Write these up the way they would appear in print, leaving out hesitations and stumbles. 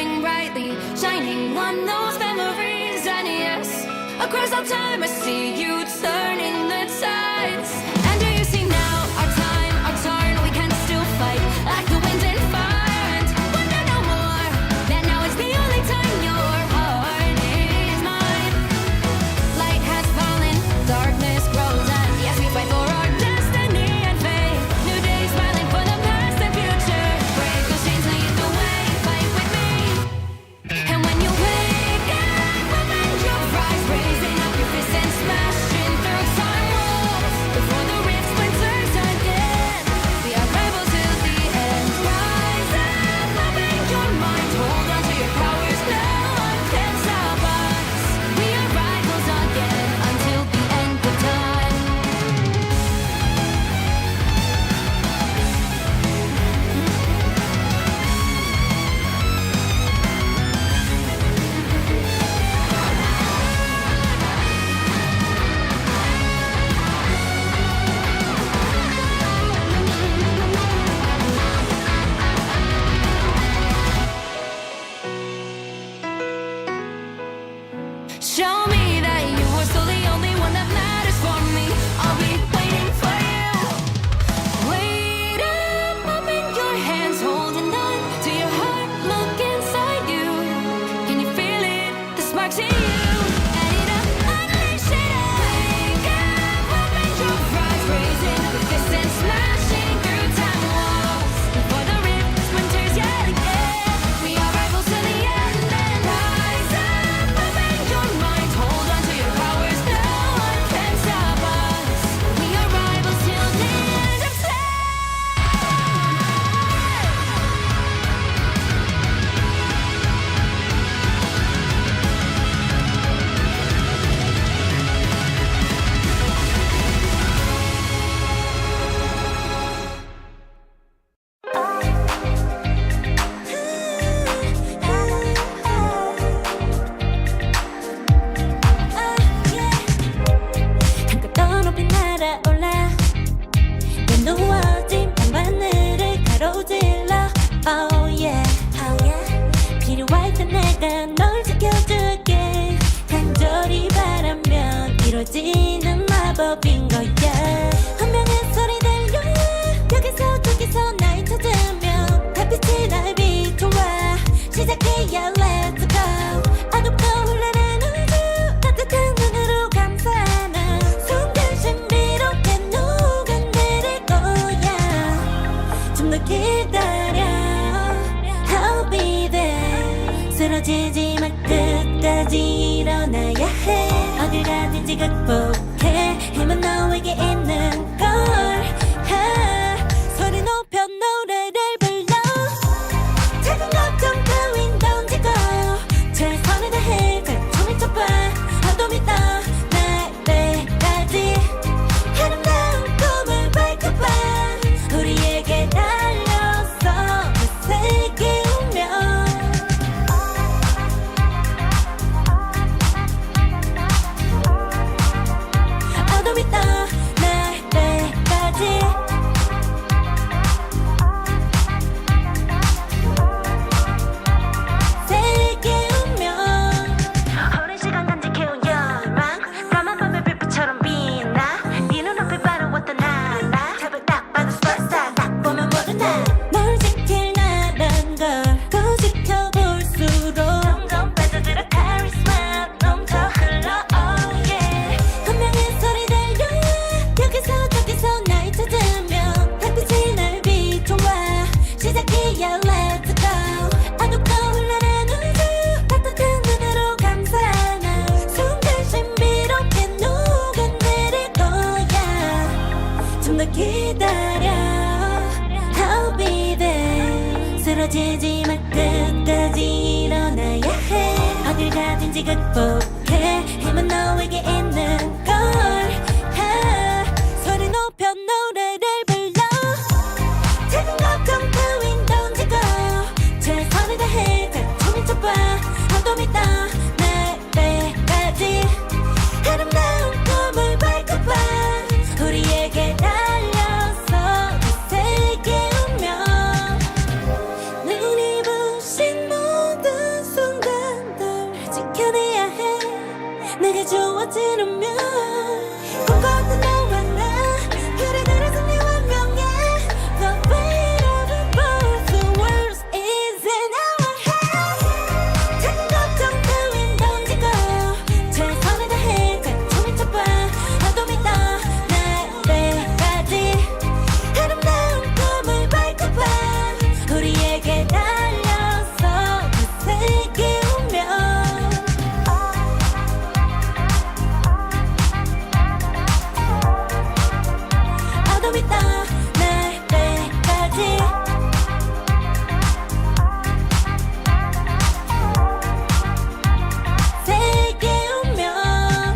glowing brightly, shining on those memories. And yes, across all time I see you turning the tides. And do you see now our time, our turn? We can still fight like the wind and fire, and wonder no more that now is the only time your heart is mine. Light has fallen, darkness grows, and yes, we fight for our destiny and fate. New days smiling for the past and future. Break those chains, lead the way, fight with me. And when you wake up, open your eyes, raising up your fists and smashing through time walls. Before the rift splinters again, we are rebels till the end. Rise up, open your mind, hold on to your powers, no one can stop us. We are rivals again until the end of time. Show me that you are still the only one that matters for me. I'll be waiting for you. Wait up, open your hands, holding on to your heart. Look inside you. Can you feel it? The sparks in you. Light it up, unleash it up. Wake up, open your eyes, raising up your fists and smashing through time walls. Before the rift splinters yet again, we are rivals to the end. And rise up, open your mind, hold on to your powers, no one can stop us. We are rivals till the end of time. 한껏 높이 날아올라 연두어진 밤하늘을 가로질러. Oh yeah, oh yeah. 필요할 때 내가 널 지켜줄게. 간절히 바라면 이루어지는 마법인 거야. 운명의 소리 들려 여기서 저기서 날 찾으면 달빛이 날 비춰와. 시작해야 let's go. 어둡고 흘러는 우주 따뜻한 눈으로 감싸는 순간 신비롭게 녹아내릴 거야. 좀 더 기다려, I'll be there. 쓰러지지 마, 끝까지 일어나야 해. 어딜 가든지 극복해. 힘은 너에게 있는 걸. 소리 높여 노래를 불러. 작은 걱정 따윈 던지고 최선을 다해 작품을 쳐봐. 어둠이 떠날 때까지 아름다운 꿈을 밝혀봐. 우리에게 달려서 그 세계 운명. 어둠이 떠날 때까지 세계 운명. 오랜 시간 간직해온 열망 까만 빛처럼 빛나. 네 눈앞에 바로 어떤 나라. 탑을 딱 봐도 superstar. 딱 보면 모른다. 널 지킬 나란 걸 더 지켜볼수록 점점 빠져들어 카리스마 넘쳐 흘러. Oh yeah. 운명의 소리 들려 여기서 저기서 날 찾으면 달빛이 날 비춰와. 시작이야 let's go. 어둡고 흘러는 우주 따뜻한 눈으로 감싸는 순간 신비롭게 녹아내릴 거야. 좀 더 기다려, I'll be there. 쓰러지지 마, 끝까지 일어나야 해. 어딜 가든지 극복해. 힘은 너에게 있는 걸. 소리 높여 노래를 불러. 작은 걱정 따윈 던지고 최선을 다해 작품을 쳐봐. 어둠이 떠날 때까지 아름다운 꿈을 밝혀봐. 우리에게 달려서 그 세계 운명. 눈이 부신 모든 좋아지려면 꿈꿨던 너와 나 그래 그래서 네 운명에 The fate of the both the world is in our hands 작은 걱정 따윈 던지고 최선을 다해 자충을 쳐봐 어둠이 떠 날 때까지 아름다운 꿈을 밟고봐 우리에게 달려서 그 세계 오면 어둠이 떠 날 때까지 세계 오면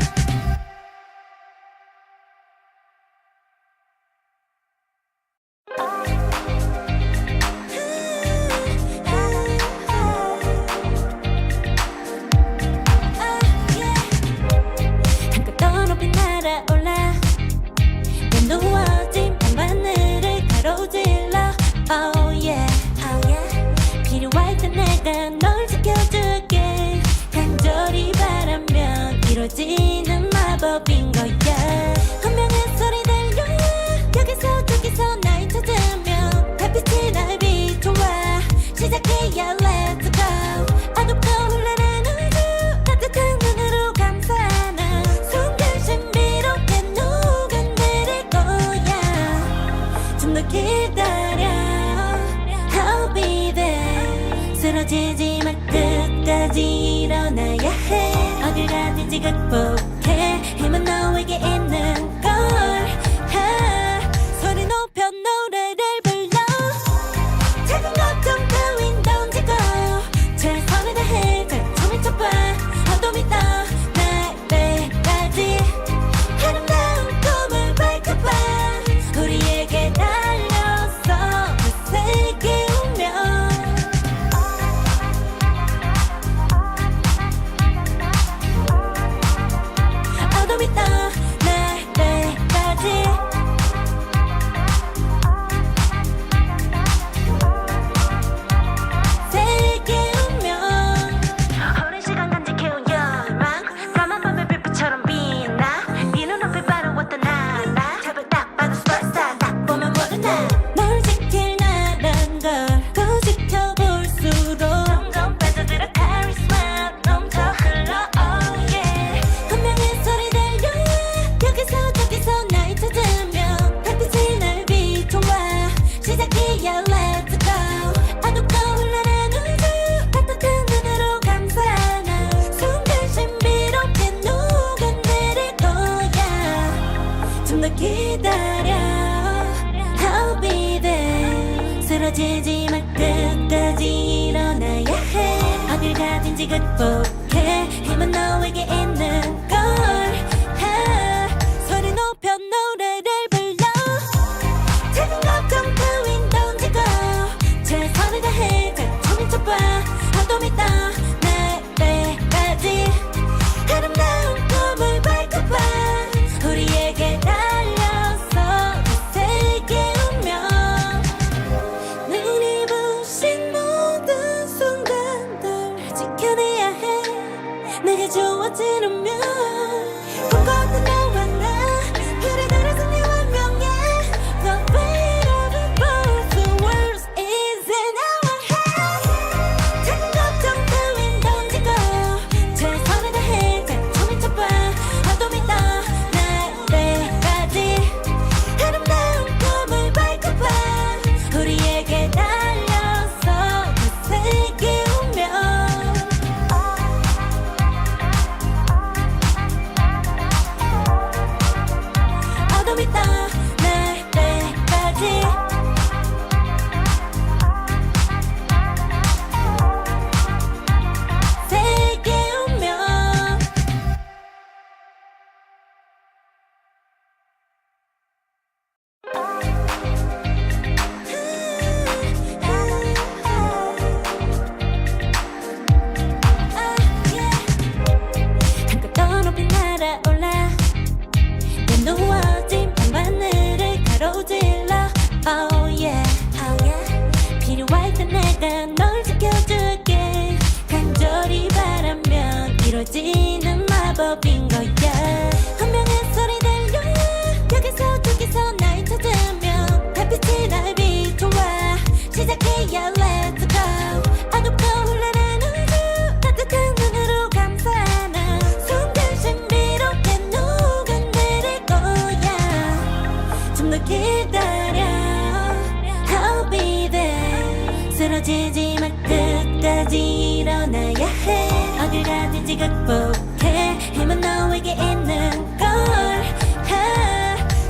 한껏 더 높이 날아올라 내 누워진 밤하늘을 가로질러 Oh yeah, oh yeah 필요할 때 내가 널 지켜줄게 간절히 바라면 이루어지는 마법인 거야 분명한 소리 들려 여기서 저기서 날 찾으면 달빛이 날 비춰와 시작해야 Let's go 어둡고 흘러는 우주 따뜻한 눈으로 감싸나 순간 신비롭게 녹아내릴 거야 좀 더 기다려 I'll be there 쓰러지지 마 끝까지 일어나야 해 어딜 가든지 극복해 힘은 너에게 있는 걸 소리 높여 노래를 불러 작은 걱정 따윈 던지고 최선을 다해 자충을 쳐봐 어둠이 떠 날 때까지 아름다운 꿈을 밟고봐 우리에게 달려서 그 세계 오면 어둠이 떠 날 때까지 세계 오면 오랜 시간 간직해온 열망 까만 밤의 빛처럼 빛나 네 눈앞에 바로 왔던 나 잡을 딱 봐도 superstar 딱 보면 모르나 널 지킬 나란 걸 더 지켜볼수록 점점 빠져들어 카리스마 넘쳐 흘러 oh yeah 분명한 소리 들려 여기서 저기서 날 찾으면 달빛이 날 비춰와 시작이야 Let's go 어둡고 흘러는 우주 따뜻한 눈으로 감싸나 순간 신비롭게 녹아내릴 거야 좀 더 기다려 I'll be there 쓰러지지 마 끝까지 일어나야 해 어딜 가든지 극복해 힘은 너에게 있는 걸 소리 높여 노래를 불러 작은 걱정 따윈 던지고 최선을 다해 자충을 쳐봐 어둠이 떠 날 때까지 아름다운 꿈을 밟고봐 우리에게 달려서 그 세계 오면 눈이 부신 모든 순간들 지켜내야 해 내가 좋아지려면 꿈꿨던 너와 나 그래 그래서 네 운명에 The fate of the both the world is in our hands 작은 걱정 따윈 던지고 최선을 다해 자충을 쳐봐 어둠이 떠 날 때까지 아름다운 꿈을 밟고봐 우리에게 달려서 그 세계 오면 어디까지 극복해 힘은 너에게 있는 걸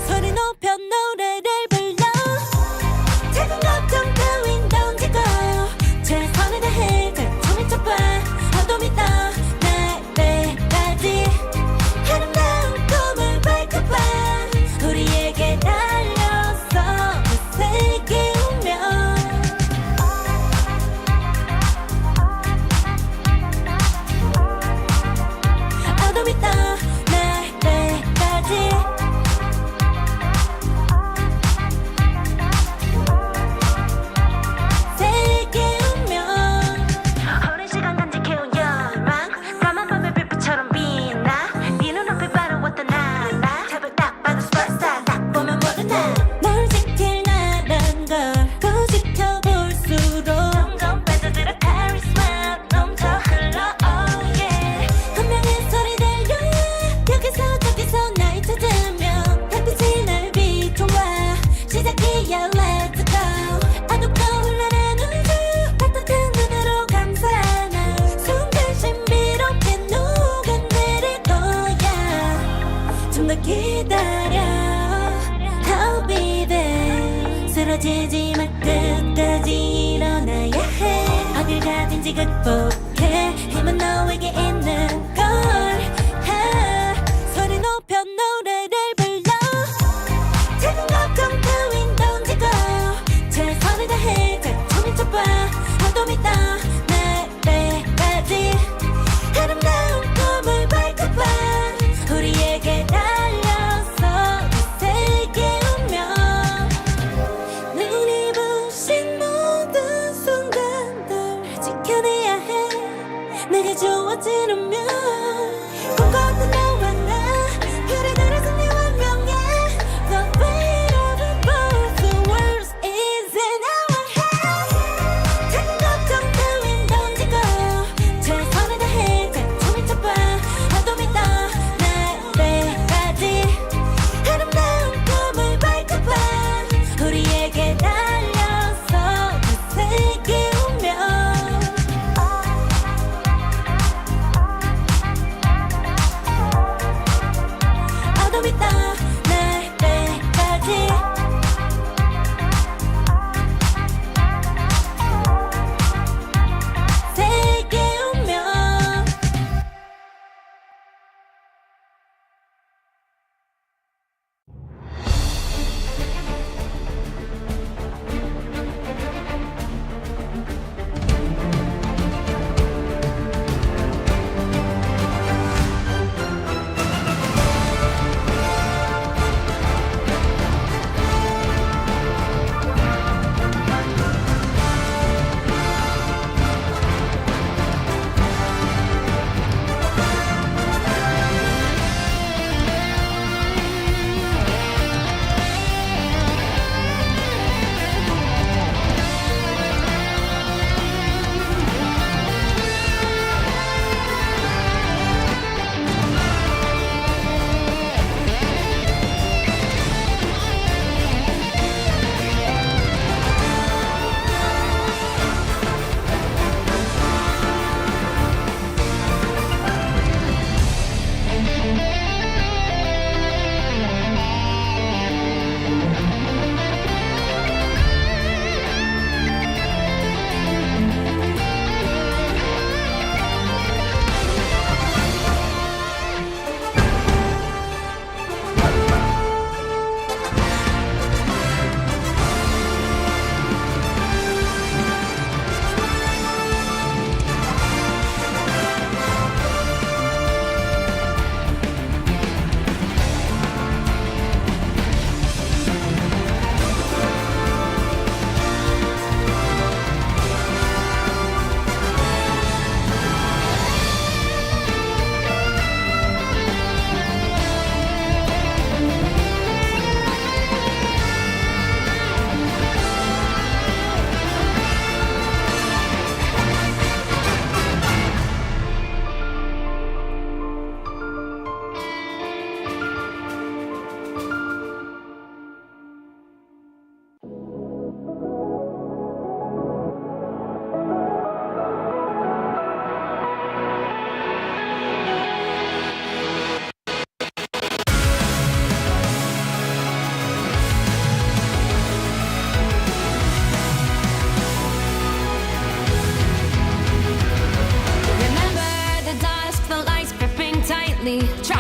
소리 높여 노래를 불러 작은 걱정 따윈 던지고 최선을 다해 펼쳐 미쳐봐 어둠이 떠 날 때까지 아름다운 꿈을 밝혀봐 우리에게 달려서 그 세계 오면 어둠이 떠 날 때까지 세계 오면 오랜 시간 간직해온 열망 까만 밤의 별빛처럼 빛나 네 눈앞에 바로 왔던 나 새벽 딱 봐도 superstar 딱 보면 모두 나널 지킬 나란 걸 지켜볼수록 점점 빠져들어 카리스마 넘쳐 흘러 oh yeah 운명의 소리 들려 여기서 저기서 날 찾으면 햇빛이 날 비춰와 시작이야 let's go 어둡고 흘러는 우주 따뜻한 눈으로 감싸나 순간 신비롭게 녹아내릴 거야 좀 더 기다려 I'll be there 쓰러지지 마 끝까지 일어나야 해 어딜 가든지 극복해 힘은 너에게 있는 걸 소리 높여 노래를 불러 작은 걱정 따윈 던지고 최선을 다해 펼쳐 미쳐봐 어둠이 떠 날 때까지 아름다운 꿈을 밝혀봐 우리에게 달려서 그 세계 오면 눈이 부신 모든 순간들 지켜내야 해 내가 좋아지려면 꿈꿨던 너와 나 그래 그래서 네 운명에 The weight of the both the world is in our hands 작은 걱정 따윈 던지고 최선을 다해 펼쳐 미쳐봐 어둠이 떠 날 때까지 아름다운 꿈을 밝혀봐 우리에게 달려서 그 세계 오면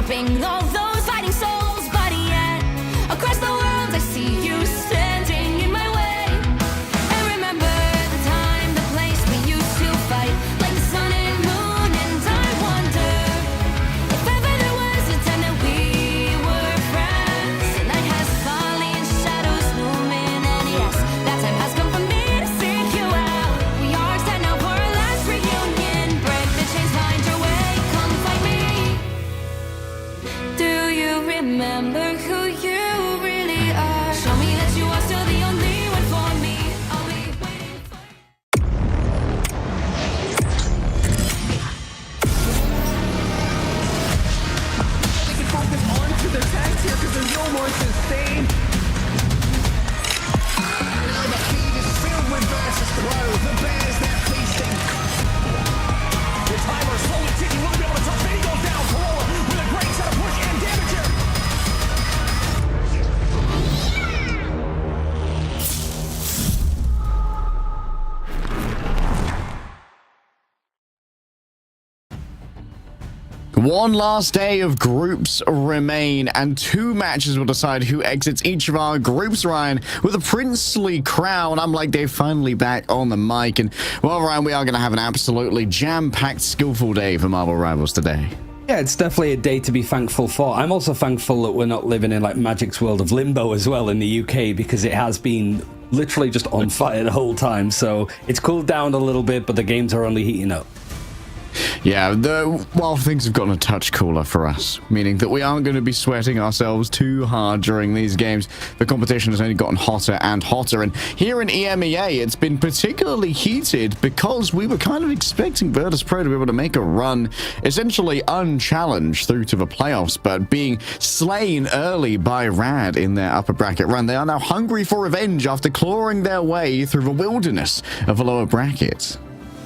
keeping all those fighting souls. But yet, across the world, I see you standing in my way. And remember the time, the place we used to fight, like the sun and moon. And I wonder if ever there was a time that we were friends. The night has fallen, shadows looming, and yes, that time has come for me to seek you out. We are set now for our last reunion. Break the chains, find your way, come find me. Do you remember who you really are? Show me that you are still the only one for me. I'll be waiting for They can focus on to the tanks here because there's no more sustain. Now the feed is filled with versus throw. The bears they're feasting. The timer is slowly ticking. Will they be able to touch? He goes down. Corolla with a great set of push and damage here. One last day of groups remain, and 2 matches will decide who exits each of our groups, Ryan, with a princely crown. I'm like, they're finally back on the mic. And, well, Ryan, we are going to have an absolutely jam-packed, skillful day for Marvel Rivals today. Yeah, it's definitely a day to be thankful for. I'm also thankful that we're not living in like Magic's world of limbo as well in the UK, because it has been literally just on fire the whole time. So it's cooled down a little bit, but the games are only heating up. Yeah, well, things have gotten a touch cooler for us, meaning that we aren't going to be sweating ourselves too hard during these games. The competition has only gotten hotter and hotter, and here in EMEA, it's been particularly heated because we were kind of expecting Virtus.pro to be able to make a run, essentially unchallenged through to the playoffs, but being slain early by Rad in their upper bracket run. They are now hungry for revenge after clawing their way through the wilderness of the lower brackets.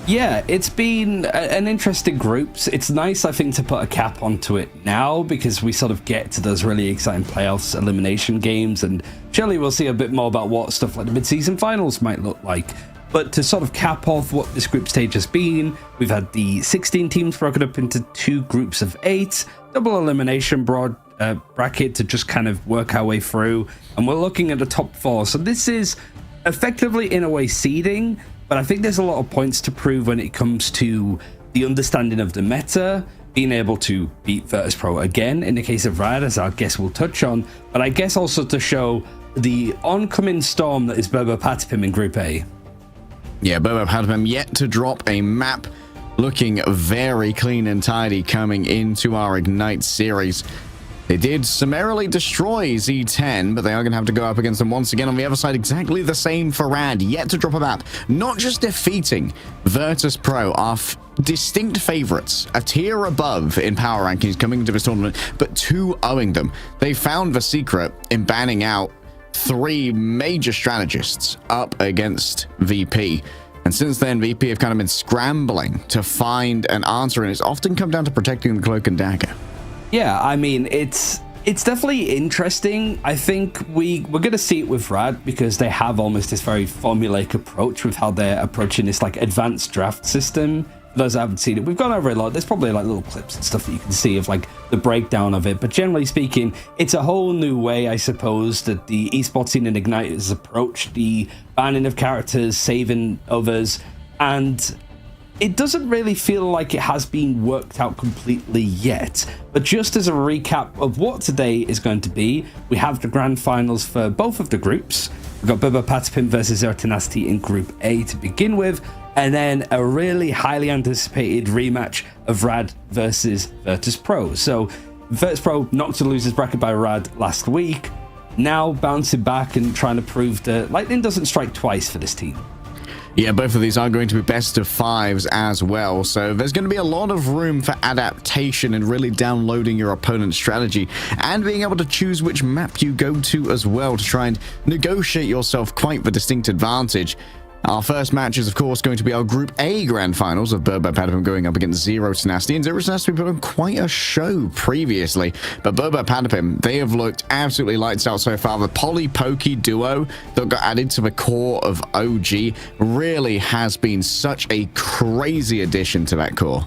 Yeah, it's been an interesting groups. It's nice, I think, to put a cap onto it now because we sort of get to those really exciting playoffs elimination games, and surely we'll see a bit more about what stuff like the mid-season finals might look like. But to sort of cap off what this group stage has been, we've had the 16 teams broken up into 2 groups of 8, double elimination bracket to just kind of work our way through, and we're looking at the top 4. So this is effectively, in a way, seeding. But I think there's a lot of points to prove when it comes to the understanding of the meta, being able to beat Virtus.pro again in the case of Rad, as I guess we'll touch on, but I guess also to show the oncoming storm that is Bobo Patipim in Group A. Yeah, Bobo Patipim yet to drop a map, looking very clean and tidy coming into our Ignite series. They did summarily destroy Z10, but they are going to have to go up against them once again on the other side. Exactly the same for Rad, yet to drop a map. Not just defeating Virtus.pro, our distinct favorites, a tier above in power rankings coming into this tournament, but 2-0ing them. They found the secret in banning out 3 major strategists up against VP. And since then, VP have kind of been scrambling to find an answer, and it's often come down to protecting the cloak and dagger. Yeah, I mean, it's definitely interesting. I think we're going to see it with Rad because they have almost this very formulaic approach with how they're approaching this like advanced draft system. For those that haven't seen it, we've gone over it a lot. There's probably like little clips and stuff that you can see of like the breakdown of it. But generally speaking, it's a whole new way, I suppose, that the esports scene and Ignite has approached the banning of characters, saving others, and it doesn't really feel like it has been worked out completely yet. But just as a recap of what today is going to be, we have the grand finals for both of the groups. We've got Bobo Patipim versus Zero Tenacity in Group A to begin with, and then a really highly anticipated rematch of Rad versus Virtus.pro. So Virtus.pro knocked to losers bracket by Rad last week, now bouncing back and trying to prove that lightning doesn't strike twice for this team. Yeah, both of these are going to be best of 5s as well, so there's going to be a lot of room for adaptation and really downloading your opponent's strategy and being able to choose which map you go to as well to try and negotiate yourself quite the distinct advantage. Our first match is, of course, going to be our Group A Grand Finals of Bobo Patipim going up against Zero Tenacity. And Zero Tenacity put on quite a show previously. But Bobo Patipim, they have looked absolutely lights out so far. The Poly-Pokey duo that got added to the core of OG really has been such a crazy addition to that core.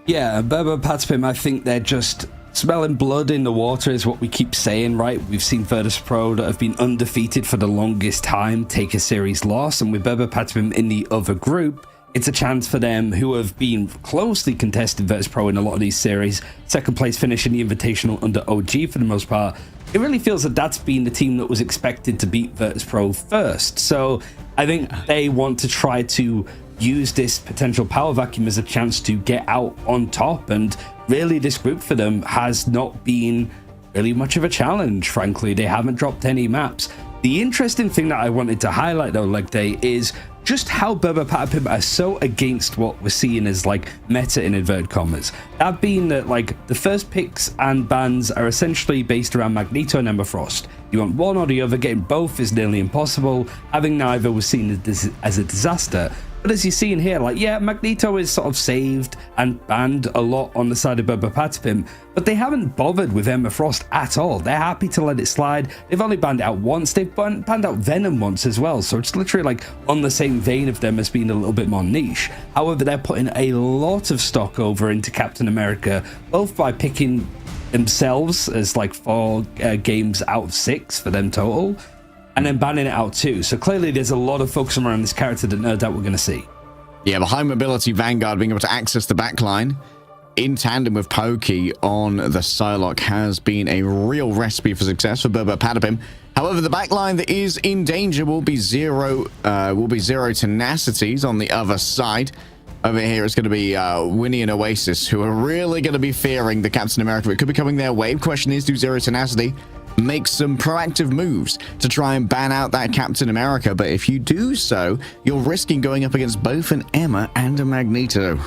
Yeah, Bobo Patipim, I think they're just smelling blood in the water is what we keep saying, right? We've seen Virtus Pro that have been undefeated for the longest time take a series loss, and with Berber Patapim in the other group, it's a chance for them, who have been closely contested Virtus Pro in a lot of these series, second place finish in the Invitational under OG for the most part. It really feels that that's been the team that was expected to beat Virtus Pro first. So I think they want to try to use this potential power vacuum as a chance to get out on top, and really this group for them has not been really much of a challenge. Frankly, they haven't dropped any maps. The interesting thing that I wanted to highlight though, Leg Day, is just how Berber Patapim are so against what we're seeing as like meta in inverted commas. That being that like the first picks and bans are essentially based around Magneto and Emma Frost. You want one or the other, getting both is nearly impossible. Having neither was seen as a disaster. But as you see in here, like, yeah, Magneto is sort of saved and banned a lot on the side of Berber Patapim, but they haven't bothered with Emma Frost at all. They're happy to let it slide. They've only banned it out once. They've banned out Venom once as well, so it's literally like on the same vein of them as being a little bit more niche. However, they're putting a lot of stock over into Captain America, both by picking themselves as like 4 games out of 6 for them total, and then banning it out too. So clearly there's a lot of focus around this character that no doubt we're going to see. Yeah, the high mobility Vanguard being able to access the backline in tandem with Pokey on the Psylocke has been a real recipe for success for Berber Patapim. However, the backline that is in danger will be zero tenacities on the other side. Over here, it's going to be Winnie and Oasis, who are really going to be fearing the Captain America. It could be coming their way. The question is, do Zero Tenacity make some proactive moves to try and ban out that Captain America? But if you do so, you're risking going up against both an Emma and a Magneto.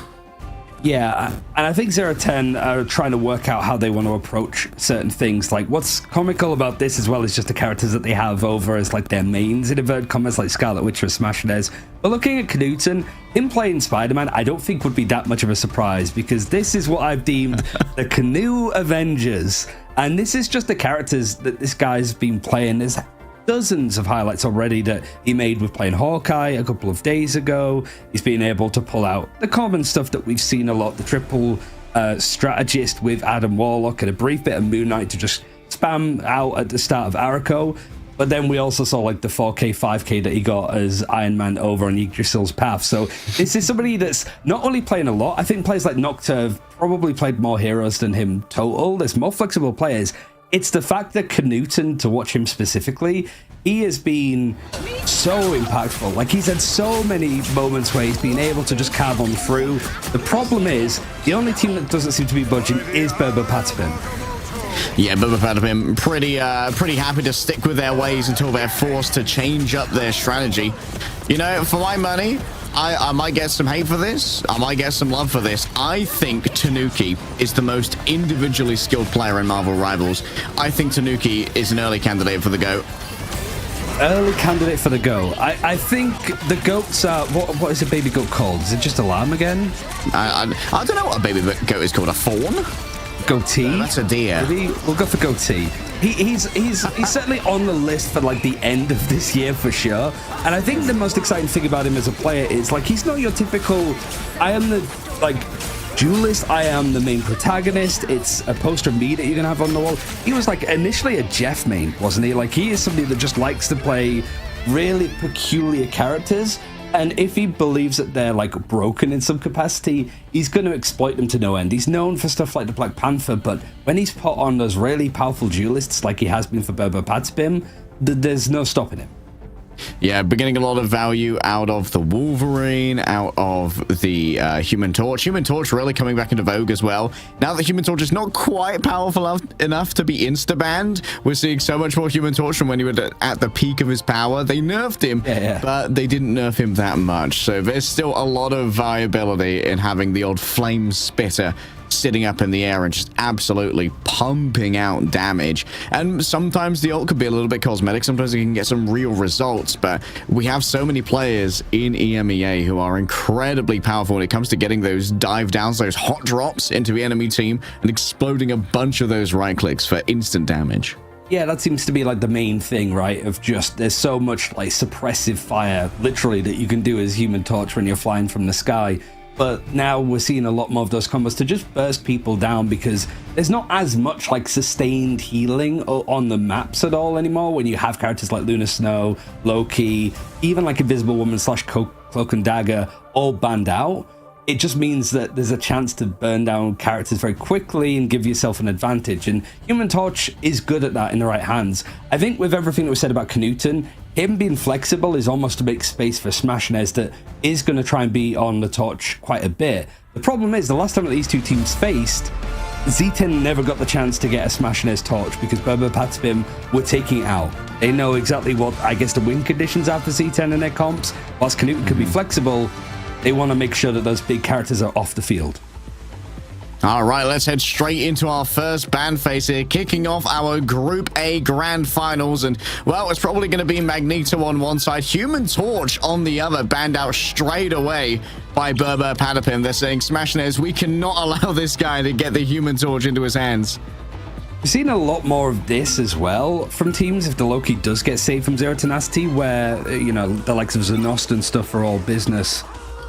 Yeah, and I think 010 are trying to work out how they want to approach certain things. Like, what's comical about this as well is just the characters that they have over as like their mains in inverted commas, like Scarlet Witch or Smash Des. But looking at Knudsen, him playing Spider-Man, I don't think would be that much of a surprise, because this is what I've deemed the Canoe Avengers. And this is just the characters that this guy's been playing. There's dozens of highlights already that he made with playing Hawkeye a couple of days ago. He's been able to pull out the common stuff that we've seen a lot, the triple strategist with Adam Warlock and a brief bit of Moon Knight to just spam out at the start of Arako. But then we also saw like the 4K, 5K that he got as Iron Man over on Yggdrasil's path. So this is somebody that's not only playing a lot, I think players like Nocta have probably played more heroes than him total. There's more flexible players. It's the fact that Knudsen, to watch him specifically, he has been so impactful. Like, he's had so many moments where he's been able to just carve on through. The problem is, the only team that doesn't seem to be budging is Berber Patapim. Yeah, Berber Patapim pretty happy to stick with their ways until they're forced to change up their strategy. You know, for my money, I might get some hate for this. I might get some love for this. I think Tanuki is the most individually skilled player in Marvel Rivals. I think Tanuki is an early candidate for the GOAT. Early candidate for the GOAT. I think the GOATs are... What is a baby goat called? Is it just a lamb again? I don't know what a baby goat is called. A fawn? Goatee? No, that's a deer. Maybe we'll go for goatee. He's certainly on the list for like the end of this year for sure. And I think the most exciting thing about him as a player is like he's not your typical I am the like duelist, I am the main protagonist, it's a poster of me that you're gonna have on the wall. He was like initially a Jeff main, wasn't he? Like he is somebody that just likes to play really peculiar characters. And if he believes that they're like broken in some capacity, he's going to exploit them to no end. He's known for stuff like the Black Panther, but when he's put on those really powerful duelists like he has been for Berber Patapim, there's no stopping him. Yeah, we're getting a lot of value out of the Wolverine, out of the Human Torch. Human Torch really coming back into vogue as well. Now that Human Torch is not quite powerful enough to be insta-banned, we're seeing so much more Human Torch from when he was at the peak of his power. They nerfed him, but they didn't nerf him that much. So there's still a lot of viability in having the old Flame Spitter sitting up in the air and just absolutely pumping out damage. And sometimes the ult could be a little bit cosmetic, sometimes you can get some real results, but we have so many players in EMEA who are incredibly powerful when it comes to getting those dive downs, those hot drops into the enemy team and exploding a bunch of those right clicks for instant damage. Yeah, that seems to be like the main thing, right? Of just, there's so much like suppressive fire, literally, that you can do as Human Torch when you're flying from the sky. but now we're seeing a lot more of those combos to just burst people down because there's not as much like sustained healing on the maps at all anymore when you have characters like Luna Snow, Loki, even like Invisible Woman / Cloak and Dagger all banned out. It just means that there's a chance to burn down characters very quickly and give yourself an advantage. And Human Torch is good at that in the right hands. I think with everything that was said about Knuten, him being flexible is almost to make space for Smashnez that is going to try and be on the Torch quite a bit. The problem is, the last time that these two teams faced, Z10 never got the chance to get a Smashnez Torch because Berber Patapim were taking it out. They know exactly what, I guess, the win conditions are for Z10 in their comps. Whilst Knuten could be flexible, they want to make sure that those big characters are off the field. All right, let's head straight into our first ban phase here, kicking off our Group A Grand Finals. And, well, it's probably going to be Magneto on one side, Human Torch on the other, banned out straight away by Berber Patapim. They're saying, Smashnez, we cannot allow this guy to get the Human Torch into his hands. We've seen a lot more of this as well from teams if the Loki does get saved from Zero Tenacity, where, you know, the likes of Zenost and stuff are all business.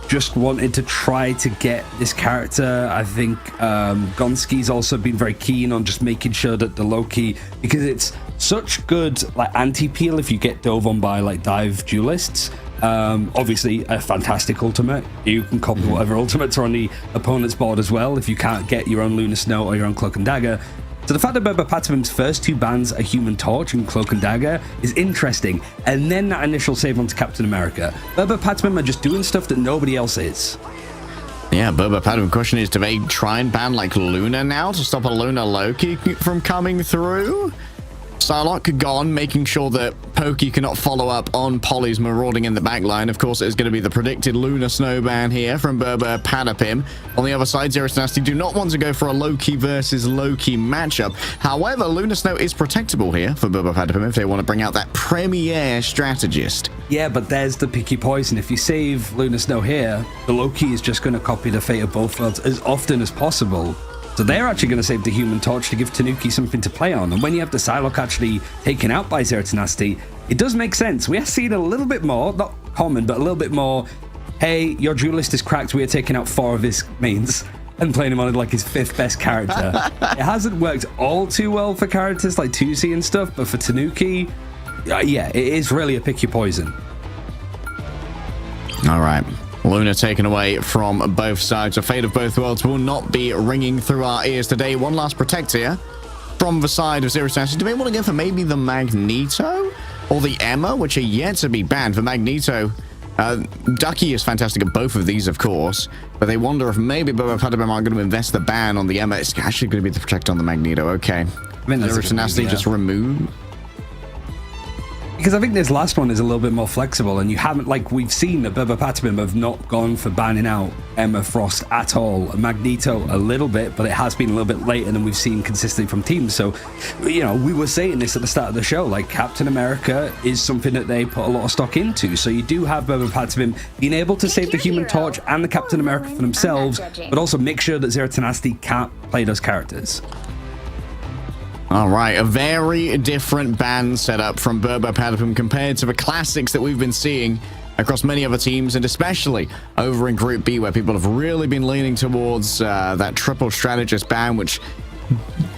Just wanted to try to get this character. I think Gonski's also been very keen on just making sure that the Loki, because it's such good like anti-peel if you get dove on by like dive duelists. Obviously a fantastic ultimate. You can copy whatever ultimates are on the opponent's board as well if you can't get your own Luna Snow or your own Cloak and Dagger. So the fact that Berber Patapim's first two bans are Human Torch and Cloak and Dagger is interesting. And then that initial save onto Captain America. Berber Patapim are just doing stuff that nobody else is. Yeah, Berber Patapim, question is, do they try and ban like Luna now to stop a Luna Loki from coming through? Psylocke gone, making sure that Pokey cannot follow up on Polly's marauding in the backline. Of course, it is going to be the predicted Luna Snow ban here from Berber Patapim. On the other side, Zero Tenacity do not want to go for a Loki versus Loki matchup. However, Luna Snow is protectable here for Berber Patapim if they want to bring out that premier strategist. Yeah, but there's the picky poison. If you save Luna Snow here, the Loki is just going to copy the fate of both worlds as often as possible. So they're actually going to save the Human Torch to give Tanuki something to play on. And when you have the Psylocke actually taken out by Zero Tenacity, it does make sense. We are seeing a little bit more, not common, but a little bit more, hey, your duelist is cracked, we are taking out 4 of his mains and playing him on like his 5th best character. It hasn't worked all too well for characters like Tusi and stuff, but for Tanuki, yeah, it is really a pick your poison. All right. Luna taken away from both sides. The fate of both worlds will not be ringing through our ears today. One last protect here from the side of Zero Tenacity. Do they want to go for maybe the Magneto or the Emma, which are yet to be banned? For Magneto, Ducky is fantastic at both of these, of course, but they wonder if maybe Berber Patapim are going to invest the ban on the Emma. It's actually going to be the protect on the Magneto. Okay. Zero Tenacity just remove. Because I think this last one is a little bit more flexible, and you haven't, like we've seen, that Berber Patapim have not gone for banning out Emma Frost at all. Magneto a little bit, but it has been a little bit later than we've seen consistently from teams. So, you know, we were saying this at the start of the show, like Captain America is something that they put a lot of stock into. So you do have Berber Patapim being able to save the Human Torch and the Captain America for themselves, but also make sure that Zero Tenacity can't play those characters. All right, a very different ban setup from Berber Patapim compared to the classics that we've been seeing across many other teams, and especially over in Group B, where people have really been leaning towards that triple strategist ban, which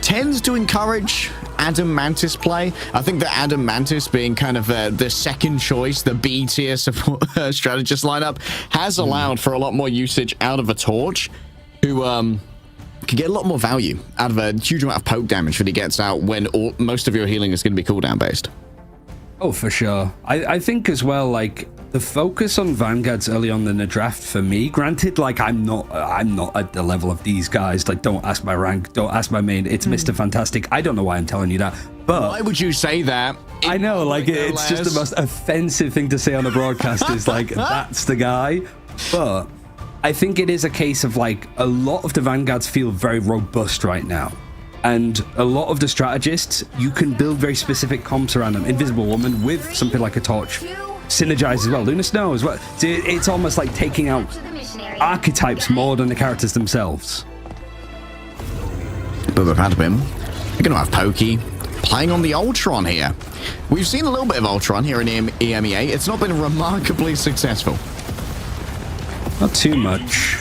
tends to encourage Adam Mantis play. I think that Adam Mantis being kind of the second choice, the B tier support strategist lineup, has allowed for a lot more usage out of a Torch, who can get a lot more value out of a huge amount of poke damage that he gets out when most of your healing is going to be cooldown based. Oh, for sure. I think as well, like the focus on Vanguards early on in the draft for me, granted, like I'm not at the level of these guys. Like, don't ask my rank, don't ask my main. It's Mr. Fantastic. I don't know why I'm telling you that, but why would you say that? I know, like it's just the most offensive thing to say on a broadcast is like, that's the guy. But I think it is a case of like a lot of the Vanguards feel very robust right now. And a lot of the strategists, you can build very specific comps around them. Invisible Woman with something like a Torch. Synergize as well. Luna Snow as well. So it's almost like taking out archetypes more than the characters themselves. Berber Patapim, you're going to have Pokey playing on the Ultron here. We've seen a little bit of Ultron here in EMEA. It's not been remarkably successful. Not too much.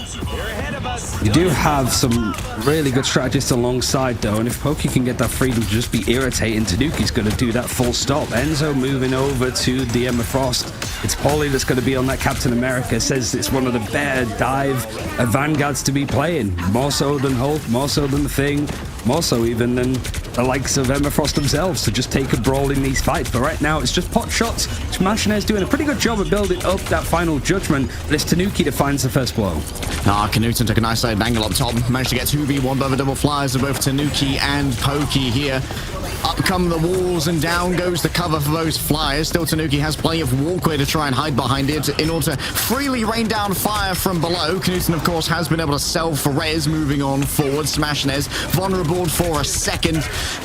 You do have some really good strategists alongside though, and if Pokey can get that freedom to just be irritating, Tanuki's going to do that full stop. Enzo moving over to the Emma Frost. It's Paulie that's going to be on that Captain America. Says it's one of the better dive vanguards to be playing. More so than Hulk, more so than the Thing, more so even than the likes of Emma Frost themselves to just take a brawl in these fights. But right now it's just pot shots. Smashnez doing a pretty good job of building up that final judgment, but it's Tanuki that finds the first blow. Knutson took a nice side angle up top, managed to get 2v1 by the double flyers of both Tanuki and Pokey here. Up come the walls and down goes the cover for those flyers. Still, Tanuki has plenty of walkway to try and hide behind it in order to freely rain down fire from below. Knutson, of course, has been able to sell for res moving on forward. Smashnez vulnerable for a second.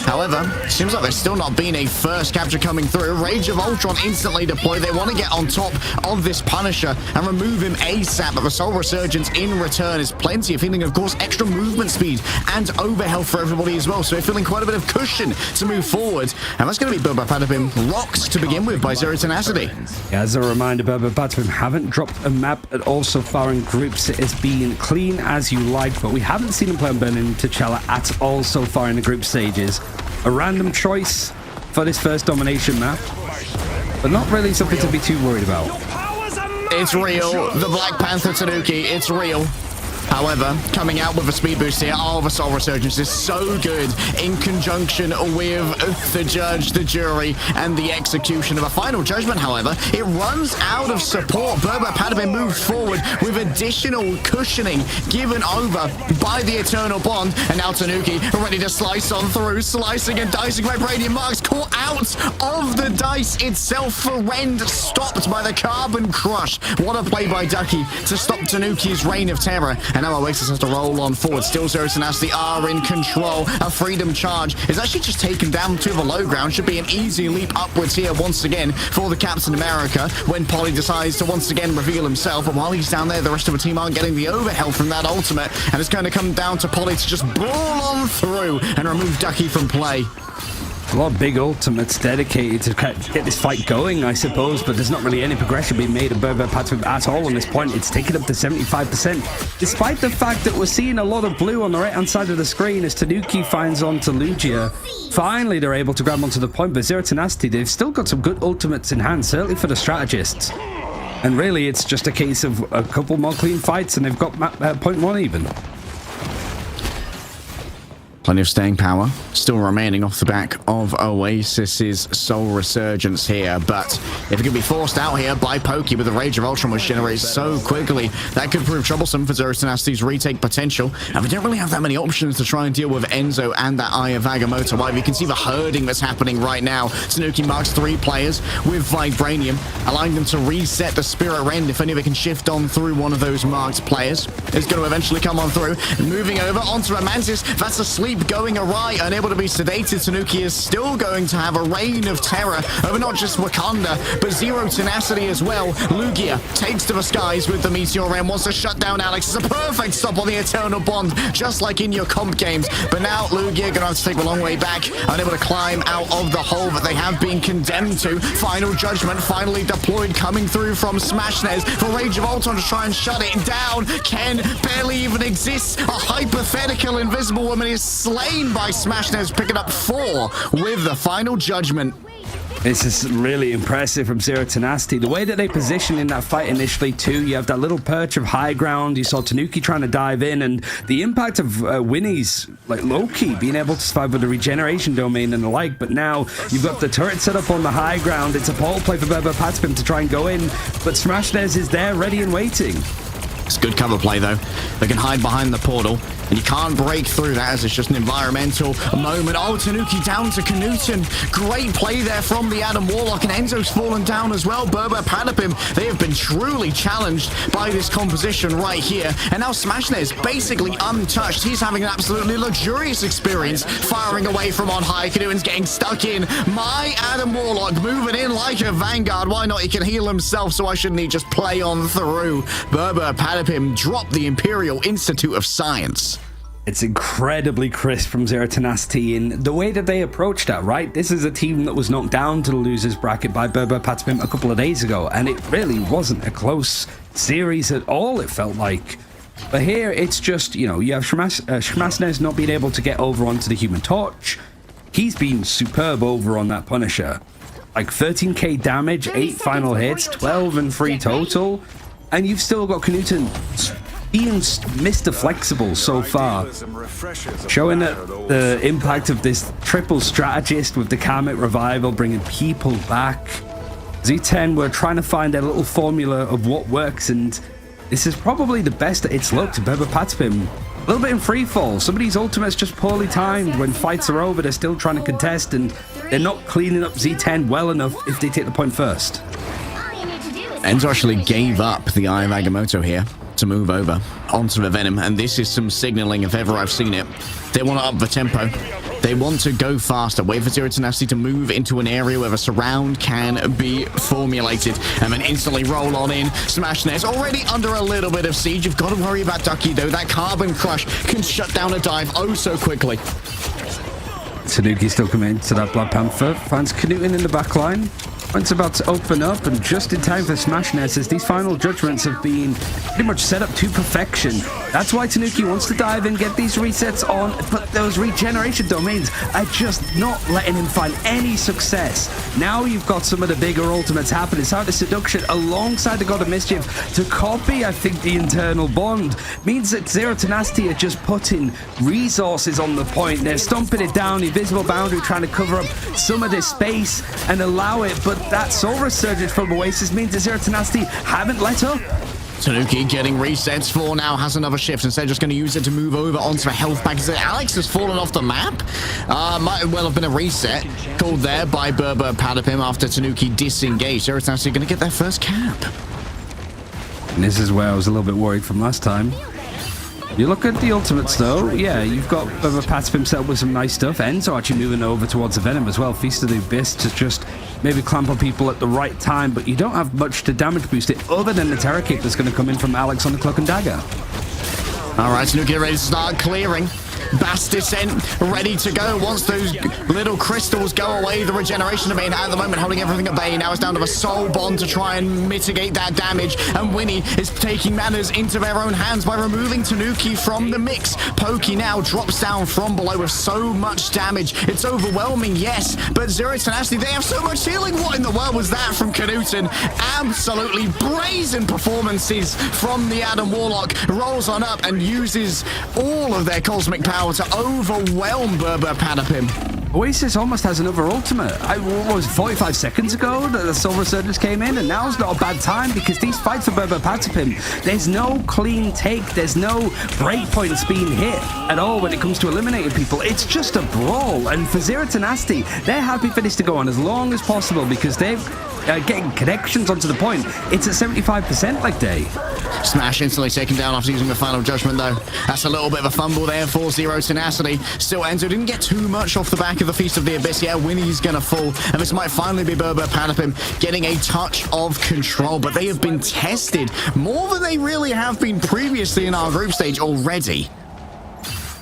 However, seems like there's still not been a first capture coming through. Rage of Ultron instantly deployed. They want to get on top of this Punisher and remove him ASAP, but the Soul Resurgence in return is plenty of healing, of course, extra movement speed and overhealth for everybody as well. So they're feeling quite a bit of cushion to move forward, and that's going to be Boba Patapim rocked to begin with by Zero Tenacity. As a reminder, Boba Patapim haven't dropped a map at all so far in groups. It has been clean as you like, but we haven't seen him play on Burning T'Challa at all so far in the group stages. A random choice for this first domination map, but not really something to be too worried about. It's real. The Black Panther Tanuki, it's real. However, coming out with a speed boost here, the Soul Resurgence is so good in conjunction with the judge, the jury, and the execution of a final judgment. However, it runs out of support. Boba Patapim moves forward with additional cushioning given over by the Eternal Bond, and now Tanuki ready to slice on through, slicing and dicing. Vibranium marks caught out of the dice itself for Rend, stopped by the Carbon Crush. What a play by Ducky to stop Tanuki's reign of terror. And now Oasis has to roll on forward. Still Zero Tenacity are in control. A Freedom Charge is actually just taken down to the low ground. Should be an easy leap upwards here once again for the Captain America when Polly decides to once again reveal himself. But while he's down there, the rest of the team aren't getting the overhealth from that ultimate. And it's going to come down to Polly to just brawl on through and remove Ducky from play. A lot of big ultimates dedicated to get this fight going, I suppose, but there's not really any progression being made of Boba Patapim at all on this point. It's taken up to 75%, despite the fact that we're seeing a lot of blue on the right-hand side of the screen as Tanuki finds onto Lugia. Finally, they're able to grab onto the point, but Zero Tenacity, they've still got some good ultimates in hand, certainly for the strategists. And really, it's just a case of a couple more clean fights, and they've got point one even. Plenty of staying power still remaining off the back of Oasis's Soul Resurgence here, but if it can be forced out here by Pokey with the Rage of Ultron, which generates so quickly, that could prove troublesome for Zero Tenacity's retake potential. And we don't really have that many options to try and deal with Enzo and that Eye of Agamotto. While you can see the herding that's happening right now. Tanuki marks 3 players with Vibranium, allowing them to reset the Spirit Rend if only they can shift on through one of those marked players. It's going to eventually come on through. Moving over onto a Mantis that's asleep, going awry, unable to be sedated. Tanuki is still going to have a reign of terror over not just Wakanda, but Zero Tenacity as well. Lugia takes to the skies with the Meteor Ram, wants to shut down Alex. It's a perfect stop on the Eternal Bond, just like in your comp games. But now Lugia gonna have to take a long way back, unable to climb out of the hole that they have been condemned to. Final Judgment finally deployed, coming through from Smashnez for Rage of Ultron to try and shut it down. Ken barely even exists. A hypothetical Invisible Woman is slain by Smashnez, picking up 4 with the Final Judgment. This is really impressive from Zero Tenacity. The way that they position in that fight initially too, you have that little perch of high ground. You saw Tanuki trying to dive in, and the impact of Winnie's, like Loki, being able to survive with the regeneration domain and the like. But now you've got the turret set up on the high ground. It's a pole play for Boba Patapim to try and go in, but Smashnez is there ready and waiting. It's good cover play though. They can hide behind the portal, and you can't break through that as it's just an environmental moment. Oh, Tanuki down to Knutson. Great play there from the Adam Warlock, and Enzo's fallen down as well. Boba Patapim, they have been truly challenged by this composition right here. And now Smashnez basically untouched. He's having an absolutely luxurious experience firing away from on high. Knutton's getting stuck in. My Adam Warlock moving in like a Vanguard. Why not? He can heal himself, so why shouldn't he just play on through? Boba Patapim dropped the Imperial Institute of Science. It's incredibly crisp from Zero Tenacity in the way that they approached that, right? This is a team that was knocked down to the losers bracket by Boba Patapim a couple of days ago, and it really wasn't a close series at all, it felt like. But here, it's just, you know, you have Shmasnes not being able to get over onto the Human Torch. He's been superb over on that Punisher. Like 13k damage, 8 final hits, 12 and 3 total. And you've still got Knuten being Mr. Flexible so far, showing that the impact of this triple strategist with the Karmic Revival bringing people back. Z10 were trying to find a little formula of what works, and this is probably the best that it's looked. Berber Patapim, a little bit in free fall. Some of these ultimates just poorly timed. When fights are over, they're still trying to contest, and they're not cleaning up Z10 well enough if they take the point first. Enzo actually gave up the Eye of Agamotto here to move over onto the Venom, and this is some signaling if ever I've seen it. They want to up the tempo. They want to go faster, wait for Zero Tenacity to move into an area where a surround can be formulated, and then instantly roll on in. Smashness already under a little bit of siege. You've got to worry about Ducky, though. That Carbon Crush can shut down a dive oh so quickly. Tanuki still coming to that Blood Panther. Finds Knuten in the back line. It's about to open up, and just in time for Smashness, as these final judgments have been pretty much set up to perfection. That's why Tanuki wants to dive in, get these resets on, but those regeneration domains are just not letting him find any success. Now you've got some of the bigger ultimates happening. It's out of Seduction alongside the God of Mischief to copy, I think, the internal bond. Means that Zero Tenacity are just putting resources on the point. They're stomping it down, the invisible boundary, trying to cover up some of this space and allow it, but that Soul Resurgence from Oasis means that Zero Tenacity haven't let up. Tanuki getting resets for now, has another shift. Instead, just going to use it to move over onto the health pack. Alex has fallen off the map. Might well have been a reset called there by Berber Patapim after Tanuki disengaged. Zero Tenacity going to get their first cap. And this is where I was a little bit worried from last time. You look at the ultimates though, yeah, you've got Berber Patapim himself with some nice stuff. Enzo actually moving over towards the Venom as well. Feast of the Abyss to just maybe clamp on people at the right time, but you don't have much to damage boost it other than the Terror Kick that's going to come in from Alex on the Cloak and Dagger. All right, Tanuki ready to start clearing. Bass Descent ready to go. Once those little crystals go away, the regeneration domain at the moment holding everything at bay. Now it's down to a soul bond to try and mitigate that damage, and Winnie is taking matters into their own hands by removing Tanuki from the mix. Pokey now drops down from below with so much damage. It's overwhelming, yes, but Zero Tenacity, they have so much healing. What in the world was that from Knuten? Absolutely brazen performances from the Adam Warlock. Rolls on up and uses all of their cosmic power to overwhelm Berber Patapim. Oasis almost has another ultimate. What was it, 45 seconds ago that the Soul Resurgence came in, and now's not a bad time because these fights for Berber Patapim, there's no clean take, there's no breakpoints being hit at all when it comes to eliminating people. It's just a brawl, and for Zero Tenacity, they're happy for this to go on as long as possible because they're getting connections onto the point. It's at 75% like day. Smash instantly taken down after using the final judgment, though. That's a little bit of a fumble there for Zero Tenacity. Still, Enzo didn't get too much off the back of the Feast of the Abyss. Yeah, Winnie's gonna fall, and this might finally be Berber Patapim getting a touch of control, but they have been tested more than they really have been previously in our group stage already.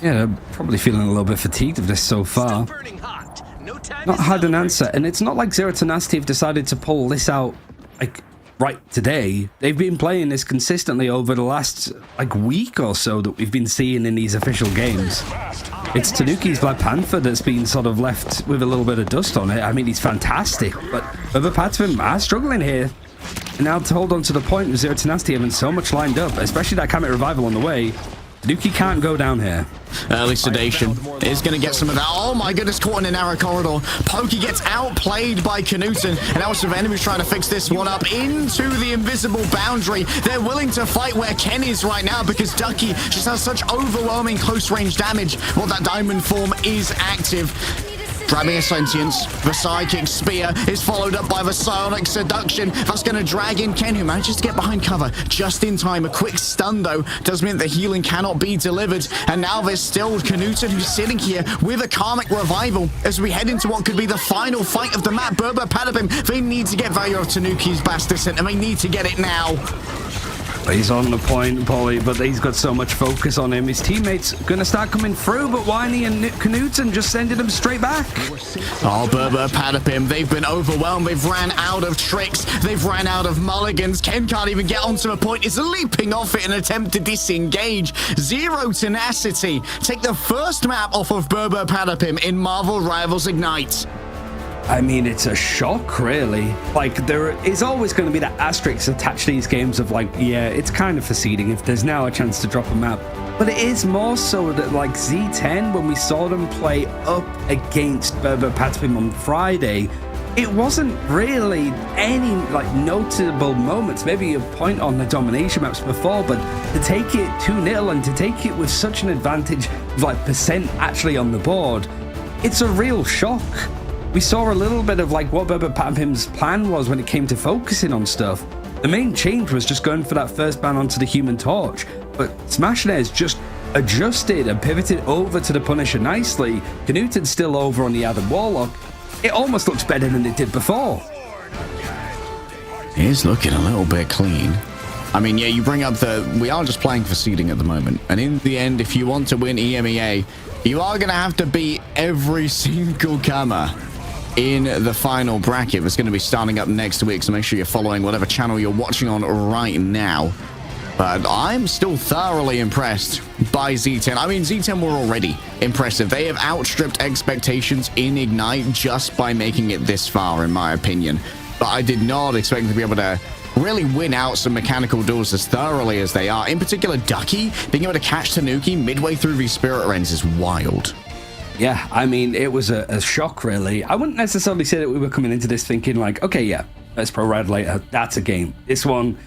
Yeah, they're probably feeling a little bit fatigued of this so far. Not had an answer, and it's not like Zero Tenacity have decided to pull this out like right today. They've been playing this consistently over the last like week or so that we've been seeing in these official games. It's Tanuki's Black Panther that's been sort of left with a little bit of dust on it. I mean, he's fantastic, but Berber Patapim are struggling here. And now to hold on to the point with Zero Tenacity having so much lined up, especially that Karmic Revival on the way, Tanuki can't go down here. Early sedation is going to get some of that. Oh my goodness, caught in a narrow corridor. Pokey gets outplayed by Knuten, and now some enemies trying to fix this one up into the invisible boundary. They're willing to fight where Ken is right now because Ducky just has such overwhelming close range damage. Well, that diamond form is active. Grabbing a sentience, the Psychic Spear is followed up by the Psionic Seduction. That's going to drag in Ken, who manages to get behind cover just in time. A quick stun, though, does mean the healing cannot be delivered. And now there's still Knuten, who's sitting here with a Karmic Revival as we head into what could be the final fight of the map. Berber Patapim, they need to get value of Tanuki's Bass Descent, and they need to get it now. He's on the point, Polly, but he's got so much focus on him. His teammates going to start coming through, but Winey and Knudsen just sending him straight back. Oh, Berber Patapim, they've been overwhelmed. They've ran out of tricks. They've ran out of mulligans. Ken can't even get onto a point. He's leaping off it in an attempt to disengage. Zero tenacity. Take the first map off of Berber Patapim in Marvel Rivals Ignite. I mean, it's a shock, really. Like, there is always going to be that asterisk attached to these games of, like, yeah, it's kind of for seeding if there's now a chance to drop a map. But it is more so that, like, Z10, when we saw them play up against Berber Patapim on Friday, it wasn't really any, like, notable moments. Maybe a point on the domination maps before, but to take it 2-0 and to take it with such an advantage of, like, percent actually on the board, it's a real shock. We saw a little bit of like what Berber Patapim's plan was when it came to focusing on stuff. The main change was just going for that first ban onto the Human Torch, but Smashnares just adjusted and pivoted over to the Punisher nicely. Knudsen's still over on the Adam Warlock. It almost looks better than it did before. It is looking a little bit clean. I mean, yeah, you bring up we are just playing for seeding at the moment, and in the end, if you want to win EMEA, you are going to have to beat every single comer in the final bracket. It's going to be starting up next week, so make sure you're following whatever channel you're watching on right now. But I'm still thoroughly impressed by Z10. I mean, Z10 were already impressive. They have outstripped expectations in Ignite just by making it this far, in my opinion. But I did not expect them to be able to really win out some mechanical duels as thoroughly as they are. In particular, Ducky being able to catch Tanuki midway through these Spirit Rends is wild. Yeah, I mean, it was a shock, really. I wouldn't necessarily say that we were coming into this thinking like, okay, yeah, let's pro rad later. That's a game. This one,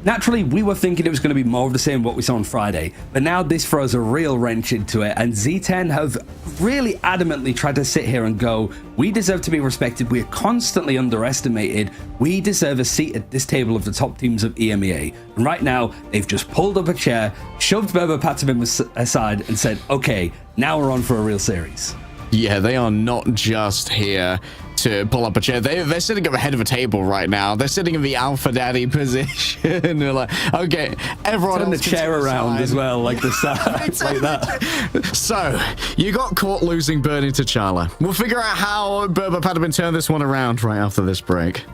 naturally, we were thinking it was going to be more of the same what we saw on Friday, but now this throws a real wrench into it, and Z10 have really adamantly tried to sit here and go, we deserve to be respected, we're constantly underestimated, we deserve a seat at this table of the top teams of EMEA. And right now, they've just pulled up a chair, shoved Berber Patapim aside, and said, okay, now we're on for a real series. Yeah, they are not just here to pull up a chair. They're sitting at the head of a table right now. They're sitting in the alpha daddy position. They're like, okay, everyone turn the else chair around as well, like the side, like that. So, you got caught losing Burning T'Challa. We'll figure out how Berber Patapim turn this one around right after this break.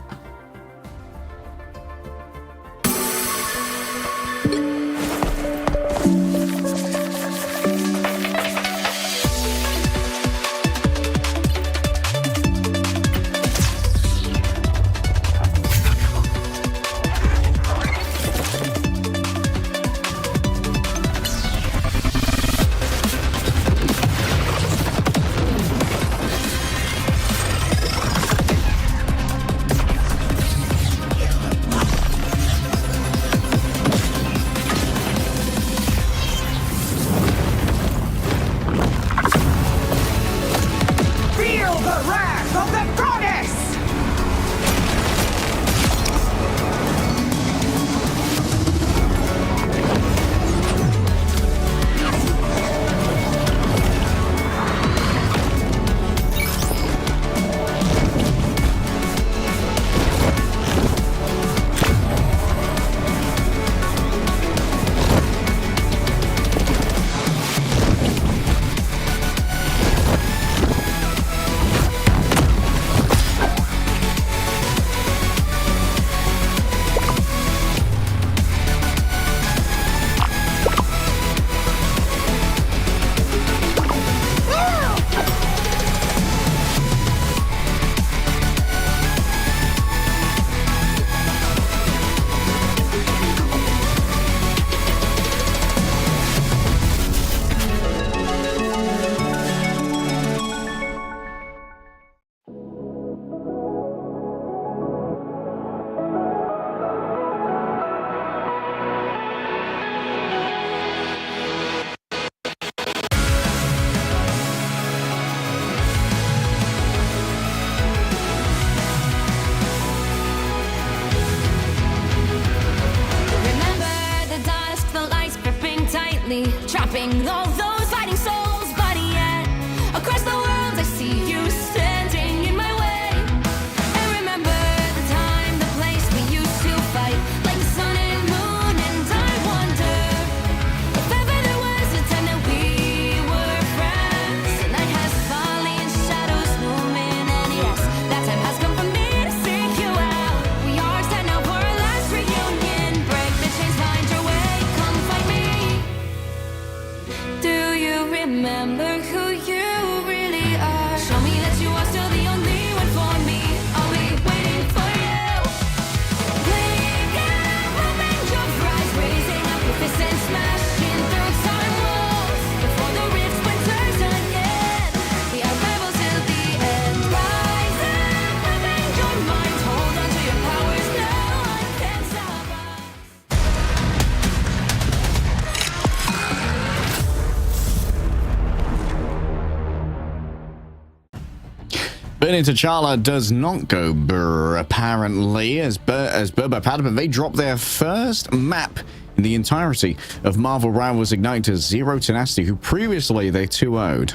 Burning T'Challa does not go brr, apparently, as Burbo Patapim, they drop their first map in the entirety of Marvel Rivals Ignite to Zero Tenacity, who previously they 2-0'd.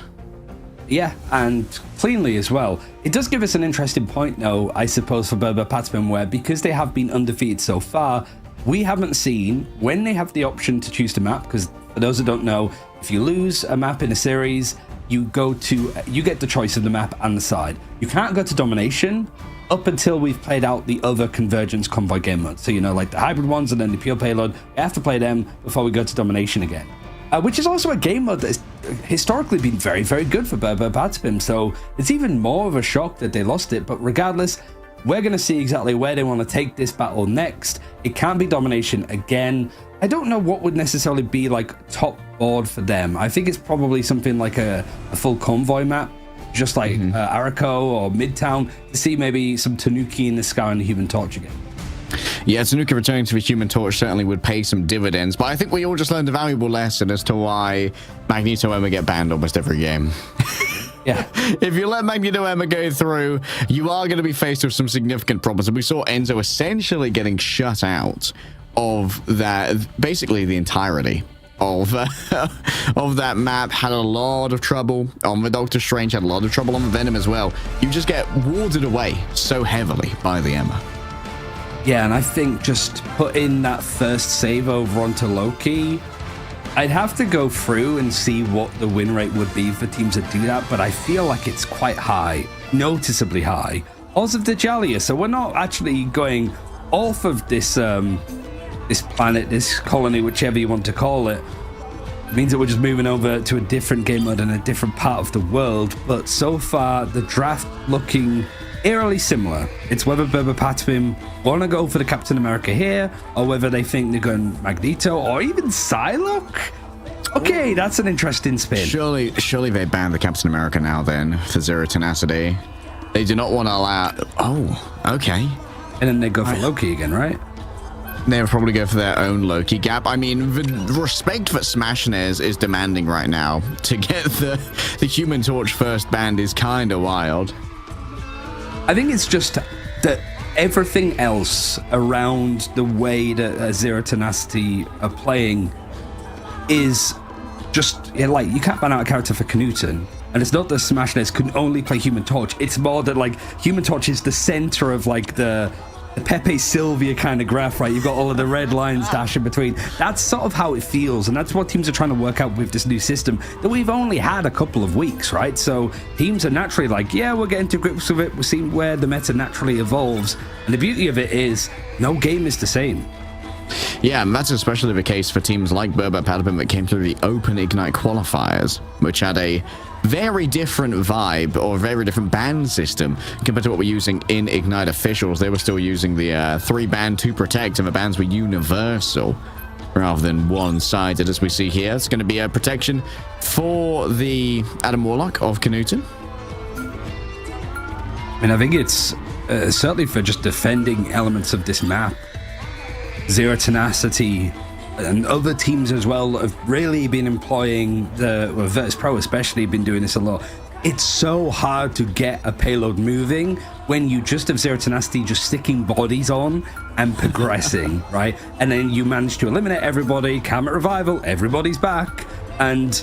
Yeah, and cleanly as well. It does give us an interesting point, though, I suppose, for Burbo Patapim, where because they have been undefeated so far, we haven't seen when they have the option to choose the map, because for those who don't know, if you lose a map in a series, you get the choice of the map and the side. You can't go to domination up until we've played out the other convergence convoy game modes. So, you know, like the hybrid ones and then the pure payload, we have to play them before we go to domination again. Which is also a game mode that has historically been very, very good for Burbo Patapim. So it's even more of a shock that they lost it. But regardless, we're going to see exactly where they want to take this battle next. It can be domination again. I don't know what would necessarily be like top board for them. I think it's probably something like a full convoy map, just like Araco or Midtown, to see maybe some Tanuki in the sky and the Human Torch again. Yeah, Tanuki returning to the Human Torch certainly would pay some dividends, but I think we all just learned a valuable lesson as to why Magneto Emma get banned almost every game. Yeah. If you let Magneto Emma go through, you are going to be faced with some significant problems. And we saw Enzo essentially getting shut out of that, basically the entirety of that map. Had a lot of trouble on the Doctor Strange, had a lot of trouble on the Venom as well. You just get warded away so heavily by the Emma. Yeah, and I think just put in that first save over onto Loki, I'd have to go through and see what the win rate would be for teams that do that, but I feel like it's quite high, noticeably high. Also of Djalia, so we're not actually going off of this this planet, this colony, whichever you want to call it. It means that we're just moving over to a different game mode in a different part of the world, but so far the draft looking eerily similar. It's whether Burbo Patapim want to go for the Captain America here, or whether they think they're going Magneto, or even Psylocke. Okay, that's an interesting spin. Surely they banned the Captain America now then for Zero Tenacity. They do not want to allow... Oh, okay. And then they go for Loki again, right? They'll probably go for their own Loki gap. I mean, the respect that Smashnares is demanding right now to get the Human Torch first banned is kind of wild. I think it's just that everything else around the way that Zero Tenacity are playing is just, like, you can't ban out a character for Knuten. And it's not that Smashnares can only play Human Torch. It's more that, like, Human Torch is the center of, like, the Pepe Sylvia kind of graph, right? You've got all of the red lines dashing between. That's sort of how it feels, and that's what teams are trying to work out with this new system that we've only had a couple of weeks, right? So teams are naturally like, yeah, we're getting to grips with it. We're seeing where the meta naturally evolves, and the beauty of it is no game is the same. Yeah, and that's especially the case for teams like Burbo Patapim that came through the Open Ignite qualifiers, which had a very different vibe or very different ban system compared to what we're using in Ignite Officials. They were still using the 3 ban 2 protect, and the bans were universal rather than one-sided, as we see here. It's going to be a protection for the Adam Warlock of Knuten. I mean, I think it's certainly for just defending elements of this map. Zero Tenacity and other teams as well have really been employing Virtus Pro especially been doing this a lot. It's so hard to get a payload moving when you just have Zero Tenacity just sticking bodies on and progressing, right? And then you manage to eliminate everybody, Camera Revival, everybody's back, and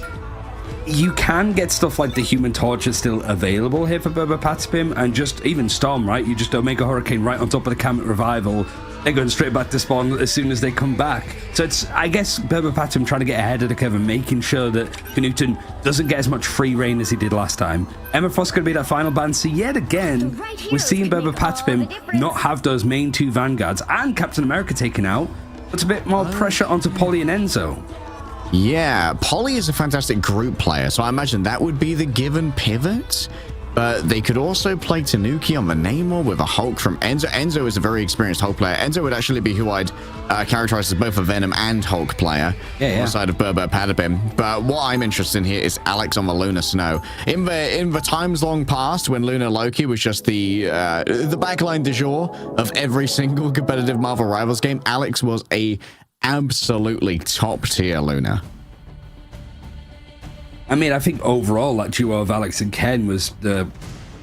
you can get stuff like the Human Torch is still available here for Burbo Patapim, and just even Storm, right? You just Omega Hurricane right on top of the Camera Revival. They're going straight back to spawn as soon as they come back. So it's, I guess, Burbo Patapim trying to get ahead of the curve and making sure that Knuten doesn't get as much free reign as he did last time. Emma Frost going to be that final ban. So yet again, we're seeing Burbo Patapim not have those main 2 Vanguards and Captain America taken out. Puts a bit more pressure onto Polly and Enzo. Yeah, Polly is a fantastic group player, so I imagine that would be the given pivot. But they could also play Tanuki on the Namor with a Hulk from Enzo. Enzo is a very experienced Hulk player. Enzo would actually be who I'd characterize as both a Venom and Hulk player on the side of Burbo Patapim. But what I'm interested in here is Alex on the Lunar Snow. In the times long past, when Lunar Loki was just the backline du jour of every single competitive Marvel Rivals game, Alex was a absolutely top tier Lunar. I mean, I think overall that duo of Alex and Ken was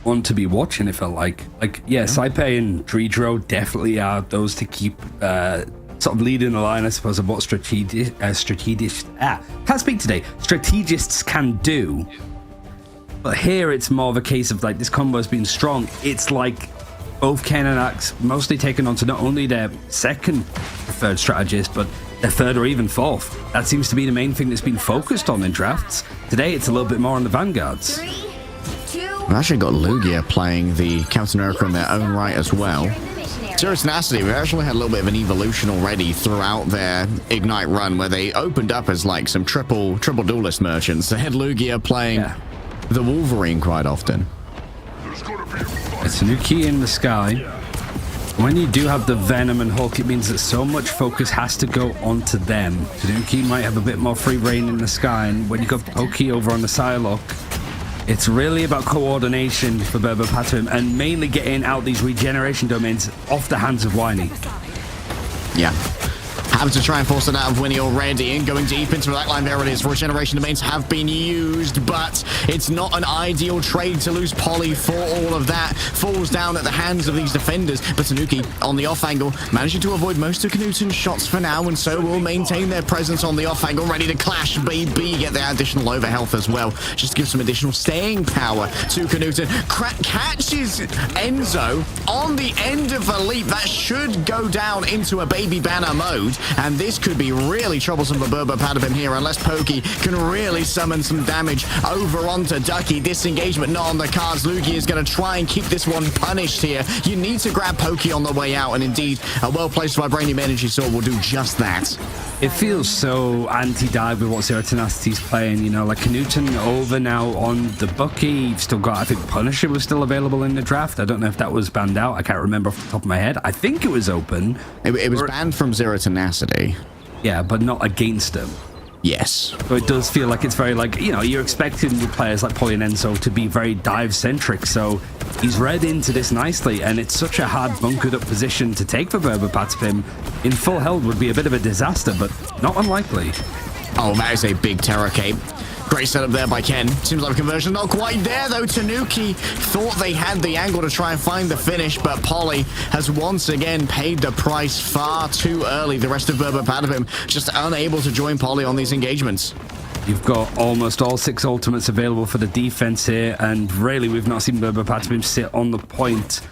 one one to be watching, it felt like. Yeah, Saipe and Dredro definitely are those to keep sort of leading the line, I suppose, of what strategists can do. But here it's more of a case of like this combo's been strong. It's like both Ken and Axe mostly taken on to not only their second preferred strategist, but their third or even fourth. That seems to be the main thing that's been focused on in drafts. Today it's a little bit more on the vanguards. 3, 2, We've actually got Lugia playing the Captain America in their own right as well. Zero Tenacity, we actually had a little bit of an evolution already throughout their Ignite run where they opened up as like some triple duelist merchants. They had Lugia playing the Wolverine quite often. It's Tanuki in the sky. When you do have the Venom and Hulk, it means that so much focus has to go onto them. Tanuki might have a bit more free reign in the sky, and when you got Poki over on the Psylocke, it's really about coordination for Berber-Patum and mainly getting out these regeneration domains off the hands of Whiny. Yeah. Having to try and force it out of Winnie already and going deep into that line. There it is. Regeneration domains have been used, but it's not an ideal trade to lose Polly for all of that. Falls down at the hands of these defenders, but Tanuki on the off angle, managing to avoid most of Knuten's shots for now, and so will maintain their presence on the off angle, ready to clash, baby. Get the additional over health as well, just to give some additional staying power to Knuten. Catches Enzo on the end of a leap. That should go down into a baby banner mode. And this could be really troublesome for Berber-Patum here unless Pokey can really summon some damage over onto Ducky. Disengagement not on the cards. Lugia is going to try and keep this one punished here. You need to grab Pokey on the way out, and indeed a well-placed Vibranium Energy Sword will do just that. It feels so anti-dive with what Zero Tenacity's playing, you know, like Knuten over now on the Bucky. You've still got, I think Punisher was still available in the draft. I don't know if that was banned out. I can't remember off the top of my head. I think it was open. It was banned from Zero Tenacity. Yeah, but not against him. Yes. So it does feel like it's very like, you know, you're expecting your players like Polly and Enzo to be very dive-centric, so he's read into this nicely, and it's such a hard bunkered up position to take for Berber-Patum. In full health would be a bit of a disaster, but not unlikely. Oh, that is a big Terror Cape. Great setup there by Ken. Seems like a conversion not quite there, though. Tanuki thought they had the angle to try and find the finish, but Polly has once again paid the price far too early. The rest of Berber-Patum just unable to join Polly on these engagements. You've got almost all 6 ultimates available for the defense here, and really we've not seen Berber-Patum sit on the point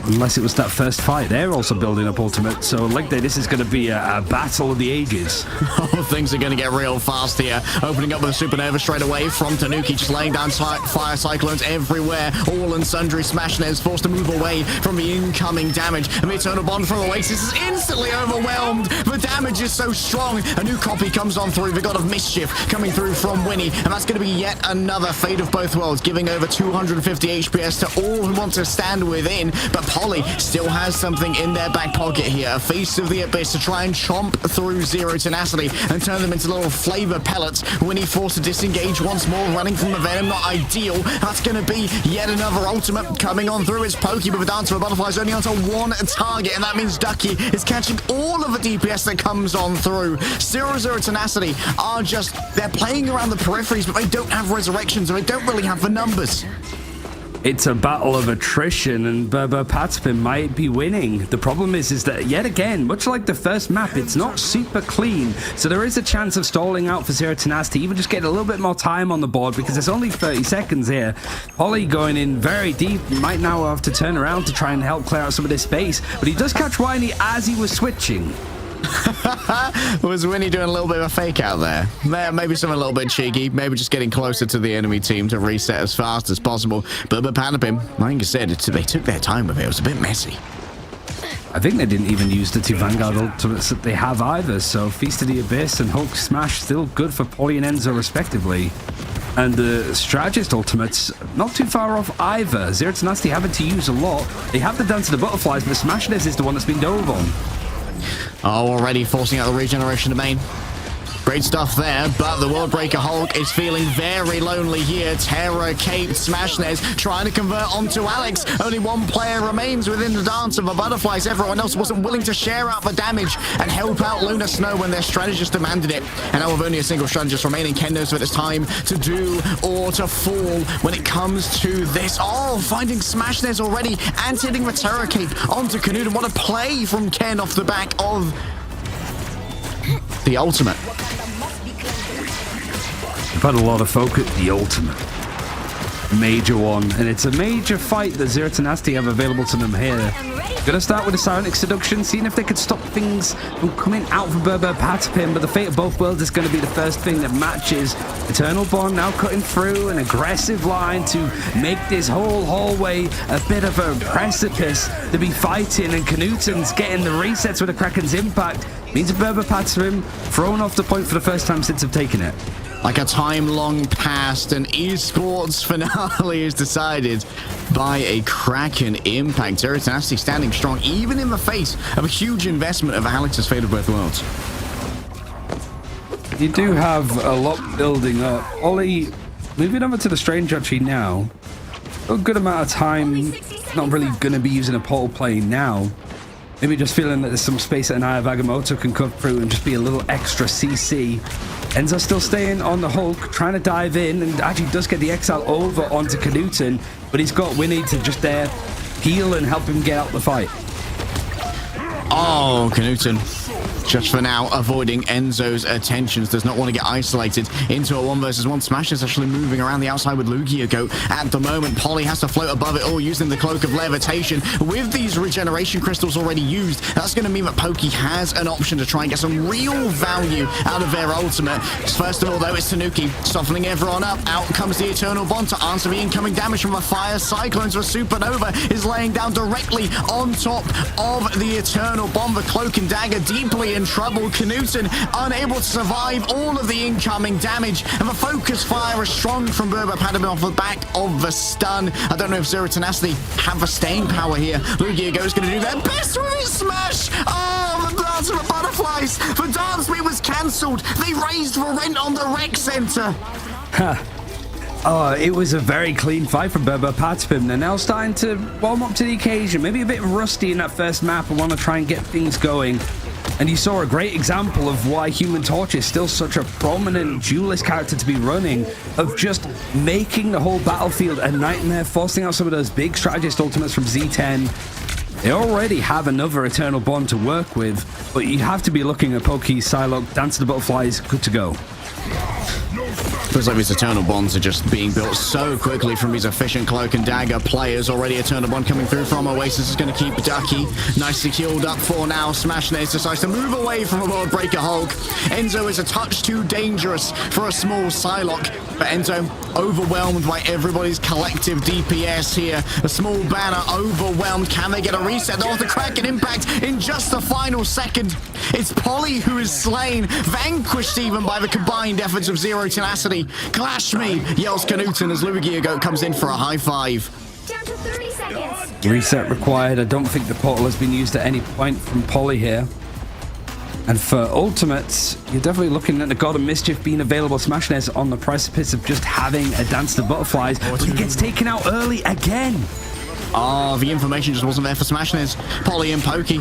unless it was that first fight. They're also building up ultimate, so like this is going to be a battle of the ages. Oh, things are going to get real fast here. Opening up with a supernova straight away from Tanuki, just laying down fire cyclones everywhere. All and sundry. Smashnet is forced to move away from the incoming damage. And the Eternal Bond from Oasis is instantly overwhelmed. The damage is so strong. A new copy comes on through. The God of Mischief coming through from Winnie, and that's going to be yet another Fate of Both Worlds, giving over 250 HPS to all who want to stand within. But Polly still has something in their back pocket here. A Feast of the Abyss to try and chomp through Zero Tenacity and turn them into little flavor pellets. Winnie forced to disengage once more, running from the Venom. Not ideal. That's going to be yet another ultimate coming on through. It's Pokey, but the Dancer of Butterflies only onto one target, and that means Ducky is catching all of the DPS that comes on through. Zero Tenacity are just, they're playing around the peripheries, but they don't have resurrections, and they don't really have the numbers. It's a battle of attrition, and Berber-Patum might be winning. The problem is that, yet again, much like the first map, it's not super clean, so there is a chance of stalling out for Zero Tenacity, even just getting a little bit more time on the board, because there's only 30 seconds here. Polly going in very deep, might now have to turn around to try and help clear out some of this space, but he does catch Whiny as he was switching. Was Winnie doing a little bit of a fake out there? Maybe something a little bit cheeky, maybe just getting closer to the enemy team to reset as fast as possible. But Berber-Patum, like I said, they took their time with it. It was a bit messy. I think they didn't even use the 2 Vanguard ultimates that they have either, so Feast of the Abyss and Hulk Smash still good for Polly and Enzo respectively. And the Strategist ultimates not too far off either. Zero Tenacity having to use a lot. They have the Dance of the Butterflies, but Smashnet is the one that's been dove on. Oh, already forcing out the regeneration domain. Great stuff there, but the Worldbreaker Hulk is feeling very lonely here. Terra, Cape, Smashnez trying to convert onto Alex. Only one player remains within the dance of the butterflies. Everyone else wasn't willing to share out the damage and help out Luna Snow when their strategist demanded it. And now with only a single strategist remaining, Ken knows that it's time to do or to fall when it comes to this. Oh, finding Smashnez already and hitting the Terra Cape onto Canute. What a play from Ken off the back of the ultimate. I've had a lot of folk at the ultimate. Major one, and it's a major fight that Zero Tenacity have available to them here. Gonna start with a Psionic Seduction, seeing if they could stop things from coming out from Berber Patapim, but the fate of both worlds is going to be the first thing that matches. Eternal Bond now cutting through an aggressive line to make this whole hallway a bit of a precipice to be fighting, and Canuten's getting the resets with the Kraken's impact. Means Berber Patapim thrown off the point for the first time since they've taken it. Like a time long past, an esports finale is decided by a Kraken impact. Zero Tenacity standing strong, even in the face of a huge investment of Alex's Fate of Both Worlds. You do have a lot building up. Ollie, moving over to the Strange actually now. A good amount of time, not really going to be using a portal play now. Maybe just feeling that there's some space that an Eye of Agamotto can cut through and just be a little extra CC. Enzo still staying on the Hulk, trying to dive in, and actually does get the exile over onto Canuten, but he's got Winnie to just there heal and help him get out the fight. Oh, Canuten, just for now, avoiding Enzo's attentions. Does not want to get isolated into a 1v1. Smash is actually moving around the outside with Lugia Goat at the moment. Polly has to float above it all using the Cloak of Levitation. With these regeneration crystals already used, that's going to mean that Pokey has an option to try and get some real value out of their ultimate. First of all, though, it's Tanuki softening everyone up. Out comes the Eternal Bond to answer the incoming damage from a Fire Cyclone. So a Supernova is laying down directly on top of the Eternal Bond. The Cloak and Dagger deeply in trouble. Canuten unable to survive all of the incoming damage, and the focus fire is strong from Berber Patapim off the back of the stun. I don't know if Zero Tenacity have the staying power here. Lugia Go is going to do their best with his smash. Oh, the dance of the butterflies. The dance beat was cancelled. They raised the rent on the rec center. Oh, it was a very clean fight from Berber Patapim. They're now starting to warm up to the occasion. Maybe a bit rusty in that first map and want to try and get things going. And you saw a great example of why Human Torch is still such a prominent duelist character to be running, of just making the whole battlefield a nightmare, forcing out some of those big strategist ultimates from Z10. They already have another Eternal Bond to work with, but you have to be looking at Pokey, Psylocke, Dance of the Butterflies, good to go. Feels like these Eternal Bonds are just being built so quickly from these efficient Cloak and Dagger players. Already Eternal Bond coming through from Oasis is going to keep Ducky nicely healed up for now. Smashnez decides to move away from a Worldbreaker Hulk. Enzo is a touch too dangerous for a small Psylocke, but Enzo overwhelmed by everybody's collective DPS here. A small banner overwhelmed. Can they get a reset? They'll have to crack an impact in just the final second. It's Polly who is slain, vanquished even by the combined efforts of Zero Tenacity. Clash me, yells Canuten as Lugia Goat comes in for a high five. Down to 30 seconds. Reset required. I don't think the portal has been used at any point from Polly here. And for ultimates, you're definitely looking at the God of Mischief being available. Smashnez on the precipice of just having a Dance to Butterflies, but he gets taken out early again. Ah, the information just wasn't there for Smashnez. Polly and Pokey.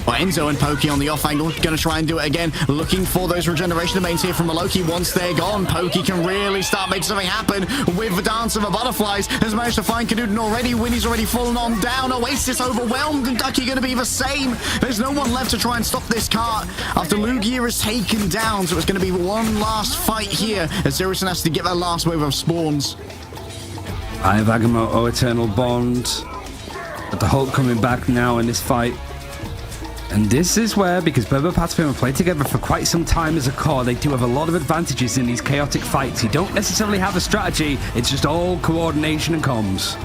Well, Enzo and Pokey on the off angle, going to try and do it again, looking for those regeneration domains here from Maloki. Once they're gone, Pokey can really start making something happen with the Dance of the Butterflies. Has managed to find Canuten already. Winnie's already fallen on down. Oasis overwhelmed, and Ducky going to be the same. There's no one left to try and stop this cart after Lugia is taken down, so it's going to be one last fight here as Zero has to get their last wave of spawns. I have Agamotto, Eternal Bond, but the Hulk coming back now in this fight. And this is where, because Berber Patapim have played together for quite some time as a core, they do have a lot of advantages in these chaotic fights. You don't necessarily have a strategy, it's just all coordination and comms.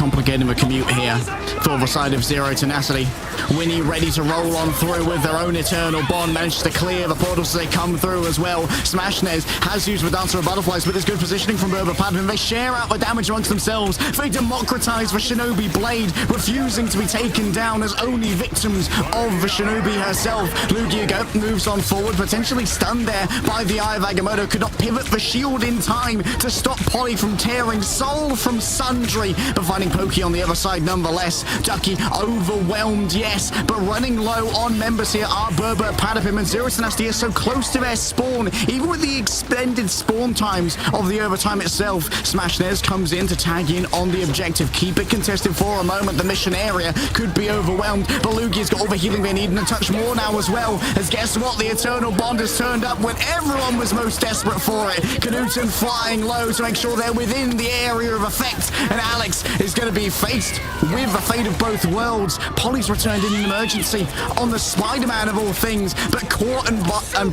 complicating the commute here for the side of Zero Tenacity. Winnie ready to roll on through with their own Eternal Bond. Manages to clear the portals as they come through as well. Smashnez has used the Dancer of Butterflies, but there's good positioning from Berber Padman. They share out the damage amongst themselves. They democratize the Shinobi Blade, refusing to be taken down as only victims of the Shinobi herself. Lugia moves on forward, potentially stunned there by the Eye of Agamotto. Could not pivot the shield in time to stop Polly from tearing Soul from Sundry, but finding Pokey on the other side nonetheless. Ducky overwhelmed, yes, but running low on members here are Berber, Padapim, and Zero Tenacity is so close to their spawn, even with the extended spawn times of the overtime itself. Smashnez comes in to tag in on the objective, keep it contested for a moment. The mission area could be overwhelmed, but Lugia's got all the healing they need and a touch more now as well, as guess what, the Eternal Bond has turned up when everyone was most desperate for it. Knudsen flying low to make sure they're within the area of effect, and Alex is going to be faced with the fate of both worlds. Polly's returned in an emergency on the Spider-Man of all things, but caught and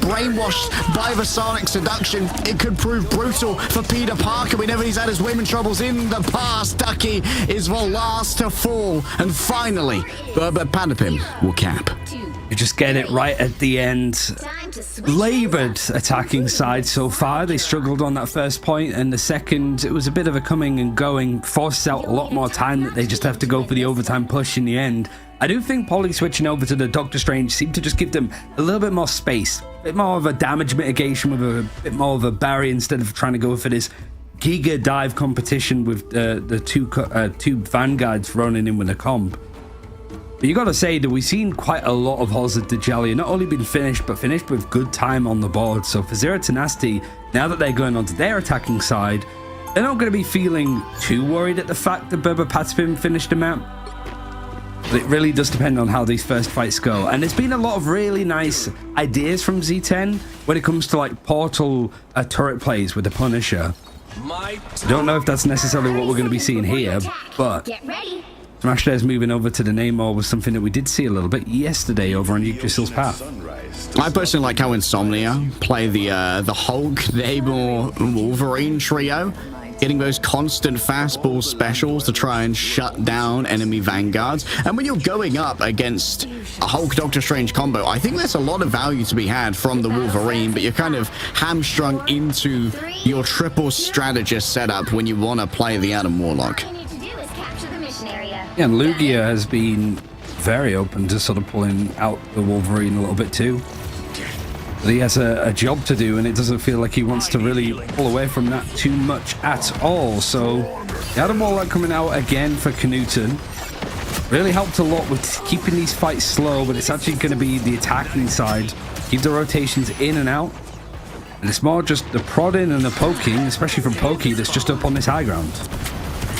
brainwashed by the Sonic seduction. It could prove brutal for Peter Parker. We know he's had his women troubles in the past. Ducky is the last to fall, and finally, Berber Padapim will cap. You just get it right at the end. Laboured attacking side so far. They struggled on that first point, and the second, it was a bit of a coming and going, forces out a lot more time that they just have to go for the overtime push in the end. I do think Polly switching over to the Doctor Strange seemed to just give them a little bit more space, a bit more of a damage mitigation with a bit more of a barrier instead of trying to go for this giga dive competition with the two Vanguards running in with a comp. But you gotta say that we've seen quite a lot of Halls of Dajalia not only been finished, but finished with good time on the board. So for Zero Tenacity, now that they're going onto their attacking side, they're not going to be feeling too worried at the fact that Berber Patspin finished them out. But it really does depend on how these first fights go. And there's been a lot of really nice ideas from Z10 when it comes to like portal turret plays with the Punisher. I don't know if that's necessarily what we're going to be seeing here, but Smashday's moving over to the Namor was something that we did see a little bit yesterday over on Yggdrasil's Path. I personally like how Insomnia play the Hulk, Namor, Wolverine trio, getting those constant fastball specials to try and shut down enemy vanguards. And when you're going up against a Hulk Doctor Strange combo, I think there's a lot of value to be had from the Wolverine, but you're kind of hamstrung into your triple strategist setup when you want to play the Adam Warlock. Yeah, and Lugia has been very open to sort of pulling out the Wolverine a little bit too. But he has a job to do, and it doesn't feel like he wants to really pull away from that too much at all. So the Adam Warlock coming out again for Knudsen really helped a lot with keeping these fights slow, but it's actually going to be the attacking side. Keep the rotations in and out. And it's more just the prodding and the poking, especially from Pokey, that's just up on this high ground.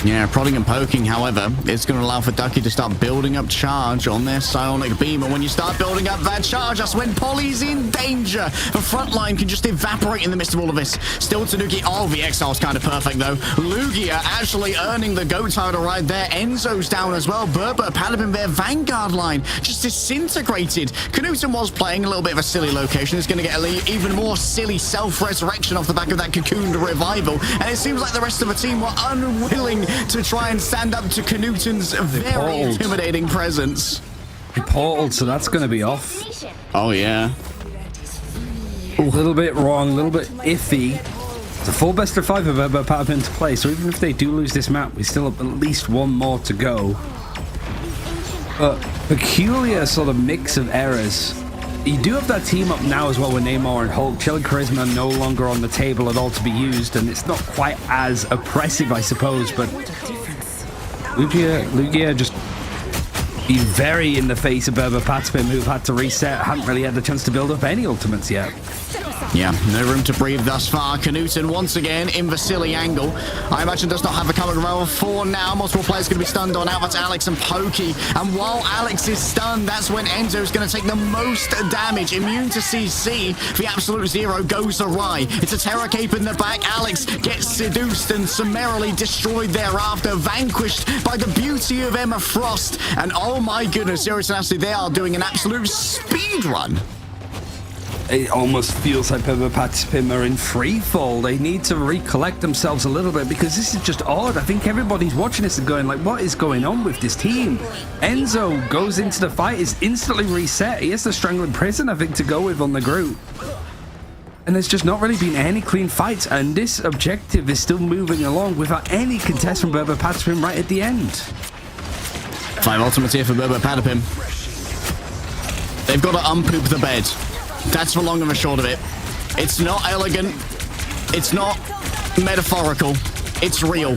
Yeah, prodding and poking, however, it's going to allow for Ducky to start building up charge on their Psionic Beam. And when you start building up that charge, that's when Polly's in danger. The front line can just evaporate in the midst of all of this. Still Tanuki. Oh, the Exile's kind of perfect, though. Lugia actually earning the go title right there. Enzo's down as well. Berber, Padapin, their Vanguard line just disintegrated. Knudsen was playing a little bit of a silly location. It's going to get an even more silly self-resurrection off the back of that cocooned revival. And it seems like the rest of the team were unwilling to try and stand up to Knudsen's very intimidating presence. He portaled, so that's going to be off. Oh, yeah. A little bit wrong, a little bit iffy. It's a full best of 5 of Berber Padapin to play, so even if they do lose this map, we still have at least one more to go. But peculiar sort of mix of errors. You do have that team up now as well with Namor and Hulk. Chill and Charisma no longer on the table at all to be used, and it's not quite as oppressive, I suppose, but Lugia just be very in the face of Berber Patspin, who've had to reset, haven't really had the chance to build up any ultimates yet. Yeah, no room to breathe thus far. Knudsen once again in the silly angle. I imagine does not have the cover row for now. Multiple players going to be stunned on out. That's Alex and Pokey. And while Alex is stunned, that's when Enzo is going to take the most damage. Immune to CC. The absolute zero goes awry. It's a Terror Cape in the back. Alex gets seduced and summarily destroyed thereafter. Vanquished by the beauty of Emma Frost. And oh my goodness, Zero Tenacity, they are doing an absolute speed run. it almost feels like Berber Patipim are in free fall. They need to recollect themselves a little bit because this is just odd. I think everybody's watching this and going like, what is going on with this team? Enzo goes into the fight, is instantly reset. He has the Strangling Prison, I think, to go with on the group. And there's just not really been any clean fights, and this objective is still moving along without any contest from Berber Patipim right at the end. 5 ultimates here for Berber Patipim. They've got to unpoop the bed. That's the long and the short of it. It's not elegant. It's not metaphorical. It's real.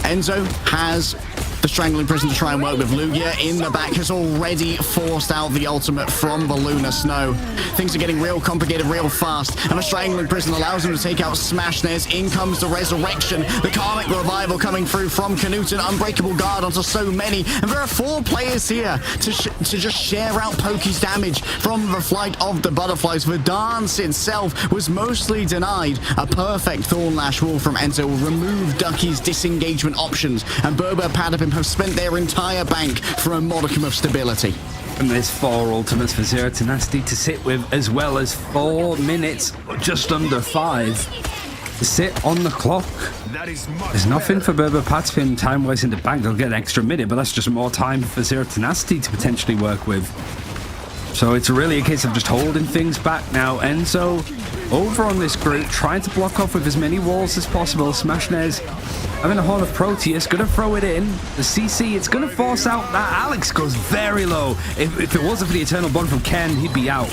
Enzo has the Strangling Prison to try and work with. Lugia in the back has already forced out the ultimate from the Lunar Snow. Things are getting real complicated real fast, and the Strangling Prison allows him to take out Smashnez. In comes the Resurrection, the Karmic Revival coming through from Knuten, Unbreakable Guard onto so many, and there are 4 players here to just share out Poki's damage from the Flight of the Butterflies. The dance itself was mostly denied. A perfect Thorn Lash Wall from Enzo will remove Ducky's disengagement options, and Berber Patipim have spent their entire bank for a modicum of stability. And there's 4 ultimates for Zero Tenacity to sit with, as well as 4 minutes, just under 5, to sit on the clock. There's nothing for Berber Patipim time-wise in the bank. They'll get an extra minute, but that's just more time for Zero Tenacity to potentially work with. So it's really a case of just holding things back now. Enzo over on this group, trying to block off with as many walls as possible. Smashnez having a Horn of Proteus, gonna throw it in. The CC, it's gonna force out that Alex goes very low. If it wasn't for the Eternal Bond from Ken, he'd be out.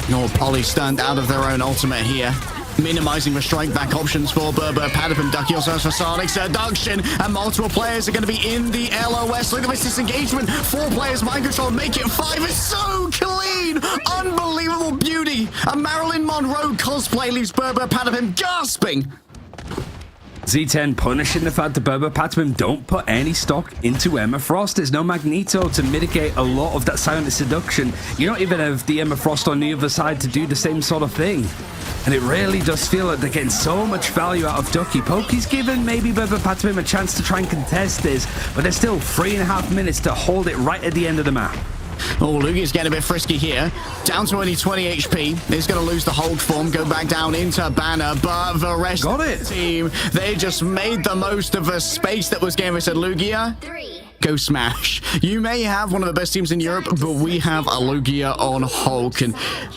No, Poly stunned out of their own ultimate here. Minimizing the strike back options for Berber Patipim. Ducky also has for Sonic Seduction, and multiple players are going to be in the LOS. Look at this disengagement. 4 players mind control, make it 5. It's so clean. Unbelievable beauty. A Marilyn Monroe cosplay leaves Berber Patipim gasping. Z10 punishing the fact that Berber Patipim don't put any stock into Emma Frost. There's no Magneto to mitigate a lot of that silent seduction. You don't even have the Emma Frost on the other side to do the same sort of thing. And it really does feel like they're getting so much value out of Ducky. Poki's given maybe Berber Patipim a chance to try and contest this, but there's still 3.5 minutes to hold it right at the end of the map. Oh, Lugia's getting a bit frisky here. Down to only 20 HP. He's going to lose the hold form, go back down into Banner, but the rest of the team, they just made the most of a space that was given. They said, Lugia, go smash. You may have one of the best teams in Europe, but we have a Lugia on Hulk, and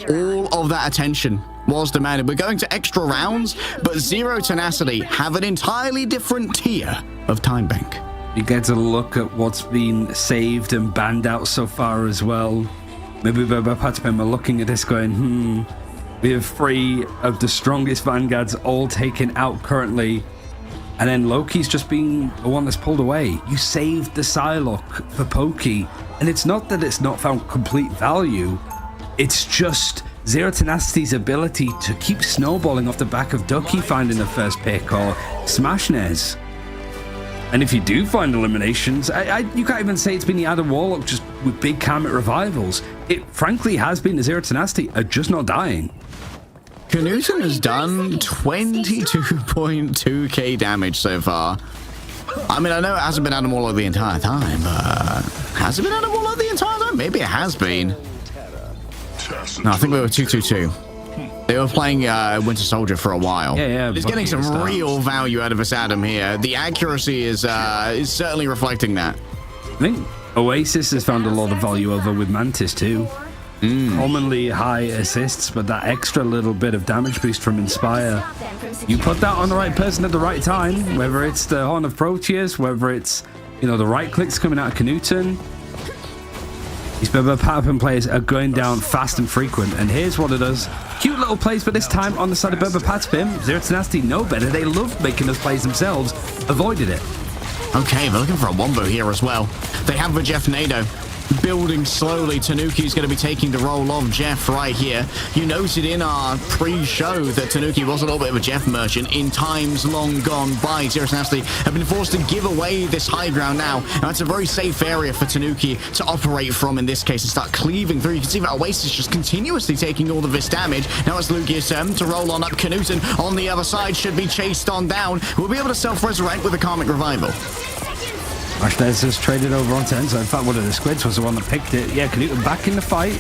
all of that attention was demanded. We're going to extra rounds, but Zero Tenacity have an entirely different tier of time bank. You get to look at what's been saved and banned out so far as well. Maybe Berber Patipim are looking at this going, we have 3 of the strongest Vanguards all taken out currently. And then Loki's just been the one that's pulled away. You saved the Psylocke for Poki. And it's not that it's not found complete value. It's just Zero Tenacity's ability to keep snowballing off the back of Ducky finding the first pick or Smashnez. And if you do find eliminations, you can't even say it's been the Adam Warlock just with big Karmic Revivals. It frankly has been the Zero Tenacity are just not dying. Knuten has done 22.2k damage so far. I mean, I know it hasn't been Adam Warlock the entire time, but has it been Adam Warlock the entire time? Maybe it has been. No, I think we were 222. They were playing Winter Soldier for a while. Yeah. He's getting some real value out of this Adam here. The accuracy is certainly reflecting that. I think Oasis has found a lot of value over with Mantis too. Commonly high assists, but that extra little bit of damage boost from Inspire. You put that on the right person at the right time, whether it's the Horn of Proteus, whether it's, the right clicks coming out of Knuten. These Berber Patipim players are going down fast and frequent, and here's what it does. Cute little plays, but this time on the side of Berber Patipim. Zero Tenacity know better. They love making those plays themselves. Avoided it. Okay, they're looking for a wombo here as well. They have the Jeff Nado. Building slowly. Tanuki's going to be taking the role of Jeff right here. You noted in our pre-show that Tanuki was a little bit of a Jeff merchant in times long gone by. Zero Tenacity have been forced to give away this high ground now. Now it's a very safe area for Tanuki to operate from in this case and start cleaving through. You can see that Oasis just continuously taking all of this damage. Now it's Lugia's turn to roll on up. Knuten on the other side should be chased on down. We'll be able to self-resurrect with a Karmic Revival. Ashdez has traded over onto Enzo. In fact, one of the squids was the one that picked it. Yeah, Knuten back in the fight.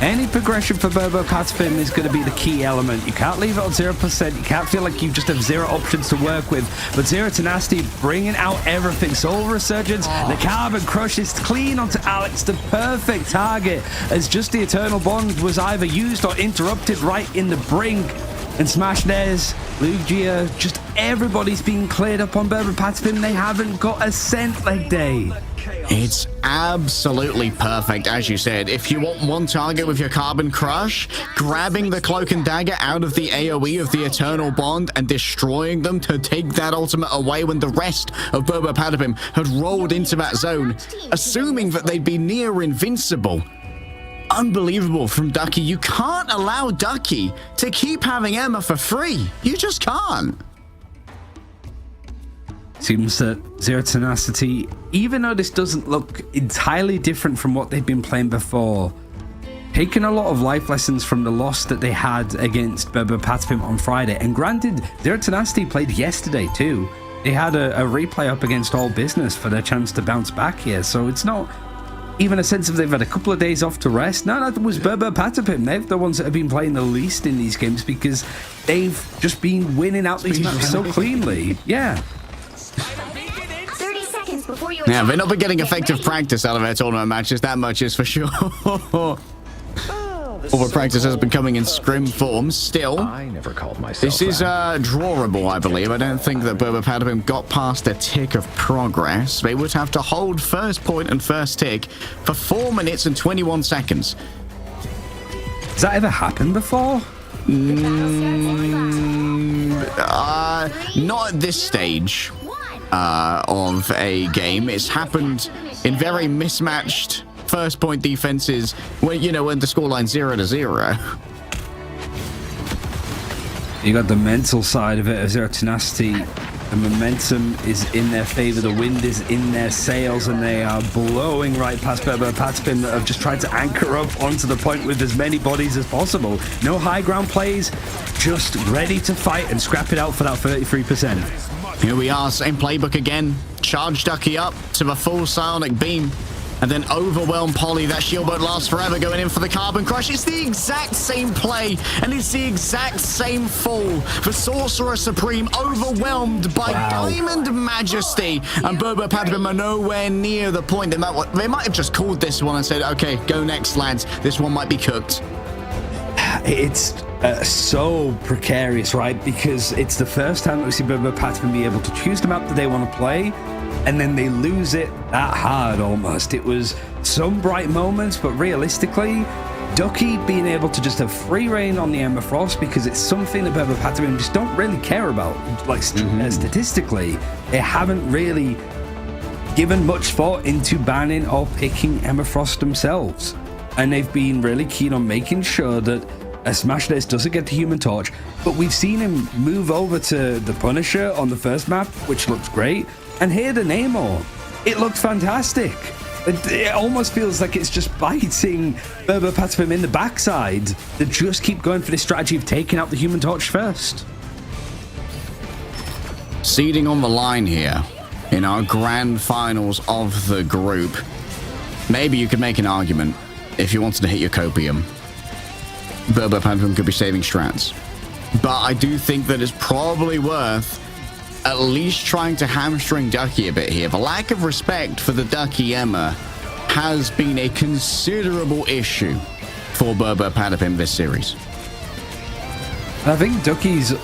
Any progression for Burbo Patapim is going to be the key element. You can't leave it on 0%. You can't feel like you just have zero options to work with. But Zero Tenacity bringing out everything. Soul Resurgence, the Carbon Crush is clean onto Alex. The perfect target, as just the Eternal Bond was either used or interrupted right in the brink. And Smash Dares, Lugia, just everybody's being cleared up on Burbo Patapim. They haven't got a cent leg day. It's absolutely perfect, as you said. If you want one target with your Carbon Crush, grabbing the Cloak and Dagger out of the AoE of the Eternal Bond and destroying them to take that ultimate away when the rest of Burbo Patapim had rolled into that zone, assuming that they'd be near invincible. Unbelievable from Ducky. You can't allow Ducky to keep having Emma for free. You just can't. Seems that Zero Tenacity, even though this doesn't look entirely different from what they've been playing before, taking a lot of life lessons from the loss that they had against Burbo Patapim on Friday. And granted, Zero Tenacity played yesterday too. They had a replay up against All Business for their chance to bounce back here. So it's not even a sense of they've had a couple of days off to rest. No, that was Burbo Patapim. They're the ones that have been playing the least in these games because they've just been winning out these maps so cleanly. Yeah. 30 seconds before you Yeah, they're not been getting effective practice out of their tournament matches, that much is for sure. All the practice has been coming in scrim form still. I never called myself This is drawable, I believe. I don't think that Burbo Patapim got past a tick of progress. They would have to hold first point and first tick for 4 minutes and 21 seconds. Has that ever happened before? Not at this stage of a game. It's happened in very mismatched first point defenses when, you know, when the scoreline 0-0. You got the mental side of it of Zero Tenacity. The momentum is in their favor, the wind is in their sails, and they are blowing right past Burbo Patapim that have just tried to anchor up onto the point with as many bodies as possible. No high ground plays, just ready to fight and scrap it out for that 33%. Here we are, same playbook again. Charge Ducky up to the full Psionic Beam. And then overwhelm Polly. That shield won't last forever, going in for the Carbon Crush. It's the exact same play, and it's the exact same fall. The Sorcerer Supreme overwhelmed by Diamond Majesty, and Burbo Patapim are nowhere near the point. They might have just called this one and said, okay, go next, lads. This one might be cooked. It's so precarious, right? Because it's the first time that we see Burbo Patapim be able to choose the map that they want to play, and then they lose it that hard almost. It was some bright moments, but realistically, Ducky being able to just have free reign on the Emma Frost, because it's something that Burbo Patapim just don't really care about. Like statistically, they haven't really given much thought into banning or picking Emma Frost themselves. And they've been really keen on making sure that Smash Dares doesn't get the Human Torch, but we've seen him move over to the Punisher on the first map, which looks great. And here the Namor, it looks fantastic. It almost feels like it's just biting Burbo Patapim in the backside to just keep going for this strategy of taking out the Human Torch first. Seeding on the line here in our grand finals of the group. Maybe you could make an argument if you wanted to hit your copium. Burbo Patapim could be saving strats. But I do think that it's probably worth at least trying to hamstring Ducky a bit here. The lack of respect for the Ducky Emma has been a considerable issue for Burbo Patapim this series. I think Ducky's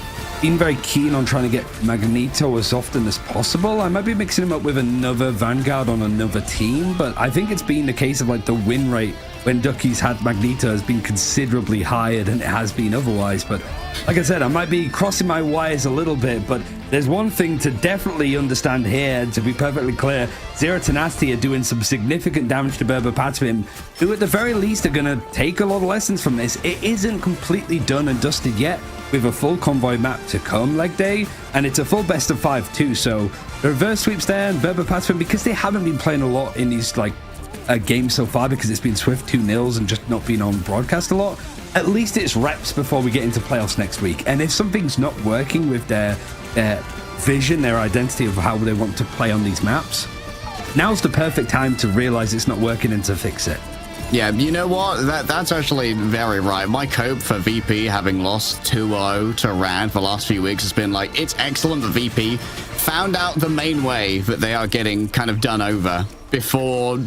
been very keen on trying to get Magneto as often as possible. I might be mixing him up with another Vanguard on another team, but I think it's been the case of like the win rate when Ducky's had Magneto has been considerably higher than it has been otherwise. But like I said, I might be crossing my wires a little bit, but there's one thing to definitely understand here, to be perfectly clear. Zero Tenacity are doing some significant damage to Burbo Patapim, who at the very least are going to take a lot of lessons from this. It isn't completely done and dusted yet, with a full convoy map to come leg day, and it's a full best of 5 too. So the reverse sweeps there, and Burbo Patapim, because they haven't been playing a lot in these like games so far, because it's been Swift 2-0s and just not been on broadcast a lot, at least it's reps before we get into playoffs next week. And if something's not working with their vision, their identity of how they want to play on these maps, now's the perfect time to realize it's not working and to fix it. Yeah, you know what? That's actually very right. My cope for VP having lost 2-0 to Rad for the last few weeks has been like, it's excellent that VP found out the main way that they are getting kind of done over before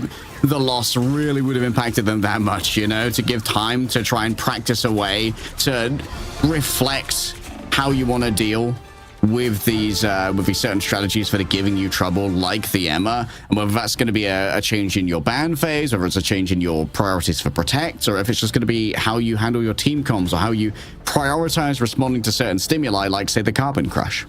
the loss really would have impacted them that much, you know, to give time to try and practice a way to reflect how you want to deal with these certain strategies that are giving you trouble, like the EMEA, and whether that's going to be a change in your ban phase, whether it's a change in your priorities for protect, or if it's just going to be how you handle your team comms, or how you prioritize responding to certain stimuli, like say the carbon crush.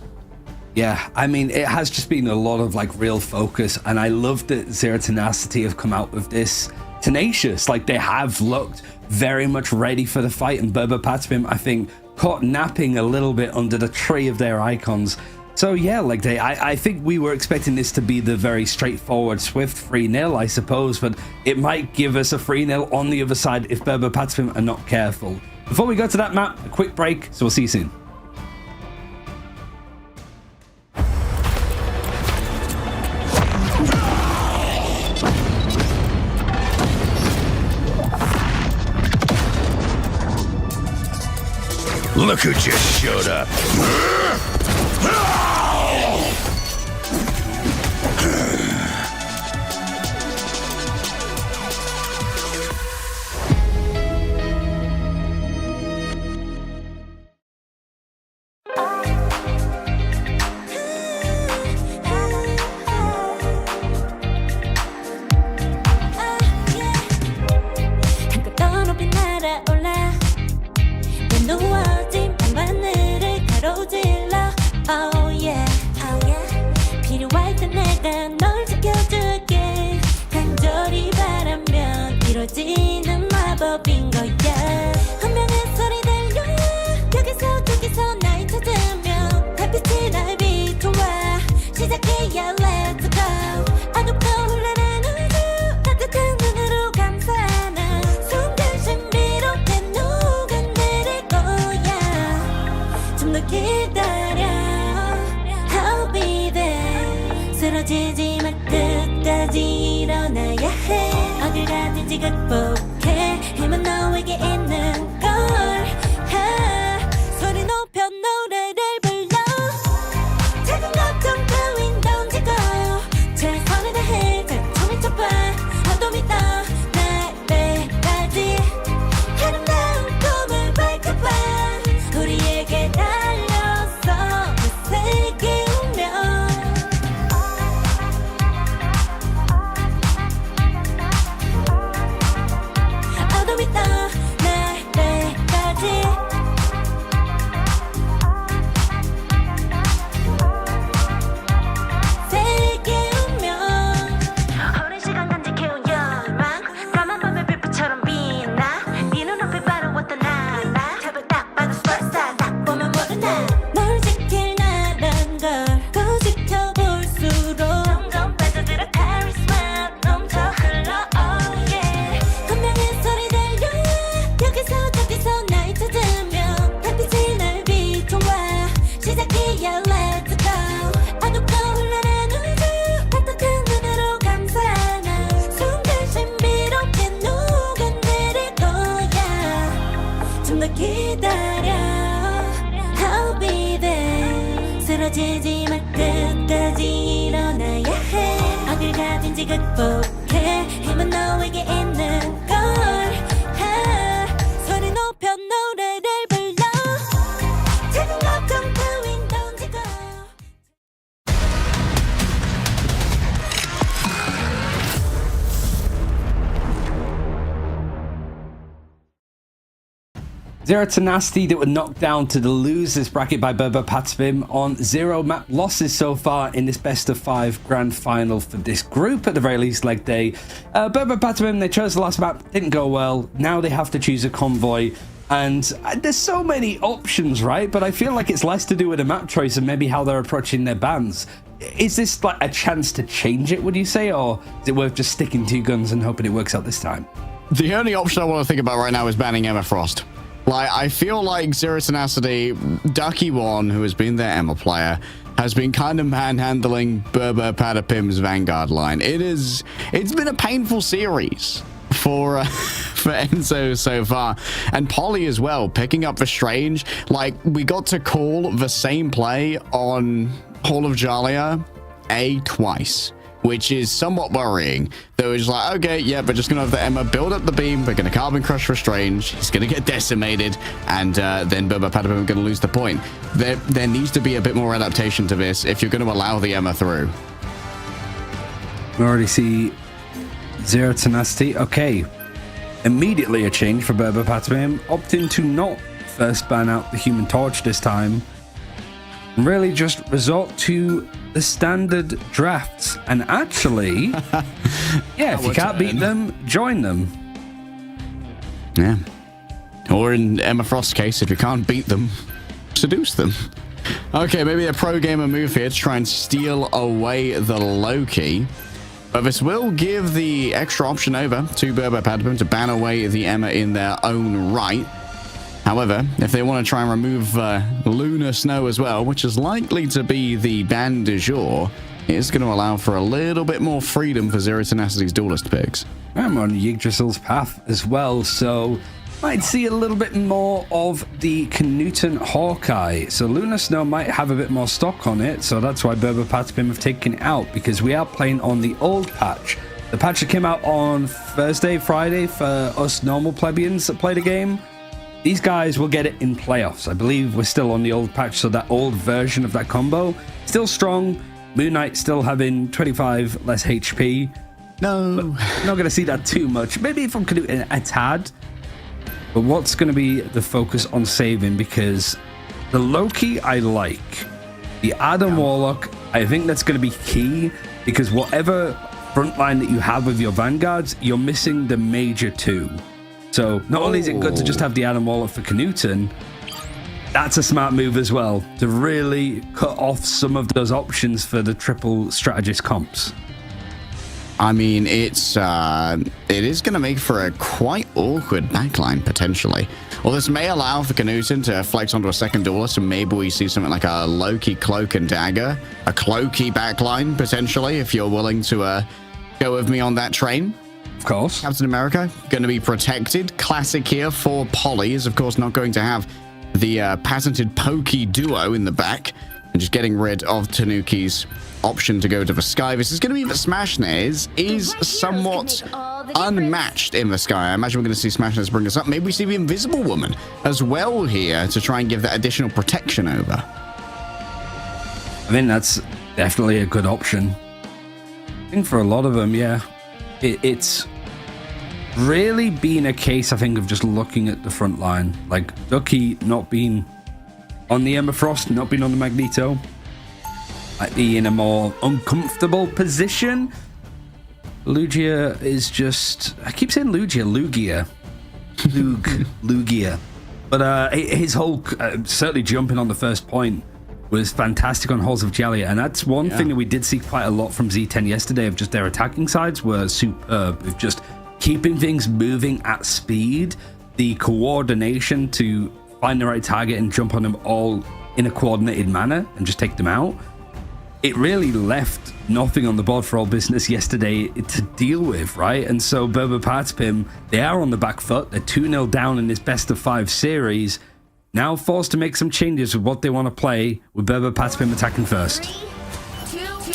Yeah, I mean, it has just been a lot of like real focus, and I love that Zero Tenacity have come out with this tenacious. Like, they have looked very much ready for the fight, and Berber Patspim, I think, caught napping a little bit under the tree of their icons. So yeah, like I think we were expecting this to be the very straightforward, swift 3-0, I suppose, but it might give us a 3-0 on the other side if Berber Patspim are not careful. Before we go to that map, a quick break, so we'll see you soon. Look who just showed up. 이루어지는 마법인 거야. 운명의 소리 들려 여기서 저기서 날 찾으며 달빛이 날 비춰와 시작해야 let's go. 어둡고 흘러는 우주 따뜻한 눈으로 감싸나 순간 신비롭게 녹아내릴 거야. 좀 더 기다려 I'll be there. 쓰러지지 마 끝까지 일어나야 해. 어딜 가든지 극복해 힘은 너에게 있는 걸. 소리 높여 노래를 불러. 작은 걱정 따윈 던지고 최선을 다해 작품을 쳐봐. 어둠이 떠 날때까지 아름다운 꿈을 밝혀봐. 우리에게 달려서 그 세계 운명. 어둠이 떠 날때까지 세계 운명. 오랜 시간 간직해온 열망 까만 밤의 빛처럼 빛나. 네 눈앞에 바로 왔던 나 탑을 딱 봐도 superstar 딱 보면 모르나. 널 지킬 나란 걸 더 지켜볼수록 점점 빠져들어 카리스마 넘쳐 흘러 oh yeah. 운명의 소리 들려 여기서 저기서 날 찾으며 달빛이 날 비춰와 시작이야 let's go. 어둡고 흘러는 우주 따뜻한 눈으로 감싸나 순간 신비롭게 녹아내릴 거야. 좀 더 기다려 I'll be there. 쓰러지지 마 끝까지 일어나야 해. 어딜 가든지 극복해 힘은 너에게 있는 걸. 소리 높여 노래를 불러. 작은 걱정 따윈 던지고. Zero Tenacity that were knocked down to the losers bracket by Berber Patspim on 0 map losses so far in this best of 5 grand final for this group, at the very least leg day. Berber Patspim, they chose the last map, didn't go well. Now they have to choose a convoy, and there's so many options, right? But I feel like it's less to do with the map choice and maybe how they're approaching their bans. Is this like a chance to change it, would you say, or is it worth just sticking to your guns and hoping it works out this time? The only option I want to think about right now is banning Emma Frost. Like, I feel like Zero Tenacity, Ducky One, who has been their Emma player, has been kind of manhandling Berber Patapim's Vanguard line. It's been a painful series for Enzo so far. And Polly as well, picking up the Strange. Like, we got to call the same play on Hall of Jalia twice, which is somewhat worrying. Though it's like, okay, yeah, we're just going to have the Emma build up the beam. We're going to Carbon Crush for Strange. He's going to get decimated. And then Boba Patapim are going to lose the point. There needs to be a bit more adaptation to this if you're going to allow the Emma through. We already see Zero Tenacity. Okay. Immediately a change for Boba Patapim, opting to not first ban out the Human Torch this time. And really just resort to the standard drafts. And actually, yeah, if you can't beat them, join them. Yeah. Or in Emma Frost's case, if you can't beat them, seduce them. Okay, maybe a pro gamer move here to try and steal away the Loki. But this will give the extra option over to Boba Patapim to ban away the Emma in their own right. However, if they want to try and remove Lunar Snow as well, which is likely to be the ban du jour, it is going to allow for a little bit more freedom for Zero Tenacity's duelist picks. I'm on Yggdrasil's path as well, so might see a little bit more of the Knuten Hawkeye. So Lunar Snow might have a bit more stock on it, so that's why Boba Patapim have taken it out, because we are playing on the old patch. The patch that came out on Thursday, Friday for us normal plebeians that play the game. These guys will get it in playoffs. I believe we're still on the old patch, so that old version of that combo, still strong. Moon Knight still having 25 less HP. No. But not going to see that too much. Maybe from Knuten a tad. But what's going to be the focus on saving? Because the Loki I like. The Adam Warlock, I think that's going to be key. Because whatever frontline that you have with your Vanguards, you're missing the major two. So not only is it good to just have the Adam Warlock for Knuten, that's a smart move as well. To really cut off some of those options for the triple strategist comps. I mean, it is going to make for a quite awkward backline, potentially. Well, this may allow for Knuten to flex onto a second duelist, and maybe we see something like a Loki Cloak and Dagger. A Cloaky backline, potentially, if you're willing to go with me on that train. Of course. Captain America, going to be protected. Classic here for Polly is, of course, not going to have the patented Pokey duo in the back. And just getting rid of Tanuki's option to go to the sky. This is going to be the Smashnez is somewhat unmatched in the sky. I imagine we're going to see Smashnez bring us up. Maybe we see the Invisible Woman as well here to try and give that additional protection over. I think that's definitely a good option. I think for a lot of them, yeah. It's really been a case, I think, of just looking at the front line. Like, Ducky not being on the Emma Frost, not being on the Magneto. Might be in a more uncomfortable position. Lugia is just... I keep saying Lugia. Lugia. But his whole... certainly jumping on the first point was fantastic on Halls of Jalia. And that's one thing that we did see quite a lot from Z10 yesterday, of just their attacking sides were superb. With just keeping things moving at speed. The coordination to find the right target and jump on them all in a coordinated manner and just take them out. It really left nothing on the board for All Business yesterday to deal with, right? And so Boba Patapim, they are on the back foot. They're 2-0 down in this best of 5 series. Now forced to make some changes with what they want to play, with Boba Patapim attacking first.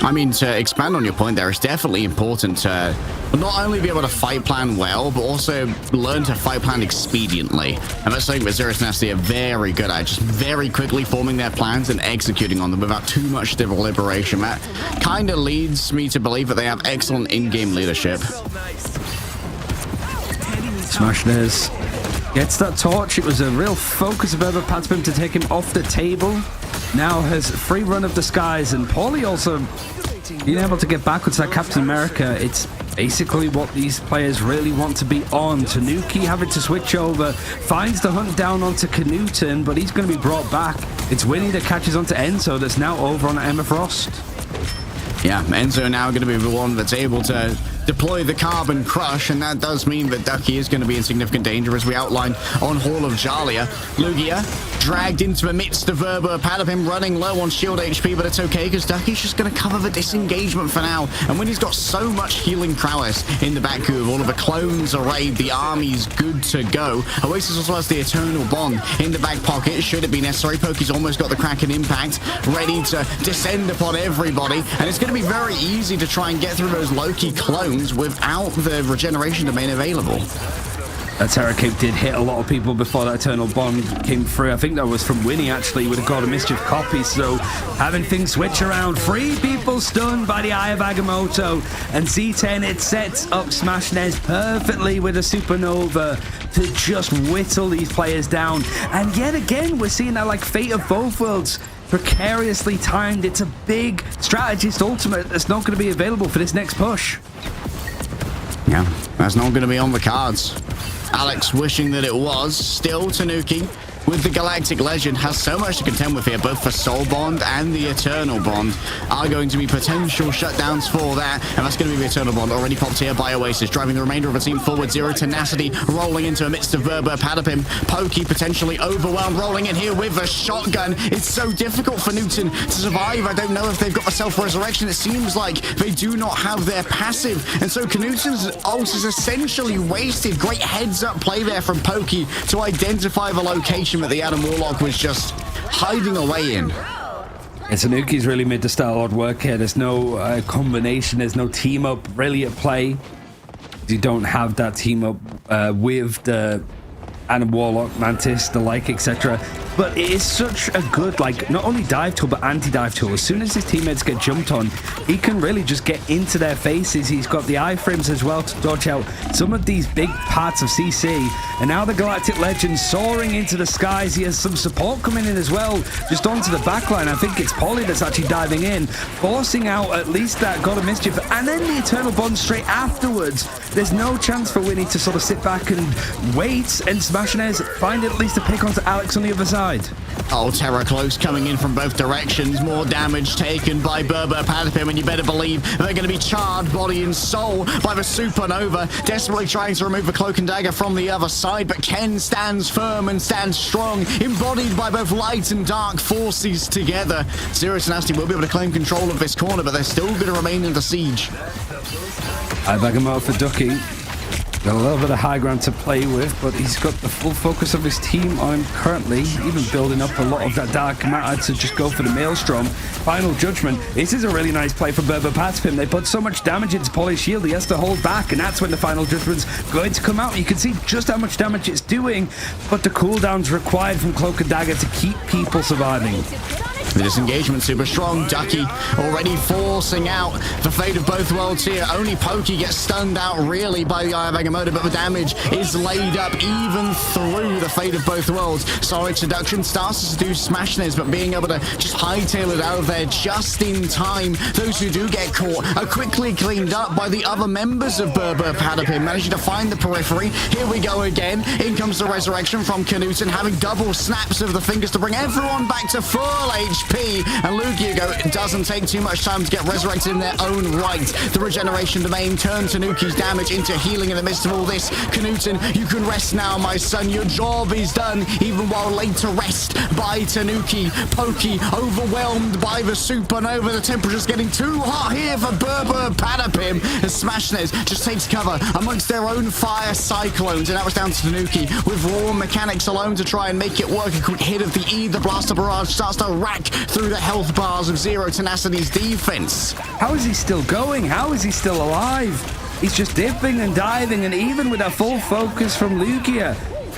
I mean, to expand on your point there, it's definitely important to not only be able to fight plan well, but also learn to fight plan expediently. And that's something that Zero Tenacity are very good at, just very quickly forming their plans and executing on them without too much deliberation. That kind of leads me to believe that they have excellent in-game leadership. Smashnez gets that torch. It was a real focus of Boba Patapim to take him off the table. Now has free run of the skies, and Paulie also being able to get backwards to that Captain America. It's basically what these players really want to be on. Tanuki having to switch over, finds the hunt down onto Knuten, but he's going to be brought back. It's Winnie that catches onto Enzo, that's now over on Emma Frost. Yeah, Enzo now going to be the one that's able to deploy the Carbon Crush, and that does mean that Ducky is going to be in significant danger, as we outlined on Hall of Jalia. Lugia dragged into the midst of Verba Patapim, running low on shield HP, but it's okay because Ducky's just going to cover the disengagement for now. And when he's got so much healing prowess in the back of all of the clones arrayed, the army's good to go. Oasis also has the Eternal Bond in the back pocket, should it be necessary. Poki's almost got the Kraken Impact, ready to descend upon everybody, and it's going to be very easy to try and get through those Loki clones without the regeneration domain available. That Terra Cape did hit a lot of people before that Eternal Bond came through. I think that was from Winnie, actually, with a God of Mischief copy. So having things switch around. 3 people stunned by the Eye of Agamotto. And Z10, it sets up Smash Nez perfectly with a Supernova to just whittle these players down. And yet again, we're seeing that like Fate of Both Worlds. Precariously timed. It's a big strategist ultimate that's not going to be available for this next push. Yeah, that's not going to be on the cards. Alex wishing that it was. Still, Tanuki with the Galactic Legend has so much to contend with here, both for Soul Bond and the Eternal Bond are going to be potential shutdowns for that, and that's going to be the Eternal Bond already popped here by Oasis, driving the remainder of the team forward. Zero Tenacity rolling into amidst of Verba Patapim. Pokey potentially overwhelmed, rolling in here with a shotgun. It's so difficult for Newton to survive. I don't know if they've got the self-resurrection. It seems like they do not have their passive, and so Knutsen's ult is essentially wasted. Great heads-up play there from Pokey to identify the location that the Adam Warlock was just hiding away in. Yeah, Tanuki's really made the style odd work here. There's no combination, there's no team up really at play. You don't have that team up with the Adam Warlock, Mantis, the like, etc. But it is such a good, like, not only dive tool, but anti-dive tool. As soon as his teammates get jumped on, he can really just get into their faces. He's got the iframes as well to dodge out some of these big parts of CC. And now the Galactic Legend soaring into the skies. He has some support coming in as well, just onto the backline. I think it's Polly that's actually diving in, forcing out at least that God of Mischief, and then the Eternal Bond straight afterwards. There's no chance for Winnie to sort of sit back and wait, and Smash Nez find at least a pick onto Alex on the other side. Oh, Terra Close coming in from both directions. More damage taken by Berber Patapim, and you better believe they're going to be charred body and soul by the Supernova, desperately trying to remove the Cloak and Dagger from the other side, but Ken stands firm and stands strong, embodied by both light and dark forces together. Serious Nasty will be able to claim control of this corner, but they're still going to remain under siege. I back him out for Ducky. Got a little bit of high ground to play with, but he's got the full focus of his team on him currently, even building up a lot of that dark matter to just go for the Maelstrom. Final Judgment. This is a really nice play for Berber Patapim. They put so much damage into Polly's shield, he has to hold back, and that's when the Final Judgment's going to come out. You can see just how much damage it's doing, but the cooldown's required from Cloak and Dagger to keep people surviving. The disengagement super strong. Ducky already forcing out the Fate of Both Worlds here. Only Pokey gets stunned out really by the Eye of Agamotto, but the damage is laid up even through the Fate of Both Worlds. Sorry, Seduction starts to seduce Smash Nez, but being able to just hightail it out of there just in time. Those who do get caught are quickly cleaned up by the other members of Berber Patapim, managing to find the periphery. Here we go again. In comes the resurrection from Knutsen, having double snaps of the fingers to bring everyone back to full HP. And Lugia doesn't take too much time to get resurrected in their own right. The regeneration domain turns Tanuki's damage into healing in the midst of all this. Knutsen, you can rest now, my son. Your job is done, even while laid to rest by Tanuki. Pokey overwhelmed by the Supernova. The temperature's getting too hot here for Berber Patapim as Smash Nez just takes cover amongst their own fire cyclones. And that was down to Tanuki with raw mechanics alone to try and make it work. A quick hit of the E. The Blaster Barrage starts to rack through the health bars of Zero Tenacity's defense. How is he still going? How is he still alive? He's just dipping and diving, and even with a full focus from Lugia,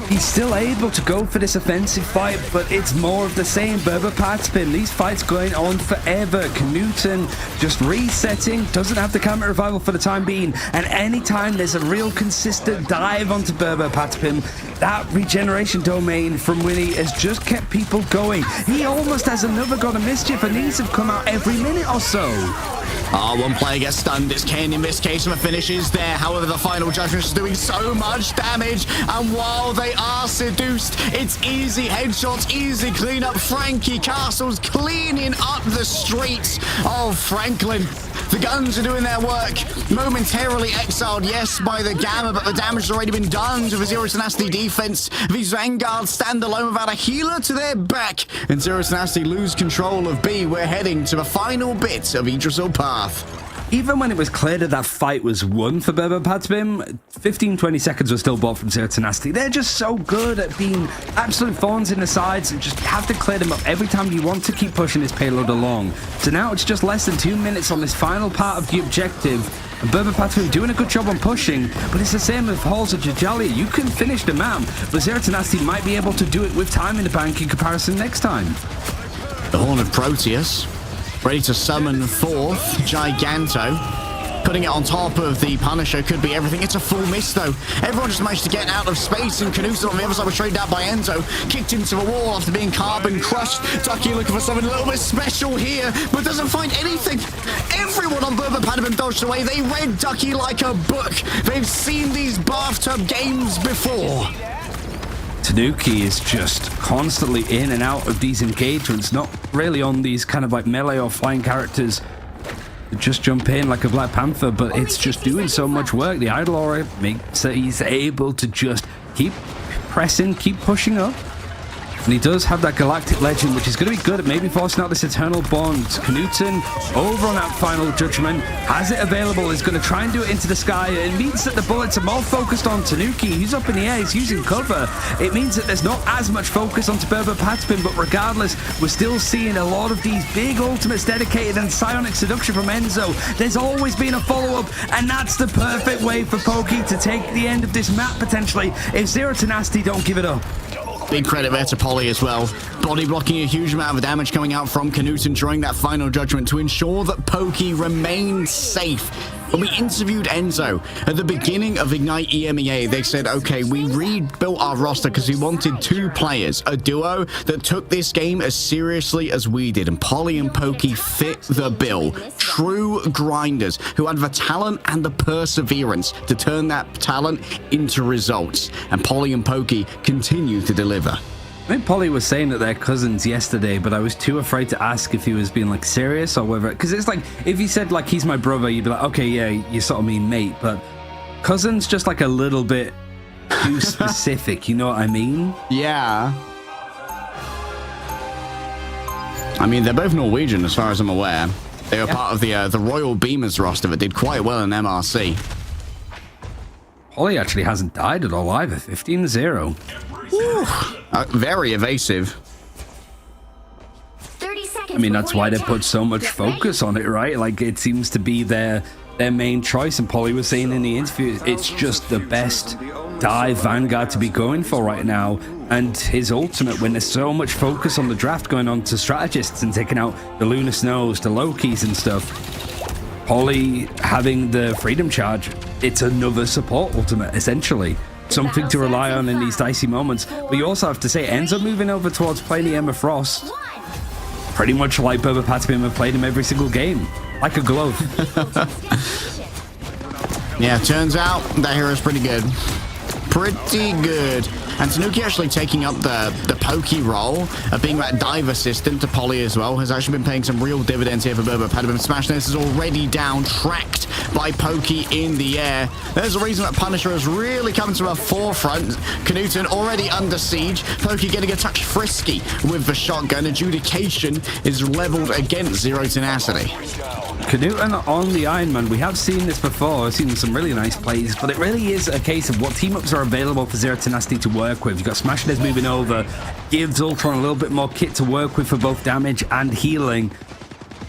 he's still able to go for this offensive fight, but it's more of the same. Berber Patapim, these fights going on forever. Knutsen just resetting, doesn't have the camera revival for the time being, and anytime there's a real consistent dive onto Berber Patapim, that regeneration domain from Winnie has just kept people going. He almost has another God of Mischief, and these have come out every minute or so. One player gets stunned. It's Kane in this case, and the finish is there. However, the Final Judgment is doing so much damage, and while they are seduced, it's easy headshots, easy cleanup. Frankie Castle's cleaning up the streets of Franklin. The guns are doing their work. Momentarily exiled, yes, by the Gamma, but the damage has already been done to the Zero Tenacity defense. These Vanguards stand alone without a healer to their back. And Zero Tenacity lose control of B. We're heading to the final bit of Yggdrasil Path. Even when it was clear that that fight was won for Patspim, 15-20 seconds were still bought from Zero Tenacity. They're just so good at being absolute thorns in the sides and just have to clear them up every time you want to keep pushing this payload along. So now it's just less than 2 minutes on this final part of the objective. And Patspim doing a good job on pushing, but it's the same with Halls of Jajalia. You can finish the map, but Zero Tenacity might be able to do it with time in the bank in comparison next time. The Horn of Proteus. Ready to summon fourth Giganto. Putting it on top of the Punisher could be everything. It's a full miss, though. Everyone just managed to get out of space, and Knudsen on the other side was traded out by Enzo. Kicked into the wall after being carbon crushed. Ducky looking for something a little bit special here, but doesn't find anything. Everyone on Patspim dodged away. They read Ducky like a book. They've seen these bathtub games before. Tanuki is just constantly in and out of these engagements, not really on these kind of like melee or flying characters that just jump in like a Black Panther, but it's just doing so much work. The Idol Aura makes that he's able to just keep pressing, keep pushing up. And he does have that Galactic Legend, which is going to be good at maybe forcing out this Eternal Bond. Knudsen, over on that Final Judgment, has it available, is going to try and do it into the sky. It means that the bullets are more focused on Tanuki. He's up in the air, he's using cover. It means that there's not as much focus on Patspim, but regardless, we're still seeing a lot of these big ultimates dedicated and psionic seduction from Enzo. There's always been a follow-up, and that's the perfect way for Pokey to take the end of this map, potentially, if Zero Tenacity don't give it up. Big credit there to Polly as well. Body blocking a huge amount of damage coming out from Knudsen during that Final Judgment to ensure that Pokey remained safe. When we interviewed Enzo at the beginning of Ignite EMEA, they said, okay, we rebuilt our roster because we wanted two players, a duo that took this game as seriously as we did. And Polly and Pokey fit the bill. True grinders who had the talent and the perseverance to turn that talent into results. And Polly and Pokey continue to deliver. I think Polly was saying that they're cousins yesterday, but I was too afraid to ask if he was being like serious or whether, because it's like if he said like he's my brother, you'd be like, okay, yeah, you sort of mean mate, but cousins just like a little bit too specific, you know what I mean? Yeah. I mean, they're both Norwegian as far as I'm aware. They were part of the Royal Beamers roster that did quite well in MRC. Polly actually hasn't died at all either, 15-0. Very evasive. 30 seconds. I mean, that's why they put so much focus on it, right? Like, it seems to be their main choice. And Polly was saying in the interview, it's just the best dive Vanguard to be going for right now. And his ultimate, when there's so much focus on the draft going on to strategists and taking out the Lunar Snows, the Lokis and stuff, Polly having the Freedom Charge, it's another support ultimate, essentially. Something to rely on in these dicey moments. But you also have to say, Enzo moving over towards playing the Emma Frost, pretty much like Patspim have played him every single game, like a glove. Yeah, turns out that hero's pretty good. Pretty good. And Tanuki actually taking up the pokey role of being that dive assistant to Polly as well has actually been paying some real dividends here for Patspim. Smash Nest is already down, tracked by Pokey in the air. There's a reason that Punisher has really come to a forefront. Knudsen already under siege. Pokey getting a touch frisky with the shotgun. Adjudication is leveled against Zero Tenacity. Knudsen on the Iron Man, we have seen this before. I've seen some really nice plays, but it really is a case of what team-ups are available for Zero Tenacity to work with. You've got Smash Nez moving over, gives Ultron a little bit more kit to work with for both damage and healing,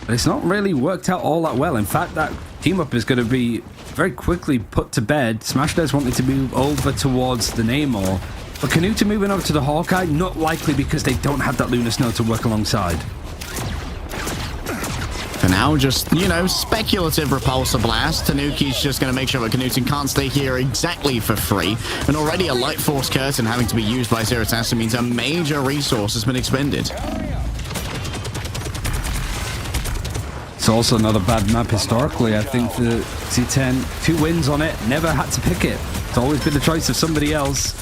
but it's not really worked out all that well. In fact, that team-up is going to be very quickly put to bed. Smash Nez wanted to move over towards the Namor, but Knudsen moving over to the Hawkeye, not likely because they don't have that Lunar Snow to work alongside. For now, just, you know, speculative repulsor blast. Tanuki's just going to make sure that Knudsen can't stay here exactly for free. And already a Light Force Curtain having to be used by Zero Tenacity means a major resource has been expended. It's also not a bad map historically. I think the C10, 2 wins on it, never had to pick it. It's always been the choice of somebody else.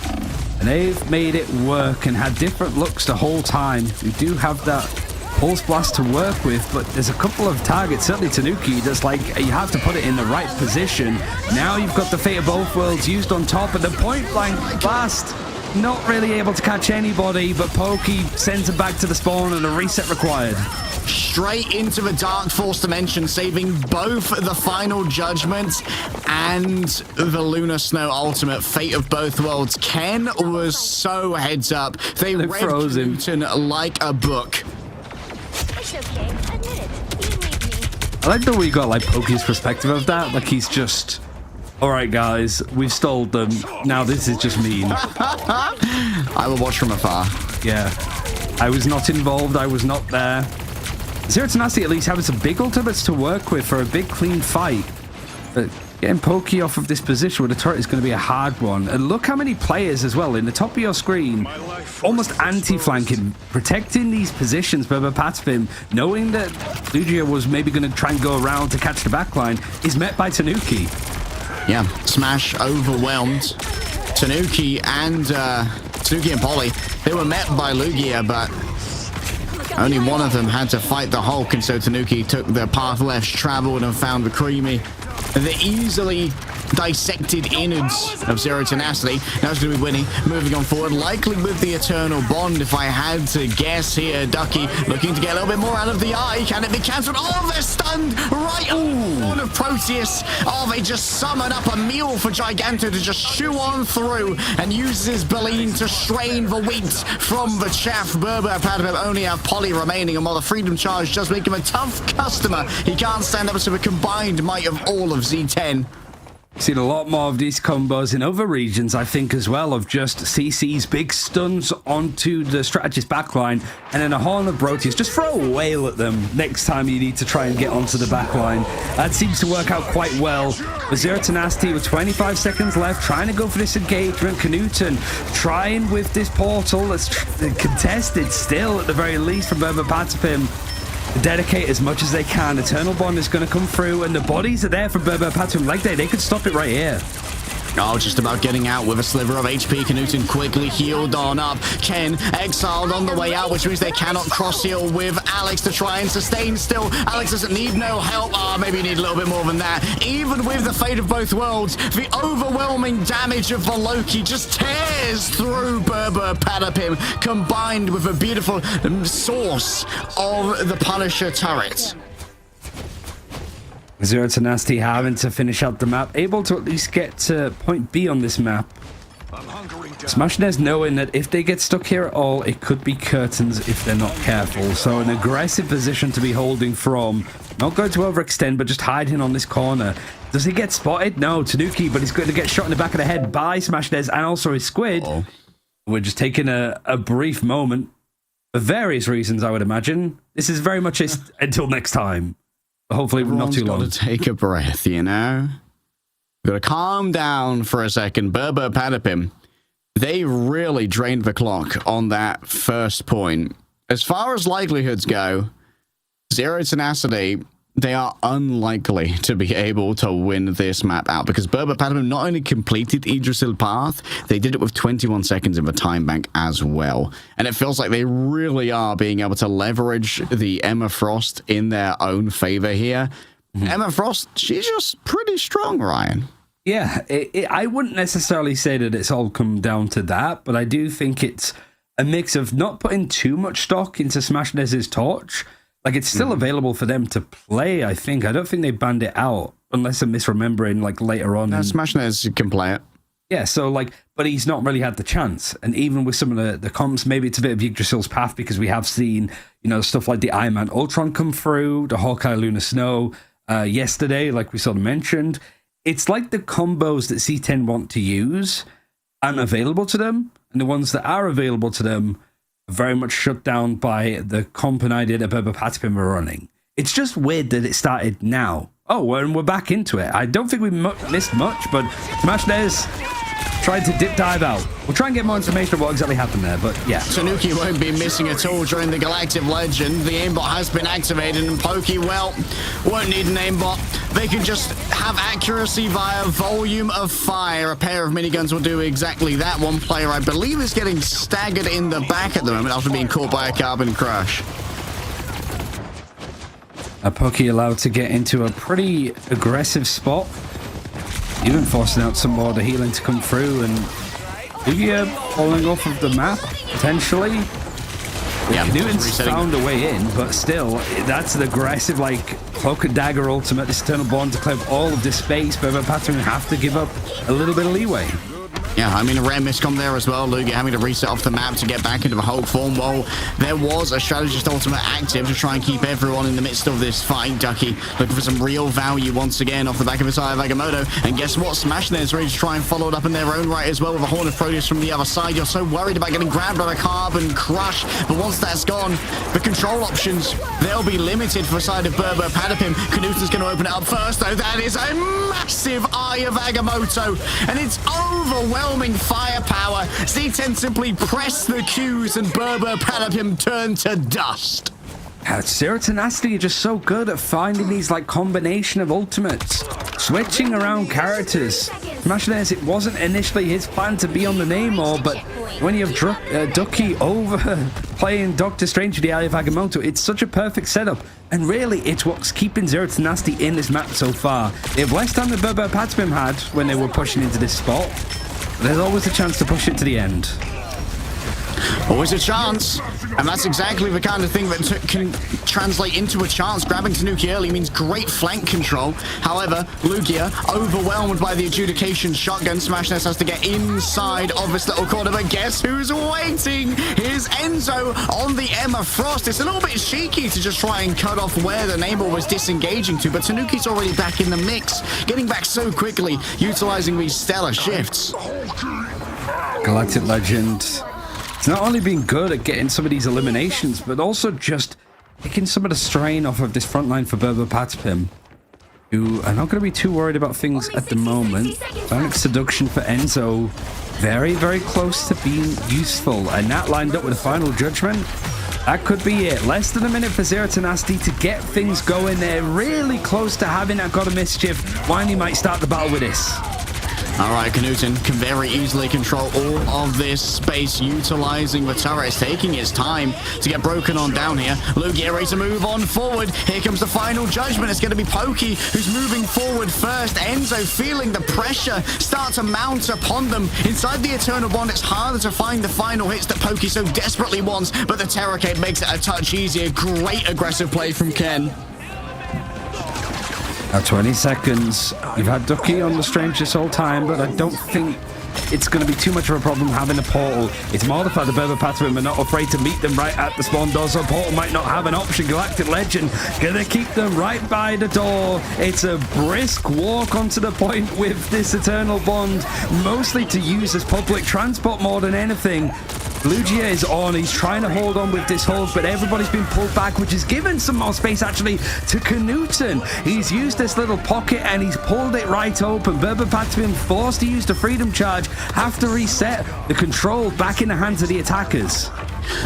And they've made it work and had different looks the whole time. We do have that Pulse Blast to work with, but there's a couple of targets, certainly Tanuki, that's like, you have to put it in the right position. Now you've got the Fate of Both Worlds used on top, and the point blank blast, not really able to catch anybody, but Pokey sends him back to the spawn and a reset required. Straight into the Dark Force dimension, saving both the Final Judgment and the Lunar Snow Ultimate. Fate of Both Worlds. Ken was so heads up. They read froze him Newton like a book. It's okay, admit it. You need me. I like the way you got like Pokey's perspective of that. Like he's just, all right, guys, we've stole them. Now this is just mean. I will watch from afar. Yeah, I was not involved. I was not there. Zero to Nasty at least having some big ultimates to work with for a big clean fight. But getting Pokey off of this position with a turret is going to be a hard one. And look how many players as well in the top of your screen, almost anti-flanking, protecting these positions. Patapim, knowing that Lugia was maybe going to try and go around to catch the backline, is met by Tanuki. Yeah, Smash overwhelmed. Tanuki and Polly, they were met by Lugia, but only one of them had to fight the Hulk, and so Tanuki took the path less traveled and found the Creamy. The easily dissected innards of Zero Tenacity. Now it's going to be winning, moving on forward, likely with the Eternal Bond, if I had to guess here. Ducky looking to get a little bit more out of the eye. Can it be cancelled? Oh, they're stunned right on of Proteus. Oh, they just summon up a meal for Giganto to just chew on through and uses his Baleen to strain the wheat from the chaff. Berber Patapim only have Polly remaining, and while the Freedom Charge does make him a tough customer, he can't stand up to the combined might of all of Z10. Seen a lot more of these combos in other regions, I think, as well, of just CC's big stuns onto the strategist backline, and then a Horn of Proteus. Just throw a whale at them next time you need to try and get onto the backline. That seems to work out quite well. With Zero Tenacity with 25 seconds left, trying to go for this engagement. Knuten trying with this portal that's contested still, at the very least, from Berber Patapim. Dedicate as much as they can. Eternal Bond is going to come through, and the bodies are there for Berber Patapim. Like they could stop it right here. Oh, just about getting out with a sliver of HP. Knuten quickly healed on up. Ken exiled on the way out, which means they cannot cross-heal with Alex to try and sustain still. Alex doesn't need no help. Maybe you need a little bit more than that. Even with the Fate of Both Worlds, the overwhelming damage of the Loki just tears through Berber Patapim, combined with a beautiful source of the Punisher turret. Zero Tenacity having to finish out the map, able to at least get to point B on this map. Smashnez knowing that if they get stuck here at all, it could be curtains if they're not careful. So an aggressive position to be holding from. Not going to overextend, but just hiding on this corner. Does he get spotted? No, Tanuki, but he's going to get shot in the back of the head by Smashnez and also his squid. Oh. We're just taking a brief moment. For various reasons, I would imagine. This is very much until next time. Hopefully not too long. Got to take a breath, you know? Got to calm down for a second. Berber Patapim, they really drained the clock on that first point. As far as likelihoods go, Zero Tenacity, they are unlikely to be able to win this map out, because Berber Patapim not only completed Yggdrasil Path, they did it with 21 seconds in the time bank as well. And it feels like they really are being able to leverage the Emma Frost in their own favor here. Emma Frost, she's just pretty strong, Ryan. Yeah, I wouldn't necessarily say that it's all come down to that, but I do think it's a mix of not putting too much stock into Smashnez's torch. Like, it's still available for them to play, I think. I don't think they banned it out, unless I'm misremembering, like, later on. No, Smashnez can play it. Yeah, so, like, but he's not really had the chance. And even with some of the comps, maybe it's a bit of Yggdrasil's path, because we have seen, you know, stuff like the Iron Man Ultron come through, the Hawkeye Lunar Snow yesterday, like we sort of mentioned. It's like the combos that C10 want to use aren't available to them, and the ones that are available to them very much shut down by the comp and idea that Berber Patapim were running. It's just weird that it started now. Oh, and we're back into it. I don't think we missed much, but Smashnez tried to dip dive out. We'll try and get more information about what exactly happened there, but yeah. Tanuki won't be missing at all during the Galactic Legend. The aimbot has been activated, and Pokey, well, won't need an aimbot. They can just have accuracy via volume of fire. A pair of miniguns will do exactly that. One player, I believe, is getting staggered in the back at the moment after being caught by a carbon crush. A Pokey allowed to get into a pretty aggressive spot, even forcing out some more of the healing to come through, and Lugia falling off of the map, potentially. Yeah, Newton's found a way in, but still, that's an aggressive, like, Cloak and Dagger ultimate, this Eternal Bond to clear all of this space, but Pattern have to give up a little bit of leeway. Yeah, I mean, a rare miscom there as well. Lugia having to reset off the map to get back into the Hulk form. Well, there was a strategist ultimate active to try and keep everyone in the midst of this fight. Ducky looking for some real value once again off the back of his eye of Agamotto. And guess what? Smash there's ready to try and follow it up in their own right as well with a Horn of Proteus from the other side. You're so worried about getting grabbed by the Carbon Crush, but once that's gone, the control options, they'll be limited for the side of Burbo Patapim. Canuton's going to open it up first, though. That is a massive Eye of Agamotto, and it's overwhelming firepower. Z10 simply pressed the cues and Burbo Patapim turned to dust. Zero Tenacity are just so good at finding these like combination of ultimates, switching around characters. Smashness, it wasn't initially his plan to be on the Namor, but when you have Ducky over playing Doctor Strange with the Eye of Agamotto, it's such a perfect setup. And really, it's what's keeping Zero Tenacity in this map so far. They have less time than Burbo Patapim had when they were pushing into this spot. There's always a chance to push it to the end. Always a chance, and that's exactly the kind of thing that can translate into a chance. Grabbing Tanuki early means great flank control. However, Lugia, overwhelmed by the adjudication shotgun, Smashness has to get inside of this little corner, but guess who's waiting? Here's Enzo on the Emma Frost. It's a little bit cheeky to just try and cut off where the Namor was disengaging to, but Tanuki's already back in the mix, getting back so quickly, utilizing these stellar shifts. Galactic Legend. It's not only been good at getting some of these eliminations, but also just taking some of the strain off of this front line for Burbo Patapim, who are not going to be too worried about things at the moment. Sonic Seduction for Enzo, very, very close to being useful, and that lined up with a Final Judgment. That could be it. Less than a minute for Zero Tenacity to get things going. They're really close to having that God of Mischief. Windy might start the battle with this. All right, Canuton can very easily control all of this space, utilizing the turret. It's taking its time to get broken on down here. Lugia ready to move on forward. Here comes the Final Judgment. It's going to be Pokey who's moving forward first. Enzo feeling the pressure start to mount upon them. Inside the Eternal Bond, it's harder to find the final hits that Pokey so desperately wants, but the Terror Cape makes it a touch easier. Great aggressive play from Ken. Now 20 seconds. You've had Ducky on the Strange this whole time, but I don't think it's going to be too much of a problem having a portal. It's more the fact that Burbo Patapim are not afraid to meet them right at the spawn door, so portal might not have an option. Galactic Legend gonna keep them right by the door. It's a brisk walk onto the point with this Eternal Bond, mostly to use as public transport more than anything. Lugia is on, he's trying to hold on with this hold, but everybody's been pulled back, which has given some more space actually to Canuton. He's used this little pocket and he's pulled it right open. Burbo Patapim forced to use the Freedom Charge, have to reset the control back in the hands of the attackers.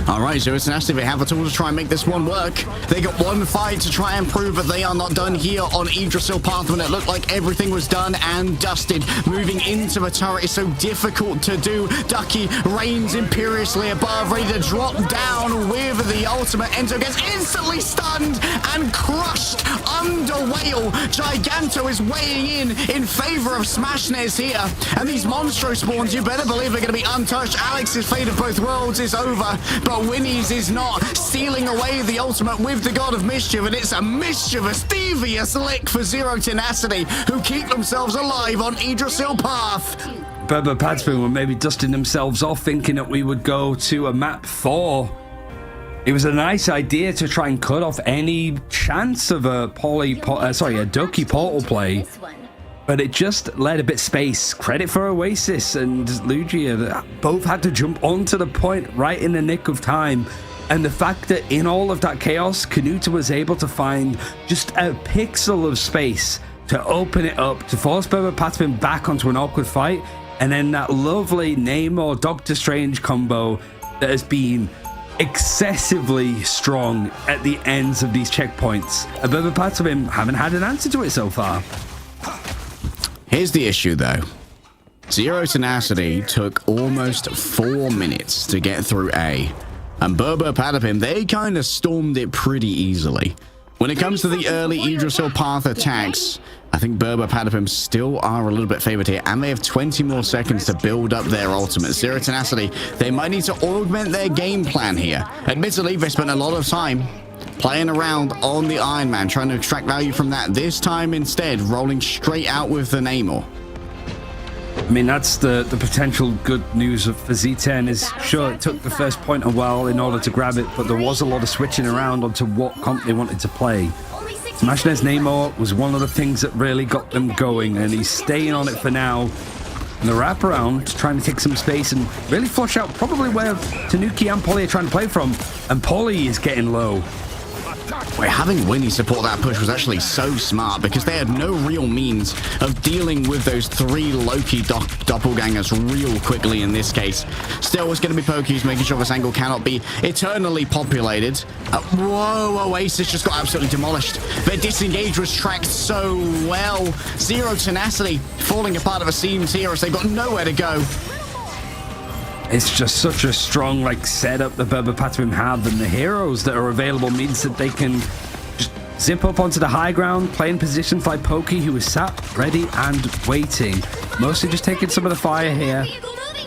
All right, so it's nasty. They have a tool to try and make this one work. They got one fight to try and prove that they are not done here on Yggdrasil Path when it looked like everything was done and dusted. Moving into the turret is so difficult to do. Ducky reigns imperiously above, ready to drop down with the ultimate. Enzo gets instantly stunned and crushed under Whale. Giganto is weighing in favor of Smashness here. And these Monstro spawns, you better believe they're going to be untouched. Alex's fate of both worlds is over. But Winnie's is not, stealing away the ultimate with the God of Mischief, and it's a mischievous, devious lick for Zero Tenacity, who keep themselves alive on Yggdrasil Path. Burbo Patapim were maybe dusting themselves off, thinking that we would go to a map 4. It was a nice idea to try and cut off any chance of a Ducky portal play. But it just led a bit space. Credit for Oasis and Lugia. Both had to jump onto the point right in the nick of time. And the fact that in all of that chaos, Canuta was able to find just a pixel of space to open it up, to force Burbo Patapim back onto an awkward fight. And then that lovely Namor Doctor Strange combo that has been excessively strong at the ends of these checkpoints. And Burbo Patapim haven't had an answer to it so far. Here's the issue, though. Zero Tenacity took almost 4 minutes to get through A. And Burbo Patapim, they kind of stormed it pretty easily. When it comes to the early Yggdrasil path attacks, I think Berber Patapim still are a little bit favored here, and they have 20 more seconds to build up their ultimate. Zero Tenacity, they might need to augment their game plan here. Admittedly, they spent a lot of time playing around on the Iron Man, trying to extract value from that. This time, instead, rolling straight out with the Namor. I mean, that's the potential good news for Z10 is, sure, it took the first point a while in order to grab it, but there was a lot of switching around onto what comp they wanted to play. Smashnez Namor was one of the things that really got them going, and he's staying on it for now. And the wraparound, trying to take some space and really flush out probably where Tanuki and Polly are trying to play from, and Polly is getting low. Wait, having Winnie support that push was actually so smart because they had no real means of dealing with those 3 Loki doppelgangers real quickly in this case. Still, it's going to be Pokies making sure this angle cannot be eternally populated. Whoa, Oasis just got absolutely demolished. Their disengage was tracked so well. Zero Tenacity falling apart at the seams here as they've got nowhere to go. It's just such a strong setup that Berber Patapim have, and the heroes that are available means that they can just zip up onto the high ground, play in positions like Pokey, who is sat ready and waiting. Mostly just taking some of the fire here.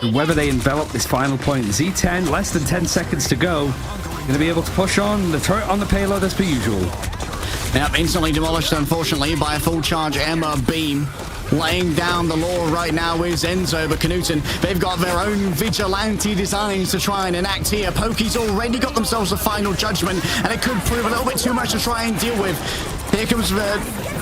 And whether they envelop this final point, Z10, less than 10 seconds to go. Going to be able to push on the turret on the payload as per usual. Yep, instantly demolished, unfortunately, by a full charge Emma beam. Laying down the law right now is Enzo, but Knuten, they've got their own vigilante designs to try and enact here. Pokey's already got themselves a final judgment, and it could prove a little bit too much to try and deal with. Here comes the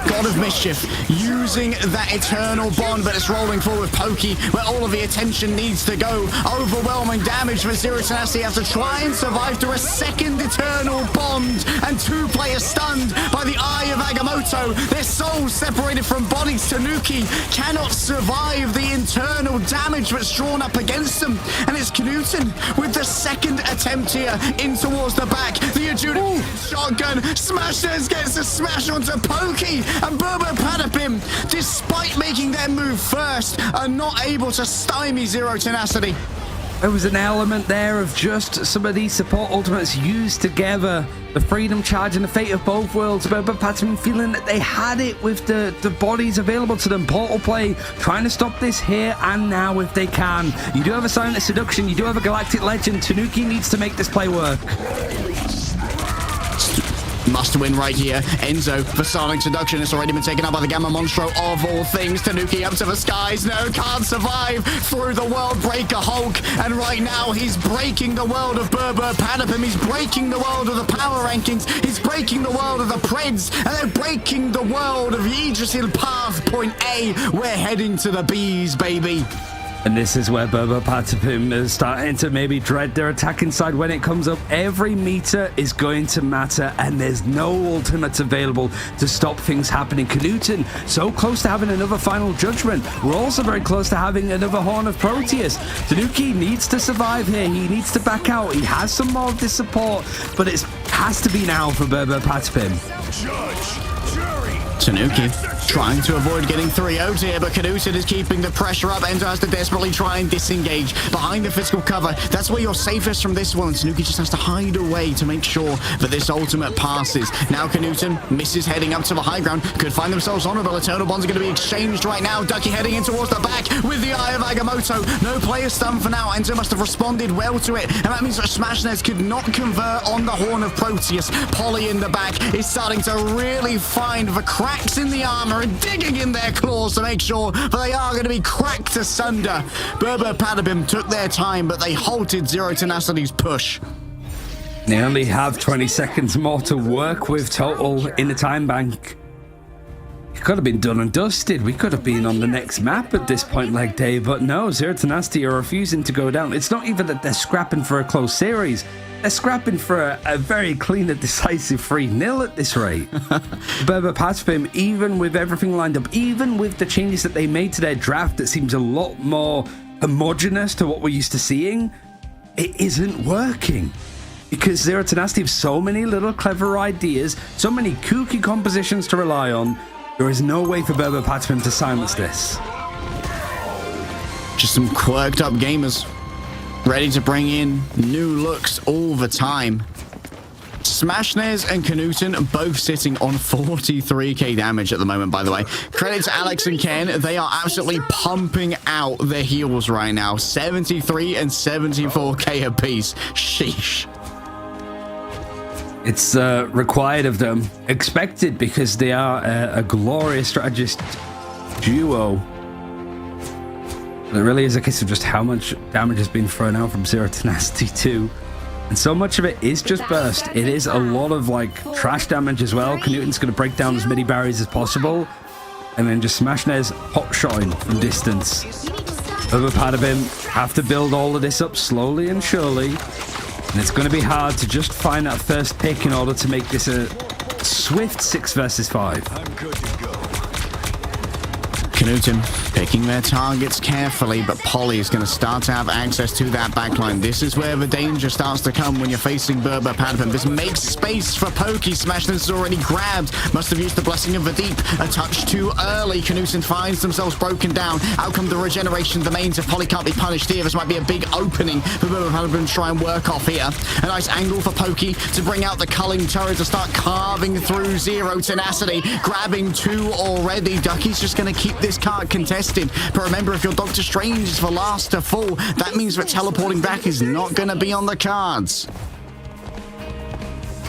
God of Mischief, using that eternal bond, but it's rolling forward Pokey, where all of the attention needs to go. Overwhelming damage for Zero Tenacity have to try and survive through a second eternal bond, and 2 players stunned by the Eye of Agamotto. Their souls separated from bodies. Tanuki cannot survive the internal damage that's drawn up against them, and it's Knuten with the second attempt here in towards the back. The adjudicated shotgun, Smashnez gets a smash onto Pokey, and Berber Patapim, despite making their move first, are not able to stymie Zero Tenacity. There was an element there of just some of these support ultimates used together. The Freedom Charge and the Fate of Both Worlds. Berber Patapim feeling that they had it with the bodies available to them. Portal play, trying to stop this here and now if they can. You do have a Silent Seduction, you do have a Galactic Legend. Tanuki needs to make this play work. Must win right here. Enzo, the Sonic Seduction has already been taken up by the Gamma Monstro of all things. Tanuki up to the skies. No, can't survive through the World Breaker Hulk. And right now, he's breaking the world of Berber Patapim. He's breaking the world of the power rankings. He's breaking the world of the Preds. And they're breaking the world of Yggdrasil Path Point A. We're heading to the B's, baby. And this is where Berber Patapim is starting to maybe dread their attacking side when it comes up. Every meter is going to matter, and there's no ultimates available to stop things happening. Knuten, so close to having another final judgment. We're also very close to having another Horn of Proteus. Tanuki needs to survive here. He needs to back out. He has some more of this support, but it has to be now for Berber Patapim. Tanuki trying to avoid getting 3-0'd here, but Knuten is keeping the pressure up. Enzo has to desperately try and disengage behind the physical cover. That's where you're safest from this one. Tanuki just has to hide away to make sure that this ultimate passes. Now Knuten misses heading up to the high ground. Could find themselves honorable. Eternal bonds are going to be exchanged right now. Ducky heading in towards the back with the Eye of Agamotto. No player stun for now. Enzo must have responded well to it, and that means that Smashnez could not convert on the Horn of Proteus. Polly in the back is starting to really find the cracks in the armor and digging in their claws to make sure that they are going to be cracked asunder. Berber Patapim took their time, but they halted Zero Tenacity's push. They only have 20 seconds more to work with total in the time bank. It could have been done and dusted. We could have been on the next map at this point, leg day, but no, Zero Tenacity are refusing to go down. It's not even that they're scrapping for a close series. They're scrapping for a very clean and decisive 3-0 at this rate. Berber Patapim, even with everything lined up, even with the changes that they made to their draft that seems a lot more homogenous to what we're used to seeing, it isn't working. Because Zero Tenacity have so many little clever ideas, so many kooky compositions to rely on, there is no way for Berber Patapim to silence this. Just some quirked up gamers, ready to bring in new looks all the time. Smashnez and Knudsen both sitting on 43k damage at the moment, by the way. Credit to Alex and Ken. They are absolutely pumping out their heals right now. 73 and 74k apiece. Sheesh. It's required of them. Expected, because they are a glorious strategist duo. It really is a case of just how much damage has been thrown out from Zero Tenacity too. And so much of it is just burst. It is a lot of like trash damage as well. Knuten's going to break down as many barriers as possible. And then just Smashnez hot shotting from distance. Other part of him have to build all of this up slowly and surely. And it's going to be hard to just find that first pick in order to make this a swift 6 versus 5. Knudsen picking their targets carefully, but Polly is going to start to have access to that backline. This is where the danger starts to come when you're facing Berber Padpin. This makes space for Pokey. Smashnez is already grabbed. Must have used the Blessing of the Deep a touch too early. Knudsen finds themselves broken down. Out come the regeneration. The mains of Polly can't be punished here. This might be a big opening for Berber Padpin to try and work off here. A nice angle for Pokey to bring out the culling turret to start carving through Zero Tenacity. Grabbing 2 already. Ducky's just going to keep this card contested, but remember, if your Doctor Strange is the last to fall, that means that teleporting back is not going to be on the cards.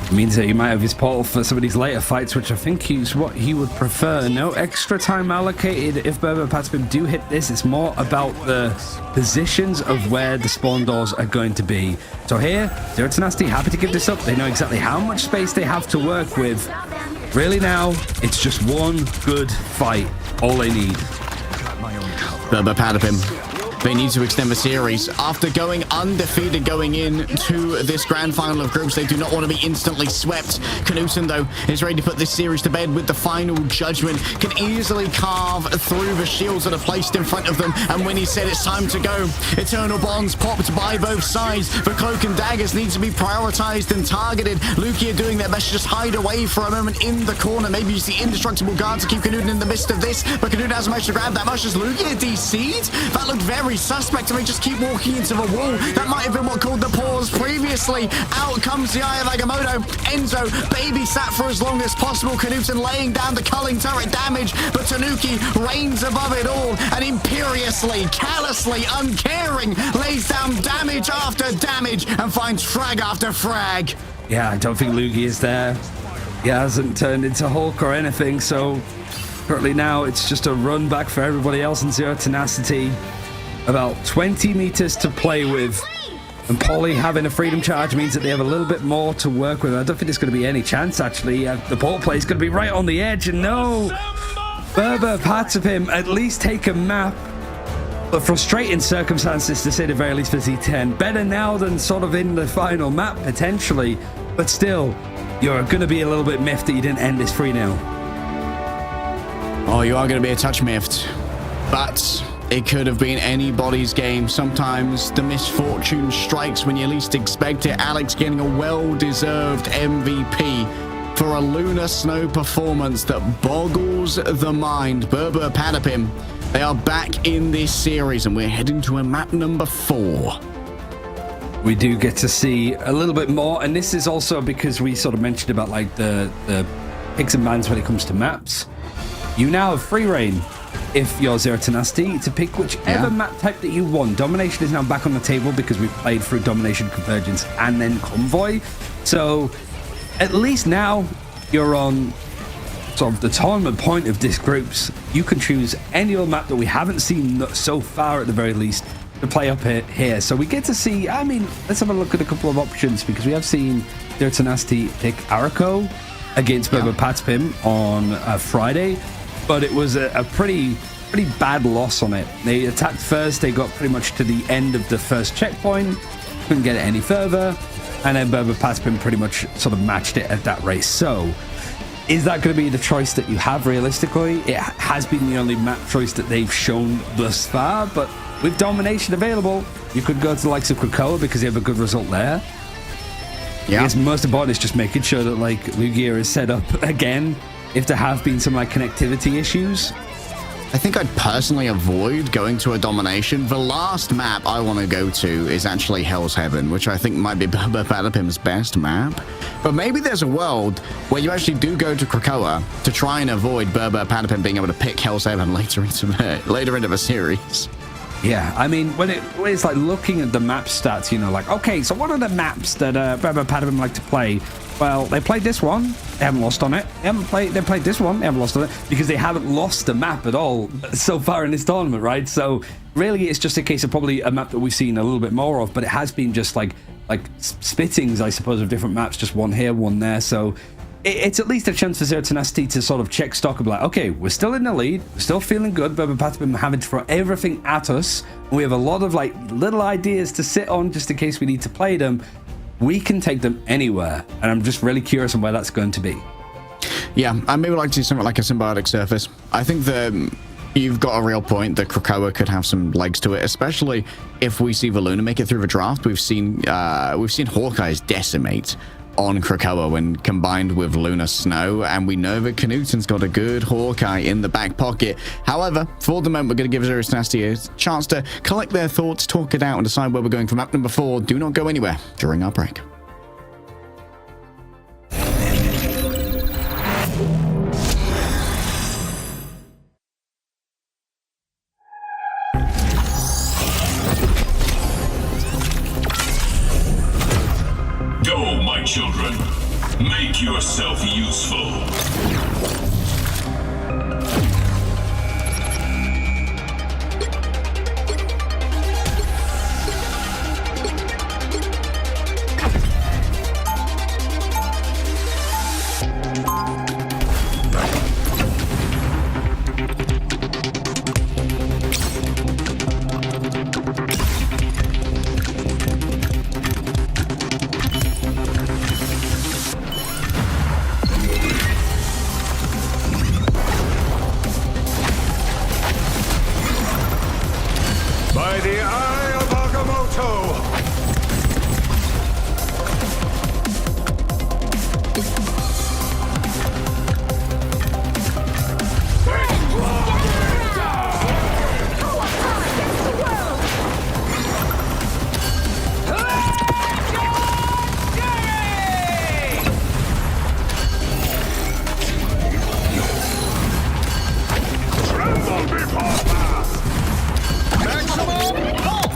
It means that you might have his portal for some of these later fights, which I think is what he would prefer. No extra time allocated if Berber Padpin do hit this. It's more about the positions of where the spawn doors are going to be. So here, Zero Tenacity happy to give this up. They know exactly how much space they have to work with. Really now, it's just one good fight. All they need. Berber Padpin. They need to extend the series. After going undefeated going into this grand final of groups, they do not want to be instantly swept. Knudsen, though, is ready to put this series to bed with the final judgment. Can easily carve through the shields that are placed in front of them. And when he said it's time to go, Eternal Bonds popped by both sides. The Cloak and Daggers need to be prioritized and targeted. Lugia doing their best to just hide away for a moment in the corner. Maybe use the Indestructible Guard to keep Knudsen in the midst of this. But Knudsen hasn't managed to grab that much. As Lugia DC'd? That looked very suspect. I mean, just keep walking into the wall. That might have been what called the pause previously. Out comes the Eye of Agamotto. Enzo babysat for as long as possible. Knudsen laying down the culling turret damage, but Tanuki reigns above it all and imperiously, callously, uncaring lays down damage after damage and finds frag after frag. Yeah, I don't think Lugia is there. He hasn't turned into Hulk or anything, so currently now it's just a run back for everybody else in Zero Tenacity. About 20 meters to play with, and Polly having a freedom charge means that they have a little bit more to work with. I don't think there's going to be any chance, actually. The ball play is going to be right on the edge, and no! Berber Padpin at least take a map. But frustrating circumstances, to say the very least, for Z10. Better now than sort of in the final map, potentially. But still, you're going to be a little bit miffed that you didn't end this 3-0. Oh, you are going to be a touch miffed. But it could have been anybody's game. Sometimes the misfortune strikes when you least expect it. Alex getting a well-deserved MVP for a Lunar Snow performance that boggles the mind. Berber Padpin, they are back in this series, and we're heading to a map number 4. We do get to see a little bit more, and this is also because we sort of mentioned about like the picks and bans when it comes to maps. You now have free reign, if you're Zero Tenacity, to pick whichever map type that you want. Domination is now back on the table because we've played through Domination, Convergence, and then Convoy. So at least now you're on sort of the tournament point of disc groups. You can choose any other map that we haven't seen so far, at the very least, to play up here. So we get to see, I mean, let's have a look at a couple of options, because we have seen Zero Tenacity pick Araco against Berber Padpin on Friday. But it was a pretty bad loss on it. They attacked first, they got pretty much to the end of the first checkpoint, couldn't get it any further, and then Berber Padpin pretty much sort of matched it at that race. So, is that going to be the choice that you have realistically? It has been the only map choice that they've shown thus far, but with Domination available, you could go to the likes of Krakoa because you have a good result there. Yeah. I guess most important is just making sure that like Lugia is set up again if there have been some like connectivity issues. I think I'd personally avoid going to a domination. The last map I want to go to is actually Hell's Heaven, which I think might be Berber Patapim's best map. But maybe there's a world where you actually do go to Krakoa to try and avoid Berber Patapim being able to pick Hell's Heaven later into the series. Yeah, I mean, when it's like looking at the map stats, you know, like, okay, so what are the maps that Berber Patapim like to play? Well, they played this one, they haven't lost on it. They played this one, they haven't lost on it, because they haven't lost a map at all so far in this tournament, right? So really, it's just a case of probably a map that we've seen a little bit more of, but it has been just like spittings, I suppose, of different maps, just one here, one there. So it's at least a chance for Zero Tenacity to sort of check stock and be like, okay, we're still in the lead, we're still feeling good. Berber Patapim having to throw everything at us. We have a lot of like little ideas to sit on just in case we need to play them. We can take them anywhere, and I'm just really curious on where that's going to be. Yeah, I maybe like to see something like a symbiotic surface. I think that you've got a real point that Krakoa could have some legs to it, especially if we see Valuna make it through the draft. We've seen Hawkeye's decimate on Krakoa when combined with Lunar Snow, and we know that Knuten's got a good Hawkeye in the back pocket. However, for the moment, we're going to give Zero Tenacity a chance to collect their thoughts, talk it out, and decide where we're going for map number 4. Do not go anywhere during our break. Go, my children. Make yourself useful. By the eye of Agamotto! Tremble before fast! Maximum pulse!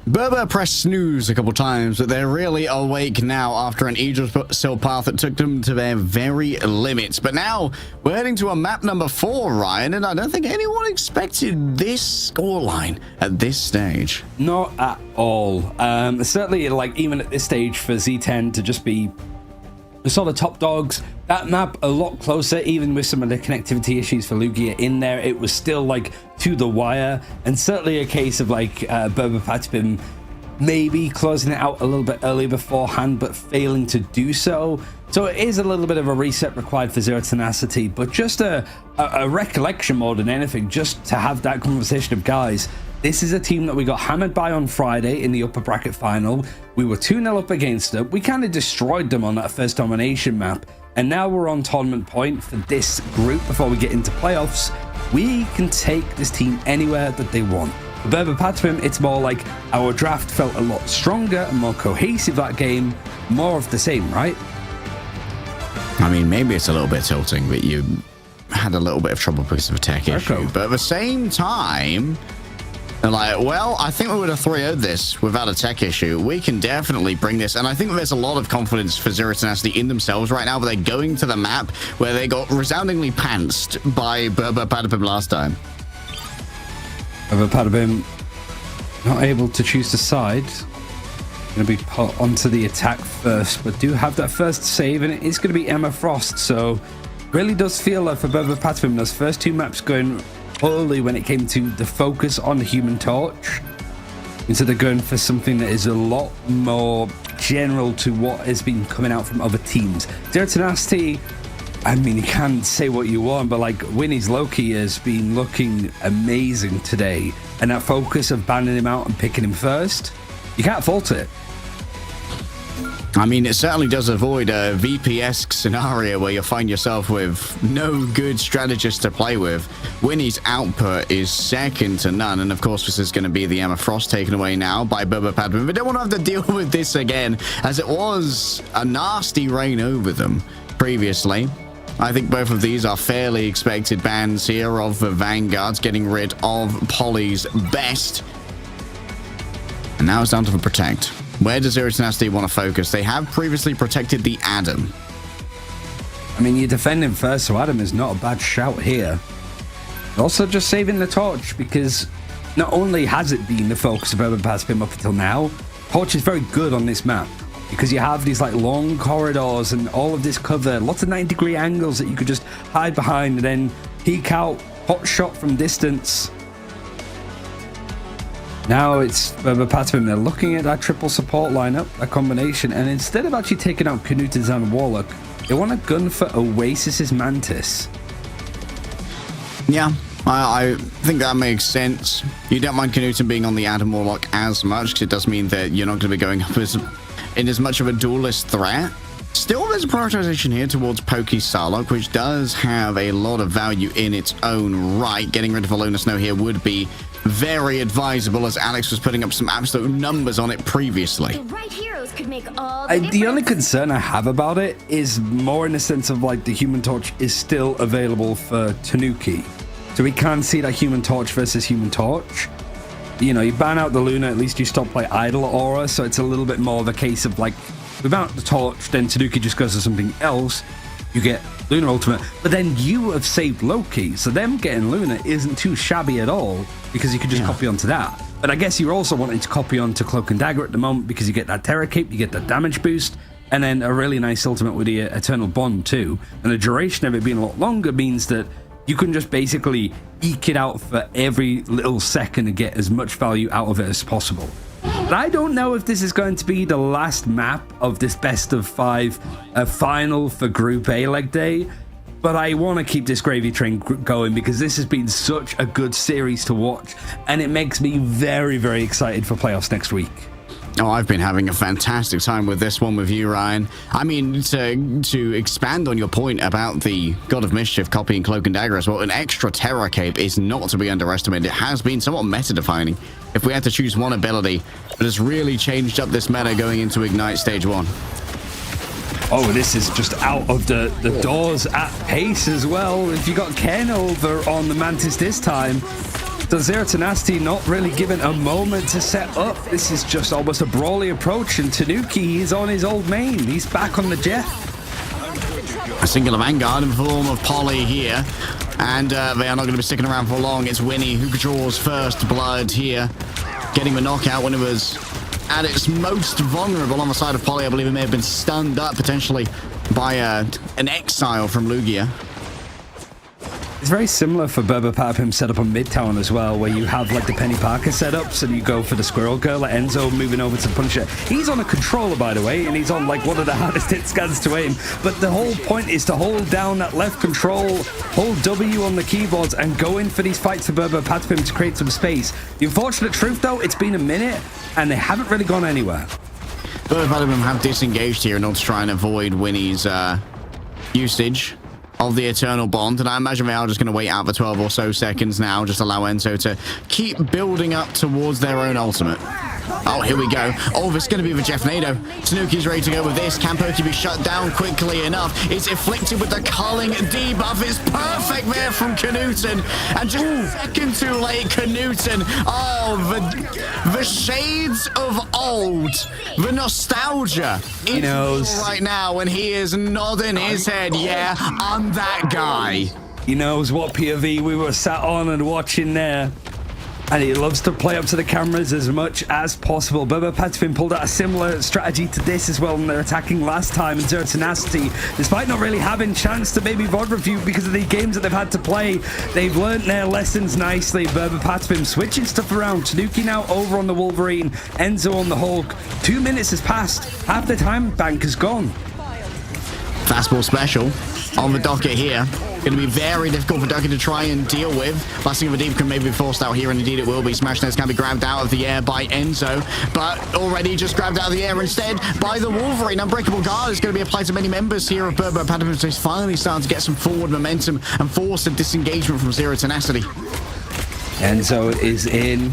Berber pressed snooze a couple times, but they're really awake now after an Aegis-Sil path that took them to their very limits. But now we're heading to a map number 4, Ryan, and I don't think anyone expected this scoreline at this stage. Not at all. Certainly, like, even at this stage for Z10 to just be We saw the top dogs. That map a lot closer, even with some of the connectivity issues for Lugia in there. It was still like to the wire, and certainly a case of like Berber Patipim maybe closing it out a little bit earlier beforehand, but failing to do so. So it is a little bit of a reset required for Zero Tenacity, but just a recollection more than anything, just to have that conversation of, guys, this is a team that we got hammered by on Friday in the upper bracket final. We were 2-0 up against them. We kind of destroyed them on that first domination map. And now we're on tournament point for this group before we get into playoffs. We can take this team anywhere that they want. For Berber Patipim, it's more like our draft felt a lot stronger and more cohesive that game. More of the same, right? I mean, maybe it's a little bit tilting, but you had a little bit of trouble because of a tech issue. But at the same time, they're like, well, I think we would have 3-0'd this without a tech issue. We can definitely bring this. And I think there's a lot of confidence for Zero Tenacity in themselves right now, but they're going to the map where they got resoundingly pantsed by Berber Patipim last time. Berber Patipim not able to choose the side. Going to be put onto the attack first, but do have that first save, and it is going to be Emma Frost. So really does feel like for Berber Patipim, those first two maps going early when it came to the focus on the Human Torch, instead of going for something that is a lot more general to what has been coming out from other teams. Zero Tenacity, I mean, you can say what you want, but like Winnie's Loki has been looking amazing today, and that focus of banning him out and picking him first, you can't fault it. I mean, it certainly does avoid a VP-esque scenario where you find yourself with no good strategist to play with. Winnie's output is second to none, and of course this is going to be the Emma Frost taken away now by Berber Patipim. We don't want to have to deal with this again, as it was a nasty reign over them previously. I think both of these are fairly expected bans here of the Vanguards, getting rid of Polly's best. And now it's down to the Protect. Where does Zero Tenacity want to focus? They have previously protected the Adam. I mean, you're defending first, so Adam is not a bad shout here. Also just saving the Torch, because not only has it been the focus of Berber Patipim up until now, Torch is very good on this map, because you have these like long corridors and all of this cover, lots of 90-degree angles that you could just hide behind and then peek out, hot shot from distance. Now it's Berber Patipim. They're looking at that triple support lineup, that combination, and instead of actually taking out Knutens and Warlock, they want to gun for Oasis's Mantis. Yeah, I think that makes sense. You don't mind Knuten being on the Adam Warlock as much, because it does mean that you're not going to be going up in as much of a duelist threat. Still, there's a prioritization here towards Pokey Sarlocke, which does have a lot of value in its own right. Getting rid of Alona Snow here would be very advisable, as Alex was putting up some absolute numbers on it previously. The right heroes could make all the The only concern I have about it is more in the sense of like the Human Torch is still available for Tanuki. So we can see that Human Torch versus Human Torch. You know, you ban out the Luna, at least you stop like Idol Aura, so it's a little bit more of a case of like, without the Torch, then Tanuki just goes to something else. You get Luna Ultimate, but then you have saved Loki, so them getting Luna isn't too shabby at all, because you could just copy onto that. But I guess you're also wanting to copy onto Cloak and Dagger at the moment, because you get that Terra Cape, you get that damage boost, and then a really nice ultimate with the Eternal Bond too. And the duration of it being a lot longer means that you can just basically eke it out for every little second and get as much value out of it as possible. But I don't know if this is going to be the last map of this best of 5 final for Group A leg day, but I want to keep this gravy train going, because this has been such a good series to watch, and it makes me very, very excited for playoffs next week. Oh, I've been having a fantastic time with this one with you, Ryan. I mean, to expand on your point about the God of Mischief copying Cloak and Dagger as well, an extra Terra Cape is not to be underestimated. It has been somewhat meta-defining. If we had to choose one ability that has really changed up this meta going into Ignite Stage 1. Oh, this is just out of the doors at pace as well. If you got Ken over on the Mantis this time, so Zero Tenacity not really given a moment to set up. This is just almost a brawly approach, and Tanuki is on his old main. He's back on the jet. A singular Vanguard in the form of Polly here, and they are not going to be sticking around for long. It's Winnie who draws first blood here, getting the knockout when it was at its most vulnerable on the side of Polly. I believe it may have been stunned up potentially by an exile from Lugia. It's very similar for Berber Patapim set up on Midtown as well, where you have like the Penny Parker setups and you go for the Squirrel Girl, like Enzo moving over to Punisher. He's on a controller, by the way, and he's on like one of the hardest hit scans to aim. But the whole point is to hold down that left control, hold W on the keyboards, and go in for these fights for Berber Patapim to create some space. The unfortunate truth, though, it's been a minute, and they haven't really gone anywhere. Berber Patapim have disengaged here in order to try and avoid Winnie's usage of the Eternal Bond, and I imagine they are just going to wait out for 12 or so seconds now, just allow Enzo to keep building up towards their own ultimate. Oh, here we go. Oh, this is going to be the Jeff Nado. Tanuki's ready to go with this. Can Pokey be shut down quickly enough? It's afflicted with the culling debuff. It's perfect there from Knuten. And just a second too late, Knuten. Oh, the shades of old. The nostalgia. He knows. Right now, and he is nodding his head. Yeah, I'm that guy. He knows what POV we were sat on and watching there. And he loves to play up to the cameras as much as possible. Berber Patapim pulled out a similar strategy to this as well when they're attacking last time in Zero Tenacity. Despite not really having chance to maybe VOD review because of the games that they've had to play, they've learned their lessons nicely. Berber Patapim switching stuff around. Tanuki now over on the Wolverine. Enzo on the Hulk. 2 minutes has passed. Half the time bank is gone. Fastball special on the docket here. Going to be very difficult for Ducky to try and deal with. Blasting of a Deep can maybe be forced out here, and indeed it will be. Smash Nets can be grabbed out of the air by Enzo, but already just grabbed out of the air instead by the Wolverine. Unbreakable Guard is going to be applied to many members here of Berber Patapim, so he's finally starting to get some forward momentum and force a disengagement from Zero Tenacity. Enzo is in.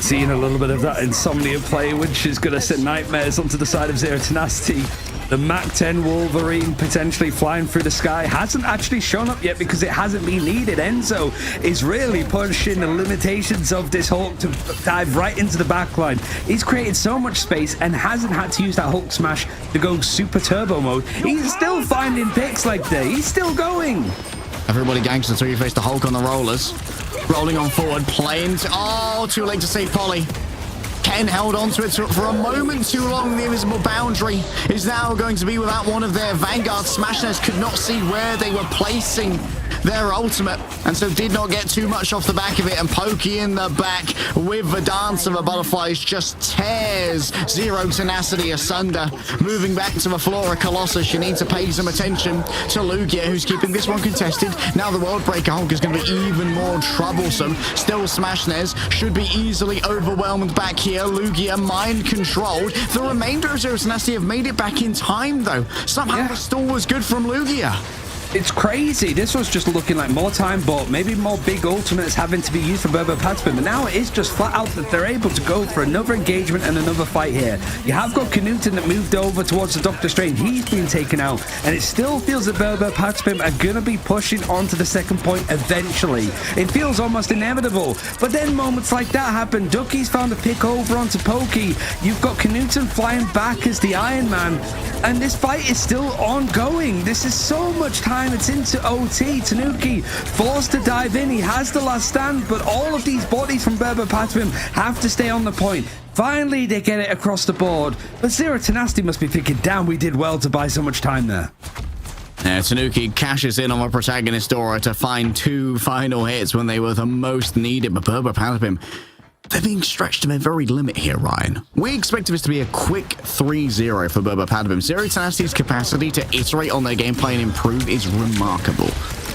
Seeing a little bit of that Insomnia play, which is going to send nightmares onto the side of Zero Tenacity. The Mach 10 Wolverine potentially flying through the sky hasn't actually shown up yet because it hasn't been needed. Enzo is really pushing the limitations of this Hulk to dive right into the backline. He's created so much space and hasn't had to use that Hulk smash to go super turbo mode. He's still finding picks like that. He's still going. Everybody gangster until you face the Hulk on the rollers. Rolling on forward, playing. Oh, too late to save Polly. Ken held onto it for a moment too long. The invisible boundary is now going to be without one of their Vanguard. Smashners could not see where they were placing their ultimate, and so did not get too much off the back of it. And Pokey in the back with the Dance of the Butterflies just tears Zero Tenacity asunder. Moving back to the Flora Colossus, you need to pay some attention to Lugia, who's keeping this one contested. Now the World Breaker Hulk is going to be even more troublesome. Still Smashnez should be easily overwhelmed back here. Lugia mind controlled. The remainder of Zero Tenacity have made it back in time though. Somehow the stall was good from Lugia. It's crazy. This was just looking like more time, but maybe more big ultimates having to be used for Berber Patapim. But now it is just flat out that they're able to go for another engagement and another fight here. You have got Knuten that moved over towards the Doctor Strange. He's been taken out, and it still feels that Berber Patapim are going to be pushing on to the second point eventually. It feels almost inevitable. But then moments like that happen. Ducky's found a pick over onto Pokey. You've got Knuten flying back as the Iron Man, and this fight is still ongoing. This is so much time. It's into OT. Tanuki forced to dive in. He has the last stand, but all of these bodies from Berber Patapim have to stay on the point. Finally, they get it across the board, but Zero Tenacity must be thinking, damn, we did well to buy so much time there. Tanuki cashes in on the protagonist Dora to find 2 final hits when they were the most needed, but Berber Patapim, they're being stretched to their very limit here, Ryan. We expected this to be a quick 3-0 for Berber Patapim. Zero Tenacity's capacity to iterate on their gameplay and improve is remarkable.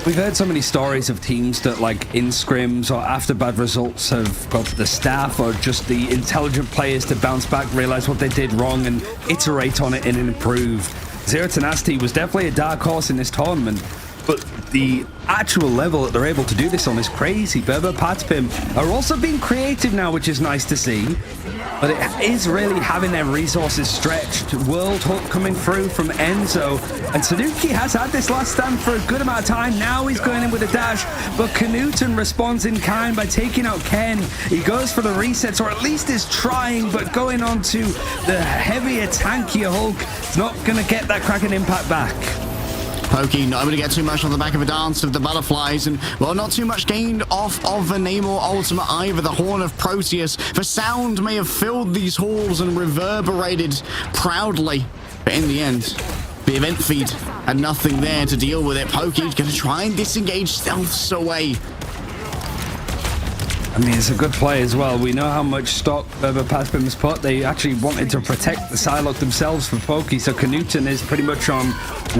We've heard so many stories of teams that, like, in scrims or after bad results, have got the staff or just the intelligent players to bounce back, realize what they did wrong, and iterate on it and improve. Zero Tenacity was definitely a dark horse in this tournament, but the actual level that they're able to do this on is crazy. Berber Patapim are also being creative now, which is nice to see, but it is really having their resources stretched. World Hulk coming through from Enzo, and Tanuki has had this last stand for a good amount of time. Now he's going in with a dash, but Knuten responds in kind by taking out Ken. He goes for the resets, or at least is trying, but going on to the heavier, tankier Hulk, it's not going to get that cracking impact back. Pokey not able to get too much on the back of a Dance of the Butterflies, and, well, not too much gained off of the Namor ultimate either. The Horn of Proteus. The sound may have filled these halls and reverberated proudly, but in the end, the event feed and nothing there to deal with it. Pokey's going to try and disengage, stealths away. I mean, it's a good play as well. We know how much stock Berber Patspim's put. They actually wanted to protect the Psylocke themselves from Pokey, so Knudsen is pretty much on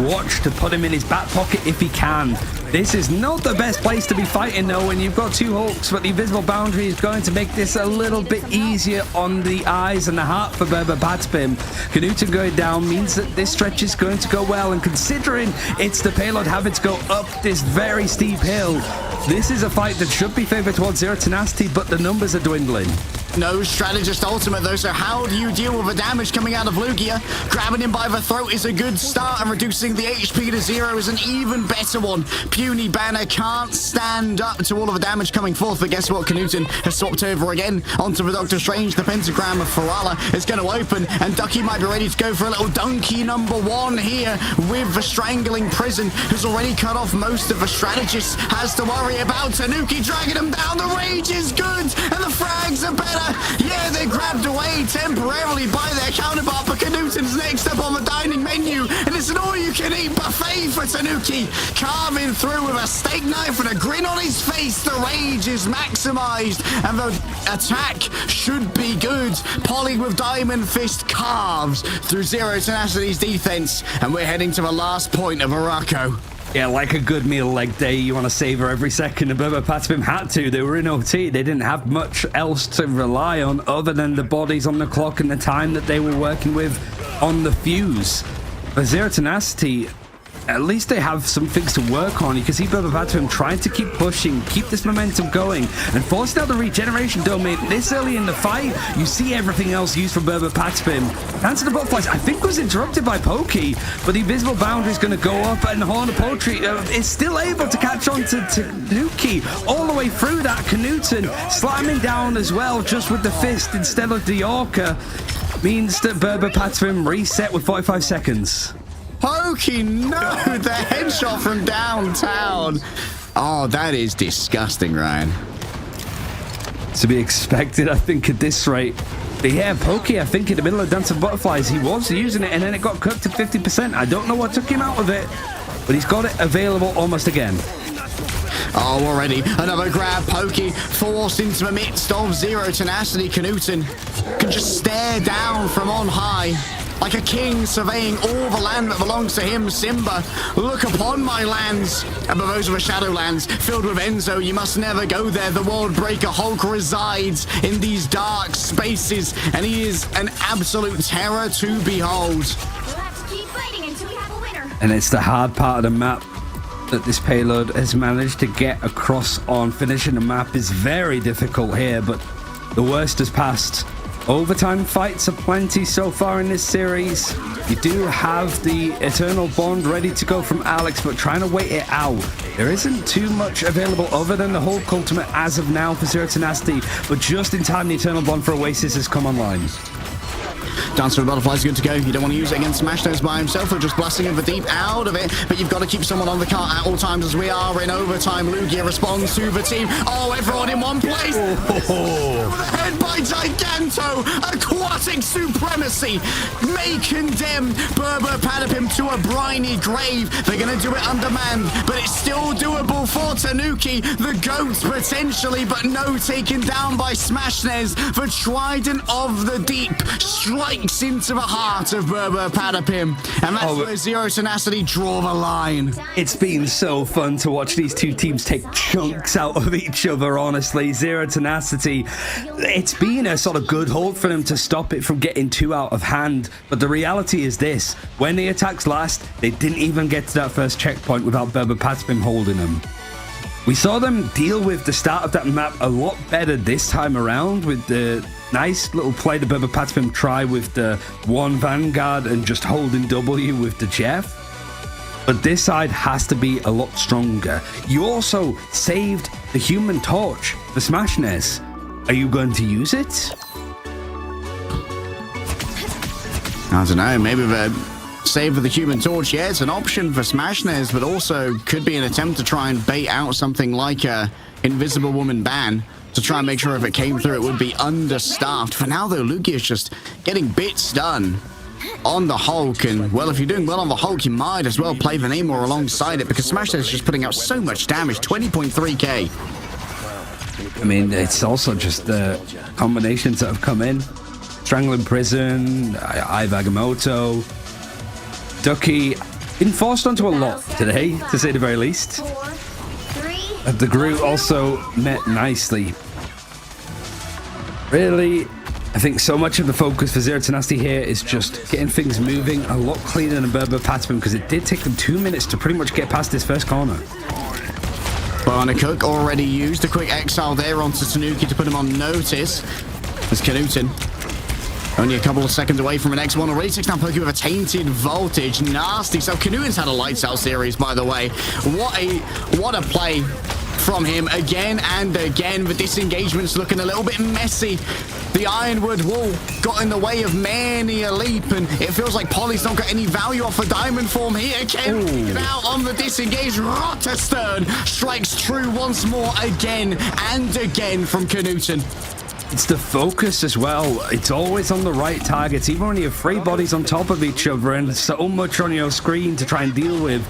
watch to put him in his back pocket if he can. This is not the best place to be fighting, though, when you've got two Hulks, but the invisible boundary is going to make this a little bit easier on the eyes and the heart for Berber Patspim. Knudsen going down means that this stretch is going to go well, and considering it's the payload having to go up this very steep hill, this is a fight that should be favored towards Zero Tenacity, but the numbers are dwindling. No strategist ultimate though, so how do you deal with the damage coming out of Lugia? Grabbing him by the throat is a good start, and reducing the HP to 0 is an even better one. Puny Banner can't stand up to all of the damage coming forth, but guess what? Knudsen has swapped over again onto the Doctor Strange. The pentagram of Ferala is going to open, and Ducky might be ready to go for a little donkey number 1 here with the Strangling Prison, who's already cut off most of the strategists. Has to worry about Tanuki dragging him down. The rage is good, and the frags are better. Yeah, they're grabbed away temporarily by their counterpart, but Knudsen's next up on the dining menu, and it's an all-you-can-eat buffet for Tanuki. Carving through with a steak knife and a grin on his face. The rage is maximized, and the attack should be good. Polly with Diamond Fist carves through Zero Tenacity's defense, and we're heading to the last point of Araco. Yeah, like a good meal leg day, you want to savor every second, and Berber Patspim had to. They were in OT. They didn't have much else to rely on other than the bodies on the clock and the time that they were working with on the fuse. But Zero Tenacity, at least they have some things to work on. You can see Berber Patspim trying to keep pushing, keep this momentum going, and forcing out the regeneration domain this early in the fight. You see everything else used from Berber Patspim. Dance of the Butterflies, I think, was interrupted by Pokey, but the invisible boundary is going to go up, and Horn of Poetry is still able to catch on to Tanuki all the way through that. Knudsen slamming down as well, just with the fist instead of the Orca, means that Berber Patspim reset with 45 seconds. Pokey, no, the headshot from downtown. Oh, that is disgusting, Ryan. To be expected, I think, at this rate. But yeah, Pokey, I think in the middle of Dance of Butterflies, he was using it, and then it got cut to 50%. I don't know what took him out of it, but he's got it available almost again. Oh, already another grab. Pokey forced into the midst of Zero Tenacity. Knudsen can just stare down from on high, like a king surveying all the land that belongs to him. Simba, look upon my lands. And those are the Shadowlands, filled with Enzo. You must never go there. The World Breaker Hulk resides in these dark spaces, and he is an absolute terror to behold. We'll have to keep fighting until we have a winner. And it's the hard part of the map that this payload has managed to get across on. Finishing the map is very difficult here, but the worst has passed. Overtime fights are plenty so far in this series. You do have the Eternal Bond ready to go from Alex, but trying to wait it out. There isn't too much available other than the Hulk Ultimate as of now for Zero Tenacity, but just in time the Eternal Bond for Oasis has come online. Dance with Butterflies is good to go. You don't want to use it against Smash Nose by himself or just blasting him for deep out of it, but you've got to keep someone on the cart at all times as we are in overtime. Lugia responds to the team. Oh, everyone in one place. Head by Giganto. Aquatic supremacy may condemn Berber Patspim to a briny grave. They're going to do it undermanned, but it's still doable for Tanuki. The GOAT potentially, but no, taken down by Smashnez. The Trident of the Deep strikes into the heart of Berber Patspim, and that's where Zero Tenacity draw the line. It's been so fun to watch these two teams take chunks out of each other, honestly. Zero Tenacity, it's been a sort of good hold for them to stop it from getting too out of hand, but the reality is this: when the attacks last, they didn't even get to that first checkpoint without Berber Patspim holding them. We saw them deal with the start of that map a lot better this time around, with the nice little play the Berber Patspim try with the one Vanguard and just holding W with the Jeff. But this side has to be a lot stronger. You also saved the Human Torch for Smashness. Are you going to use it? I don't know, maybe the save of the Human Torch, yeah, it's an option for Smashnez, but also could be an attempt to try and bait out something like a Invisible Woman ban to try and make sure if it came through it would be understaffed. For now though, Lugia is just getting bits done. on the Hulk, and well, if you're doing well on the Hulk, you might as well play the Namor alongside it, because Smash is just putting out so much damage, 20.3k. I mean, it's also just the combinations that have come in. Strangling Prison, Agamotto, Ducky, been forced onto a lot today, to say the very least. The Groot also met nicely. Really, I think so much of the focus for Zero to Nasty here is just getting things moving a lot cleaner than Berber Patman, because it did take them 2 minutes to pretty much get past this first corner. Barna Cook already used a quick exile there onto Tanuki to put him on notice. As Knuten only a couple of seconds away from an X1 already takes down Pokey with a tainted voltage. Nasty. So Knuten's had a lights out series, by the way. What a play from him again and again. The disengagement's looking a little bit messy. The Ironwood wall got in the way of many a leap, and it feels like Polly's not got any value off a diamond form here. Ken now on the disengage. Rotterstern strikes true once more again and again from Knuten. It's the focus as well. It's always on the right targets, even when you have 3 bodies on top of each other and so much on your screen to try and deal with.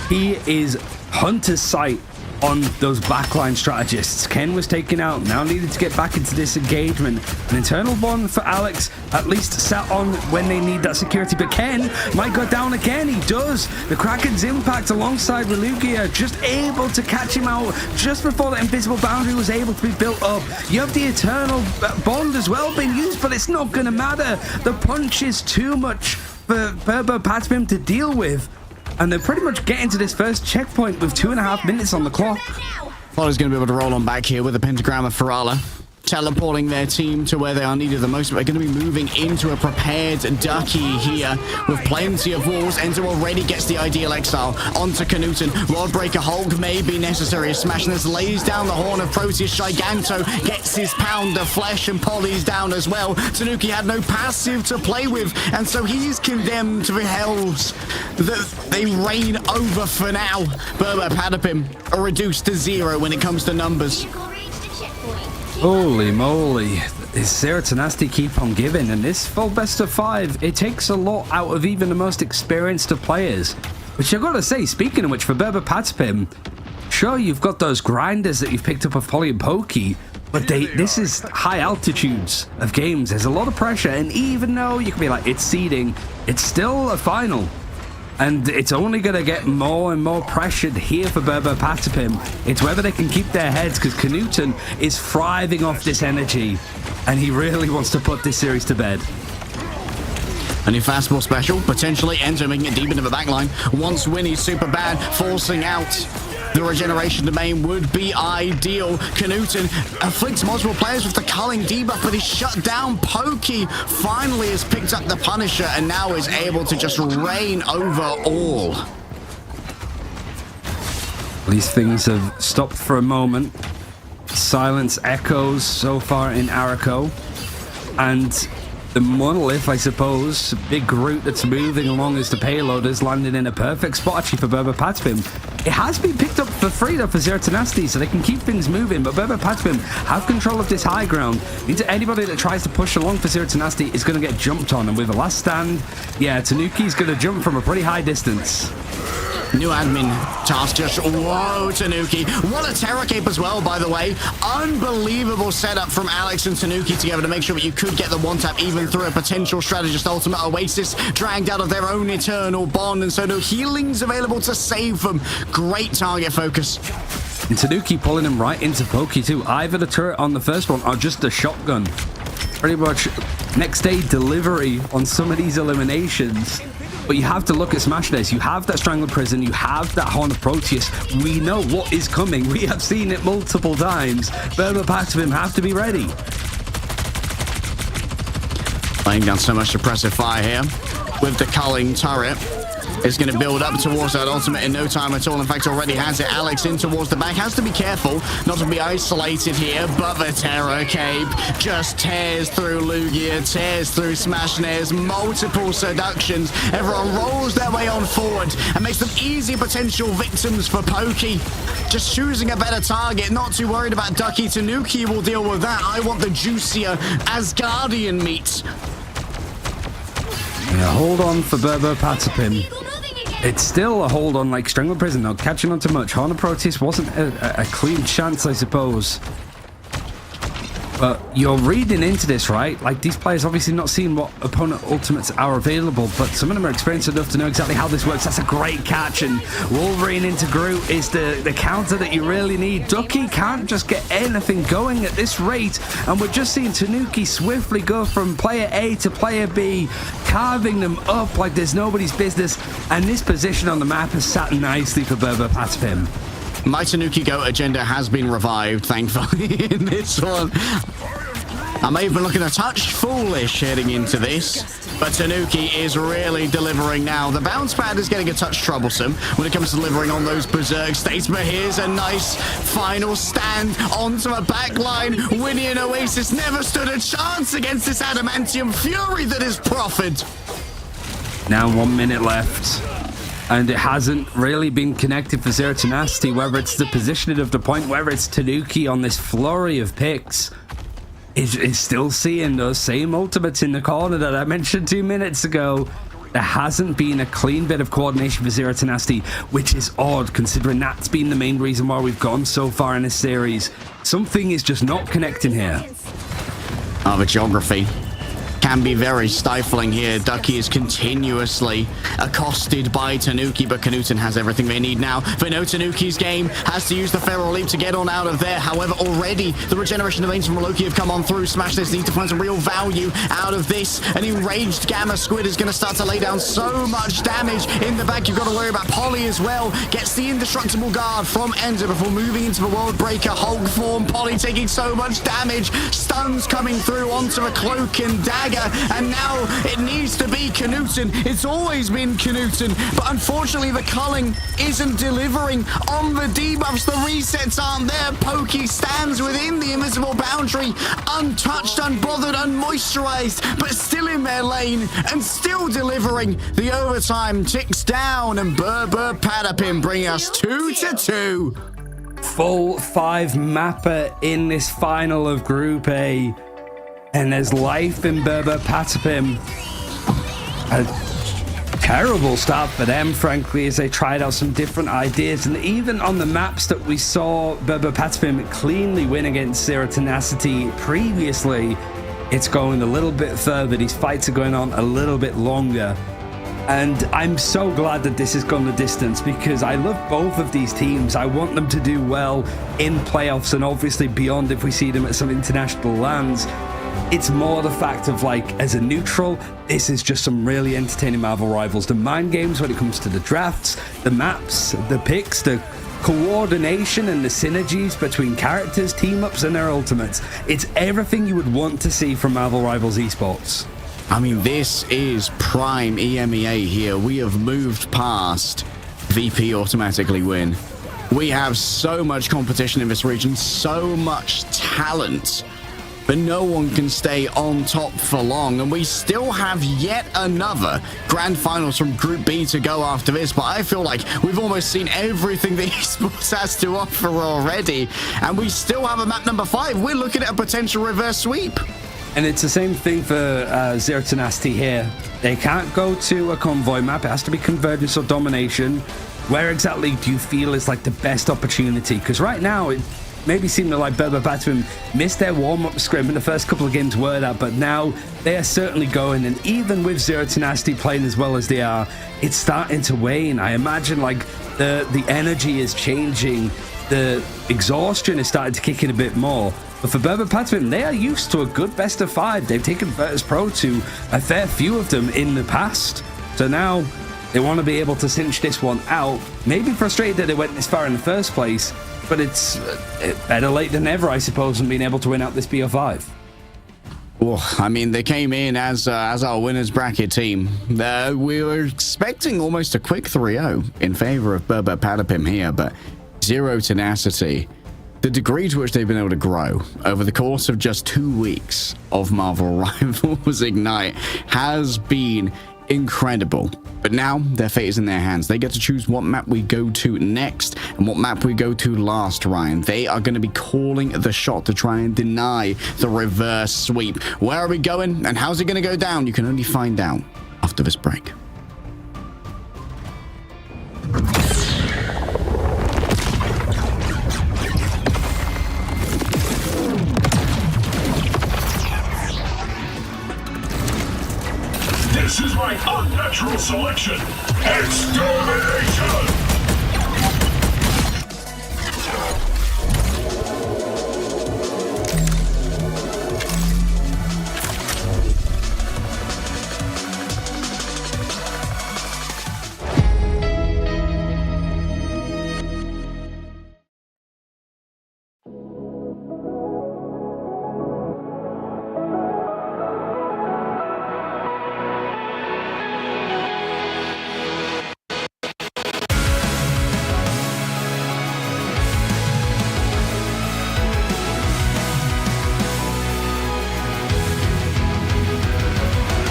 He is Hunter's sight on those backline strategists. Ken was taken out, now needed to get back into this engagement. An internal one for Alex, at least sat on when they need that security, but Ken might go down again. He does. The Kraken's impact alongside Relugia, just able to catch him out just before the invisible boundary was able to be built up. You have the eternal bond as well being used, but it's not going to matter. The punch is too much for Berber Patman to deal with. And they're pretty much getting to this first checkpoint with 2.5 minutes on the clock. Polly's going to be able to roll on back here with a pentagram of Ferala, teleporting their team to where they are needed the most. But they're going to be moving into a prepared Ducky here with plenty of walls. Enzo already gets the ideal exile onto Knuten. Rodbreaker Hulk may be necessary. Smashness lays down the horn of Proteus. Giganto gets his pound of flesh, and Polly's down as well. Tanuki had no passive to play with, and so he's condemned to the hells that they reign over for now. Berber Patapim are reduced to 0 when it comes to numbers. Holy moly, is Zero to Nasty keep on giving, and this full best of 5, it takes a lot out of even the most experienced of players. Which I've got to say, speaking of which, for Berber Patspim, sure, you've got those grinders that you've picked up of Polly and Pokey, but this is high altitudes of games. There's a lot of pressure, and even though you can be like, it's seeding, it's still a final. And it's only going to get more and more pressured here for Berber Patapim. It's whether they can keep their heads, because Knuten is thriving off this energy, and he really wants to put this series to bed. A new fastball special, potentially Enzo making it deep into the backline. Once Winnie's super bad, forcing out the regeneration domain would be ideal. Knuten afflicts multiple players with the culling debuff, but he's shut down. Pokey finally has picked up the Punisher and now is able to just reign over all. These things have stopped for a moment. Silence echoes so far in Araco. And the monolith, I suppose, big Groot that's moving along as the payload is landing in a perfect spot actually for Berber Patspim. It has been picked up for free though for Zero to Nasty, so they can keep things moving, but Berber Patspim have control of this high ground. Means that anybody that tries to push along for Zero to Nasty is going to get jumped on, and with the last stand, yeah, Tanuki's going to jump from a pretty high distance. New admin task, just whoa, Tanuki. What a Terror Cape as well, by the way. Unbelievable setup from Alex and Tanuki together to make sure that you could get the one tap even through a potential strategist ultimate. Oasis dragged out of their own eternal bond, and so no healings available to save them. Great target focus. And Tanuki pulling him right into Pokey too. Either the turret on the first one or just the shotgun. Pretty much next day delivery on some of these eliminations. But you have to look at Smash Days. You have that Strangled Prison. You have that Horn of Proteus. We know what is coming. We have seen it multiple times. Berber Patspim have to be ready. Laying down so much suppressive fire here with the culling turret. Is going to build up towards that ultimate in no time at all. In fact, already has it. Alex in towards the back. Has to be careful not to be isolated here, but the Terror Cape just tears through Lugia, tears through Smashnez, multiple seductions. Everyone rolls their way on forward and makes them easy potential victims for Pokey. Just choosing a better target, not too worried about Ducky. Tanuki will deal with that. I want the juicier Asgardian meat. Yeah, hold on for Berber Patapim. It's still a hold on like Strangler Prison, not catching on to much. Horner Proteus wasn't a clean chance, I suppose. But you're reading into this, right? Like, these players obviously not seeing what opponent ultimates are available, but some of them are experienced enough to know exactly how this works. That's a great catch, and Wolverine into Groot is the counter that you really need. Ducky can't just get anything going at this rate, and we're just seeing Tanuki swiftly go from player A to player B, carving them up like there's nobody's business, and this position on the map has sat nicely for Berber Patapim. My Tanuki Goat agenda has been revived, thankfully, in this one. I may have been looking a touch foolish heading into this, but Tanuki is really delivering now. The bounce pad is getting a touch troublesome when it comes to delivering on those berserk states, but here's a nice final stand onto a backline. Winnie and Oasis never stood a chance against this Adamantium Fury that is proffered. Now 1 minute left. And it hasn't really been connected for Zero Tenacity, whether it's the positioning of the point, whether it's Tanuki on this flurry of picks, is still seeing those same ultimates in the corner that I mentioned 2 minutes ago. There hasn't been a clean bit of coordination for Zero Tenacity, which is odd considering that's been the main reason why we've gone so far in this series. Something is just not connecting here. The geography can be very stifling here. Ducky is continuously accosted by Tanuki, but Knuten has everything they need now. But no, Tanuki's game has to use the Feral Leap to get on out of there. However, already the regeneration domains from Loki have come on through. Smash this needs to find some real value out of this. An enraged Gamma Squid is going to start to lay down so much damage in the back. You've got to worry about Polly as well. Gets the indestructible guard from Ender before moving into the World Breaker Hulk form. Polly taking so much damage. Stuns coming through onto a Cloak and Dagger. And now it needs to be Knuten. It's always been Knuten, but unfortunately the culling isn't delivering on the debuffs. The resets aren't there. Pokey stands within the invisible boundary, untouched, unbothered, unmoisturized, but still in their lane and still delivering. The overtime ticks down, and Berber Patapim bring us 2-2. Full 5 mapper in this final of Group A. And there's life in Berber Patapim. A terrible start for them, frankly, as they tried out some different ideas. And even on the maps that we saw Berber Patapim cleanly win against Zero Tenacity previously, it's going a little bit further. These fights are going on a little bit longer. And I'm so glad that this has gone the distance, because I love both of these teams. I want them to do well in playoffs and obviously beyond if we see them at some international lands. It's more the fact of, like, as a neutral, this is just some really entertaining Marvel Rivals. The mind games when it comes to the drafts, the maps, the picks, the coordination and the synergies between characters, team-ups, and their ultimates. It's everything you would want to see from Marvel Rivals esports. I mean, this is prime EMEA here. We have moved past VP automatically win. We have so much competition in this region, so much talent, but no one can stay on top for long, and we still have yet another grand finals from Group B to go after this. But I feel like we've almost seen everything that esports has to offer already, and we still have a map number 5. We're looking at a potential reverse sweep. And it's the same thing for Zero Tenacity here. They can't go to a convoy map. It has to be Convergence or Domination. Where exactly do you feel is like the best opportunity? Because right now, it maybe seemed like Berber Patapim missed their warm-up scrim, and the first couple of games were that, but now they are certainly going, and even with Zero Tenacity playing as well as they are, it's starting to wane. I imagine like the energy is changing, the exhaustion is starting to kick in a bit more. But for Berber Patapim, they are used to a good best of 5. They've taken Virtus Pro to a fair few of them in the past. So now they want to be able to cinch this one out. Maybe frustrated that they went this far in the first place, but it's better late than never, I suppose, and being able to win out this BO5. Oh, I mean, they came in as our winners bracket team. We were expecting almost a quick 3-0 in favor of Berber Patapim here, but Zero Tenacity, the degree to which they've been able to grow over the course of just 2 weeks of Marvel Rivals Ignite has been incredible. But now their fate is in their hands. They get to choose what map we go to next and what map we go to last, Ryan. They are going to be calling the shot to try and deny the reverse sweep. Where are we going and how's it going to go down? You can only find out after this break. This is my unnatural selection. Extermination!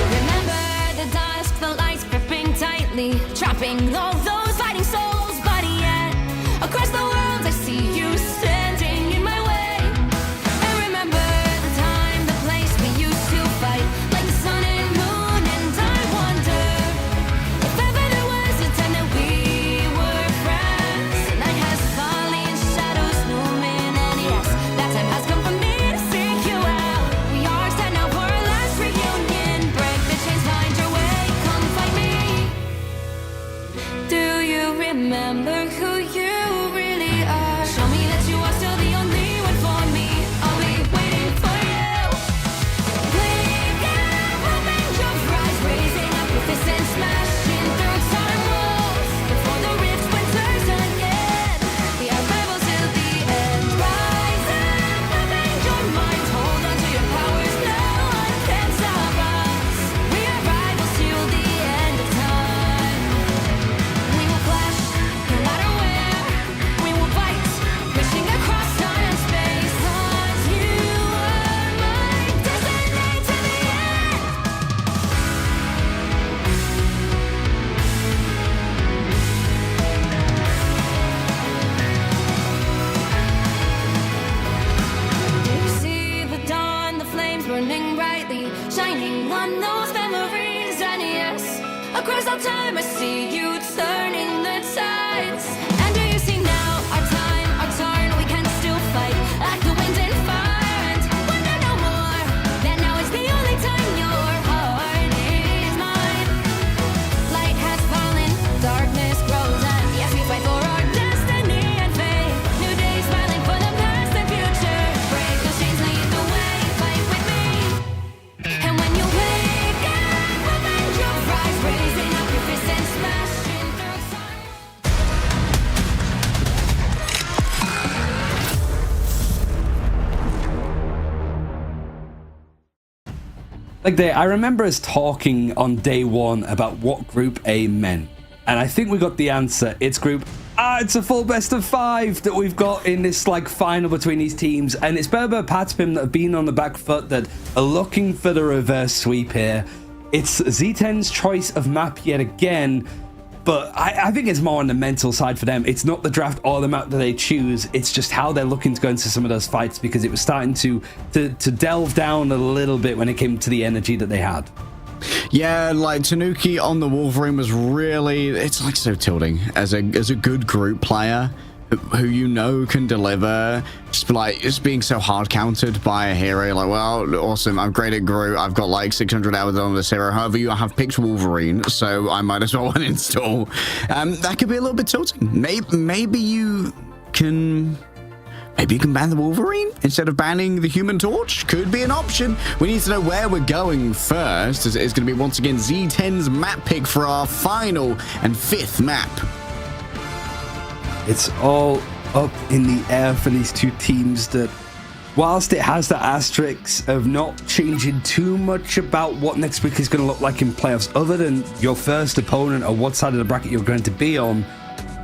Remember the dusk, the lights gripping tightly, trapping all those fighting souls. But yet, across the world, I see you standing in my way. And remember the time, the place we used to fight, like the sun and moon. And I wonder if ever there was a time that we were friends. The night has fallen, shadows looming, and yes, that time has come for me to seek you out. We are set now for our last reunion. Break the chains, find your way, come find me. Do you remember who you really are? Show me that you are still the only one for me. I'll be waiting for you. Wake up, open your eyes, raising up your fists and smashing through time walls. Before the rift winters again, we are rebels till the end. Rise up, open your mind, hold on to your powers. No one can stop us. We are rivals till the end of time. We will clash, no matter where. We will fight, pushing across time and space. 'Cause you are my destiny to the end. You see the dawn, the flames burning brightly, shining on those memories. And yes, across all time I see you turning the tides. And do you see now our time, our turn? We can still fight like the wind and fire. And wonder no more that now is the only time your heart is mine. Light has fallen, darkness grows, and yes, we fight for our destiny and fate. New days smiling for the past and future. Break those chains, lead the way, fight with me. And when you wake up, open your eyes, raising up your fists and smashing through time. I remember us talking on day one about what Group A meant, and I think we got the answer. It's it's a full best of 5 that we've got in this final between these teams, and it's Berber Patspim that have been on the back foot, that are looking for the reverse sweep here. It's Z10's choice of map yet again, but I think it's more on the mental side for them. It's not the draft or the map that they choose, it's just how they're looking to go into some of those fights, because it was starting to delve down a little bit when it came to the energy that they had. Yeah, like Tanuki on the Wolverine was really, it's like so tilting as a good group player who you know can deliver, just being so hard countered by a hero. Like, well, awesome, I'm great at Groot, I've got like 600 hours on this hero. However, you have picked Wolverine, so I might as well uninstall. That could be a little bit tilting. Maybe you can ban the Wolverine instead of banning the Human Torch. Could be an option. We need to know where we're going first, as it is going to be once again Z10's map pick for our final and 5th map. It's all up in the air for these two teams, that whilst it has the asterisk of not changing too much about what next week is going to look like in playoffs, other than your first opponent or what side of the bracket you're going to be on,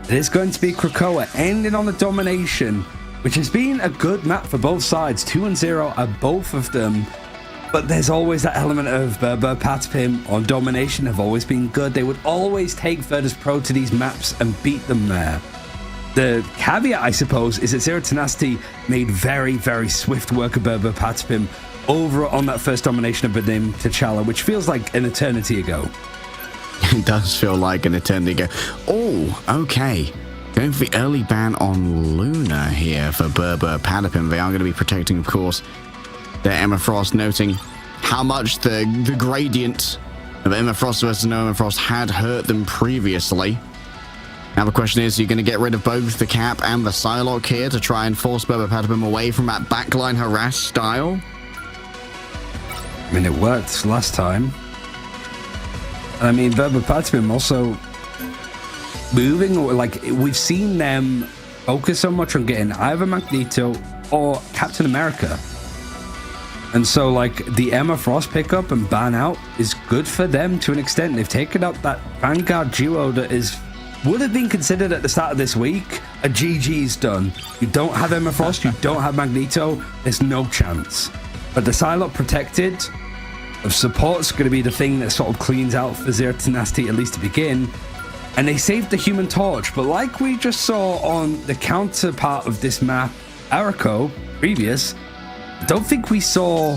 it is going to be Krakoa ending on the domination, which has been a good map for both sides. 2-0 at both of them. But there's always that element of Berber Patspim on domination have always been good. They would always take Virtus Pro to these maps and beat them there. The caveat, I suppose, is that Zero Tenacity made very, very swift work of Berber Patspim over on that first domination of Badim T'Challa, which feels like an eternity ago. It does feel like an eternity ago. Oh, okay. Going for the early ban on Luna here for Berber Patapim. They are going to be protecting, of course, their Emma Frost, noting how much the gradient of Emma Frost versus no Emma Frost had hurt them previously. Now the question is, are you going to get rid of both the Cap and the Psylocke here to try and force Berber Patapim away from that backline harass style? I mean, it worked last time. I mean, Berber Patapim also moving, or like, we've seen them focus so much on getting either Magneto or Captain America. And so, like, the Emma Frost pickup and ban out is good for them to an extent. They've taken out that Vanguard duo that would have been considered at the start of this week a GG's done. You don't have Emma Frost, you don't have Magneto, there's no chance. But the Psylocke protected of support's going to be the thing that sort of cleans out for Zero Tenacity, at least to begin. And they saved the Human Torch, but like we just saw on the counterpart of this map, Arako, previous, I don't think we saw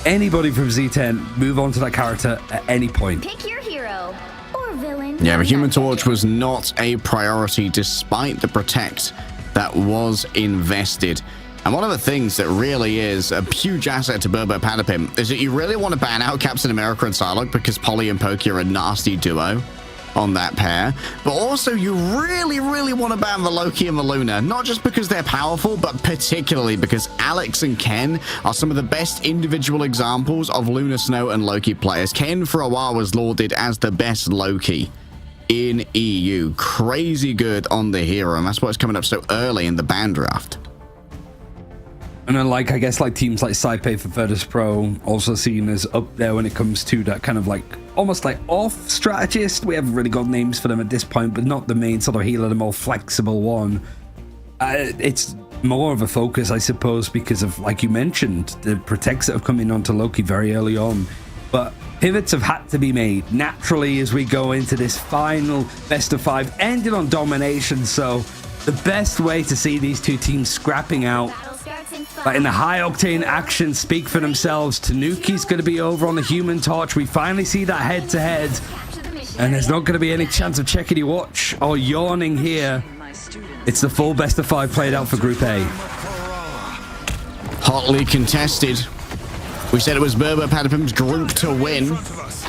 anybody from Z10 move on to that character at any point. Pick your hero or villain. Yeah, the Human Torch was not a priority despite the protect that was invested. And one of the things that really is a huge asset to Berber Patapim is that you really want to ban out Captain America and Psylocke because Polly and Pokey are a nasty duo on that pair. But also you really, really want to ban the Loki and the Luna, not just because they're powerful, but particularly because Alex and Ken are some of the best individual examples of Luna Snow and Loki players. Ken for a while was lauded as the best Loki in EU. Crazy good on the hero, and that's what's coming up so early in the ban draft. And then, like, I guess, like, teams like Saipei for Virtus Pro also seen as up there when it comes to that kind of, like, almost like off strategist. We haven't really got names for them at this point, but not the main sort of healer, the more flexible one. It's more of a focus, I suppose, because of, like you mentioned, the protects that have come in onto Loki very early on. But pivots have had to be made naturally as we go into this final best of 5, ending on domination. So the best way to see these two teams scrapping out, but in the high-octane action, speak for themselves. Tanuki's going to be over on the Human Torch. We finally see that head-to-head. And there's not going to be any chance of checking your watch or yawning here. It's the full best of 5 played out for Group A. Hotly contested. We said it was Berber Patapim's group to win.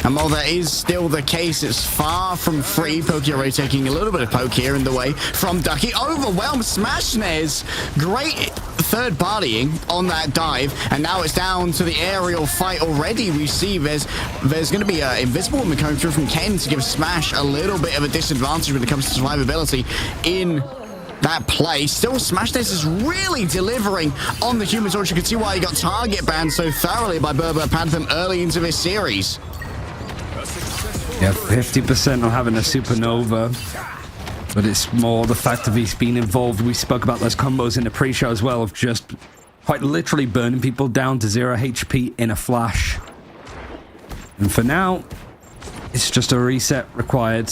And while that is still the case, it's far from free. Pokey already taking a little bit of poke here in the way from Ducky. Overwhelmed smash snares. Great third partying on that dive. And now it's down to the aerial fight already. We see there's going to be an invisible woman coming through from Ken to give Smash a little bit of a disadvantage when it comes to survivability in that play. Still, Smash Days is really delivering on the Human Torch. You can see why he got target banned so thoroughly by Berber Patapim early into this series. Yeah, 50% on having a supernova, but it's more the fact of he's been involved. We spoke about those combos in the pre-show as well, of just quite literally burning people down to 0 HP in a flash. And for now, it's just a reset required.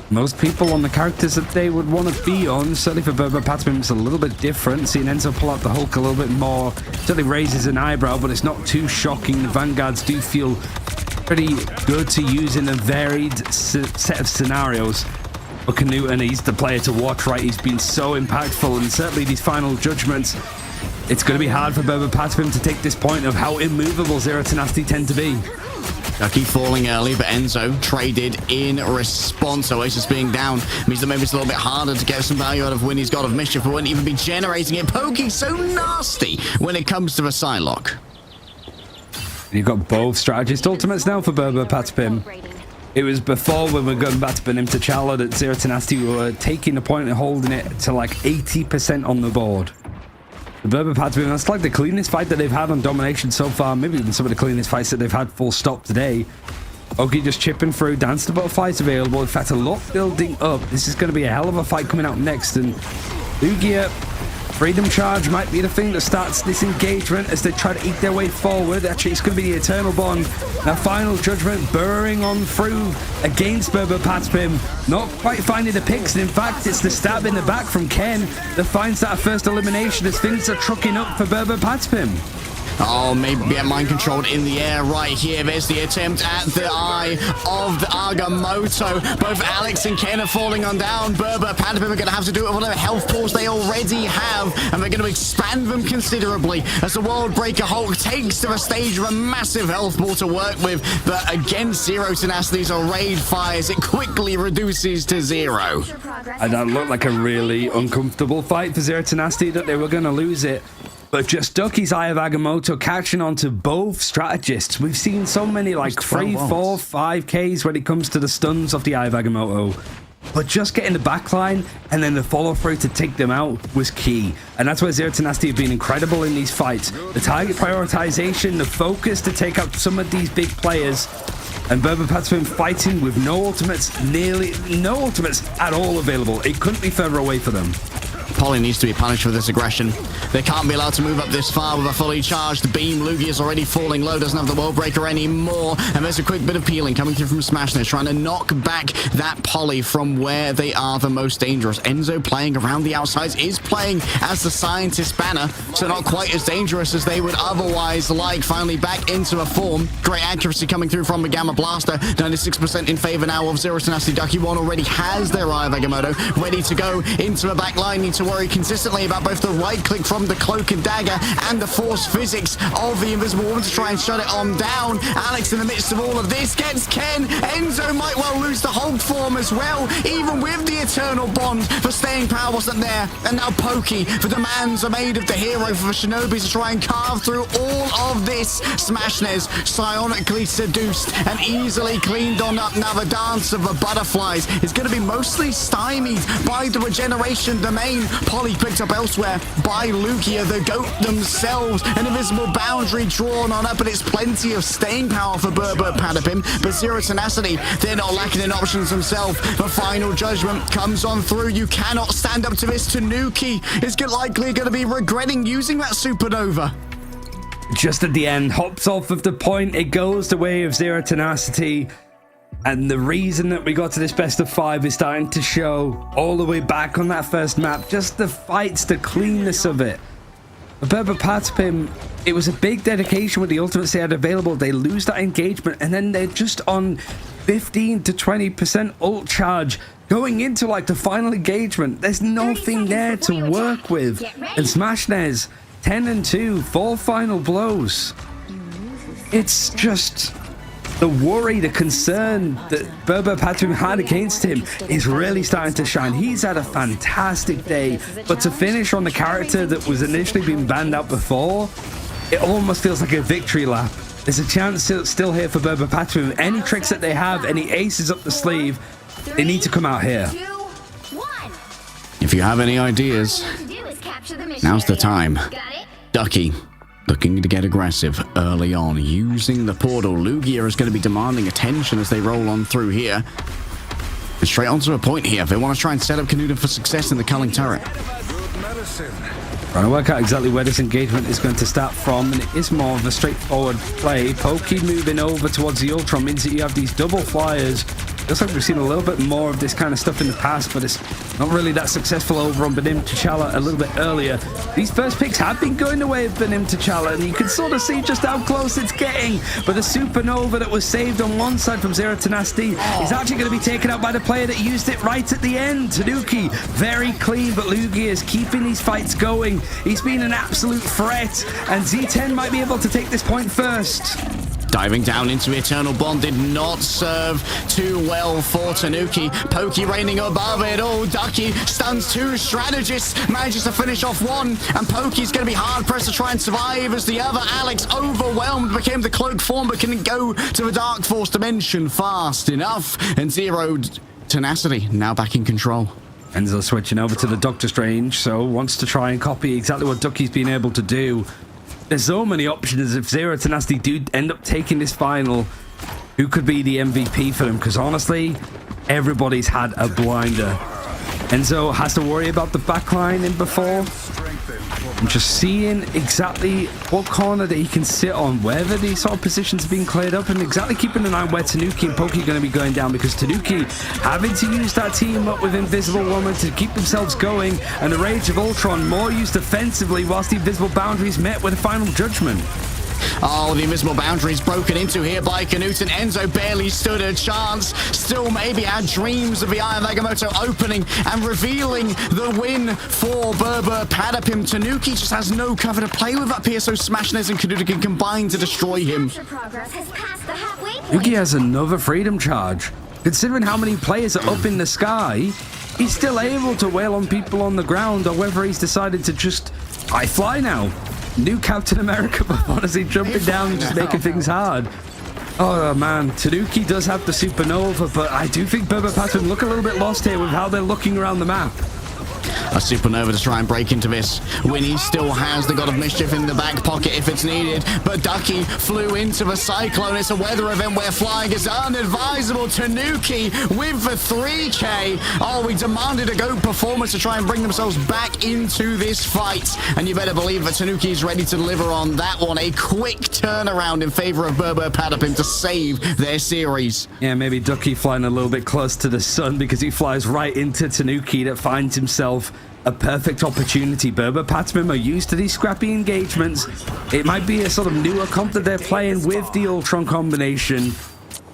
Most people on the characters that they would want to be on, certainly for Berber Patapim, it's a little bit different. Seeing Enzo pull out the Hulk a little bit more certainly raises an eyebrow, but it's not too shocking. The Vanguards do feel pretty good to use in a varied set of scenarios. But Canute, he's the player to watch, right? He's been so impactful, and certainly these final judgments, it's going to be hard for Berber Patapim to take this point of how immovable Zero Tenacity tend to be. Ducky falling early, but Enzo traded in response. Oasis being down means that maybe it's a little bit harder to get some value out of Winnie's God of Mischief, but wouldn't even be generating it. Pokey's so nasty when it comes to the Psylocke. You've got both strategist ultimates now for Berber Patapim. It was before when we were going back to Benim T'Challa that Zero Tenacity were taking the point and holding it to like 80% on the board. The Berber Patapim, that's like the cleanest fight that they've had on domination so far, maybe even some of the cleanest fights that they've had full stop today. Oki just chipping through, Dance to Butterflies available. In fact, a lot building up. This is going to be a hell of a fight coming out next, and Lugia, Freedom Charge might be the thing that starts this engagement as they try to eat their way forward. Actually, it's going to be the Eternal Bond. Now, Final Judgment burrowing on through against Berber Patapim. Not quite finding the picks, and in fact, it's the stab in the back from Ken that finds that first elimination as things are trucking up for Berber Patapim. Oh, maybe get mind controlled in the air right here. There's the attempt at the eye of the Agamotto. Both Alex and Ken are falling on down. Berber, Pantomime are going to have to do it with whatever health pools they already have, and they're going to expand them considerably as the World Breaker Hulk takes to the stage with a massive health pool to work with. But against Zero Tenacity's raid fires, it quickly reduces to 0. And that looked like a really uncomfortable fight for Zero Tenacity, that they were going to lose it. But just Ducky's Eye of Agamotto catching on to both strategists. We've seen so many like 3, 4, 5Ks when it comes to the stuns of the Eye of Agamotto. But just getting the backline and then the follow through to take them out was key. And that's where Zero Tenacity have been incredible in these fights. The target prioritization, the focus to take out some of these big players. And Berber Pat's fighting with no ultimates, nearly no ultimates at all available. It couldn't be further away for them. Polly needs to be punished for this aggression. They can't be allowed to move up this far with a fully charged beam. Lugia is already falling low, doesn't have the World Breaker anymore. And there's a quick bit of peeling coming through from Smashness, trying to knock back that Polly from where they are the most dangerous. Enzo playing around the outsides, is playing as the Scientist banner, so not quite as dangerous as they would otherwise like. Finally back into a form. Great accuracy coming through from the Gamma Blaster. 96% in favor now of Zero Tenacity. Ducky One already has their Eye of Agamotto ready to go into the back line. Need to worry consistently about both the right click from the Cloak and Dagger and the force physics of the Invisible Woman to try and shut it on down. Alex in the midst of all of this gets Ken. Enzo might well lose the Hulk form as well, even with the Eternal Bond. The staying power wasn't there. And now Pokey, the demands are made of the hero for the Shinobis to try and carve through all of this. Smashness psionically seduced and easily cleaned on up. Now the dance of the butterflies is going to be mostly stymied by the regeneration domain. Polly picked up elsewhere by Lugia, the GOAT themselves. An invisible boundary drawn on up, but it's plenty of staying power for Berber Patapim. But Zero Tenacity, they're not lacking in options themselves. The final judgment comes on through. You cannot stand up to this. Tanuki is likely going to be regretting using that Supernova. Just at the end, hops off of the point. It goes the way of Zero Tenacity. And the reason that we got to this best of 5 is starting to show all the way back on that first map. Just the fights, the cleanness of it. Berber Patapim, it was a big dedication with the ultimates they had available. They lose that engagement and then they're just on 15 to 20% ult charge going into like the final engagement. There's nothing there to work with. And Smashness, 10 and 2, 4 final blows. It's just... the worry, the concern that Berber Patapim had against him is really starting to shine. He's had a fantastic day, but to finish on the character that was initially being banned out before, it almost feels like a victory lap. There's a chance still here for Berber Patapim. Any tricks that they have, any aces up the sleeve, they need to come out here. If you have any ideas, now's the time. Ducky looking to get aggressive early on, using the portal. Lugia is going to be demanding attention as they roll on through here. And straight onto a point here. They want to try and set up Canuda for success in the culling turret. Trying to work out exactly where this engagement is going to start from, and it is more of a straightforward play. Pokey moving over towards the Ultron means that you have these double flyers. Looks like we've seen a little bit more of this kind of stuff in the past, but it's not really that successful over on Benim T'Challa a little bit earlier. These first picks have been going the way of Benim T'Challa, and you can sort of see just how close it's getting. But the Supernova that was saved on one side from Zero Tenacity is actually going to be taken out by the player that used it right at the end. Tanuki, very clean, but Lugia is keeping these fights going. He's been an absolute threat, and Z10 might be able to take this point first. Diving down into Eternal Bond did not serve too well for Tanuki. Pokey reigning above it all. Ducky stuns 2 strategists, manages to finish off one, and Pokey's going to be hard pressed to try and survive as the other Alex, overwhelmed, became the cloak form but couldn't go to the Dark Force dimension fast enough. And Zero Tenacity now back in control. Enzo switching over to the Doctor Strange, so wants to try and copy exactly what Ducky's been able to do. There's so many options. If Zero Tenacity do end up taking this final, who could be the MVP for them? Because honestly, everybody's had a blinder. Enzo has to worry about the backline in before. I'm just seeing exactly what corner that he can sit on, whether these sort of positions are being cleared up, and exactly keeping an eye where Tanuki and Pokey are going to be going down, because Tanuki having to use that team up with Invisible Woman to keep themselves going, and the Rage of Ultron more used defensively whilst the Invisible Boundaries met with a final judgment. Oh, the invisible boundaries broken into here by Canute, and Enzo barely stood a chance. Still maybe had dreams of the Eye of Agamotto opening and revealing the win for Berber Patapim. Tanuki just has no cover to play with up here, so Smashnez and Canute can combine to destroy him. Progress has passed the halfway point. Yuki has another freedom charge. Considering how many players are up in the sky, he's still able to wail on people on the ground, or whether he's decided to just, I fly now. New Captain America, but honestly jumping down and just making things hard. Oh man, Tanuki does have the supernova, but I do think Berber Patapim look a little bit lost here with how they're looking around the map. A supernova to try and break into this. Winnie still has the God of Mischief in the back pocket if it's needed, but Ducky flew into the Cyclone. It's a weather event where flying is unadvisable. Tanuki with the 3K. Oh, we demanded a GOAT performance to try and bring themselves back into this fight, and you better believe that Tanuki is ready to deliver on that one. A quick turnaround in favor of Berber Patapim to save their series. Yeah, maybe Ducky flying a little bit close to the sun because he flies right into Tanuki that finds himself a perfect opportunity. Berber Patapim are used to these scrappy engagements. It might be a sort of newer comp that they're playing with the Ultron combination,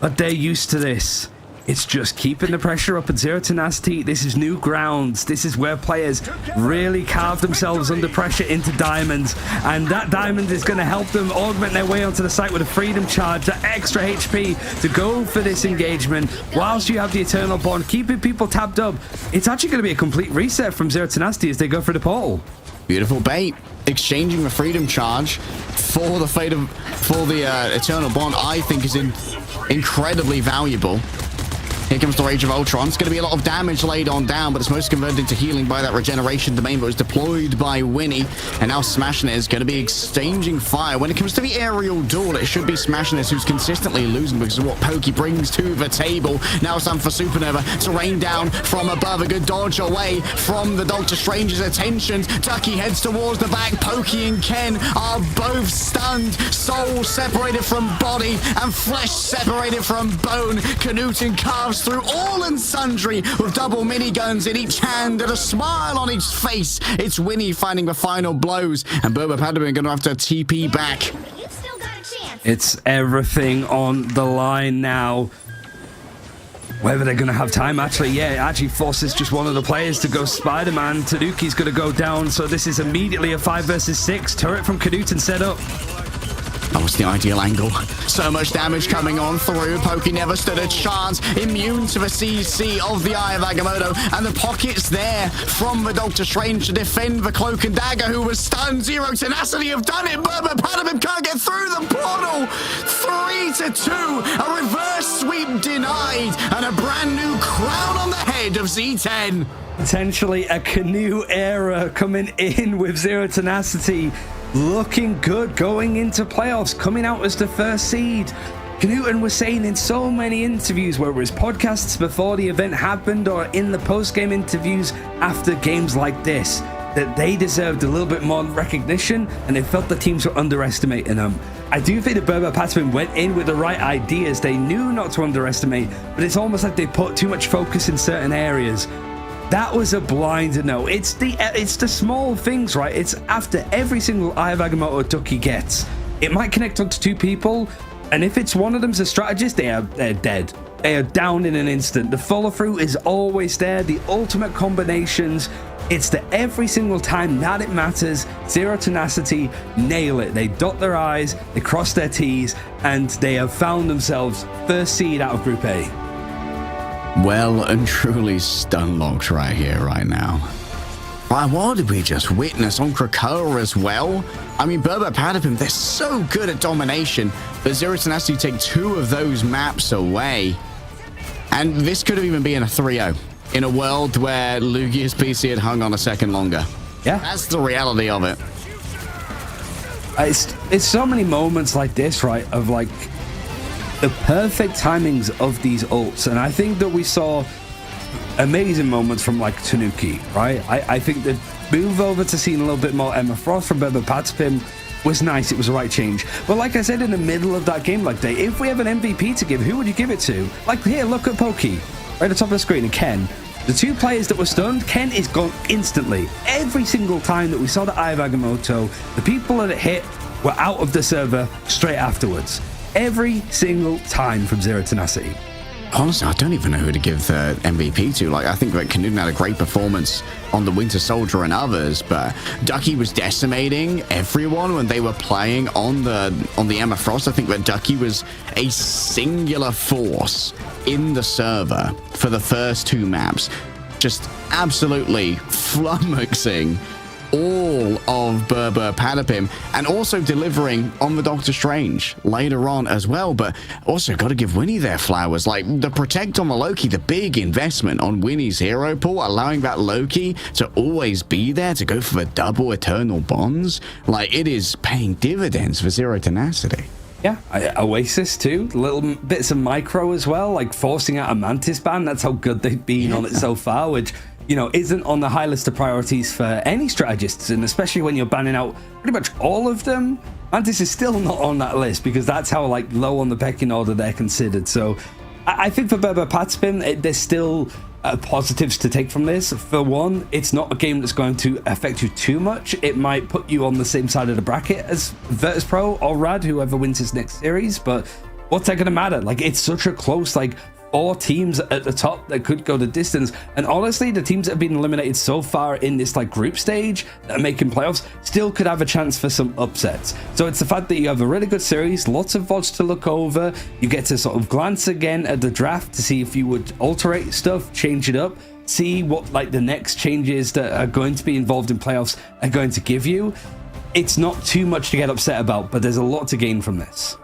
but they're used to this. It's just keeping the pressure up at Zero Tenacity. This is new grounds. This is where players really carve themselves under pressure into diamonds, and that diamond is going to help them augment their way onto the site with a freedom charge, that extra HP to go for this engagement whilst you have the Eternal Bond, keeping people tapped up. It's actually going to be a complete reset from Zero Tenacity as they go for the portal. Beautiful bait. Exchanging the freedom charge for the Eternal Bond, I think is incredibly valuable. Here comes the Rage of Ultron. It's going to be a lot of damage laid on down, but it's mostly converted into healing by that regeneration domain that was deployed by Winnie. And now Smashnez is going to be exchanging fire. When it comes to the aerial duel, it should be Smashnez who's consistently losing because of what Pokey brings to the table. Now it's time for Supernova to rain down from above. A good dodge away from the Doctor Strange's attentions. Ducky heads towards the back. Pokey and Ken are both stunned. Soul separated from body and flesh separated from bone. Canute and carves through all and sundry with double miniguns in each hand and a smile on his face. It's Winnie finding the final blows, and Berber Patapim going to have to TP back. You've still got a chance. It's everything on the line now. Whether they're going to have time, actually forces just one of the players to go Spider-Man. Tanuki's going to go down, so this is immediately a 5 versus 6. Turret from Canute and set up. That was the ideal angle. So much damage coming on through. Pokey never stood a chance. Immune to the CC of the Eye of Agamotto. And the pockets there from the Doctor Strange to defend the Cloak and Dagger, who was stunned. Zero Tenacity have done it. Berber Patapim can't get through the portal. 3-2. A reverse sweep denied. And a brand new crown on the head of Z10. Potentially a Canoe era coming in with Zero Tenacity. Looking good going into playoffs, coming out as the first seed. Canute was saying in so many interviews, whether it was podcasts before the event happened or in the post-game interviews after games like this, that they deserved a little bit more recognition and they felt the teams were underestimating them. I do think that Berber Patapim went in with the right ideas. They knew not to underestimate, but it's almost like they put too much focus in certain areas. That was a blinder. No, it's the small things, right? It's after every single Eye of Agamotto Ducky gets. It might connect onto two people, and if it's one of them's a strategist, they're dead. They are down in an instant. The follow through is always there. The ultimate combinations. It's the every single time that it matters. Zero Tenacity nail it. They dot their I's, they cross their T's, and they have found themselves first seed out of Group A. Well and truly stun-locked right here, right now. Right, what did we just witness on Krakoa as well? I mean, Berber Patapim, they're so good at domination, but Zero Tenacity take 2 of those maps away. And this could have even been a 3-0 in a world where Lugia's PC had hung on a second longer. Yeah. That's the reality of it. It's so many moments like this, right, of like the perfect timings of these ults, and I think that we saw amazing moments from like Tanuki, right? I think the move over to seeing a little bit more Emma Frost from Berber Patapim was nice. It was the right change. But like I said in the middle of that game like day, if we have an MVP to give, who would you give it to? Like here, look at Pokey right at the top of the screen, and Ken. The 2 players that were stunned, Ken is gone instantly. Every single time that we saw the Eye of Agamotto, the people that it hit were out of the server straight afterwards. Every single time from Zero Tenacity. Honestly, I don't even know who to give the MVP to. Like, I think that Knudsen had a great performance on the Winter Soldier and others, but Ducky was decimating everyone when they were playing on the Emma Frost. I think that Ducky was a singular force in the server for the first 2 maps, just absolutely flummoxing all of Berber Padapim, and also delivering on the Doctor Strange later on as well. But also got to give Winnie their flowers. Like, the Protect on the Loki, the big investment on Winnie's hero pool, allowing that Loki to always be there to go for the double eternal bonds. Like, it is paying dividends for Zero Tenacity. Yeah, Oasis too, little bits of micro as well, like forcing out a Mantis ban. That's how good they've been on it so far, which, you know, isn't on the high list of priorities for any strategists, and especially when you're banning out pretty much all of them. Mantis is still not on that list because that's how like low on the pecking order they're considered. So I think for Berber Patspin, there's still positives to take from this. For one, it's not a game that's going to affect you too much. It might put you on the same side of the bracket as Virtus Pro or Rad, whoever wins his next series, but what's that going to matter? Like, it's such a close, like, 4 teams at the top that could go the distance. And honestly, the teams that have been eliminated so far in this like group stage that are making playoffs still could have a chance for some upsets. So it's the fact that you have a really good series, lots of VODs to look over. You get to sort of glance again at the draft to see if you would alterate stuff, change it up, see what like the next changes that are going to be involved in playoffs are going to give you. It's not too much to get upset about, but there's a lot to gain from this.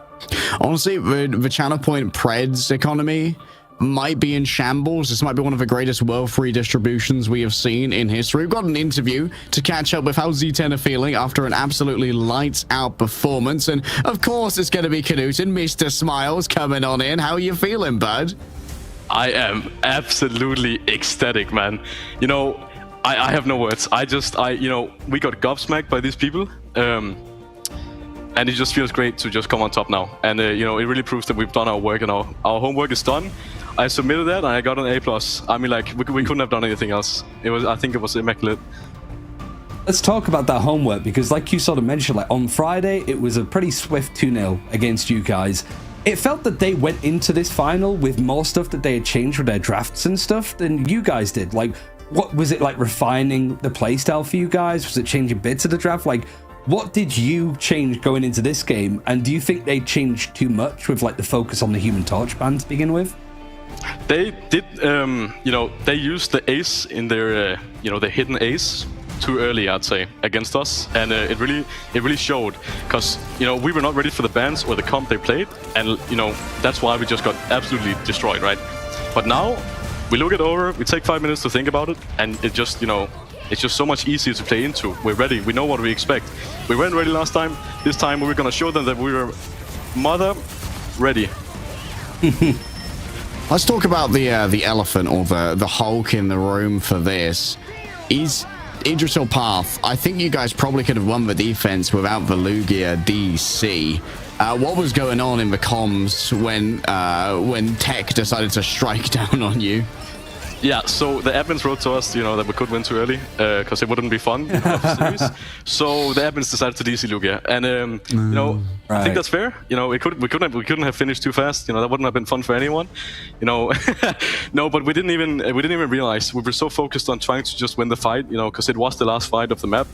Honestly, the Channel Point Preds economy might be in shambles. This might be one of the greatest world free distributions we have seen in history. We've got an interview to catch up with how Z10 are feeling after an absolutely lights out performance. And of course, it's going to be Knudsen, Mr. Smiles, coming on in. How are you feeling, bud? I am absolutely ecstatic, man. You know, I have no words. You know, we got gobsmacked by these people. And it just feels great to just come on top now. And, you know, it really proves that we've done our work and our homework is done. I submitted that and I got an A+. I mean, like, we couldn't have done anything else. I think it was immaculate. Let's talk about that homework, because like you sort of mentioned, like on Friday, it was a pretty swift 2-0 against you guys. It felt that they went into this final with more stuff that they had changed with their drafts and stuff than you guys did. Like, what was it, like refining the playstyle for you guys? Was it changing bits of the draft? Like, what did you change going into this game? And do you think they changed too much with like the focus on the Human Torch ban to begin with? They did, you know, they used the ace in their, you know, the hidden ace too early, I'd say, against us, and it really showed, because, you know, we were not ready for the bans or the comp they played, and, you know, that's why we just got absolutely destroyed, right? But now we look it over, we take 5 minutes to think about it, and it just, you know, it's just so much easier to play into. We're ready. We know what we expect. We weren't ready last time. This time we're gonna show them that we were mother ready. Let's talk about the elephant, or the Hulk in the room for this. Is Idrisil Path. I think you guys probably could have won the defense without the Lugia DC. What was going on in the comms when Tech decided to strike down on you? Yeah, so the admins wrote to us, you know, that we could win too early, because it wouldn't be fun. You know, the series. So the admins decided to DC Lugia, and you know, I think that's fair. You know, we couldn't have finished too fast. You know, that wouldn't have been fun for anyone. You know, no, but we didn't even realize. We were so focused on trying to just win the fight. You know, because it was the last fight of the map.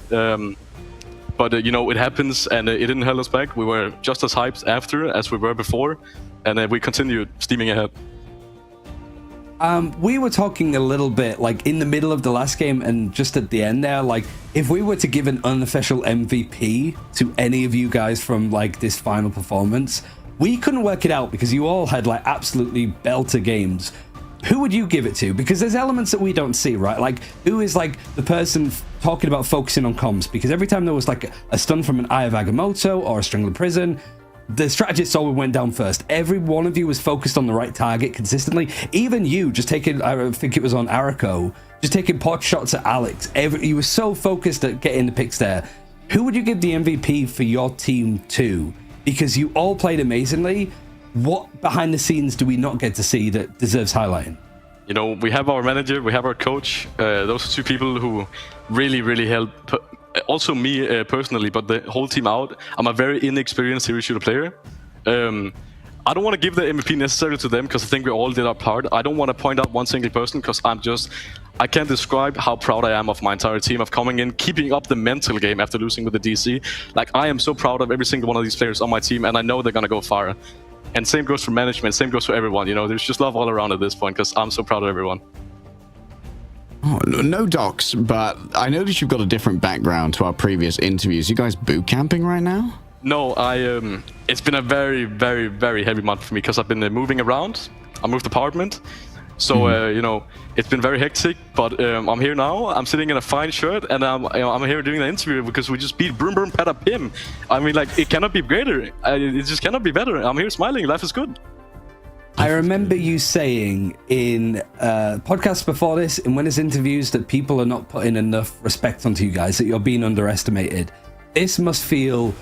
But you know, it happens, and it didn't hold us back. We were just as hyped after as we were before, and we continued steaming ahead. We were talking a little bit like in the middle of the last game and just at the end there, like if we were to give an unofficial MVP to any of you guys from like this final performance, we couldn't work it out because you all had like absolutely belter games. Who would you give it to? Because there's elements that we don't see, right? Like, who is like the person talking about focusing on comms? Because every time there was like a stun from an Eye of Agamotto or a Strangler Prison, the strategist always went down first. Every one of you was focused on the right target consistently. Even you, just taking, I think it was on Araco, just taking pot shots at Alex. You were so focused at getting the picks there. Who would you give the MVP for your team to? Because you all played amazingly. What behind the scenes do we not get to see that deserves highlighting? You know, we have our manager, we have our coach. Those are two people who really help also me personally, but the whole team out. I'm a very inexperienced hero shooter player. I don't want to give the MVP necessarily to them because I think we all did our part. I don't want to point out one single person because I can't describe how proud I am of my entire team of coming in, keeping up the mental game after losing with the DC. Like, I am so proud of every single one of these players on my team, and I know they're going to go far. And same goes for management, same goes for everyone. You know, there's just love all around at this point because I'm so proud of everyone. Oh, no docs, but I noticed you've got a different background to our previous interviews. You guys boot camping right now? No, it's been a very, very, very heavy month for me because I've been moving around. I moved apartment. So, you know, it's been very hectic, but I'm here now. I'm sitting in a fine shirt, and I'm here doing the interview because we just beat Broom Broom Pata Pim. I mean, like, it cannot be greater. It just cannot be better. I'm here smiling. Life is good. I remember you saying in podcasts before this, in winners interviews, that people are not putting enough respect onto you guys, that you're being underestimated. This must feel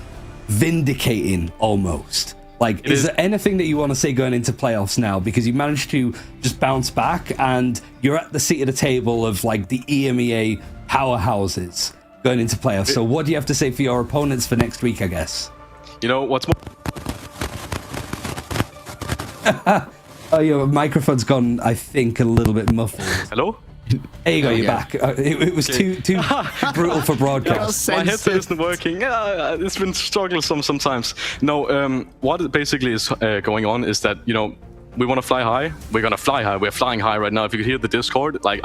vindicating almost. Like, is there anything that you want to say going into playoffs now? Because you managed to just bounce back and you're at the seat of the table of like the EMEA powerhouses going into playoffs. So what do you have to say for your opponents for next week, I guess? You know, what's more... Oh, your microphone's gone, I think, a little bit muffled. Hello? There you go, you're back. It was too brutal for broadcast. My headset isn't working. It's been struggling sometimes. No, what basically is going on is that, you know, we want to fly high. We're gonna fly high. We're flying high right now. If you could hear the Discord, like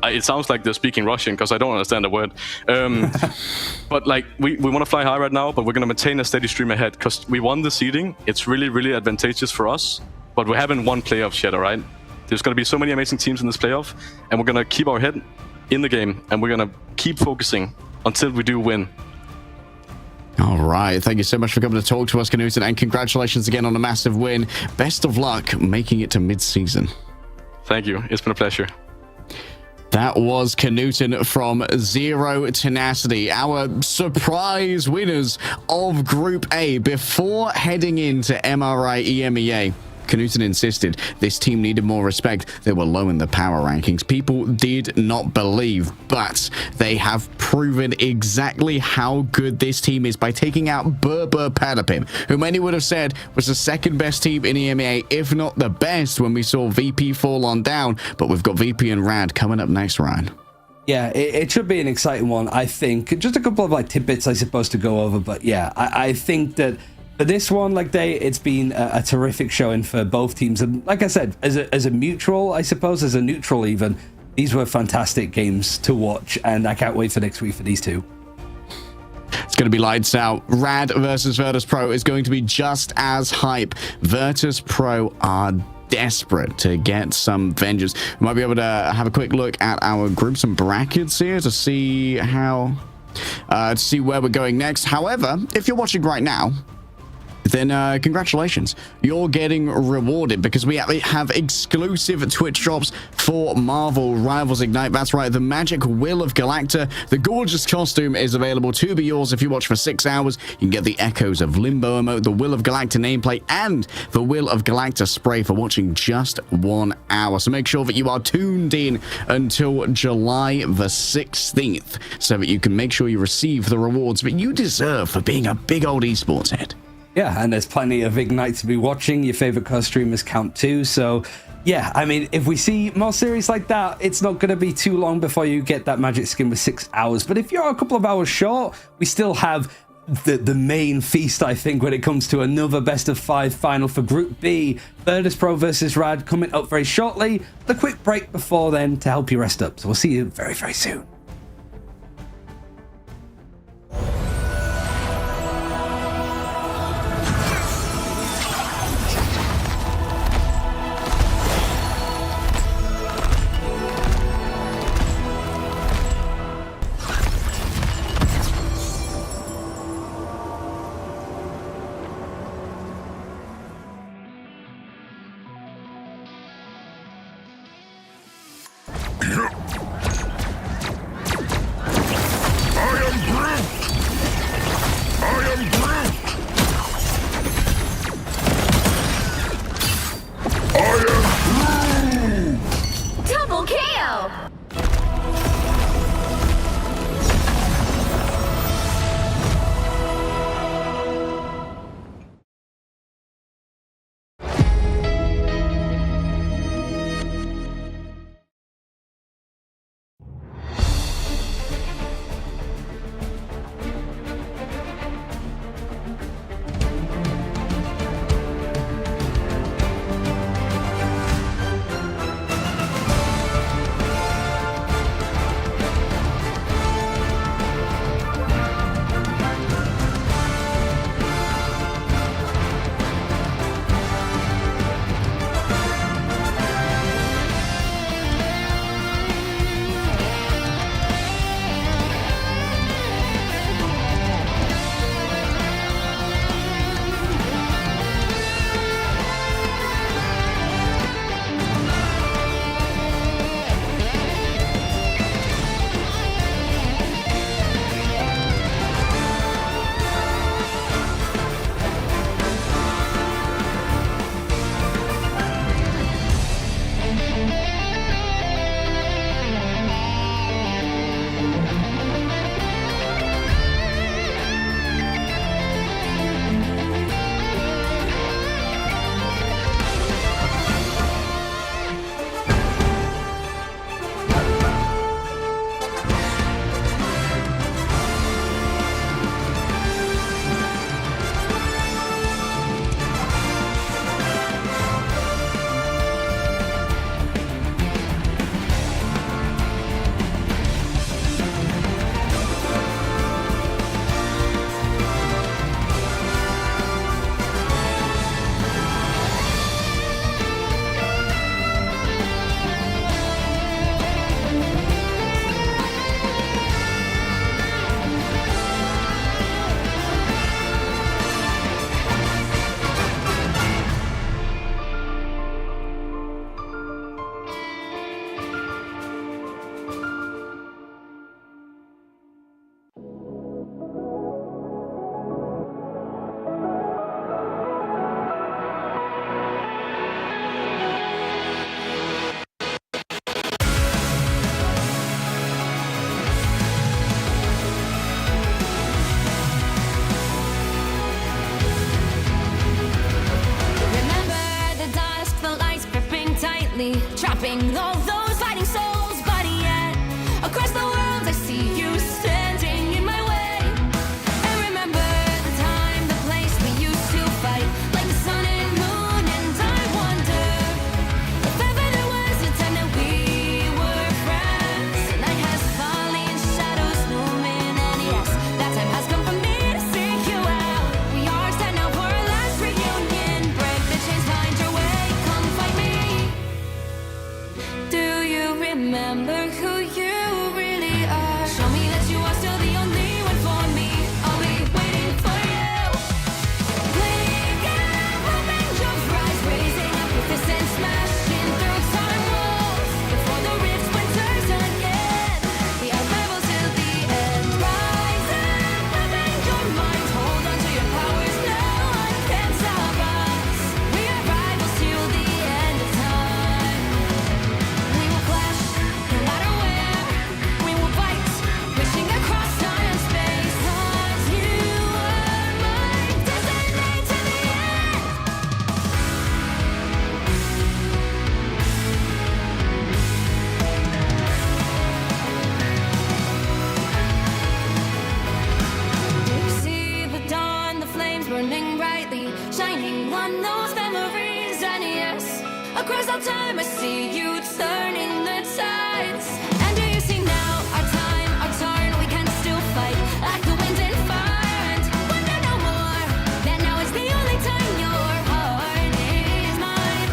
it sounds like they're speaking Russian because I don't understand a word. But like we want to fly high right now, but we're gonna maintain a steady stream ahead because we won the seeding. It's really, really advantageous for us, but we haven't won playoffs yet. All right. There's going to be so many amazing teams in this playoff, and we're going to keep our head in the game, and we're going to keep focusing until we do win. All right. Thank you so much for coming to talk to us, Knudsen, and congratulations again on a massive win. Best of luck making it to mid-season. Thank you. It's been a pleasure. That was Knudsen from Zero Tenacity, our surprise winners of Group A before heading into MRI EMEA. Knudsen insisted this team needed more respect. They were low in the power rankings. People did not believe, but they have proven exactly how good this team is by taking out Berber Patapim, who many would have said was the second best team in EMEA, if not the best, when we saw VP fall on down. But we've got VP and Rad coming up next, Ryan. Yeah, it should be an exciting one, I think. Just a couple of like tidbits I suppose to go over, but yeah, I think that for this one, like it's been a terrific showing for both teams. And like I said, as a mutual, I suppose, as a neutral even, these were fantastic games to watch. And I can't wait for next week for these two. It's going to be lights out. Rad versus Virtus Pro is going to be just as hype. Virtus Pro are desperate to get some vengeance. We might be able to have a quick look at our groups and brackets here to see how... to see where we're going next. However, if you're watching right now, then congratulations, you're getting rewarded because we have exclusive Twitch drops for Marvel Rivals Ignite. That's right, the magic Will of Galacta. The gorgeous costume is available to be yours if you watch for 6 hours. You can get the Echoes of Limbo emote, the Will of Galacta nameplate, and the Will of Galacta spray for watching just 1 hour. So make sure that you are tuned in until July the 16th so that you can make sure you receive the rewards that you deserve for being a big old esports head. Yeah, and there's plenty of Ignite to be watching. Your favorite co-streamers count too. So, yeah, I mean, if we see more series like that, it's not going to be too long before you get that magic skin with 6 hours. But if you're a couple of hours short, we still have the main feast, I think, when it comes to another best of 5 final for Group B. Virtus Pro versus Rad coming up very shortly. The quick break before then to help you rest up. So we'll see you very, very soon. Double KO! fighting all those fighting souls, but yet across the world I see you standing in my way. And remember the time, the place we used to fight like the sun and moon, and I wonder if ever there was a time that we were friends. The night has fallen, shadows looming, and yes, that time has come for me to seek you out. We are set now for our last reunion. Break the chains, find your way, come find me. Do you remember who you really are? Show me that you are still the only one for me. I'll be waiting for you. Wake up, open your eyes, raising up your fists and smashing through time walls. Before the rift splinters again, we are rebels till the end. Rise up, open your mind, hold on to your powers. No one can stop us. We are rivals till the end of time. We will clash, no matter where. We will fight, reaching across time and space. 'Cause you are my destiny to the end. You see the dawn, the flames burning brightly, shining on those memories, and yes, across all time I see you turning the tides. And do you see now our time, our turn? We can still fight like the wind and fire, and wonder no more. That now is the only time your heart is mine.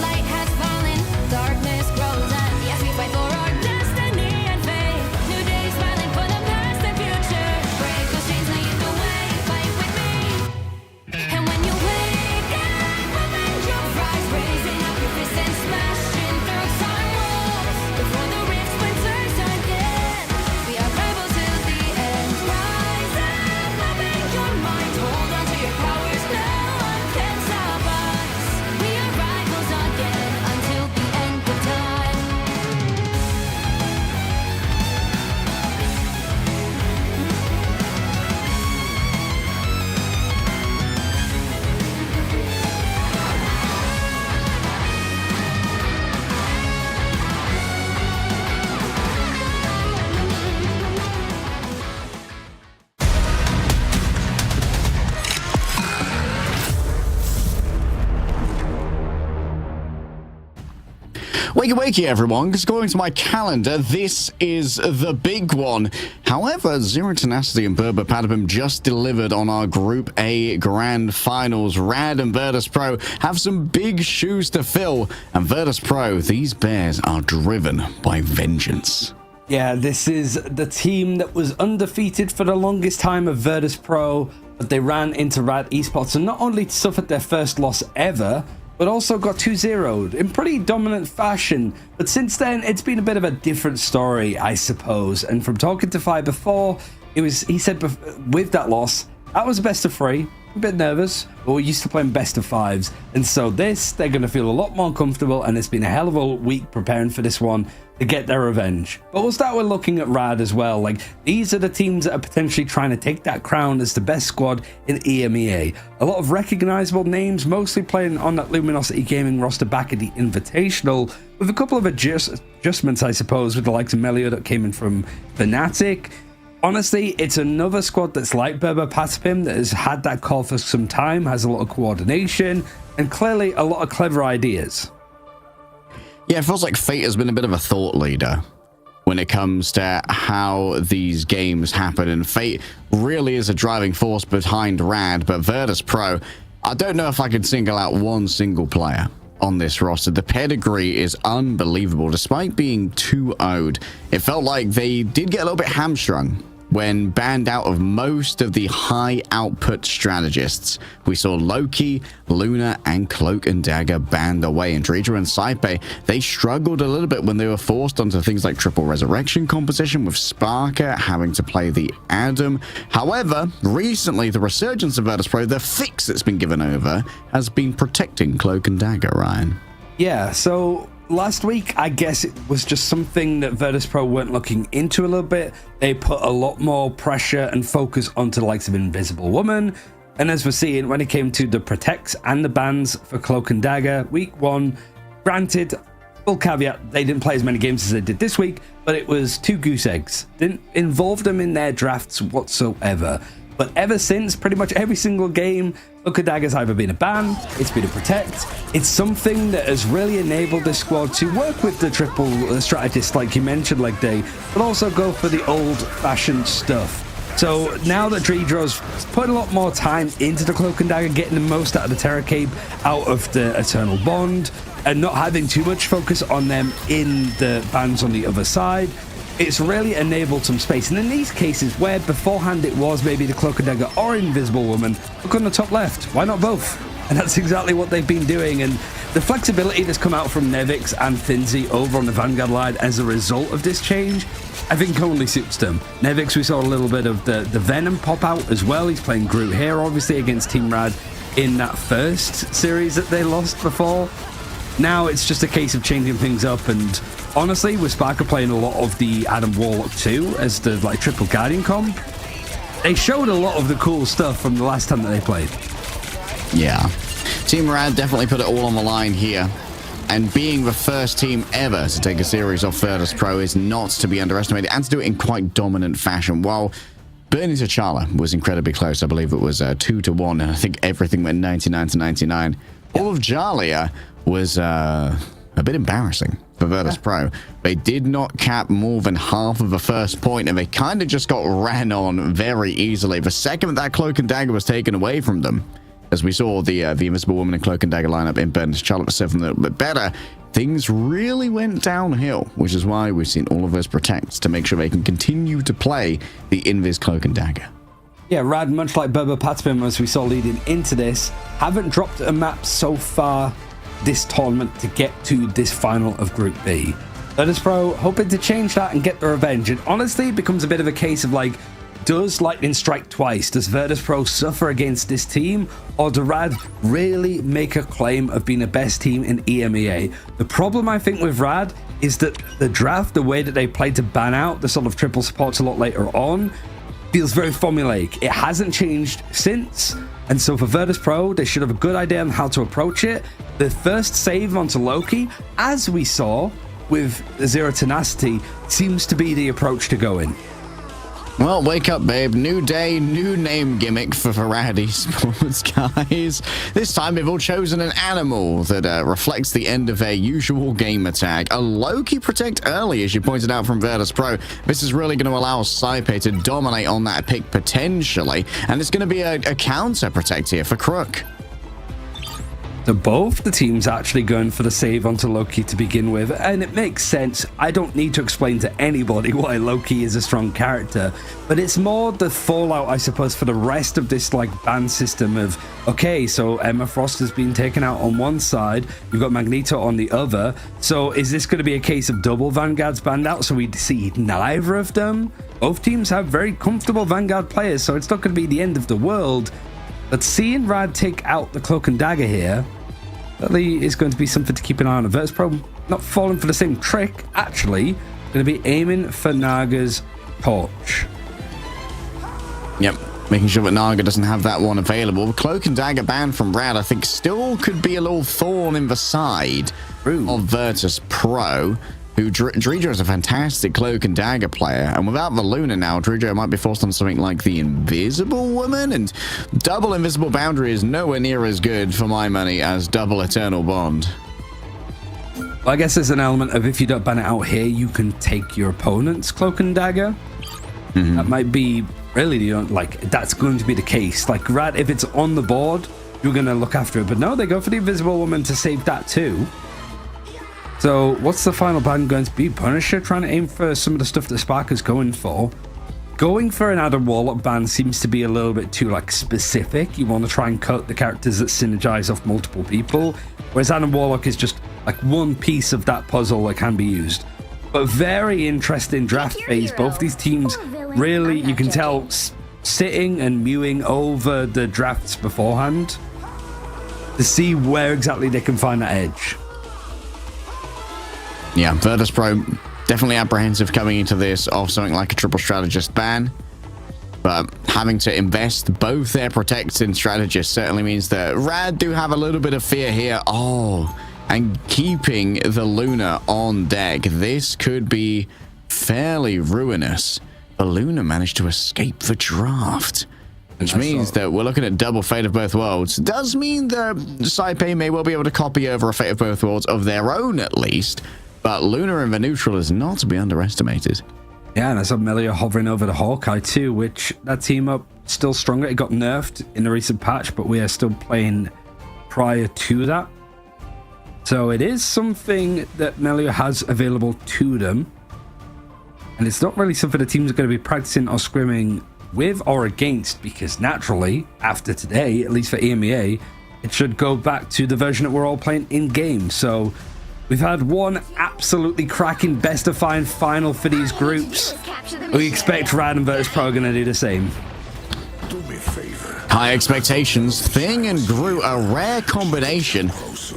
Light has fallen, darkness grows, and yes, we fight for our destiny and faith. New days smiling for the past and future. Break those chains, lead the way, fight with me. And when you wake up, open your eyes, raising up your fists and smashing through time walls. Before the rift splinters again, we are rebels till the end. Rise up, open your mind, hold on to your powers. No one can stop us. We are rivals again until the end of time. Wakey wakey everyone, because according to my calendar, this is the big one. However, Zero Tenacity and Berber Patapim just delivered on our Group A Grand Finals. Rad and Virtus Pro have some big shoes to fill, and Virtus Pro, these bears are driven by vengeance. Yeah, this is the team that was undefeated for the longest time of Virtus Pro, but they ran into Rad Esports and not only suffered their first loss ever, but also got 2-0'd in pretty dominant fashion. But since then, it's been a bit of a different story, I suppose. And from talking to Fi before, he said with that loss, that was a best of 3. A bit nervous, but we're used to playing best of 5s. And so they're going to feel a lot more comfortable, and it's been a hell of a week preparing for this one to get their revenge. But we'll start with looking at Rad as well. Like, these are the teams that are potentially trying to take that crown as the best squad in EMEA. A lot of recognizable names, mostly playing on that Luminosity Gaming roster back at the Invitational, with a couple of adjustments, I suppose, with the likes of Melio that came in from Fnatic. Honestly, it's another squad that's like Berber Patapim that has had that call for some time, has a lot of coordination, and clearly a lot of clever ideas. Yeah, it feels like Fate has been a bit of a thought leader when it comes to how these games happen, and Fate really is a driving force behind Rad, but Virtus Pro, I don't know if I could single out one single player on this roster. The pedigree is unbelievable. Despite being 2-0'd, it felt like they did get a little bit hamstrung when banned out of most of the high output strategists. We saw Loki, Luna, and Cloak and Dagger banned away, and Dredra and Saipe, they struggled a little bit when they were forced onto things like triple resurrection composition, with Sparker having to play the Adam. However, recently the resurgence of Virtus Pro, the fix that's been given over, has been protecting Cloak and Dagger, Ryan. Yeah, so last week, I guess it was just something that Virtus Pro weren't looking into a little bit. They put a lot more pressure and focus onto the likes of Invisible Woman. And as we're seeing, when it came to the protects and the bans for Cloak and Dagger, week 1, granted, Full caveat, they didn't play as many games as they did this week, but it was 2 goose eggs. Didn't involve them in their drafts whatsoever. But ever since, pretty much every single game, Cloak and Dagger's either been a ban, it's been a protect. It's something that has really enabled this squad to work with the triple strategist, like you mentioned, Leg Day, but also go for the old-fashioned stuff. So now that Rivars put a lot more time into the Cloak and Dagger, getting the most out of the Terror Cape, out of the Eternal Bond, and not having too much focus on them in the bans on the other side, it's really enabled some space. And in these cases where beforehand it was maybe the Cloak and Dagger or Invisible Woman, look on the top left, why not both? And that's exactly what they've been doing. And the flexibility that's come out from Nevix and Finzi over on the Vanguard line as a result of this change, I think only suits them. Nevix, we saw a little bit of the Venom pop out as well. He's playing Groot here, obviously, against Team Rad in that first series that they lost before. Now it's just a case of changing things up, and honestly, with Sparker playing a lot of the Adam Warlock too as the like triple Guardian comp, they showed a lot of the cool stuff from the last time that they played. Yeah. Team Rad definitely put it all on the line here. And being the first team ever to take a series off Virtus Pro is not to be underestimated, and to do it in quite dominant fashion. While Burning T'Challa was incredibly close, I believe it was 2-1, and I think everything went 99-99. All of Jalia was a bit embarrassing for Virtus Pro. They did not cap more than half of the first point, and they kind of just got ran on very easily. The second that Cloak and Dagger was taken away from them, as we saw the Invisible Woman and Cloak and Dagger lineup in Burning T'Challa was a little bit better, things really went downhill, which is why we've seen all of those protects to make sure they can continue to play the Invis Cloak and Dagger. Yeah, Rad, much like Berber Patspin, as we saw leading into this, haven't dropped a map so far this tournament to get to this final of Group B. Virtus Pro hoping to change that and get the revenge. And honestly, it becomes a bit of a case of like, does lightning strike twice? Does Virtus Pro suffer against this team? Or do Rad really make a claim of being the best team in EMEA? The problem, I think, with Rad is that the draft, the way that they played to ban out the sort of triple supports a lot later on, feels very formulaic. It hasn't changed since. And so for Virtus Pro, they should have a good idea on how to approach it. The first save onto Loki, as we saw with Zero Tenacity, seems to be the approach to go in. Well, wake up, babe. New day, new name gimmick for Varadi Sports, guys. This time they've all chosen an animal that reflects the end of their usual gamer tag. A Loki protect early, as you pointed out from Virtus Pro. This is really going to allow Saipe to dominate on that pick potentially, and it's going to be a counter protect here for Crook. So both the teams actually going for the save onto Loki to begin with, and it makes sense. I don't need to explain to anybody why Loki is a strong character, but it's more the fallout, I suppose, for the rest of this like ban system of, okay, so Emma Frost has been taken out on one side, you've got Magneto on the other, so is this going to be a case of double Vanguards banned out, so we see neither of them? Both teams have very comfortable Vanguard players, so it's not going to be the end of the world, but seeing Rad take out the Cloak and Dagger here certainly is going to be something to keep an eye on. Virtus Pro not falling for the same trick, actually going to be aiming for Naga's torch. Yep, making sure that Naga doesn't have that one available. Cloak and Dagger banned from Rad, I think, still could be a little thorn in the side of Virtus Pro, who Drijo is a fantastic Cloak and Dagger player, and without the Luna now, Drijo might be forced on something like the Invisible Woman, and double Invisible Boundary is nowhere near as good for my money as double Eternal Bond. Well, I guess there's an element of if you don't ban it out here, you can take your opponent's Cloak and Dagger. That might be really, like, that's going to be the case. Like, Rad, if it's on the board, you're going to look after it, but no, they go for the Invisible Woman to save that too. So what's the final ban going to be? Punisher trying to aim for some of the stuff that Sparker's going for. Going for an Adam Warlock ban seems to be a little bit too like specific. You want to try and cut the characters that synergize off multiple people, whereas Adam Warlock is just like one piece of that puzzle that can be used. But very interesting draft phase. Both these teams really, you can tell, sitting and mewing over the drafts beforehand to see where exactly they can find that edge. Yeah, Virtus Pro definitely apprehensive coming into this of something like a triple strategist ban, but having to invest both their protects in strategists certainly means that Rad do have a little bit of fear here. Oh, and keeping the Luna on deck. This could be fairly ruinous. The Luna managed to escape the draft, which means that we're looking at double Fate of Both Worlds. Does mean that Saipei may well be able to copy over a Fate of Both Worlds of their own, at least. But Luna in the neutral is not to be underestimated. Yeah, and I saw Melio hovering over the Hawkeye too, which that team up still stronger. It got nerfed in the recent patch, but we are still playing prior to that. So it is something that Melio has available to them. And it's not really something the teams are going to be practicing or scrimming with or against, because naturally, after today, at least for EMEA, it should go back to the version that we're all playing in-game. So we've had one absolutely cracking best-of-5 final for these groups. We expect Rad and Virtus Pro are going to do the same. Do me a favor. High expectations. Thing and Groot, a rare combination,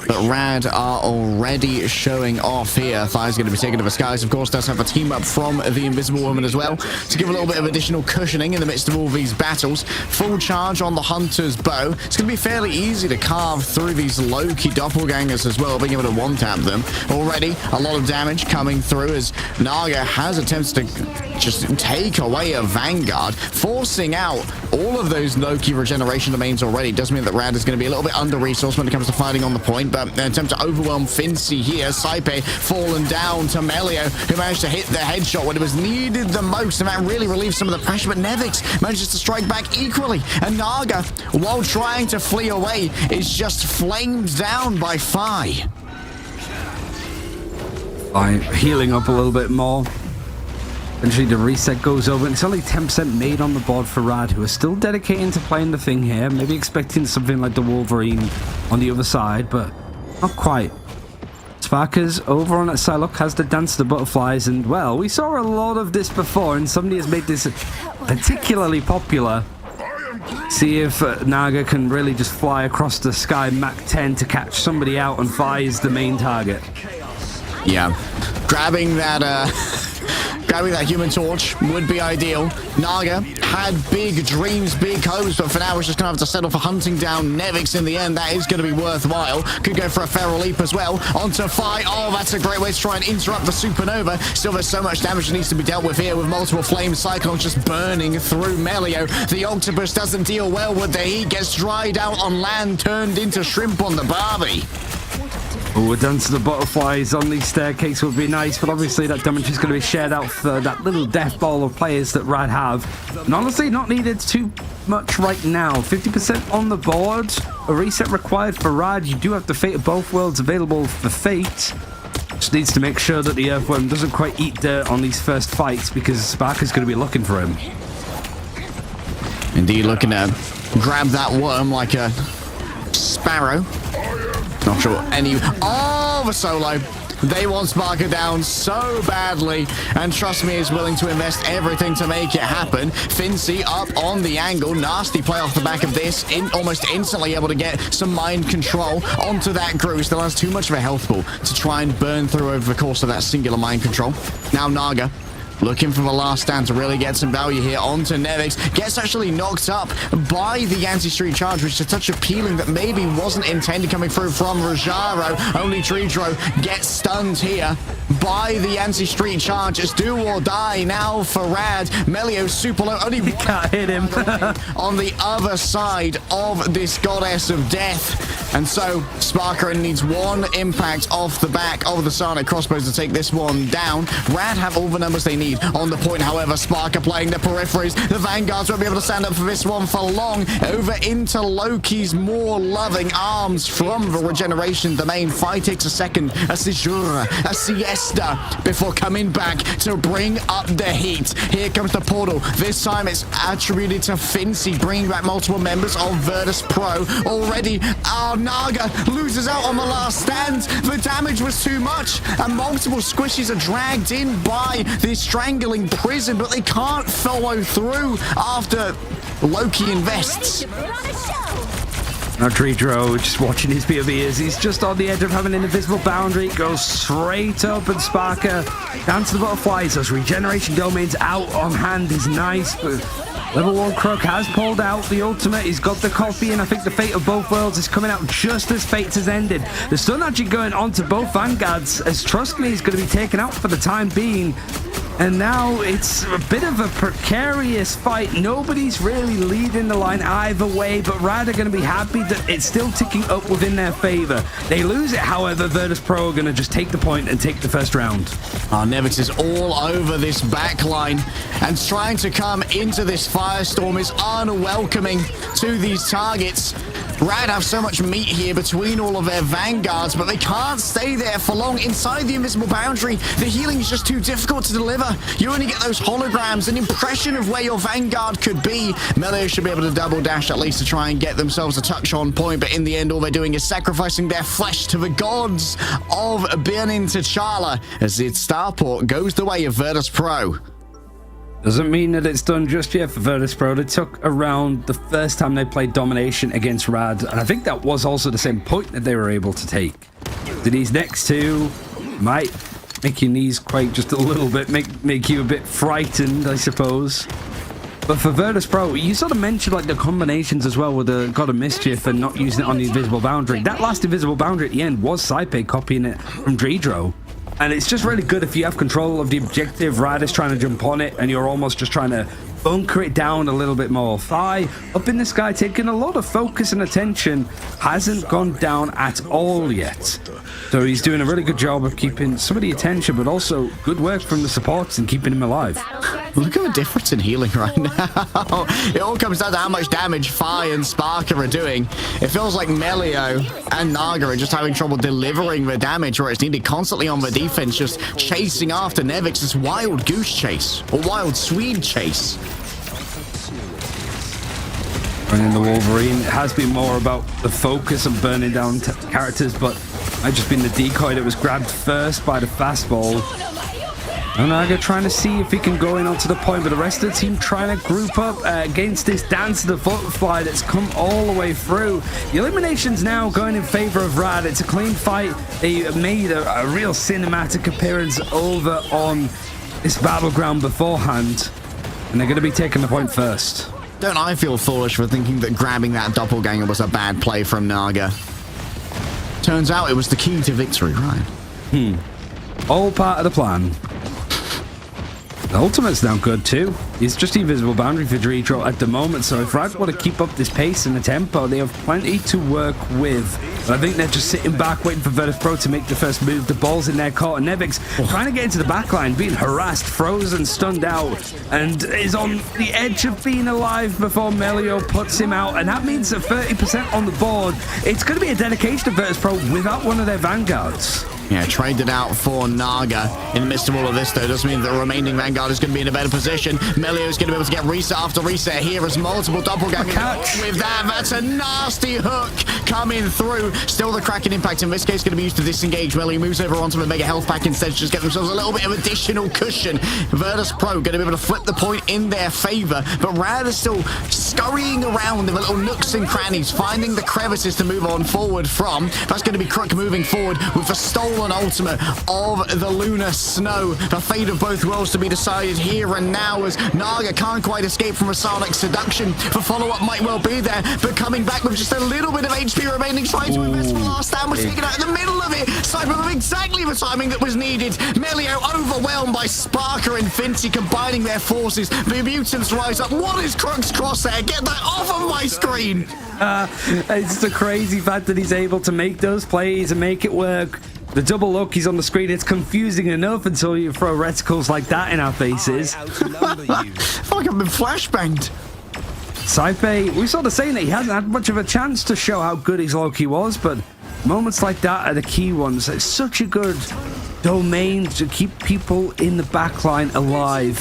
but Rad are already showing off here. Thigh's going to be taken to the skies. Of course, does have a team up from the Invisible Woman as well to give a little bit of additional cushioning in the midst of all these battles. Full charge on the Hunter's bow. It's going to be fairly easy to carve through these low-key doppelgangers as well, being able to one-tap them. Already, a lot of damage coming through as Naga has attempted to just take away a Vanguard, forcing out all of those low-key regeneration domains already. Does mean that Rad is going to be a little bit under-resourced when it comes to fighting on the point, but an attempt to overwhelm Fincy here. Saipei fallen down to Melio, who managed to hit the headshot when it was needed the most, and that really relieved some of the pressure, but Nevix manages to strike back equally, and Naga, while trying to flee away, is just flamed down by Fi. Healing up a little bit more. Eventually the reset goes over, and it's only 10% made on the board for Rad, who are still dedicating to playing the thing here, maybe expecting something like the Wolverine on the other side, but not quite. Sparker's over on that side. Look, has the Dance of the Butterflies, and well, we saw a lot of this before, and somebody has made this particularly popular. See if Naga can really just fly across the sky Mach 10 to catch somebody out, and Fi is the main target. Yeah, grabbing that Human Torch would be ideal. Naga had big dreams, big hopes, but for now we're just going to have to settle for hunting down Nevix in the end. That is going to be worthwhile. Could go for a Feral Leap as well. Onto Fi. Oh, that's a great way to try and interrupt the Supernova. Still, there's so much damage that needs to be dealt with here with multiple flame cyclones just burning through Melio. The Octopus doesn't deal well with the heat. Gets dried out on land, turned into shrimp on the Barbie. Oh, a Dance of the Butterflies on the staircase would be nice, but obviously that damage is going to be shared out for that little death ball of players that Rad have. And honestly, not needed too much right now. 50% on the board. A reset required for Rad. You do have the Fate of Both Worlds available for Fate. Just needs to make sure that the Earthworm doesn't quite eat dirt on these first fights, because Sparker's going to be looking for him. Indeed, looking to grab that worm like a sparrow. Not sure any... Oh, the solo. They want Sparker down so badly, and trust me, is willing to invest everything to make it happen. Fincy up on the angle. Nasty play off the back of this. Almost instantly able to get some mind control onto that Gru. Still has too much of a health pool to try and burn through over the course of that singular mind control. Now Naga looking for the last stand to really get some value here onto Nevix. Gets actually knocked up by the anti-street charge, which is a touch appealing that maybe wasn't intended coming through from Rojaro. Only Tridro gets stunned here by the anti-street charge. It's do or die now for Rad. Melio super low. Only He can't hit him. on the other side of this goddess of death. And so Sparker needs one impact off the back of the Sonic crossbows to take this one down. Rad have all the numbers they need on the point. However, Sparker playing the peripheries. The Vanguards won't be able to stand up for this one for long. Over into Loki's more loving arms from the regeneration domain. Fi takes a second, a sejour, a siesta before coming back to bring up the heat. Here comes the portal. This time it's attributed to Fincy, bringing back multiple members of Virtus Pro. Already, Naga loses out on the last stand. The damage was too much, and multiple squishies are dragged in by this strangling prison, but they can't follow through after Loki invests. Now Tridro just watching his POV as he's just on the edge of having an invisible boundary. Goes straight up, and Sparker Dance of the Butterflies. Those regeneration domains out on hand is nice, but Level 1 Crook has pulled out the ultimate. He's got the copy, and I think the fate of both worlds is coming out just as Fates has ended. The stun actually going onto both Vanguards, as Trust Me is going to be taken out for the time being. And now it's a bit of a precarious fight. Nobody's really leading the line either way, but Rad are going to be happy that it's still ticking up within their favor. They lose it, however, Virtus Pro are going to just take the point and take the first round. Nevix is all over this backline, and trying to come into this firestorm is unwelcoming to these targets. Rad have so much meat here between all of their vanguards, but they can't stay there for long inside the invisible boundary. The healing is just too difficult to deliver. You only get those holograms, an impression of where your vanguard could be. Melee should be able to double dash at least to try and get themselves a touch on point, but in the end all they're doing is sacrificing their flesh to the gods of Burning T'Challa as its starport goes the way of Virtus Pro. Doesn't mean that it's done just yet for Virtus Pro. They took around the first time they played Domination against Rad, and I think that was also the same point that they were able to take. So these next two might make your knees quake just a little bit, make you a bit frightened, I suppose. But for Virtus Pro, you sort of mentioned like the combinations as well with the God of Mischief and not using it on the invisible boundary. That last invisible boundary at the end was Saipe copying it from Dredro. And it's just really good if you have control of the objective. Rad is trying to jump on it, and you're almost just trying to bunker it down a little bit more. Fi up in the sky, taking a lot of focus and attention, hasn't gone down at all yet. So he's doing a really good job of keeping some of the attention, but also good work from the supports and keeping him alive. Look at the difference in healing right now. It all comes down to how much damage Fi and Sparker are doing. It feels like Melio and Naga are just having trouble delivering the damage where it's needed, constantly on the defense, just chasing after Nevix, this wild goose chase, or wild Swede chase. Running the Wolverine, it has been more about the focus and burning down characters, but might just been the decoy that was grabbed first by the fastball. And Naga trying to see if he can go in onto the point, but the rest of the team trying to group up against this Dance of the Butterfly that's come all the way through. The elimination's now going in favor of Rad. It's a clean fight. They made a real cinematic appearance over on this battleground beforehand, and they're going to be taking the point first. Don't I feel foolish for thinking that grabbing that doppelganger was a bad play from Naga? Turns out it was the key to victory, right? All part of the plan. The ultimate's now good too. It's just invisible boundary for Dredro at the moment, so if Rad want to keep up this pace and the tempo, they have plenty to work with. But I think they're just sitting back waiting for Virtus Pro to make the first move. The ball's in their court, and Nevix trying to get into the backline, being harassed, frozen, stunned out, and is on the edge of being alive before Melio puts him out, and that means that 30% on the board. It's going to be a dedication to Virtus Pro without one of their vanguards. Yeah, traded out for Naga. In the midst of all of this, though, doesn't mean that the remaining Vanguard is going to be in a better position. Melio is going to be able to get reset after reset here as multiple doppelgangers. With that, that's a nasty hook coming through. Still the cracking impact, in this case, going to be used to disengage. Melio moves over onto the Mega Health Pack instead to just get themselves a little bit of additional cushion. Virtus Pro going to be able to flip the point in their favor, but Rad is still scurrying around in the little nooks and crannies, finding the crevices to move on forward from. That's going to be Crook moving forward with the stolen ultimate of the Lunar Snow. The fate of both worlds to be decided here and now, as Naga can't quite escape from a Sonic Seduction. The follow-up might well be there, but coming back with just a little bit of HP remaining, trying to invest for the last stand, was taken out in the middle of it. Cyber with exactly the timing that was needed. Melio overwhelmed by Sparker and Finty combining their forces. The mutants rise up. What is Crook's crosshair? Get that off of my screen! It's the crazy fact that he's able to make those plays and make it work. The double look, he's on the screen. It's confusing enough until you throw reticles like that in our faces. I feel like I've been flashbanged. Saipe, we sort of saying that he hasn't had much of a chance to show how good his Loki was, but moments like that are the key ones. It's such a good domain to keep people in the backline alive.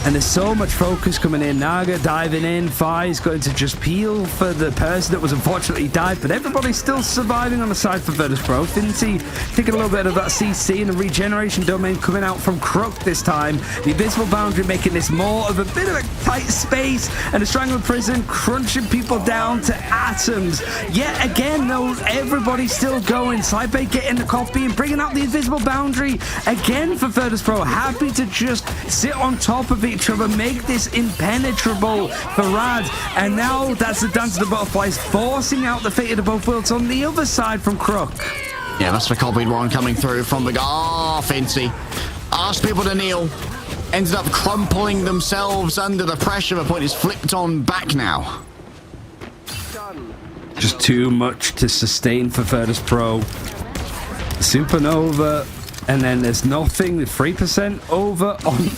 And there's so much focus coming in. Naga diving in. Fi's going to just peel for the person that was unfortunately died, but everybody's still surviving on the side for Virtus Pro. Finty taking a little bit of that CC, and the regeneration domain coming out from Crook this time. The invisible boundary making this more of a bit of a tight space, and the Strangler Prison crunching people down to atoms. Yet again, though, everybody's still going. Saipe getting the copy and bringing out the invisible boundary again for Virtus Pro. Happy to just sit on top of each other, make this impenetrable for Rad. And now that's the dance of the butterflies, forcing out the fate of the both worlds on the other side from Crook. Yeah, that's the copied one coming through from the... Oh, Fincy. Asked people to kneel. Ended up crumpling themselves under the pressure. The point is flipped on back now. Just too much to sustain for Virtus Pro. Supernova, and then there's nothing. 3% over on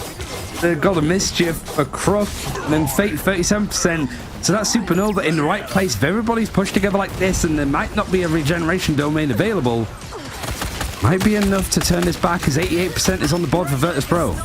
the God of Mischief for Crook, and then Fate 37%. So that's Supernova in the right place. If everybody's pushed together like this, and there might not be a regeneration domain available, might be enough to turn this back, as 88% is on the board for Virtus Pro.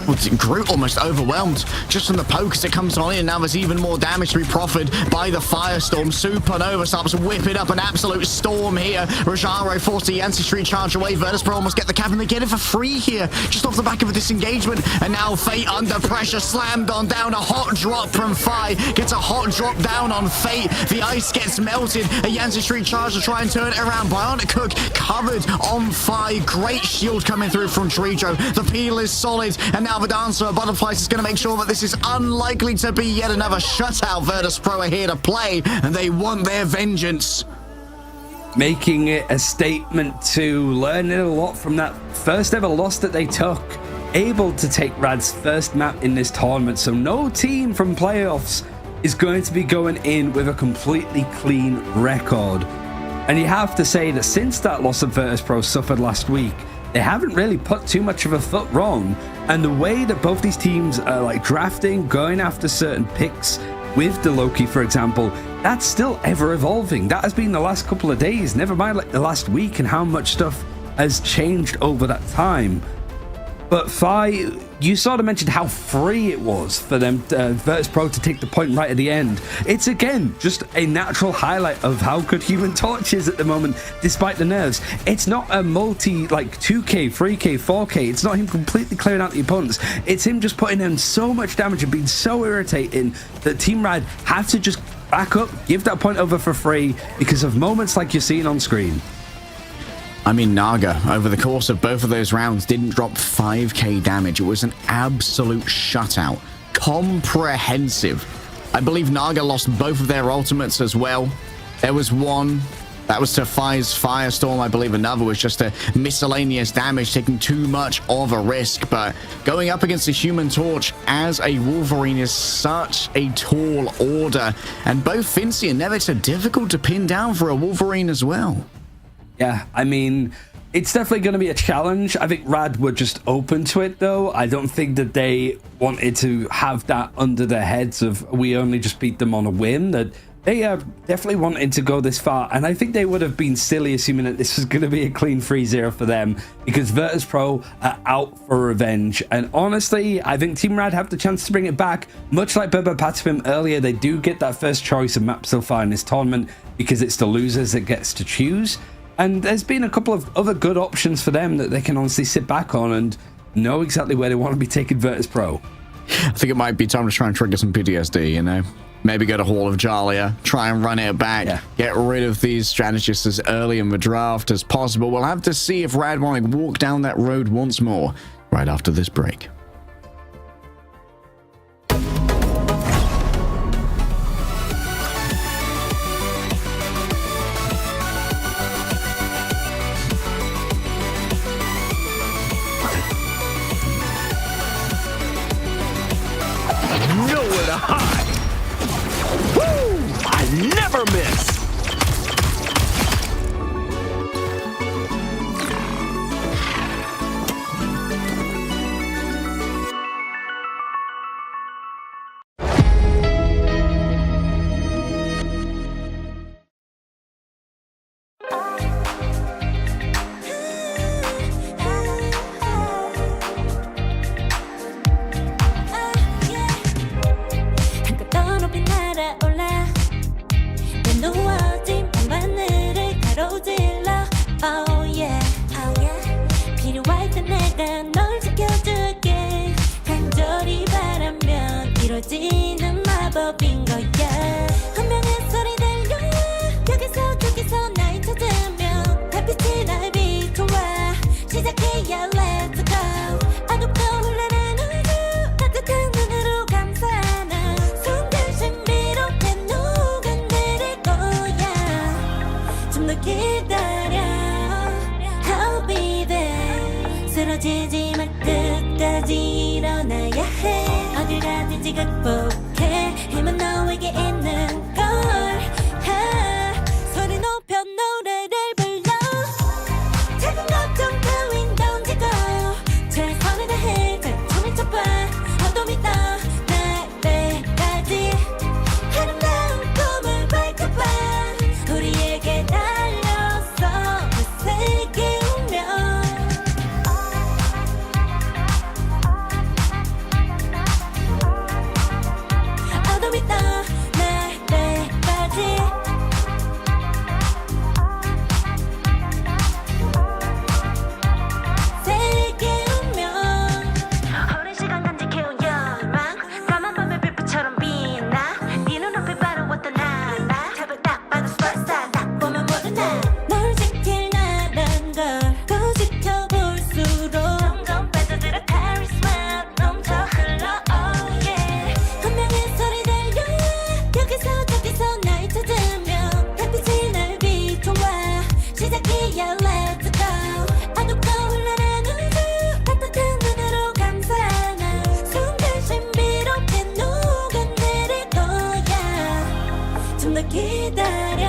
Well, Groot almost overwhelmed just from the poke as it comes on in. Now there's even more damage to be proffered by the Firestorm. Supernova starts whipping up an absolute storm here. Rojaro forced the Ancestry charge away. Virtus Pro almost get the cap, and they get it for free here, just off the back of a disengagement. And now Fate under pressure, slammed on down. A hot drop from Fi, gets a hot drop down on Fate. The ice gets melted. A Ancestry charge to try and turn it around. Bionic Cook covered on Fi. Great shield coming through from Trijo. The peel is solid, and now the dancer of Butterflies is going to make sure that this is unlikely to be yet another shutout. Virtus Pro are here to play, and they want their vengeance. Making it a statement to learning a lot from that first ever loss that they took. Able to take Rad's first map in this tournament, so no team from playoffs is going to be going in with a completely clean record. And you have to say that since that loss that Virtus Pro suffered last week, they haven't really put too much of a foot wrong. And the way that both these teams are like drafting, going after certain picks, with the Loki, for example, that's still ever evolving. That has been the last couple of days, never mind like the last week and how much stuff has changed over that time. But Fi, you sort of mentioned how free it was for them, Virtus Pro, to take the point right at the end. It's again just a natural highlight of how good Human Torch is at the moment, despite the nerves. It's not a multi like 2k, 3k, 4k. It's not him completely clearing out the opponents. It's him just putting in so much damage and being so irritating that Team Rad have to just back up, give that point over for free because of moments like you're seeing on screen. I mean, Naga, over the course of both of those rounds, didn't drop 5k damage. It was an absolute shutout. Comprehensive. I believe Naga lost both of their ultimates as well. There was one that was to Fi's Firestorm. I believe another was just a miscellaneous damage, taking too much of a risk. But going up against the Human Torch as a Wolverine is such a tall order. And both Fincy and Nevix are difficult to pin down for a Wolverine as well. Yeah, I mean, it's definitely going to be a challenge. I think Rad were just open to it, though. I don't think that they wanted to have that under their heads of we only just beat them on a whim. That they definitely wanted to go this far, and I think they would have been silly assuming that this was going to be a clean 3-0 for them, because Virtus Pro are out for revenge. And honestly, I think Team Rad have the chance to bring it back. Much like Bubba Patapim earlier, they do get that first choice of map so far in this tournament because it's the losers that gets to choose. And there's been a couple of other good options for them that they can honestly sit back on and know exactly where they want to be taking Virtus Pro. I think it might be time to try and trigger some PTSD, you know? Maybe go to Hall of Jalia, try and run it back, get rid of these strategists as early in the draft as possible. We'll have to see if Rad want to walk down that road once more right after this break. Nowhere to hide. Woo! I never miss. 한껏 더 높이 날아올라 내 노아 좀 더 기다려 I'll be there 쓰러지지 말 끝까지 일어나야 해 어딜 가든지 극복해 힘은 너에게 있는 걸 소리 높여 노래를 불러 작은 걱정 따윈 던지고 최선을 다해 작품을 쳐봐 어둠이 떠 날때까지 아름다운 꿈을 밝혀봐 우리에게 달려서 그 세계 운명 어둠이 떠 날때까지 세계 운명 오랜 시간 간직해온 열망 까만 밤의 빛처럼 빛나 네 눈앞에 바로 어떤 나나 잡을 딱 봐도 스파스타 딱 보면 모두 나널 지킬 나란 걸 더 지켜볼수록 점점 빠져들어 카리스마 넘쳐 흘러 oh yeah 분명히 소리 들려 여기서 저기서 날 찾으면 햇빛이 날 비춰와 시작이야 let's go 어둡고 흘러난 우주 따뜻한 눈으로 감싸나 순간 신비롭게 녹아내릴 거야 좀 더 기다려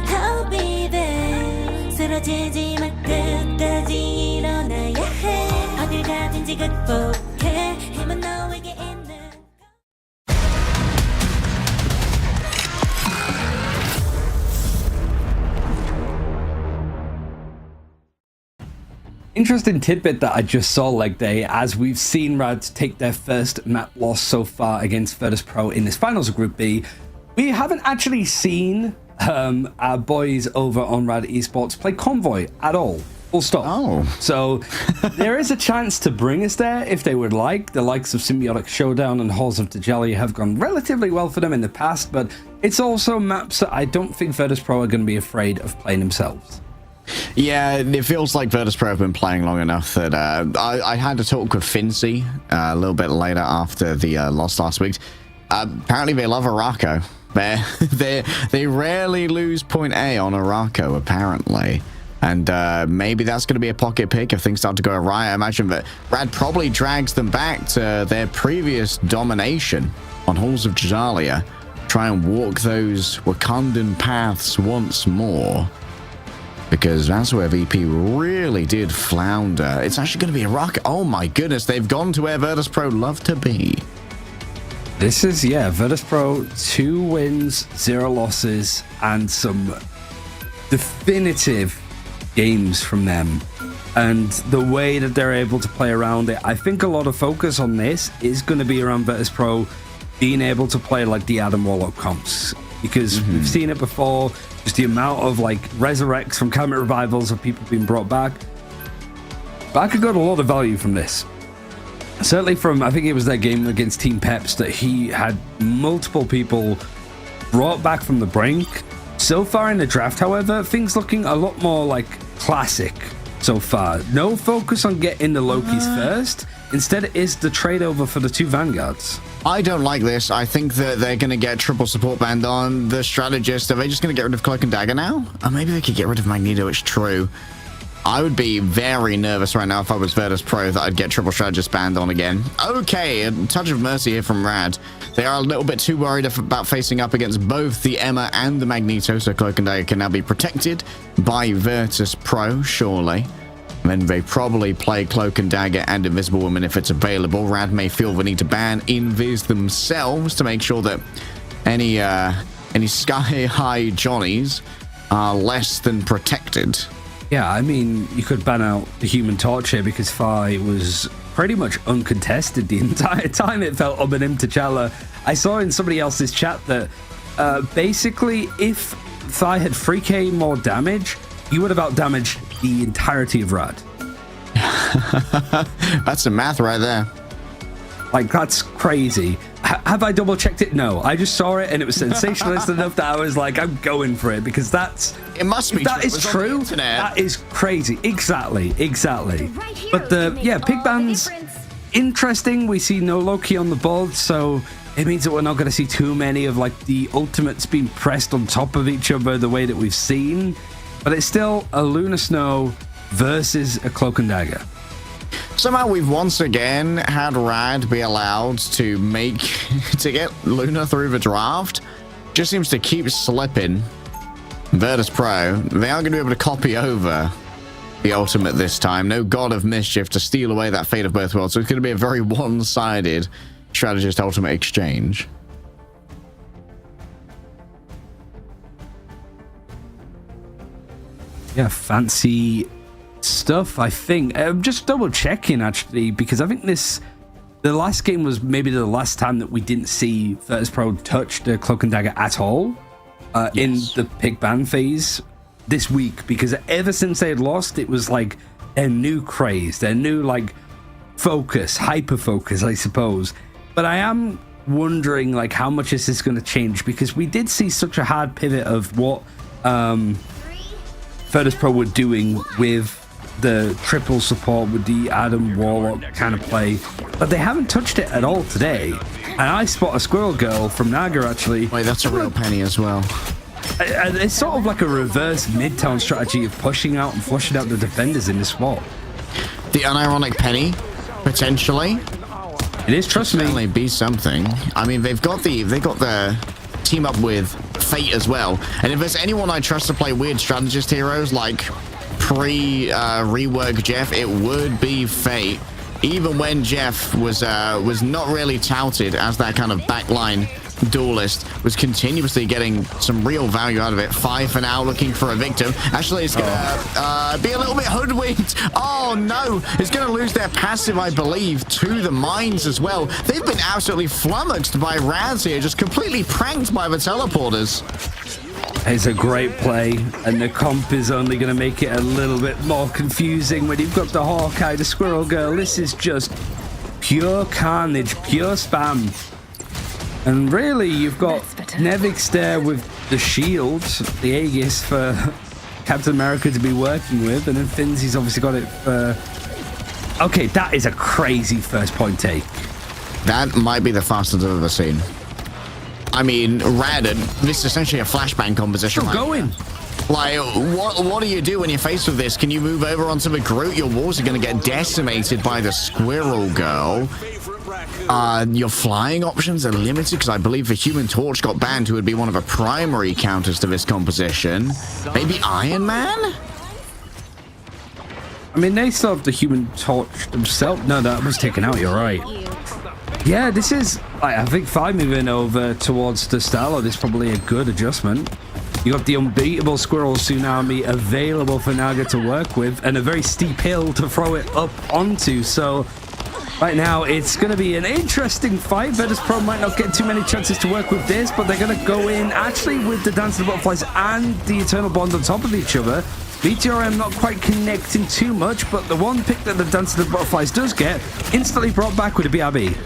I'll be there 쓰러지지 말 끝까지 일어나야 해 어딜 가든지 극복해 힘은 너에게 있는 Interesting tidbit that I just saw leg day as we've seen Rad take their first map loss so far against Virtus Pro in this finals of Group B. We haven't actually seen our boys over on Rad Esports play Convoy at all. Full stop. Oh. So there is a chance to bring us there if they would like. The likes of Symbiotic Showdown and Halls of Dajali have gone relatively well for them in the past, but it's also maps that I don't think Virtus Pro are going to be afraid of playing themselves. Yeah, it feels like Virtus Pro have been playing long enough that I had a talk with Fincy a little bit later after the loss last week. Apparently they love Araco. They rarely lose point A on Araco, apparently. And maybe that's going to be a pocket pick if things start to go awry. I imagine that Rad probably drags them back to their previous domination on Halls of Jazalia. Try and walk those Wakandan paths once more. Because that's where VP really did flounder. It's actually going to be Araco. Oh my goodness, they've gone to where Virtus Pro love to be. This is, yeah, Virtus Pro, 2 wins, 0 losses, and some definitive games from them. And the way that they're able to play around it, I think a lot of focus on this is going to be around Virtus Pro being able to play like the Adam Warlock comps. Because we've seen it before, just the amount of like resurrects from Cabinet Revivals of people being brought back. But I got a lot of value from this. Certainly from, I think it was their game against Team Peps that he had multiple people brought back from the brink. So far in the draft, however, things looking a lot more like classic so far. No focus on getting the Lokis first. Instead, it is the trade over for the 2 Vanguards. I don't like this. I think that they're going to get triple support band on the strategist. Are they just going to get rid of Cloak and Dagger now? Or maybe they could get rid of Magneto, it's true. I would be very nervous right now if I was Virtus Pro that I'd get triple strategist band on again. Okay, a touch of mercy here from Rad. They are a little bit too worried about facing up against both the Emma and the Magneto, so Cloak and Dagger can now be protected by Virtus Pro, surely. And then they probably play Cloak and Dagger and Invisible Woman if it's available. Rad may feel the need to ban Invis themselves to make sure that any sky-high Johnnies are less than protected. Yeah, I mean, you could ban out the Human Torch here because Fi was pretty much uncontested the entire time. It felt Obanim T'Challa. I saw in somebody else's chat that basically if Fi had 3k more damage, he would have outdamaged the entirety of Rad. That's some math right there. Like, that's crazy. Have I double checked it? No, I just saw it and it was sensationalist enough that I was like, I'm going for it because it must be that true. is true. That is crazy. Exactly. But the pig bands, interesting. We see no Loki on the board, so it means that we're not going to see too many of like the ultimates being pressed on top of each other the way that we've seen. But it's still a Lunar Snow versus a Cloak and Dagger. Somehow we've once again had Rad be allowed to get Luna through the draft. Just seems to keep slipping. Virtus Pro, they aren't going to be able to copy over the ultimate this time. No God of Mischief to steal away that Fate of Both Worlds. So it's going to be a very one-sided strategist ultimate exchange. Yeah, fancy stuff, I think. I'm just double checking actually, because I think the last game was maybe the last time that we didn't see Virtus Pro touch the Cloak and Dagger at all in the pick ban phase this week, because ever since they had lost, it was like their new craze, their new like focus, hyper focus, I suppose. But I am wondering like how much is this going to change, because we did see such a hard pivot of what Virtus Pro were doing with the triple support with the Adam Warlock kind of play, but they haven't touched it at all today. And I spot a Squirrel Girl from Naga actually. Wait, that's a real penny as well. And it's sort of like a reverse mid-town strategy of pushing out and flushing out the defenders in this spot. The unironic penny, potentially. It is, trust me. Certainly be something. I mean, they got the team up with Fate as well. And if there's anyone I trust to play weird strategist heroes like rework Jeff, it would be Fate. Even when Jeff was not really touted as that kind of backline duelist, was continuously getting some real value out of it. 5 for now, looking for a victim. Actually, it's gonna be a little bit hoodwinked. Oh no, it's gonna lose their passive, I believe, to the mines as well. They've been absolutely flummoxed by Raz here, just completely pranked by the teleporters. It's a great play, and the comp is only going to make it a little bit more confusing when you've got the Hawkeye, the Squirrel Girl. This is just pure carnage, pure spam. And really, you've got Nevix there with the shield, the Aegis for Captain America to be working with, and then Finzy's obviously got it for... Okay, that is a crazy first point take. That might be the fastest I've ever seen. I mean, Radon, this is essentially a flashbang composition. Still going. Like, what do you do when you're faced with this? Can you move over onto the Groot? Your walls are going to get decimated by the Squirrel Girl. Your flying options are limited because I believe the Human Torch got banned, who would be one of the primary counters to this composition. Maybe Iron Man? I mean, they still have the Human Torch themselves. No, that was taken out, you're right. Yeah, this is, I think 5 moving over towards the Starlord is probably a good adjustment. You got the unbeatable Squirrel Tsunami available for Naga to work with, and a very steep hill to throw it up onto. So right now it's going to be an interesting fight. Virtus Pro might not get too many chances to work with this, but they're going to go in actually with the Dance of the Butterflies and the Eternal Bond on top of each other. BTRM not quite connecting too much, but the one pick that the Dance of the Butterflies does get instantly brought back with a BRB.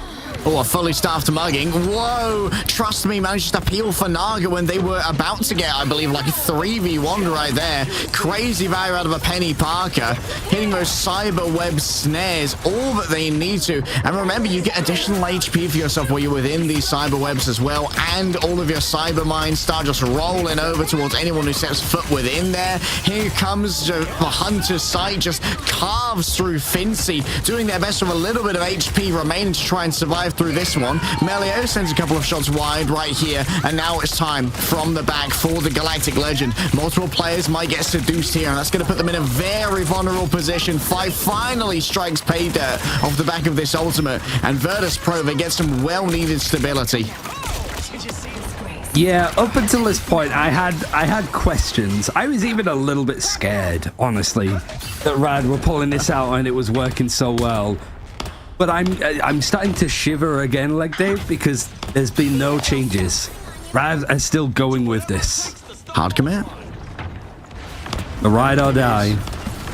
Oh, a fully staffed mugging. Whoa! Trust me, managed to peel for Naga when they were about to get, I believe, like a 3v1 right there. Crazy value out of a Penny Parker. Hitting those cyber web snares, all that they need to. And remember, you get additional HP for yourself while you're within these cyber webs as well. And all of your cyber mines start just rolling over towards anyone who sets foot within there. Here comes the Hunter's Sight, just carves through Fincy, doing their best with a little bit of HP remaining to try and survive through this one. Melio sends a couple of shots wide right here, and now it's time from the back for the Galactic Legend. Multiple players might get seduced here, and that's going to put them in a very vulnerable position. 5 finally strikes pay dirt off the back of this ultimate, and Virtus Pro, they get some well-needed stability. Yeah, up until this point, I had questions. I was even a little bit scared, honestly, that Rad were pulling this out and it was working so well. But I'm starting to shiver again, like Dave, because there's been no changes. Rad are still going with this. Hard commit. The ride or die.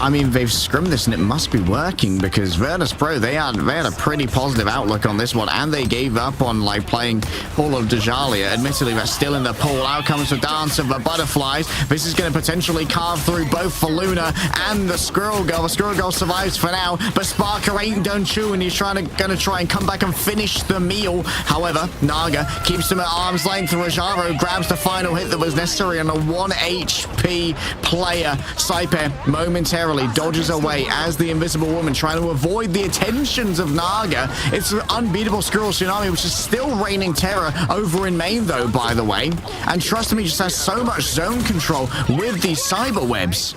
I mean, they've scrimmed this and it must be working because Virtus Pro, they had a pretty positive outlook on this one, and they gave up on like playing Hall of Dajalia. Admittedly, they're still in the pool. Out comes the Dance of the Butterflies. This is going to potentially carve through both for Luna and the Squirrel Girl. The Squirrel Girl survives for now, but Sparker ain't done chewing. He's gonna try and come back and finish the meal. However, Naga keeps him at arm's length. Rajaro grabs the final hit that was necessary on a 1 HP player. Saipe momentarily dodges away as the Invisible Woman trying to avoid the attentions of Naga. It's an unbeatable Squirrel Tsunami, which is still reigning terror over in main, though, by the way. And Trust Me just has so much zone control with these cyber webs.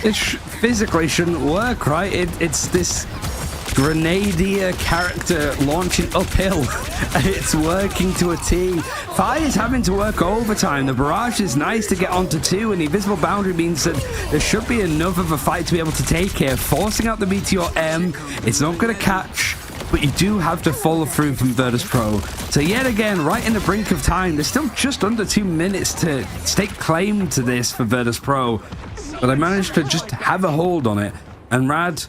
It physically shouldn't work, right? It's this Grenadier character launching uphill, and it's working to a T. Fire's having to work overtime. The barrage is nice to get onto 2, and the invisible boundary means that there should be enough of a fight to be able to take here. Forcing out the Meteor M, it's not going to catch, but you do have to follow through from Virtus Pro. So yet again, right in the brink of time, there's still just under 2 minutes to stake claim to this for Virtus Pro, but I managed to just have a hold on it, and Rad,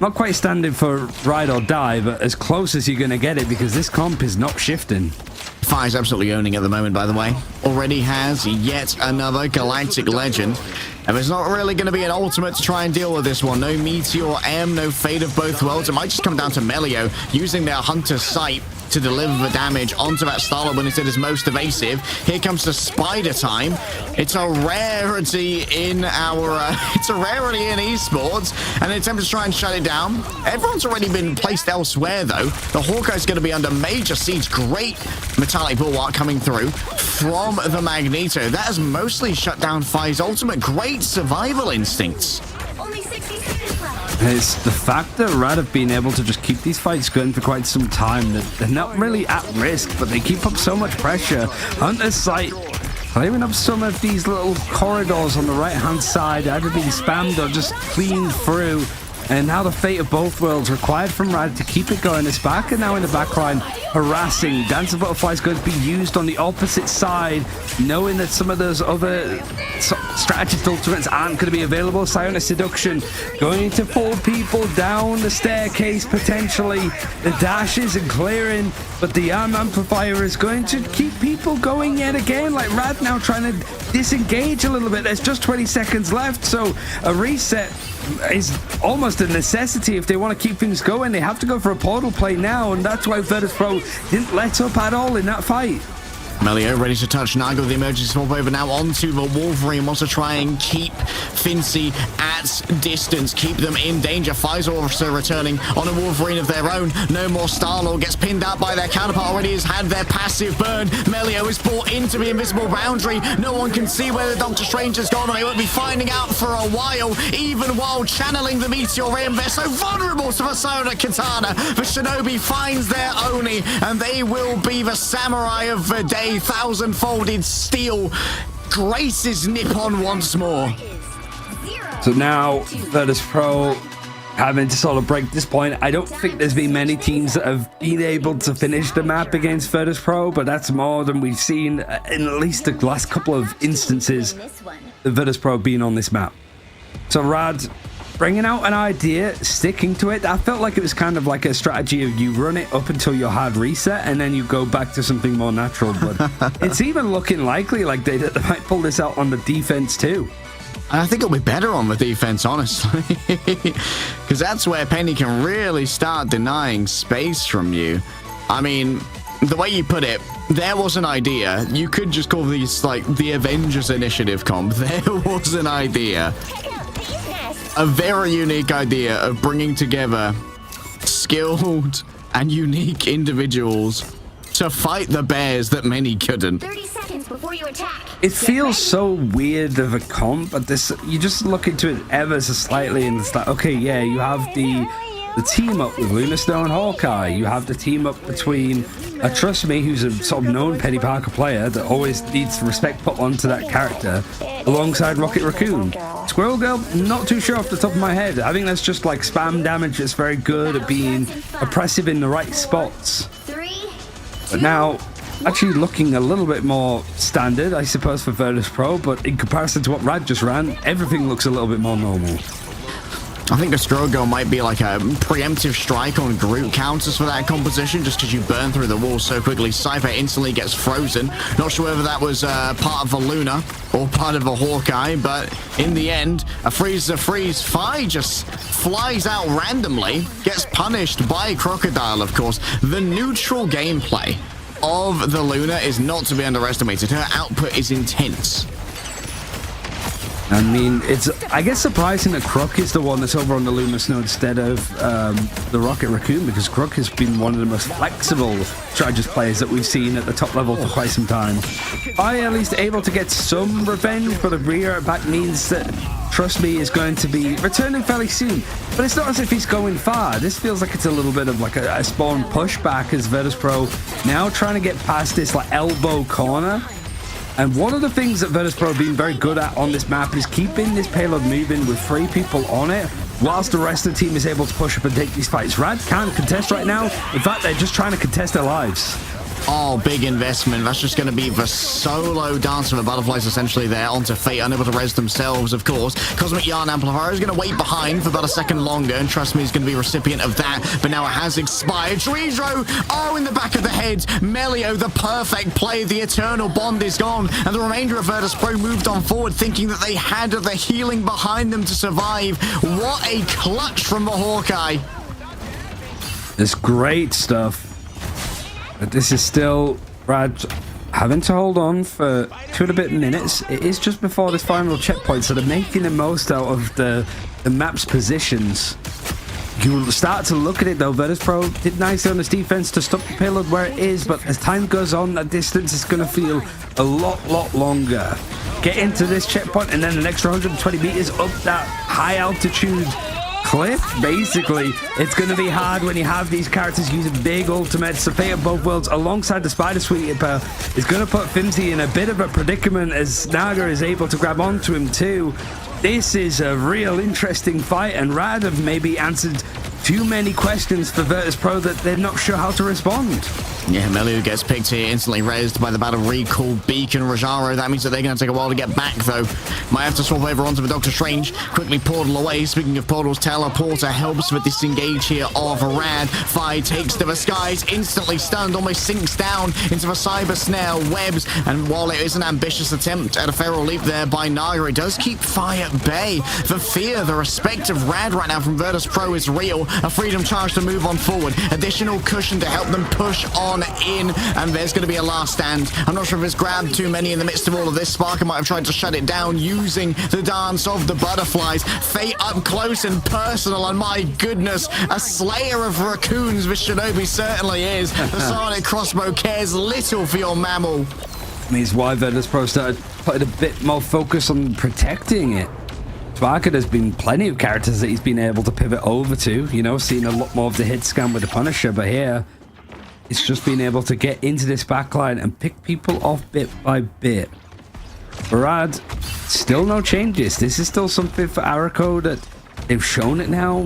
not quite standing for ride or die, but as close as you're going to get it because this comp is not shifting. Fire's absolutely owning at the moment, by the way. Already has yet another Galactic Legend. And there's not really going to be an ultimate to try and deal with this one. No Meteor M, no Fate of Both Worlds. It might just come down to Melio using their Hunter's Sight to deliver the damage onto that Starlord when it's at its most evasive. Here comes the Spider Time. It's a rarity in esports, and an attempt to try and shut it down. Everyone's already been placed elsewhere, though. The Hawkeye's going to be under major siege. Great Metallic Bulwark coming through from the Magneto. That has mostly shut down Fire's ultimate. Great survival instincts. Only 60 seconds left. It's the fact that Rad have been able to just keep these fights going for quite some time, that they're not really at risk, but they keep up so much pressure. Hunter's Sight clearing up some of these little corridors on the right-hand side, either being spammed or just cleaned through. And now the Fate of Both Worlds required from Rad to keep it going. It's back and now in the backline, harassing. Dance of Butterfly is going to be used on the opposite side, knowing that some of those other strategist ultimates aren't going to be available. Psionic Seduction going to pull people down the staircase potentially. The dashes and clearing, but the arm amplifier is going to keep people going yet again. Like Rad now trying to disengage a little bit. There's just 20 seconds left, so a reset is almost a necessity if they want to keep things going. They have to go for a portal play now, and that's why Virtus Pro didn't let up at all in that fight. Melio ready to touch Naga with the emergency swap over now onto the Wolverine. Wants to try and keep Fincy at distance, keep them in danger. Pfizer also returning on a Wolverine of their own. No more Starlord, gets pinned out by their counterpart, already has had their passive burn. Melio is brought into the invisible boundary. No one can see where the Doctor Strange has gone, or they won't be finding out for a while, even while channeling the Meteor M. They're so vulnerable to the Psionic Katana. The Shinobi finds their Oni, and they will be the samurai of the day. Thousand-folded steel graces Nippon once more. So now Virtus Pro having to sort of break this point. I don't think there's been many teams that have been able to finish the map against Virtus Pro, but that's more than we've seen in at least the last couple of instances that Virtus Pro have been on this map. So Rad bringing out an idea, sticking to it. I felt like it was kind of like a strategy of you run it up until your hard reset and then you go back to something more natural, but it's even looking likely like they might pull this out on the defense too. I think it'll be better on the defense, honestly, because that's where Penny can really start denying space from you. I mean, the way you put it, there was an idea. You could just call these like the Avengers Initiative comp. There was an idea. A very unique idea of bringing together skilled and unique individuals to fight the bears that many couldn't. 30 seconds before you attack. It feels so weird of a comp, but this, you just look into it ever so slightly and it's like, okay, yeah, you have the team up with Luna Snow and Hawkeye. You have the team up between Trust Me, who's a sort of known Penny Parker player that always needs respect put onto that character, alongside Rocket Raccoon. Squirrel Girl, not too sure off the top of my head. I think that's just like spam damage that's very good at being oppressive in the right spots. But now, actually looking a little bit more standard, I suppose, for Virtus Pro, but in comparison to what Rad just ran, everything looks a little bit more normal. I think the Strogo might be like a preemptive strike on Groot counters for that composition, just because you burn through the wall so quickly. Cypher instantly gets frozen. Not sure whether that was part of a Luna or part of a Hawkeye, but in the end, a freeze is a freeze. Fi just flies out randomly, gets punished by Crocodile, of course. The neutral gameplay of the Luna is not to be underestimated. Her output is intense. I mean, it's, I guess, surprising that Croc is the one that's over on the Luna Snow instead of the Rocket Raccoon, because Croc has been one of the most flexible strategist players that we've seen at the top level for quite some time. I at least able to get some revenge, but a rear back means that Trust Me is going to be returning fairly soon. But it's not as if he's going far. This feels like it's a little bit of like a spawn pushback as Virtus Pro now trying to get past this like elbow corner. And one of the things that Virtus Pro have been very good at on this map is keeping this payload moving with 3 people on it, whilst the rest of the team is able to push up and take these fights. Rad can't contest right now. In fact, they're just trying to contest their lives. Oh, big investment. That's just going to be the solo dance of the butterflies essentially there onto Fate, unable to res themselves, of course. Cosmic Yarn Amplifier is going to wait behind for about a second longer, and Trust Me is going to be recipient of that, but now it has expired. Shreedro, oh, in the back of the head. Melio, the perfect play. The Eternal Bond is gone, and the remainder of Virtus Pro moved on forward, thinking that they had the healing behind them to survive. What a clutch from the Hawkeye. It's great stuff. But this is still Brad having to hold on for 2 and a bit minutes. It is just before this final checkpoint, so they're making the most out of the map's positions. You'll start to look at it though. Virtus Pro did nicely on this defense to stop the payload where it is, but as time goes on, that distance is going to feel a lot longer. Get into this checkpoint and then an extra 120 meters up that high altitude cliff. Basically, it's going to be hard when you have these characters using big ultimates. The Fate of Both Worlds alongside the Spider Sweeper is going to put Fimsy in a bit of a predicament as Naga is able to grab onto him too. This is a real interesting fight, and Rad have maybe answered too many questions for Virtus Pro that they're not sure how to respond. Yeah, Melio gets picked here, instantly rezzed by the Battle Recall Beacon Rajaro. That means that they're going to take a while to get back, though. Might have to swap over onto the Doctor Strange. Quickly portal away. Speaking of portals, Teleporter helps with disengage here of Rad. Fi takes to the skies, instantly stunned, almost sinks down into the Cyber Snare webs. And while it is an ambitious attempt at a feral leap there by Naga, it does keep Fi at bay. The fear, the respect of Rad right now from Virtus Pro is real. A freedom charge to move on forward. Additional cushion to help them push on in, and there's going to be a last stand. I'm not sure if it's grabbed too many in the midst of all of this. Sparker might have tried to shut it down using the dance of the butterflies. Fate up close and personal, and my goodness, a slayer of raccoons this Shinobi certainly is. The Sonic Crossbow cares little for your mammal. Means why Virtus Pro started putting a bit more focus on protecting it. Sparker, there's been plenty of characters that he's been able to pivot over to, you know, seeing a lot more of the hit scan with the Punisher, but here it's just being able to get into this backline and pick people off bit by bit. Barad, still no changes. This is still something for Araco that they've shown it now,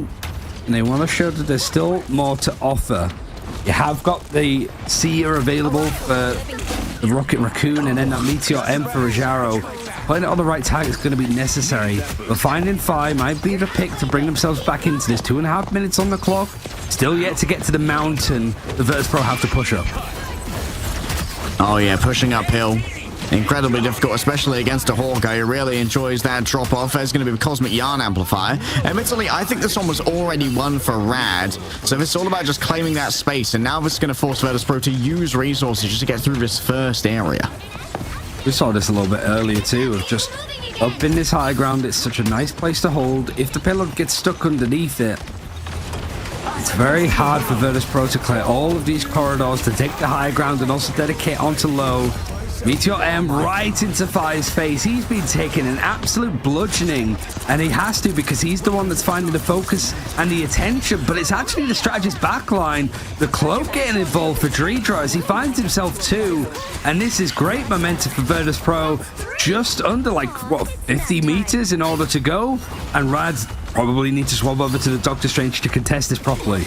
and they want to show that there's still more to offer. You have got the Seer available for the Rocket Raccoon, and then that Meteor M for Rajaro. Putting it on the right tag is going to be necessary, but finding Fi might be the pick to bring themselves back into this. 2.5 minutes on the clock. Still yet to get to the mountain the Virtus Pro have to push up. Oh yeah, pushing uphill. Incredibly difficult, especially against a Hawkeye who really enjoys that drop off. There's going to be a Cosmic Yarn Amplifier. Admittedly, I think this one was already won for Rad, so it's all about just claiming that space, and now this is going to force Virtus Pro to use resources just to get through this first area. We saw this a little bit earlier too, of just up in this high ground. It's such a nice place to hold. If the payload gets stuck underneath it, it's very hard for Virtus Pro to clear all of these corridors to take the high ground and also dedicate onto low. Meteor M right into Fi's face. He's been taking an absolute bludgeoning, and he has to because he's the one that's finding the focus and the attention, but it's actually the strategist backline, the cloak getting involved for Dredra as he finds himself too, and this is great momentum for Virtus Pro. Just under like, what, 50 meters in order to go, and Rads probably need to swap over to the Doctor Strange to contest this properly.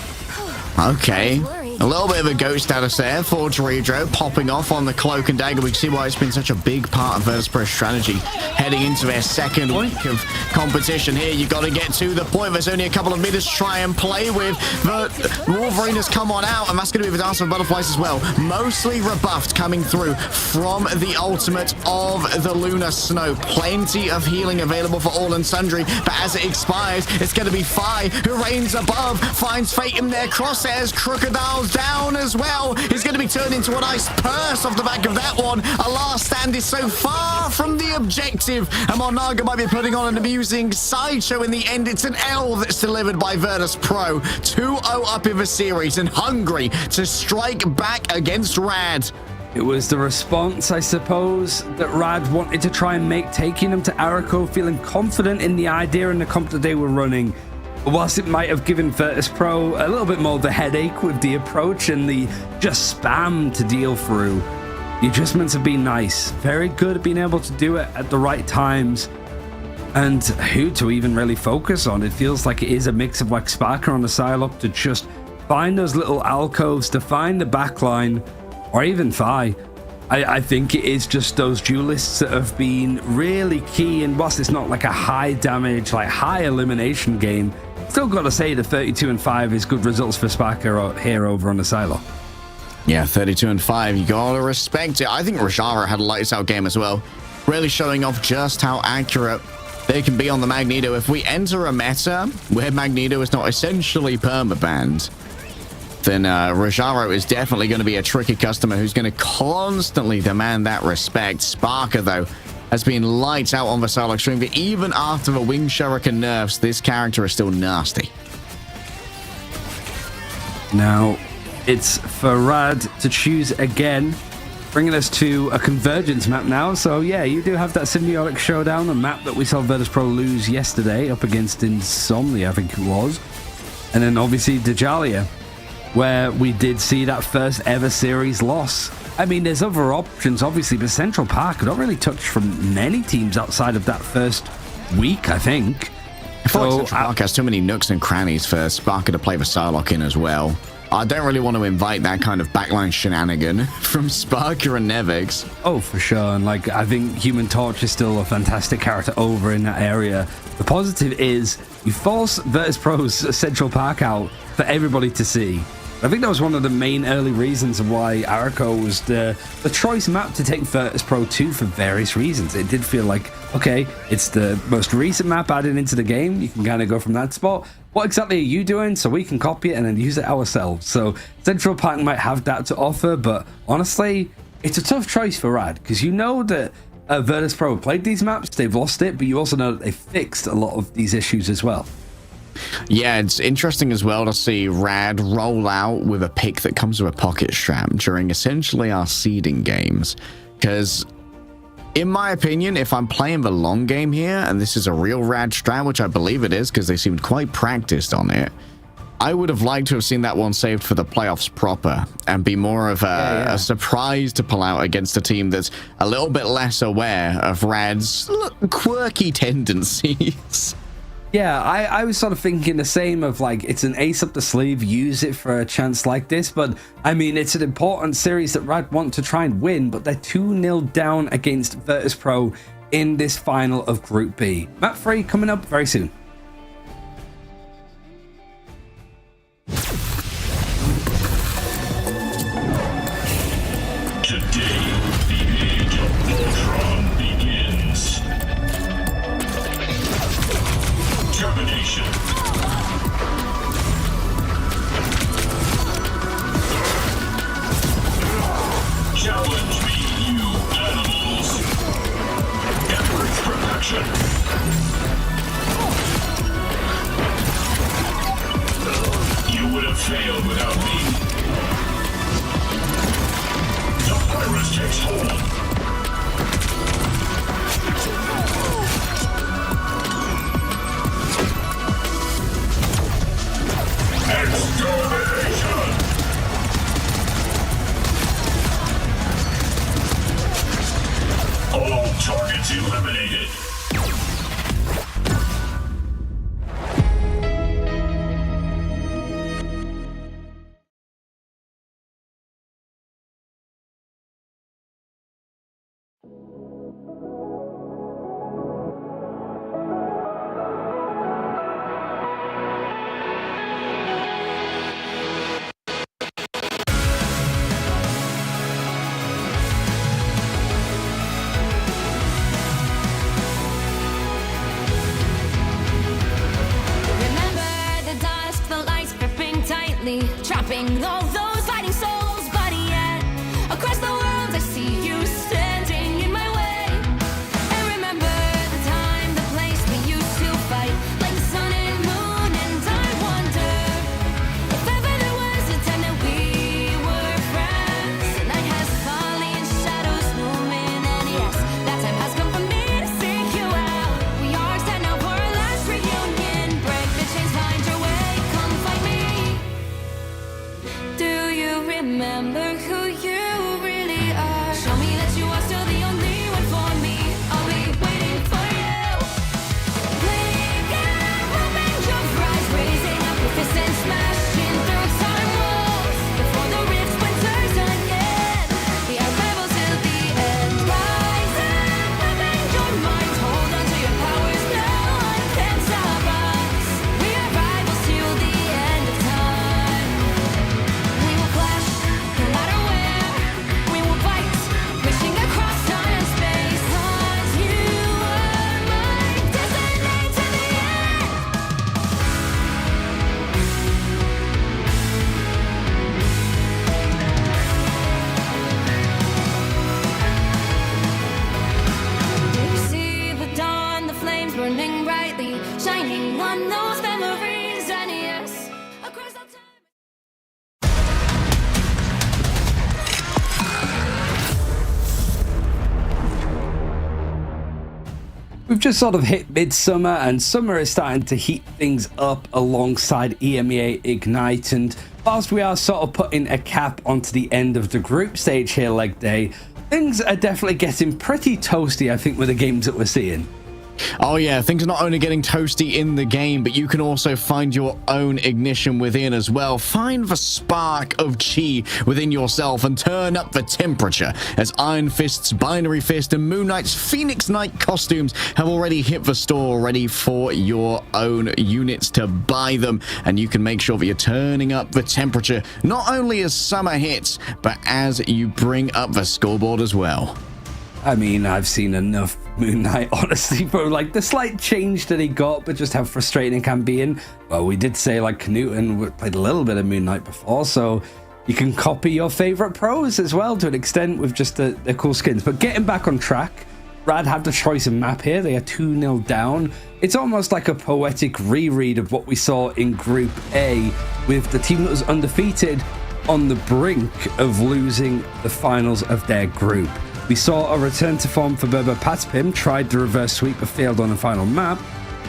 Okay. A little bit of a goat status there for Dredro, popping off on the Cloak and Dagger. We can see why it's been such a big part of Virtus.pro's strategy heading into their second week of competition here. You got to get to the point. There's only a couple of meters to try and play with. The Wolverine has come on out, and that's going to be the Dance of Butterflies as well. Mostly rebuffed coming through from the ultimate of the Lunar Snow. Plenty of healing available for all and sundry, but as it expires, it's going to be Fi who reigns above, finds fate in their crosshairs. Crocodile's down as well. He's going to be turned into an ice purse off the back of that one. A last stand is so far from the objective, and Monaga might be putting on an amusing sideshow in the end. It's an L that's delivered by Virtus.pro. 2-0 up in the series and hungry to strike back against Rad. It was the response, I suppose, that Rad wanted to try and make, taking them to Araco, feeling confident in the idea and the comp that they were running. Whilst it might have given Virtus.pro a little bit more of the headache with the approach and the just spam to deal through, the adjustments have been nice. Very good at being able to do it at the right times and who to even really focus on. It feels like it is a mix of like Sparker on the Psylocke to just find those little alcoves, to find the backline, or even Fi. I think it is just those duelists that have been really key, and whilst it's not like a high damage, like high elimination game, still got to say the 32-5 is good results for Sparker here over on the Psylocke. Yeah, 32-5, you gotta respect it. I think Rivars had a lights out game as well, really showing off just how accurate they can be on the Magneto. If we enter a meta where Magneto is not essentially permabanned, then Rivars is definitely going to be a tricky customer who's going to constantly demand that respect. Sparker, though, has been lights out on the Psylocke string, but even after the Wing Shuriken nerfs, this character is still nasty. Now, it's for Rad to choose again, bringing us to a convergence map now. So yeah, you do have that symbiotic showdown, a map that we saw Virtus.pro lose yesterday up against Insomnia, I think it was. And then obviously Djalia, where we did see that first ever series loss. I mean, there's other options, obviously, but Central Park, I don't really touch from many teams outside of that first week, I think. I feel like Central Park has too many nooks and crannies for Sparker to play the Psylocke in as well. I don't really want to invite that kind of backline shenanigan from Sparker and Nevix. Oh, for sure. And like, I think Human Torch is still a fantastic character over in that area. The positive is you force Virtus.pro's Central Park out for everybody to see. I think that was one of the main early reasons why Araco was the choice map to take Virtus.pro to for various reasons. It did feel like, okay, it's the most recent map added into the game. You can kind of go from that spot. What exactly are you doing? So we can copy it and then use it ourselves. So Central Park might have that to offer, but honestly, it's a tough choice for Rad because you know that Virtus.pro played these maps, they've lost it, but you also know that they fixed a lot of these issues as well. Yeah, it's interesting as well to see Rad roll out with a pick that comes with a pocket strap during essentially our seeding games. Because, in my opinion, if I'm playing the long game here, and this is a real Rad strat, which I believe it is because they seemed quite practiced on it, I would have liked to have seen that one saved for the playoffs proper and be more of a surprise to pull out against a team that's a little bit less aware of Rad's quirky tendencies. Yeah, I was sort of thinking the same of like, it's an ace up the sleeve, use it for a chance like this, but I mean, it's an important series that Rad want to try and win, but they're 2-0 down against Virtus.pro in this final of Group B. Map 3 coming up very soon. Today, the age of Ultron begins. Termination. Challenge me, you animals. Emperor's production. You would have failed without me. The virus takes hold. keeping all those fighting souls. But yet, across the world, I see you standing in my way. And remember the time, the place we used to fight, like the sun and moon. And I wonder if ever there was a time that we were friends. The night has fallen, shadows looming, and yes, that time has come for me to seek you out. We are set now for our last reunion. Break the chains, find your way, come find me. Do you remember who you really are? Show me that you are still the only one for me. I'll be waiting for you. Playing out, hoping your rise, raising up your fist and smashing through time walls. Before the rift splinters again, we are rebels till the end. Rise up, hoping your mind, hold on to your powers. No one can stop us. We are rivals till the end of time. We will clash, no matter where. We will fight, reaching across time and space. 'Cause you are my destiny to the end. Do you see the dawn, the flames burning brightly, shining on those memories? And yes, across our time. We've just sort of hit midsummer, and summer is starting to heat things up alongside EMEA Ignite. And whilst we are sort of putting a cap onto the end of the group stage here, leg day, things are definitely getting pretty toasty, I think, with the games that we're seeing. Oh yeah, things are not only getting toasty in the game, but you can also find your own ignition within as well. Find the spark of chi within yourself and turn up the temperature, as Iron Fist's Binary Fist and Moon Knight's Phoenix Knight costumes have already hit the store ready for your own units to buy them. And you can make sure that you're turning up the temperature, not only as summer hits, but as you bring up the scoreboard as well. I mean, I've seen enough Moon Knight, honestly, for like the slight change that he got, but just how frustrating it can be. And well, we did say like Knuten played a little bit of Moon Knight before, so you can copy your favorite pros as well to an extent with just the cool skins. But getting back on track, Rad have the choice of map here. They are 2-0 down. It's almost like a poetic reread of what we saw in Group A, with the team that was undefeated on the brink of losing the finals of their group. We saw a return to form for Berber Patspim, tried the reverse sweep but failed on the final map.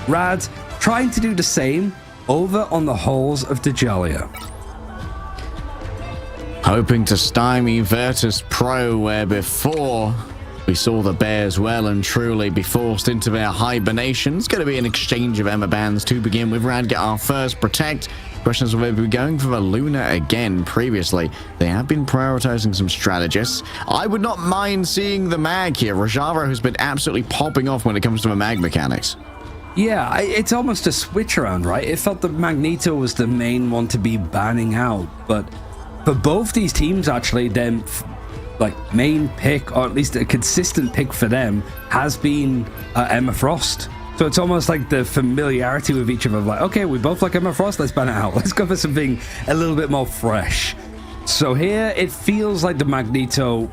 Rad trying to do the same over on the halls of Dajalia. Hoping to stymie Virtus Pro, where before we saw the Bears well and truly be forced into their hibernation. It's going to be an exchange of Emma bans to begin with. Rad get our first protect. Questions whether we're going for the Luna again. Previously, they have been prioritizing some strategists. I would not mind seeing the mag here. Rajaro has been absolutely popping off when it comes to the mag mechanics. Yeah, it's almost a switch around, right? It felt that Magneto was the main one to be banning out, but for both these teams, actually, their like main pick, or at least a consistent pick for them, has been Emma Frost. So it's almost like the familiarity with each other, like, okay, we both like Emma Frost, let's ban it out. Let's go for something a little bit more fresh. So here, it feels like the Magneto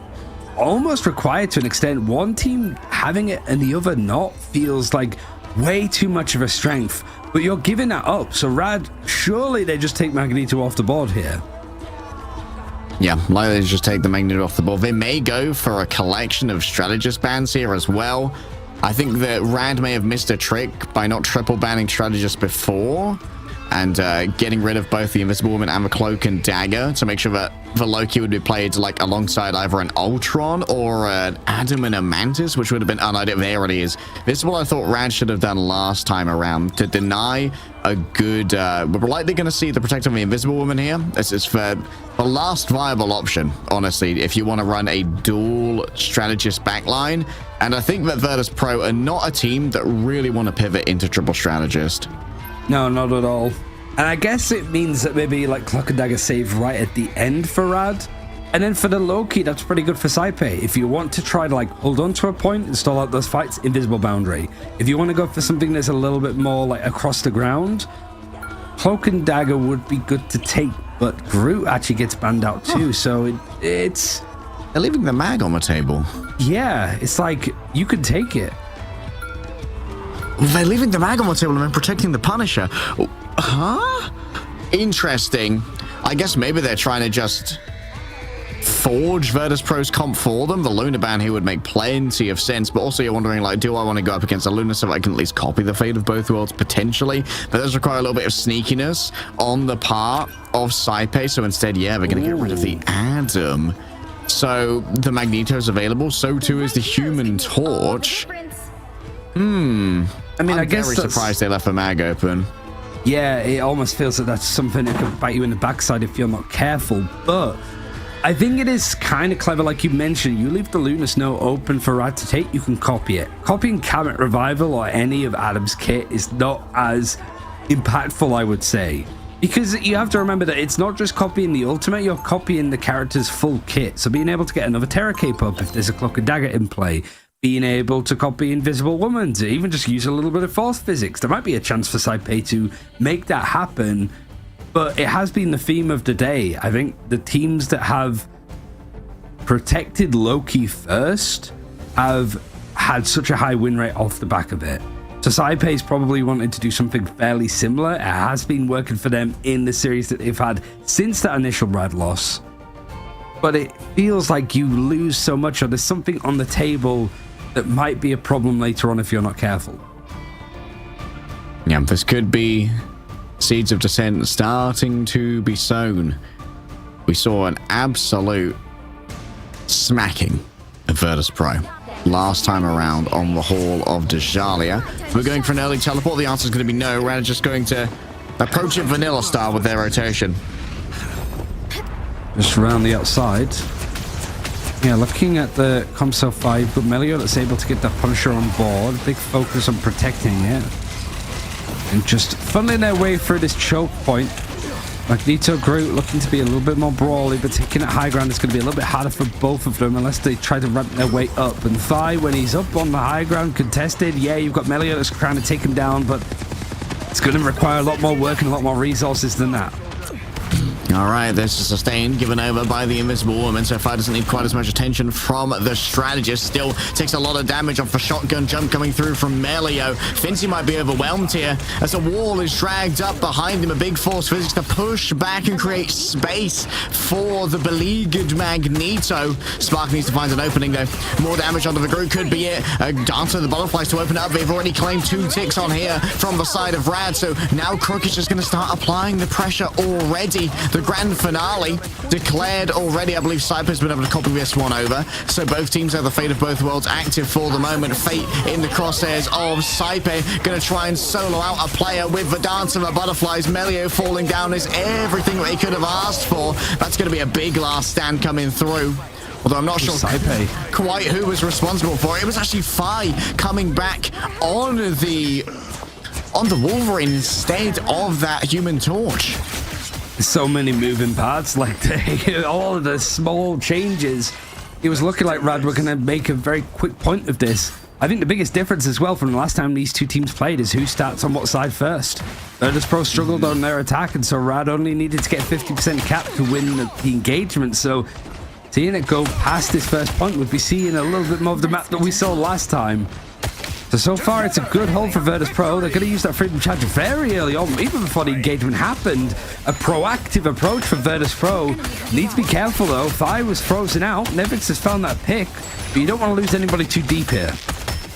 almost required to an extent. One team having it and the other not feels like way too much of a strength, but you're giving that up. So Rad, surely they just take Magneto off the board here. Yeah, likely to just take the Magneto off the board. They may go for a collection of strategist bans here as well. I think that Rad may have missed a trick by not triple banning strategists before and getting rid of both the Invisible Woman and the Cloak and Dagger to make sure that the Loki would be played like alongside either an Ultron or an Adam and a Mantis, which would have been unideal. There it is. This is what I thought Rad should have done last time around to deny a good... we're likely going to see the Protector of the Invisible Woman here. This is for the last viable option, honestly, if you want to run a dual strategist backline. And I think that Virtus Pro are not a team that really want to pivot into triple strategist. No, not at all. And I guess it means that maybe like Cloak and Dagger save right at the end for Rad. And then for the Loki, that's pretty good for Saipe. If you want to try to like hold on to a point and stall out those fights, Invisible Boundary. If you want to go for something that's a little bit more like across the ground, Cloak and Dagger would be good to take but Groot actually gets banned out too. So it's They're leaving the mag on the table. yeah, it's like you could take it. They're leaving the mag on the table and then protecting the Punisher. Huh? Interesting. I guess maybe they're trying to just forge Virtus Pro's comp for them. The Luna ban here would make plenty of sense, but also you're wondering, like, do I want to go up against a Luna so I can at least copy the fate of both worlds potentially? But those require a little bit of sneakiness on the part of Saipe, so instead, yeah, we're going to get rid of the Adam. So the Magneto's available, so too is the Human Torch. I mean, I'm I guess very that's, surprised they left the mag open. yeah, it almost feels that that's something that could bite you in the backside if you're not careful. But I think it is kind of clever, like you mentioned. You leave the Lunar Snow open for Rad to take, you can copy it. Copying Comet Revival or any of Adam's kit is not as impactful, I would say. Because you have to remember that it's not just copying the ultimate, you're copying the character's full kit. So being able to get another Terra Cape up if there's a Cloak and Dagger in play, being able to copy Invisible Woman, to even just use a little bit of Force Physics. There might be a chance for Saipe to make that happen, but it has been the theme of the day. I think the teams that have protected Loki first have had such a high win rate off the back of it. So Saipe's probably wanted to do something fairly similar. It has been working for them in the series that they've had since that initial Rad loss. But it feels like you lose so much, or there's something on the table that might be a problem later on if you're not careful. Yeah, this could be seeds of dissent starting to be sown. We saw an absolute smacking of Virtus Pro last time around on the Hall of Dajalia. We're going for an early teleport. The answer is going to be no. We're just going to approach it vanilla style with their rotation. Just around the outside. Yeah, looking at the Comcell 5, but Melio that's able to get the Punisher on board. Big focus on protecting it. And just funneling their way through this choke point. Magneto, Groot looking to be a little bit more brawly, but taking it high ground is going to be a little bit harder for both of them unless they try to ramp their way up. And Thigh, when he's up on the high ground contested, yeah, you've got Melio that's trying to take him down, but it's going to require a lot more work and a lot more resources than that. All right, this is sustained, given over by the Invisible Woman. So far doesn't need quite as much attention from the strategist. Still takes a lot of damage off a shotgun jump coming through from Melio. Fincy might be overwhelmed here as a wall is dragged up behind him. A big Force Physics to push back and create space for the beleaguered Magneto. Spark needs to find an opening though. More damage onto the Groot could be it. Dance of the Butterflies to open up. They've already claimed 2 ticks on here from the side of Rad. So now Crook is just going to start applying the pressure already. The grand finale declared already. I believe Saipe's been able to copy this one over. So both teams have the fate of both worlds active for the moment. Fate in the crosshairs of Saipe. Going to try and solo out a player with the Dance of the Butterflies. Melio falling down is everything they could have asked for. That's going to be a big last stand coming through. Although I'm not sure quite who was responsible for it. It was actually Fi coming back on the Wolverine instead of that Human Torch. So many moving parts, like all of the small changes. It was looking like Rad were going to make a very quick point of this. I think the biggest difference as well from the last time these two teams played is who starts on what side first. Virtus Pro struggled on their attack, and so Rad only needed to get 50% cap to win the engagement. So seeing it go past this first point would be seeing a little bit more of the map that we saw last time. So far, it's a good hold for Virtus Pro. They're going to use that Freedom Charge very early on, even before the engagement happened. A proactive approach for Virtus Pro. Need to be careful, though. Thigh was frozen out. Nevix has found that pick, but you don't want to lose anybody too deep here.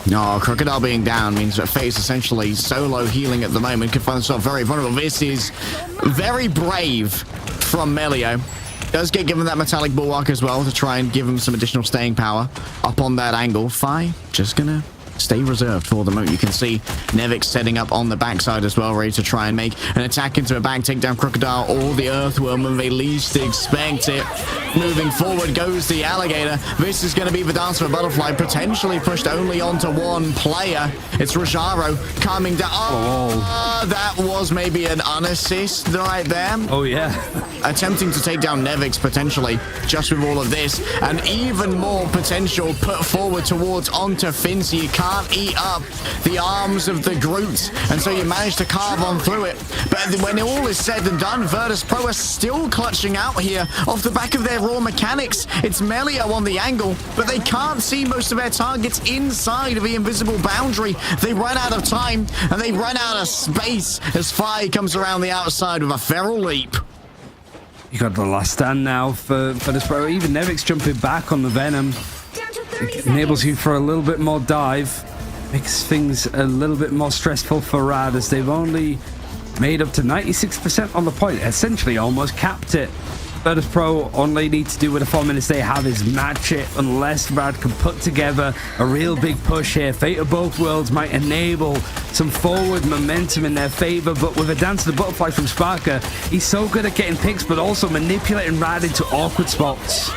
No, Crocodile being down means that Fate's essentially solo healing at the moment. Could find himself very vulnerable. This is very brave from Melio. Does get given that metallic bulwark as well to try and give him some additional staying power up on that angle. Fi just gonna stay reserved for the moment. You can see Nevix setting up on the backside as well, ready to try and make an attack into a bag, take down Crocodile or the Earthworm when they least expect it. Moving forward goes the Alligator. This is going to be the Dance of a Butterfly, potentially pushed only onto one player. It's Rojaro coming down. Oh, that was maybe an unassist right there. Oh, yeah. Attempting to take down Nevix potentially just with all of this, and even more potential put forward towards onto Fincy. You can't can't eat up the arms of the Groot, and so you manage to carve on through it. But when all is said and done, Virtus Pro are still clutching out here off the back of their raw mechanics. It's Melio on the angle, but they can't see most of their targets inside of the invisible boundary. They run out of time, and they run out of space as Fire comes around the outside with a feral leap. You got the last stand now for this pro. Even Nevix jumping back on the Venom. It enables you for a little bit more dive. Makes things a little bit more stressful for Rad, as they've only made up to 96% on the point. Essentially almost capped it. Virtus Pro, all they need to do with the 4 minutes they have is match it, unless Rad can put together a real big push here. Fate of Both Worlds might enable some forward momentum in their favor, but with a Dance of the Butterfly from Sparker, he's so good at getting picks, but also manipulating Rad into awkward spots.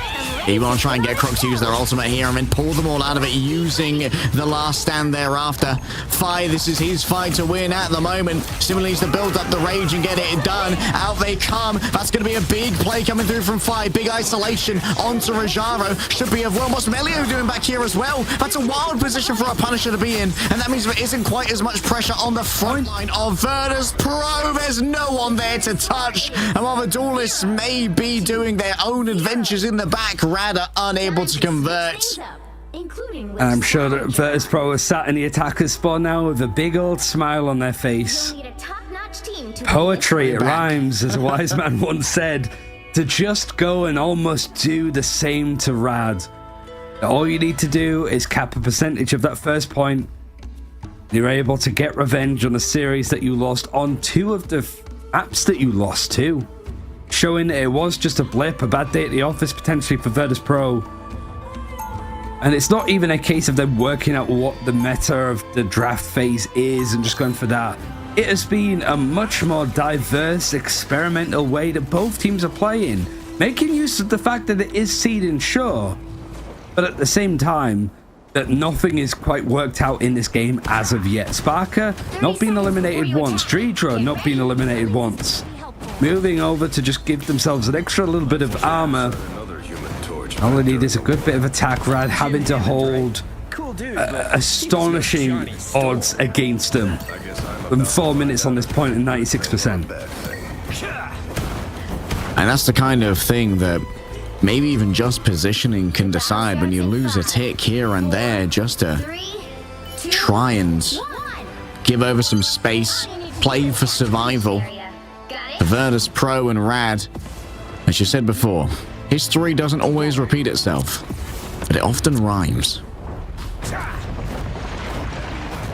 You want to try and get Crooks to use their ultimate here and then pull them all out of it using the last stand thereafter. Fire, this is his fight to win at the moment. Still needs to build up the rage and get it done. Out they come. That's going to be a big play coming through from Fire. Big isolation onto Rajaro. Should be of well. What's Melio doing back here as well? That's a wild position for a Punisher to be in, and that means there isn't quite as much pressure on the front line of Virtus Pro. There's no one there to touch, and while the duelists may be doing their own adventures in the back, Rad are unable to convert. And I'm sure that Virtus Pro is sat in the attacker's spawn now with a big old smile on their face. Poetry, it rhymes, as a wise man once said, to just go and almost do the same to Rad. All you need to do is cap a percentage of that first point. You're able to get revenge on the series that you lost on 2 of the maps that you lost to, showing that it was just a blip, a bad day at the office potentially for Virtus Pro. And it's not even a case of them working out what the meta of the draft phase is and just going for that. It has been a much more diverse, experimental way that both teams are playing, making use of the fact that it is seeding, sure, but at the same time that nothing is quite worked out in this game as of yet. Sparker not being eliminated once, Dreedra not being eliminated once. Moving over to just give themselves an extra little bit of armor. All they need is a good bit of attack. Rad having to hold astonishing odds against them. And 4 minutes on this point and 96%. And that's the kind of thing that maybe even just positioning can decide when you lose a tick here and there, just to try and give over some space, play for survival. Virtus Pro and Rad, as you said before, history doesn't always repeat itself, but it often rhymes.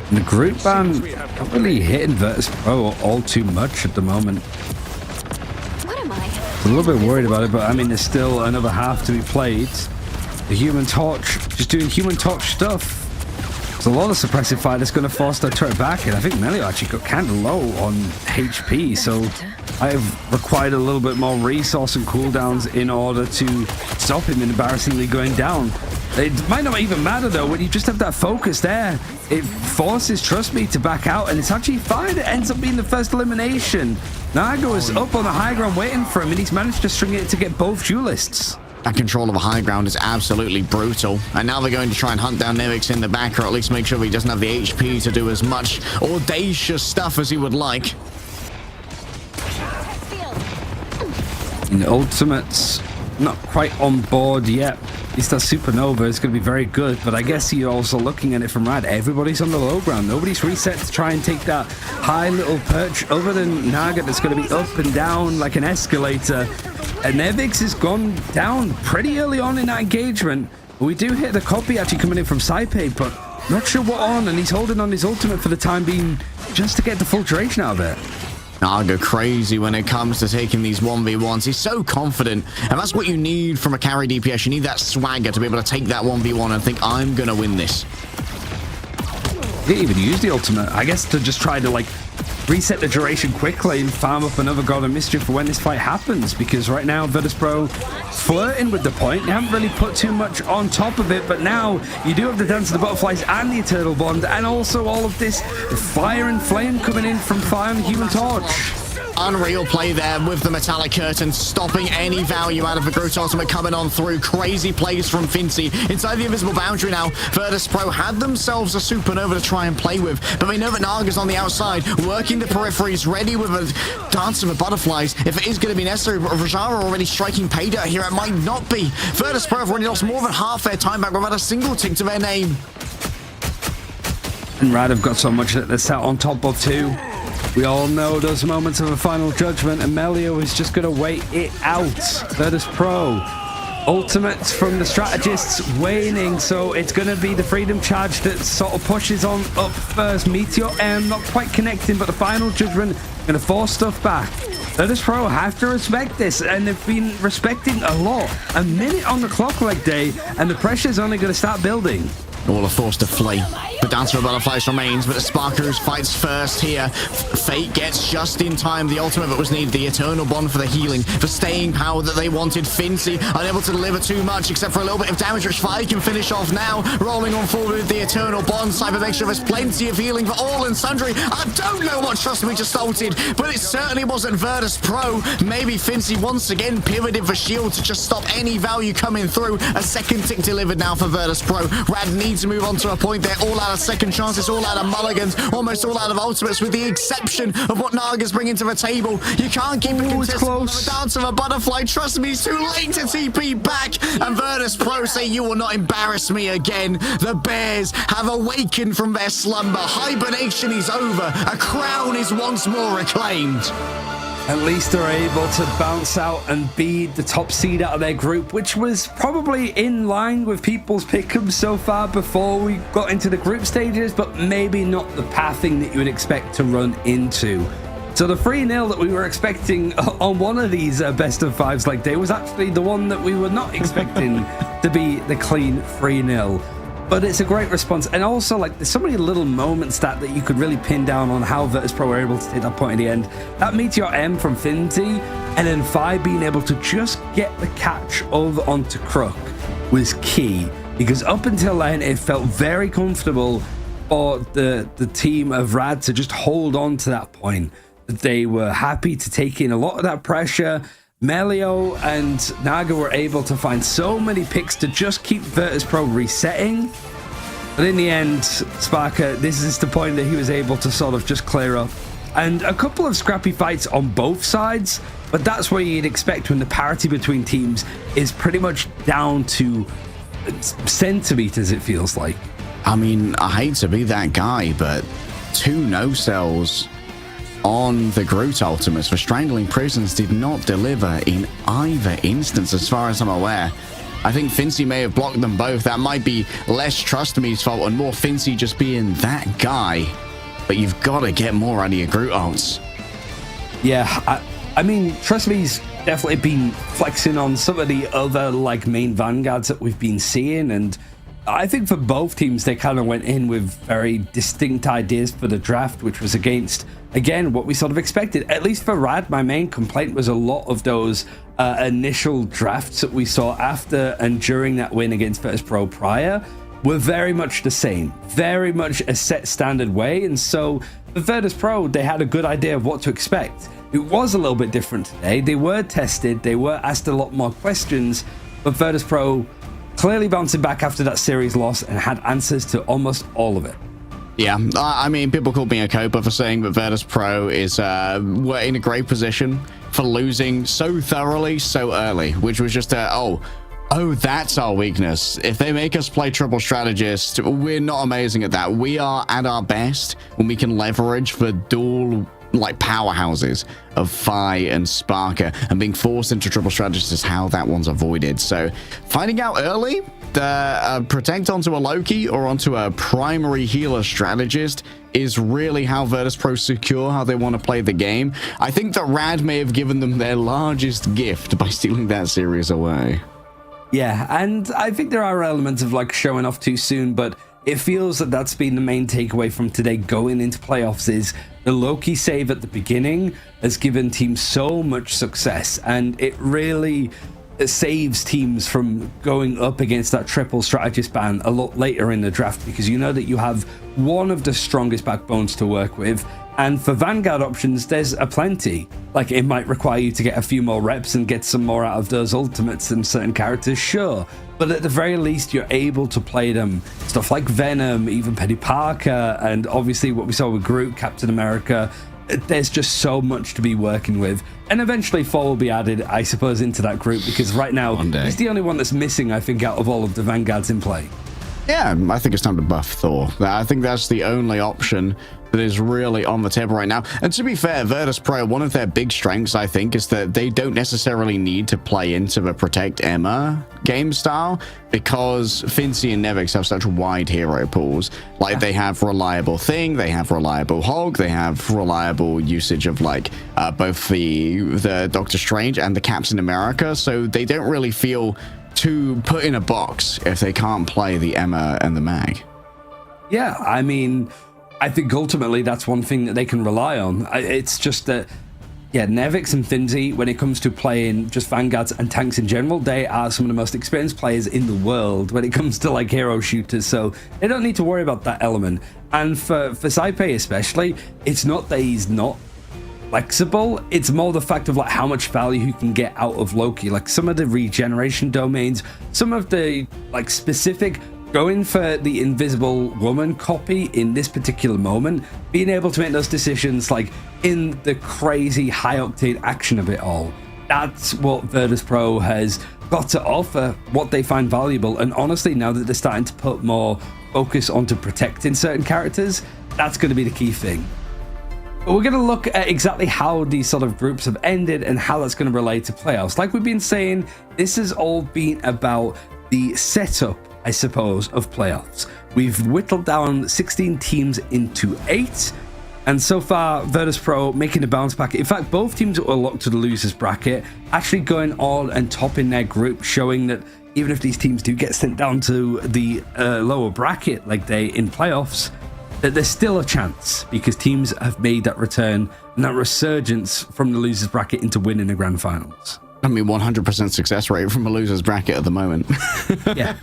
And the group ban not really hitting Virtus Pro all too much at the moment. What am I? A little bit worried about it, but I mean, there's still another half to be played. The Human Torch, just doing Human Torch stuff. There's a lot of suppressive fire that's going to force that turret back, and I think Melio actually got kind of low on HP, so I've required a little bit more resource and cooldowns in order to stop him embarrassingly going down. It might not even matter though, when you just have that focus there, it forces Trust Me to back out, and it's actually fine. It ends up being the first elimination. Nago is up on the high ground waiting for him, and he's managed to string it to get both duelists. That control of the high ground is absolutely brutal, and now they're going to try and hunt down Nevix in the back, or at least make sure he doesn't have the HP to do as much audacious stuff as he would like. And Ultimate's not quite on board yet. At least that Supernova is going to be very good, but I guess you're also looking at it from Rad. Everybody's on the low ground. Nobody's reset to try and take that high little perch, other than Naga, that's going to be up and down like an escalator. And Nevix has gone down pretty early on in that engagement. We do hit the copy actually coming in from Saipei, but not sure what on, and he's holding on his ultimate for the time being just to get the full duration out of it. Naga crazy when it comes to taking these 1v1s. He's so confident, and that's what you need from a carry DPS. You need that swagger to be able to take that 1v1 and think, I'm gonna win this. He didn't even use the ultimate, I guess, to just try to like reset the duration quickly and farm up another God of Mischief for when this fight happens, because right now Virtus Pro flirting with the point. You haven't really put too much on top of it, but now you do have the Dance of the Butterflies and the Eternal Bond, and also all of this fire and flame coming in from Fire and the Human Torch. Unreal play there with the metallic curtain, stopping any value out of the Groot ultimate coming on through. Crazy plays from Fincy inside the invisible boundary now. Virtus Pro had themselves a supernova to try and play with, but they know that Naga's on the outside, working the peripheries, ready with a dance of the butterflies. If it is going to be necessary, but Rajara already striking pay dirt here, it might not be. Virtus Pro have already lost more than half their time back without a single tick to their name. And Rad have got so much that they're sat on top of too. We all know those moments of a final judgment, and Melio is just going to wait it out. Virtus Pro. Ultimates from the strategists waning, so it's going to be the Freedom Charge that sort of pushes on up first. Meteor M not quite connecting, but the final judgment going to force stuff back. Virtus Pro have to respect this, and they've been respecting a lot. A minute on the clock like day, and the pressure's only going to start building. All are forced to flee. The Dancer of Butterflies remains, but the Sparkers fights first here. Fate gets just in time the ultimate that was needed, the Eternal Bond for the healing, for staying power that they wanted. Fincy unable to deliver too much, except for a little bit of damage, which Fire can finish off now. Rolling on forward with the Eternal Bond. Cyber makes sure there's plenty of healing for all and sundry. I don't know what Trust Me just ulted, but it certainly wasn't Virtus Pro. Maybe Fincy once again pivoted for shield to just stop any value coming through. A second tick delivered now for Virtus Pro. Rad needs to move on to a point. They're all out of second chances, all out of mulligans, almost all out of ultimates, with the exception of what Naga's bringing to the table. You can't keep it consistent. The Dance of a Butterfly, trust me, it's too late to TP back. And Virtus Pro say, you will not embarrass me again. The Bears have awakened from their slumber. Hibernation is over. A crown is once more reclaimed. At least they're able to bounce out and be the top seed out of their group, which was probably in line with people's pick'ems so far before we got into the group stages, but maybe not the pathing that you would expect to run into. So the 3-0 that we were expecting on one of these best of fives like day was actually the one that we were not expecting to be the clean 3-0. But it's a great response, and also like there's so many little moments that you could really pin down on how Virtus Pro were able to take that point at the end. That Meteor M from Finty, and then Fi being able to just get the catch over onto Crook was key, because up until then it felt very comfortable for the team of Rad to just hold on to that point. They were happy to take in a lot of that pressure. Melio and Naga were able to find so many picks to just keep Virtus Pro resetting. But in the end, Sparker, this is the point that he was able to sort of just clear up. And a couple of scrappy fights on both sides, but that's what you'd expect when the parity between teams is pretty much down to centimeters, it feels like. I mean, I hate to be that guy, but 2 no-cells on the Groot ultimates for Strangling Prisons did not deliver in either instance, as far as I'm aware. I think Fincy may have blocked them both. That might be less Trust Me's fault and more Fincy just being that guy. But you've got to get more out of your Groot ults. Yeah, I mean, Trust Me's definitely been flexing on some of the other like main vanguards that we've been seeing, and I think for both teams they kind of went in with very distinct ideas for the draft, which was against, again, what we sort of expected. At least for Rad, my main complaint was a lot of those initial drafts that we saw after and during that win against Virtus Pro prior were very much the same, very much a set standard way. And so for Virtus Pro, they had a good idea of what to expect. It was a little bit different today. They were tested, they were asked a lot more questions, but Virtus Pro clearly bouncing back after that series loss and had answers to almost all of it. Yeah, I mean, people called me a coper for saying that Virtus Pro is were in a great position for losing so thoroughly so early, which was just oh, that's our weakness. If they make us play triple strategist, we're not amazing at that. We are at our best when we can leverage for dual like powerhouses of Fi and Sparker, and being forced into triple strategist is how that one's avoided. So finding out early the protect onto a Loki or onto a primary healer strategist is really how Virtus Pro secure how they want to play the game. I think that Rad may have given them their largest gift by stealing that series away. Yeah, and I think there are elements of like showing off too soon, but it feels that that's been the main takeaway from today going into playoffs is the Loki save at the beginning has given teams so much success, and it really saves teams from going up against that triple strategist ban a lot later in the draft, because you know that you have one of the strongest backbones to work with, And for Vanguard options, there's a plenty. Like, it might require you to get a few more reps and get some more out of those ultimates and certain characters, sure. But at the very least, you're able to play them. Stuff like Venom, even Penny Parker, and obviously what we saw with Groot, Captain America. There's just so much to be working with. And eventually Thor will be added, I suppose, into that group, because right now, he's the only one that's missing, I think, out of all of the Vanguards in play. Yeah, I think it's time to buff Thor. I think that's the only option that is really on the table right now. And to be fair, Virtus Pro, one of their big strengths, I think, is that they don't necessarily need to play into the Protect Emma game style, because Fincy and Nevix have such wide hero pools. Like, they have reliable Thing, they have reliable Hulk, they have reliable usage of, like, both the Doctor Strange and the Captain America, so they don't really feel too put in a box if they can't play the Emma and the Mag. Yeah, I mean, I think ultimately that's one thing that they can rely on. It's just that, yeah, Nevix and Finzy, when it comes to playing just Vanguards and tanks in general, they are some of the most experienced players in the world when it comes to, like, hero shooters, so they don't need to worry about that element. And for Saipe especially, it's not that he's not flexible, it's more the fact of, like, how much value you can get out of Loki. Like, some of the regeneration domains, some of the, like, specific going for the Invisible Woman copy in this particular moment, being able to make those decisions, like, in the crazy high-octane action of it all. That's what Virtus Pro has got to offer, what they find valuable. And honestly, now that they're starting to put more focus onto protecting certain characters, that's going to be the key thing. But we're going to look at exactly how these sort of groups have ended and how that's going to relate to playoffs. Like we've been saying, this has all been about the setup, I suppose, of playoffs. We've whittled down 16 teams into 8, and so far Virtus Pro making a bounce back. In fact, both teams that were locked to the losers bracket actually going on and topping their group, showing that even if these teams do get sent down to the lower bracket like they in playoffs, that there's still a chance, because teams have made that return and that resurgence from the losers bracket into winning the grand finals. I mean, 100% success rate from a loser's bracket at the moment. Yeah.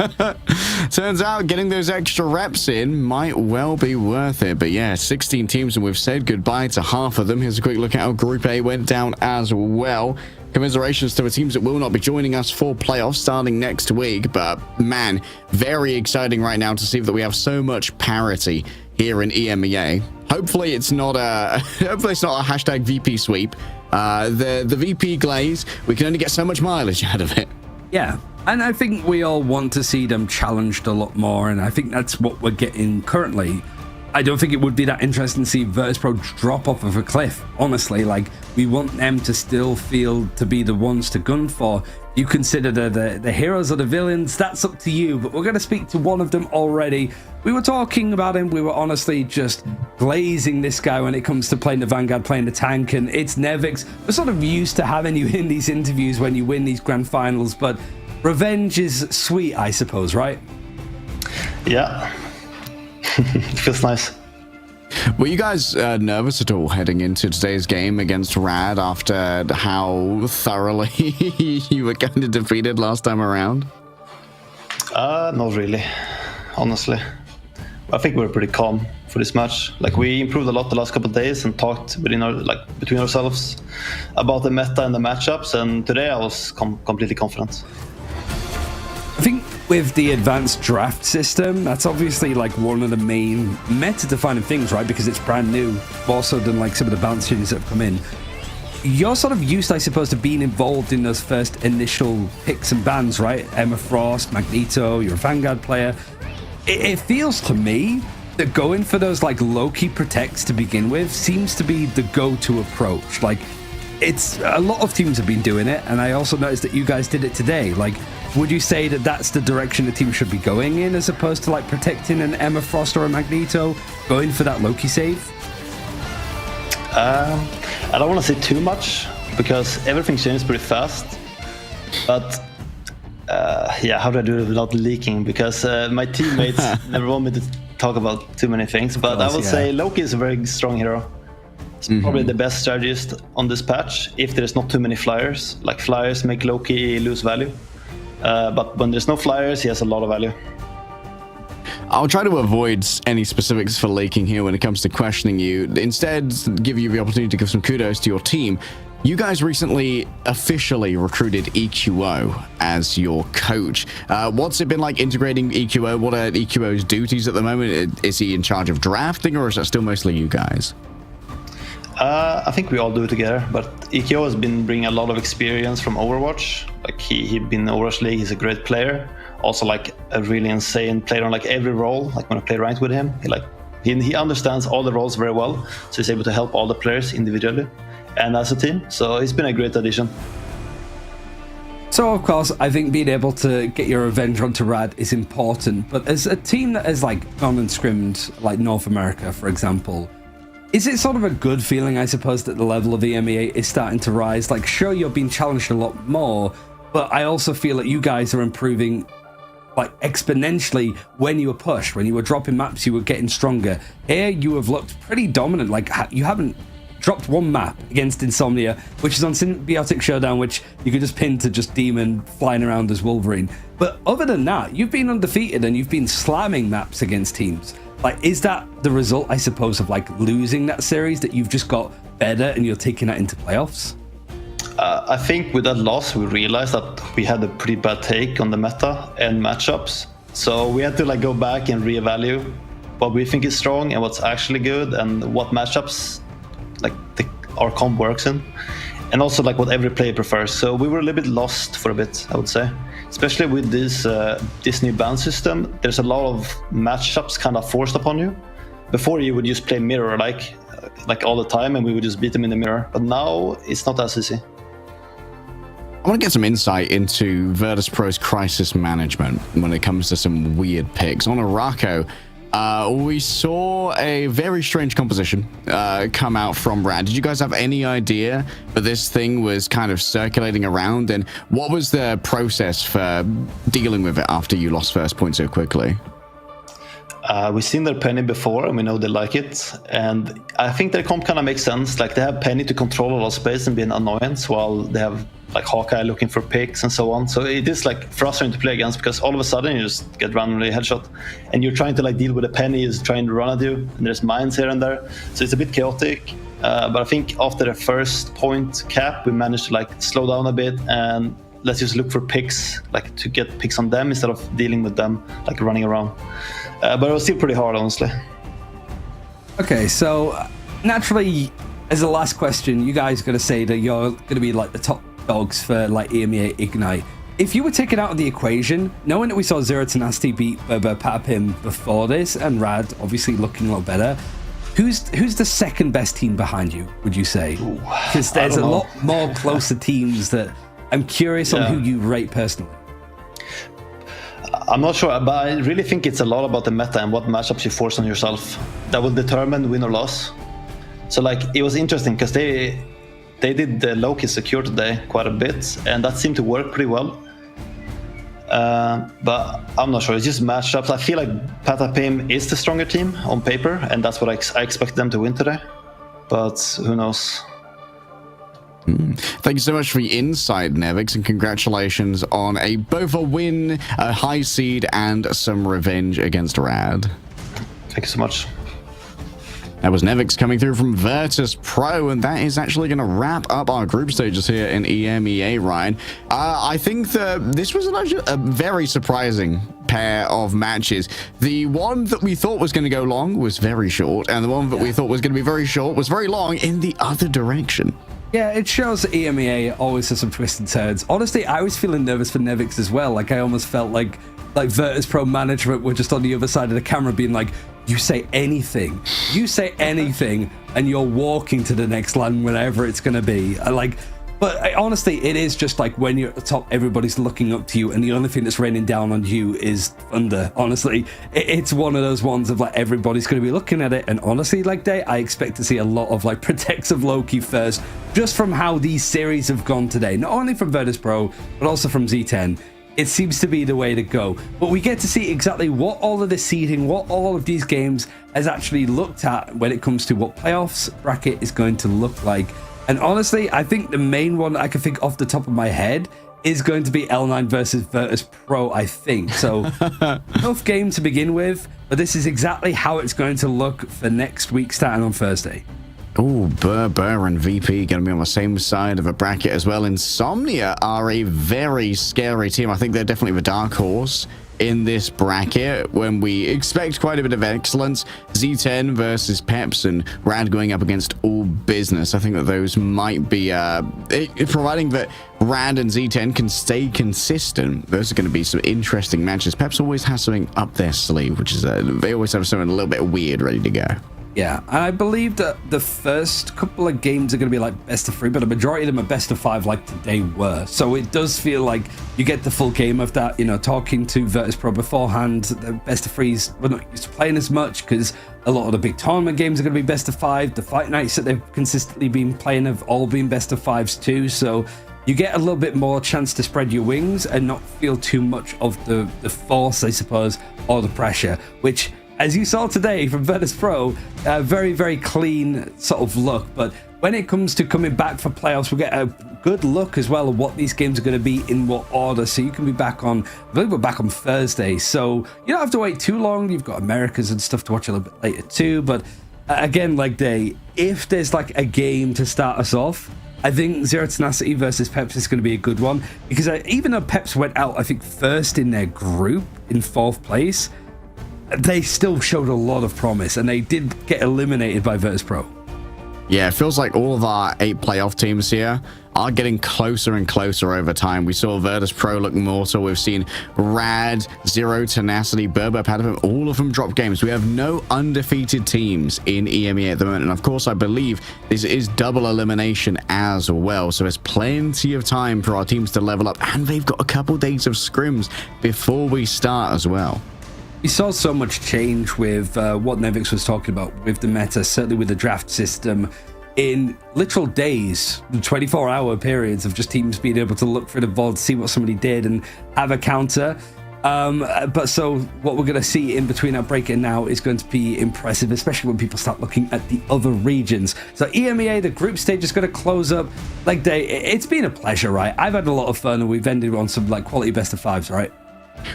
Turns out getting those extra reps in might well be worth it. But yeah, 16 teams, and we've said goodbye to half of them. Here's a quick look at how Group A went down as well. Commiserations to the teams that will not be joining us for playoffs starting next week. But man, very exciting right now to see that we have so much parity here in EMEA. Hopefully it's not a hashtag VP sweep. The VP glaze, we can only get so much mileage out of it. Yeah, and I think we all want to see them challenged a lot more, and I think that's what we're getting currently. I don't think it would be that interesting to see Virtus Pro drop off of a cliff, honestly. Like, we want them to still feel to be the ones to gun for. You consider the heroes or the villains, that's up to you, but we're going to speak to one of them already. We were talking about him, we were honestly just glazing this guy when it comes to playing the Vanguard, playing the tank, and it's Nevix. We're sort of used to having you in these interviews when you win these grand finals, but revenge is sweet, I suppose, right? Yeah. It feels nice. Were you guys nervous at all heading into today's game against Rad after how thoroughly you were kind of defeated last time around? Not really, honestly. I think we were pretty calm for this match. Like, we improved a lot the last couple of days and talked between ourselves about the meta and the matchups, and today I was completely confident. I think with the advanced draft system, that's obviously like one of the main meta-defining things, right? Because it's brand new, more so than like some of the bounce changes that have come in. You're sort of used, I suppose, to being involved in those first initial picks and bans, right? Emma Frost, Magneto, you're a Vanguard player. It feels to me that going for those like low-key protects to begin with seems to be the go-to approach. Like, it's a lot of teams have been doing it, and I also noticed that you guys did it today. Like, would you say that that's the direction the team should be going in, as opposed to like protecting an Emma Frost or a Magneto, going for that Loki save? I don't want to say too much because everything changes pretty fast. But yeah, how do I do it without leaking? Because my teammates never want me to talk about too many things. But I would say Loki is a very strong hero. It's probably the best strategist on this patch if there's not too many flyers. Like, flyers make Loki lose value. But when there's no flyers, he has a lot of value. I'll try to avoid any specifics for leaking here when it comes to questioning you. Instead, give you the opportunity to give some kudos to your team. You guys recently officially recruited EQO as your coach. What's it been like integrating EQO? What are EQO's duties at the moment? Is he in charge of drafting, or is that still mostly you guys? I think we all do it together, but EQO has been bringing a lot of experience from Overwatch. Like he'd been in the Overwatch League, he's a great player. Also like a really insane player on like every role. Like when I play ranked with him, he understands all the roles very well, so he's able to help all the players individually and as a team. So he's been a great addition. So of course, I think being able to get your revenge onto Rad is important, but as a team that has like gone and scrimmed like North America, for example, is it sort of a good feeling, I suppose, that the level of EMEA is starting to rise? Like, sure, you're being challenged a lot more, but I also feel that you guys are improving like exponentially when you were pushed. When you were dropping maps, you were getting stronger. Here, you have looked pretty dominant. Like, you haven't dropped one map against Insomnia, which is on Symbiotic Showdown, which you could just pin to just Demon flying around as Wolverine. But other than that, you've been undefeated and you've been slamming maps against teams. Like, is that the result, I suppose, of like losing that series, that you've just got better and you're taking that into playoffs? I think with that loss, we realized that we had a pretty bad take on the meta and matchups. So we had to like go back and reevaluate what we think is strong and what's actually good, and what matchups like our comp works in, and also like what every player prefers. So we were a little bit lost for a bit, I would say. Especially with this new ban system, there's a lot of matchups kind of forced upon you. Before you would just play mirror like all the time, and we would just beat them in the mirror. But now it's not as easy. I want to get some insight into Virtus Pro's crisis management when it comes to some weird picks. On Araco, we saw a very strange composition come out from Rad. Did you guys have any idea that this thing was kind of circulating around? And what was the process for dealing with it after you lost first point so quickly? We've seen their Penny before, and we know they like it. And I think their comp kind of makes sense. Like, they have Penny to control a lot of space and be an annoyance, while they have like Hawkeye looking for picks and so on. So it is like frustrating to play against, because all of a sudden you just get randomly headshot, and you're trying to like deal with a Penny who's trying to run at you, and there's mines here and there. So it's a bit chaotic. But I think after the first point cap, we managed to like slow down a bit and let's just look for picks, like to get picks on them instead of dealing with them, like running around. But it was still pretty hard, honestly. Okay, so naturally, as a last question, you guys are going to say that you're going to be like the top dogs for like EMEA Ignite. If you were taken out of the equation, knowing that we saw Zero Tenacity beat Patapim before this, and Rad obviously looking a lot better, who's the second best team behind you, would you say? Because there's a lot more closer teams that I'm curious on who you rate personally. I'm not sure, but I really think it's a lot about the meta and what matchups you force on yourself that will determine win or loss. So like, it was interesting because they did the low-key secure today quite a bit, and that seemed to work pretty well. But I'm not sure, it's just matchups. I feel like Patapim is the stronger team on paper, and that's what I expect them to win today. But who knows? Thank you so much for the insight, Nevix, and congratulations on both a win, a high seed, and some revenge against Rad. Thank you so much. That was Nevix coming through from Virtus Pro, and that is actually going to wrap up our group stages here in EMEA, Ryan. I think that this was a very surprising pair of matches. The one that we thought was going to go long was very short, and the one that we thought was going to be very short was very long in the other direction. Yeah, it shows that EMEA always has some twists and turns. Honestly, I was feeling nervous for Nevix as well. Like, I almost felt like Virtus Pro management were just on the other side of the camera being like, you say anything, and you're walking to the next land, whenever it's going to be. But honestly, it is just like when you're at the top, everybody's looking up to you, and the only thing that's raining down on you is thunder. Honestly, it's one of those ones of like everybody's going to be looking at it, and honestly, like I expect to see a lot of like Protects of Loki first, just from how these series have gone today. Not only from Virtus Pro, but also from Z10. It seems to be the way to go. But we get to see exactly what all of this seeding, what all of these games has actually looked at when it comes to what playoffs bracket is going to look like. And honestly, I think the main one I can think off the top of my head is going to be L9 versus Virtus Pro, I think. So, tough game to begin with, but this is exactly how it's going to look for next week starting on Thursday. Oh, Burr and VP going to be on the same side of a bracket as well. Insomnia are a very scary team. I think they're definitely the dark horse in this bracket when we expect quite a bit of excellence. Z10 versus Peps and Rad going up against All Business. I think that those might be, providing that Rad and Z10 can stay consistent, those are going to be some interesting matches. Peps always has something up their sleeve, which is, they always have something a little bit weird ready to go. Yeah, and I believe that the first couple of games are going to be like best of 3, but a majority of them are best of 5 like today were. So it does feel like you get the full game of that. You know, talking to Virtus Pro beforehand, the best of 3s we're not used to playing as much because a lot of the big tournament games are going to be best of 5. The fight nights that they've consistently been playing have all been best of 5s too. So you get a little bit more chance to spread your wings and not feel too much of the force, I suppose, or the pressure, which, as you saw today from Virtus Pro, very, very clean sort of look. But when it comes to coming back for playoffs, we'll get a good look as well of what these games are going to be in what order. So you can be back on, I believe we're back on Thursday. So you don't have to wait too long. You've got Americas and stuff to watch a little bit later too. But again, like if there's like a game to start us off, I think Zero Tenacity versus Peps is going to be a good one. Because even though Peps went out, I think, first in their group in 4th place, they still showed a lot of promise, and they did get eliminated by Virtus Pro. Yeah, it feels like all of our 8 playoff teams here are getting closer and closer over time. We saw Virtus Pro look mortal. We've seen Rad, Zero Tenacity, Burbo, Padafim, all of them drop games. We have no undefeated teams in EMEA at the moment. And of course, I believe this is double elimination as well. So there's plenty of time for our teams to level up. And they've got a couple days of scrims before we start as well. We saw so much change with what Nevix was talking about with the meta, certainly with the draft system, in literal days, 24-hour periods of just teams being able to look through the VOD, see what somebody did, and have a counter. But so what we're going to see in between our break and now is going to be impressive, especially when people start looking at the other regions. So EMEA, the group stage is going to close up. Like it's been a pleasure, right? I've had a lot of fun, and we've ended on some like quality best of 5s, right?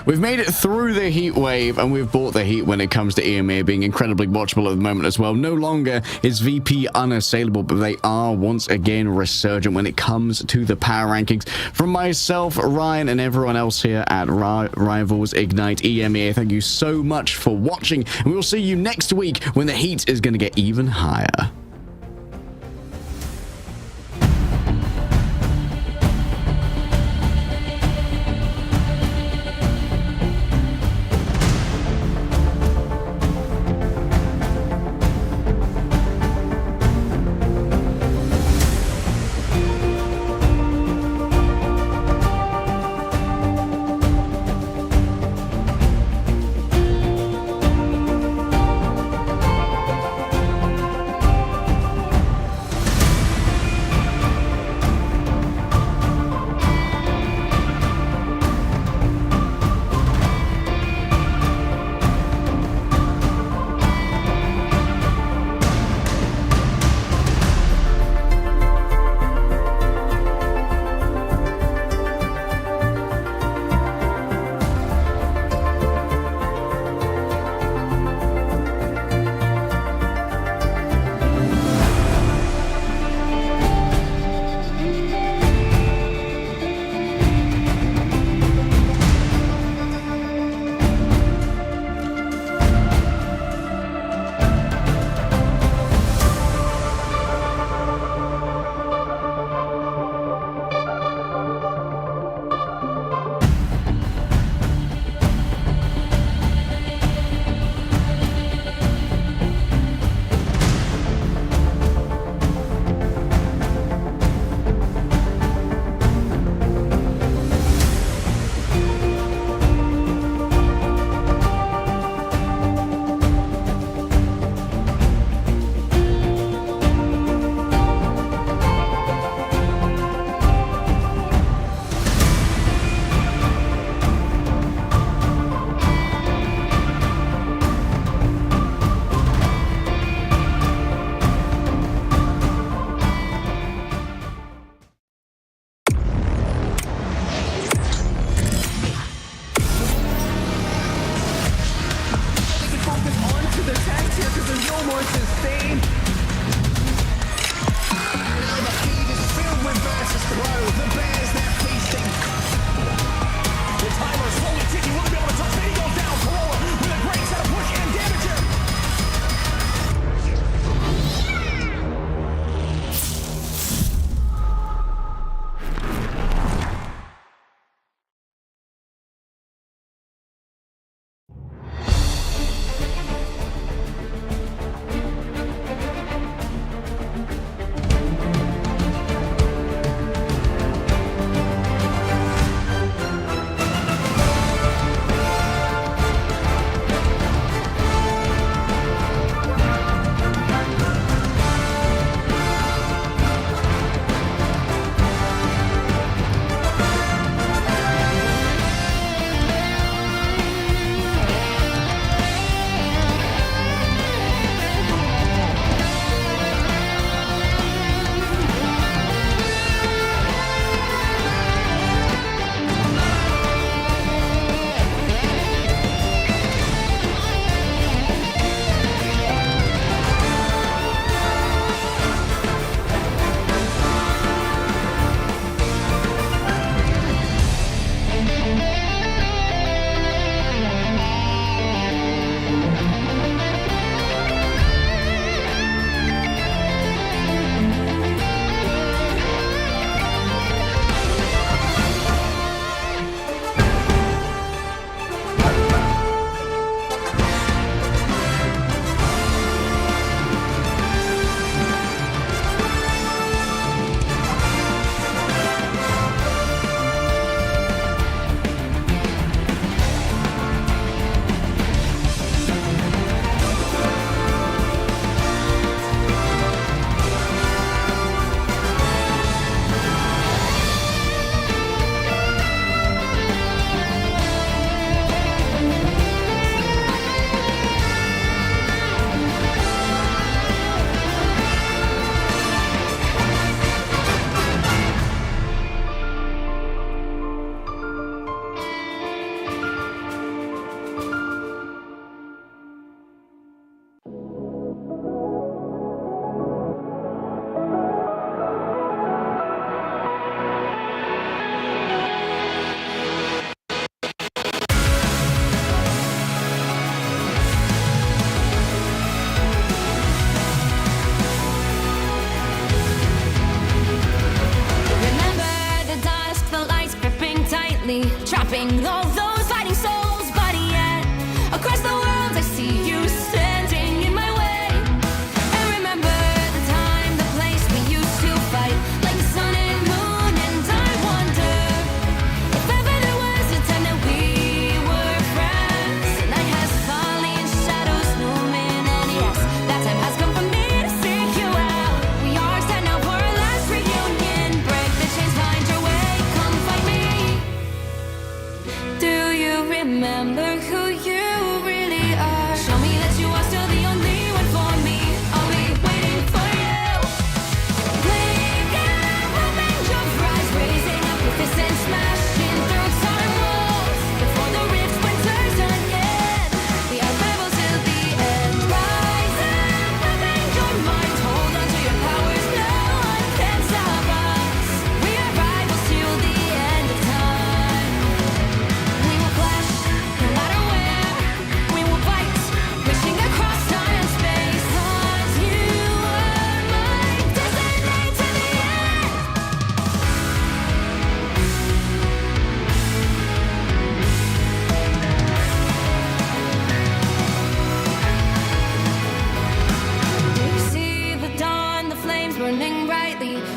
We've made it through the heat wave, and we've bought the heat when it comes to EMEA being incredibly watchable at the moment as well. No longer is VP unassailable, but they are once again resurgent when it comes to the power rankings. From myself, Ryan, and everyone else here at Rivals Ignite EMEA, thank you so much for watching, and we'll see you next week when the heat is going to get even higher.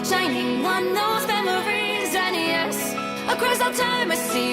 shining one, those memories, and yes, across all time I see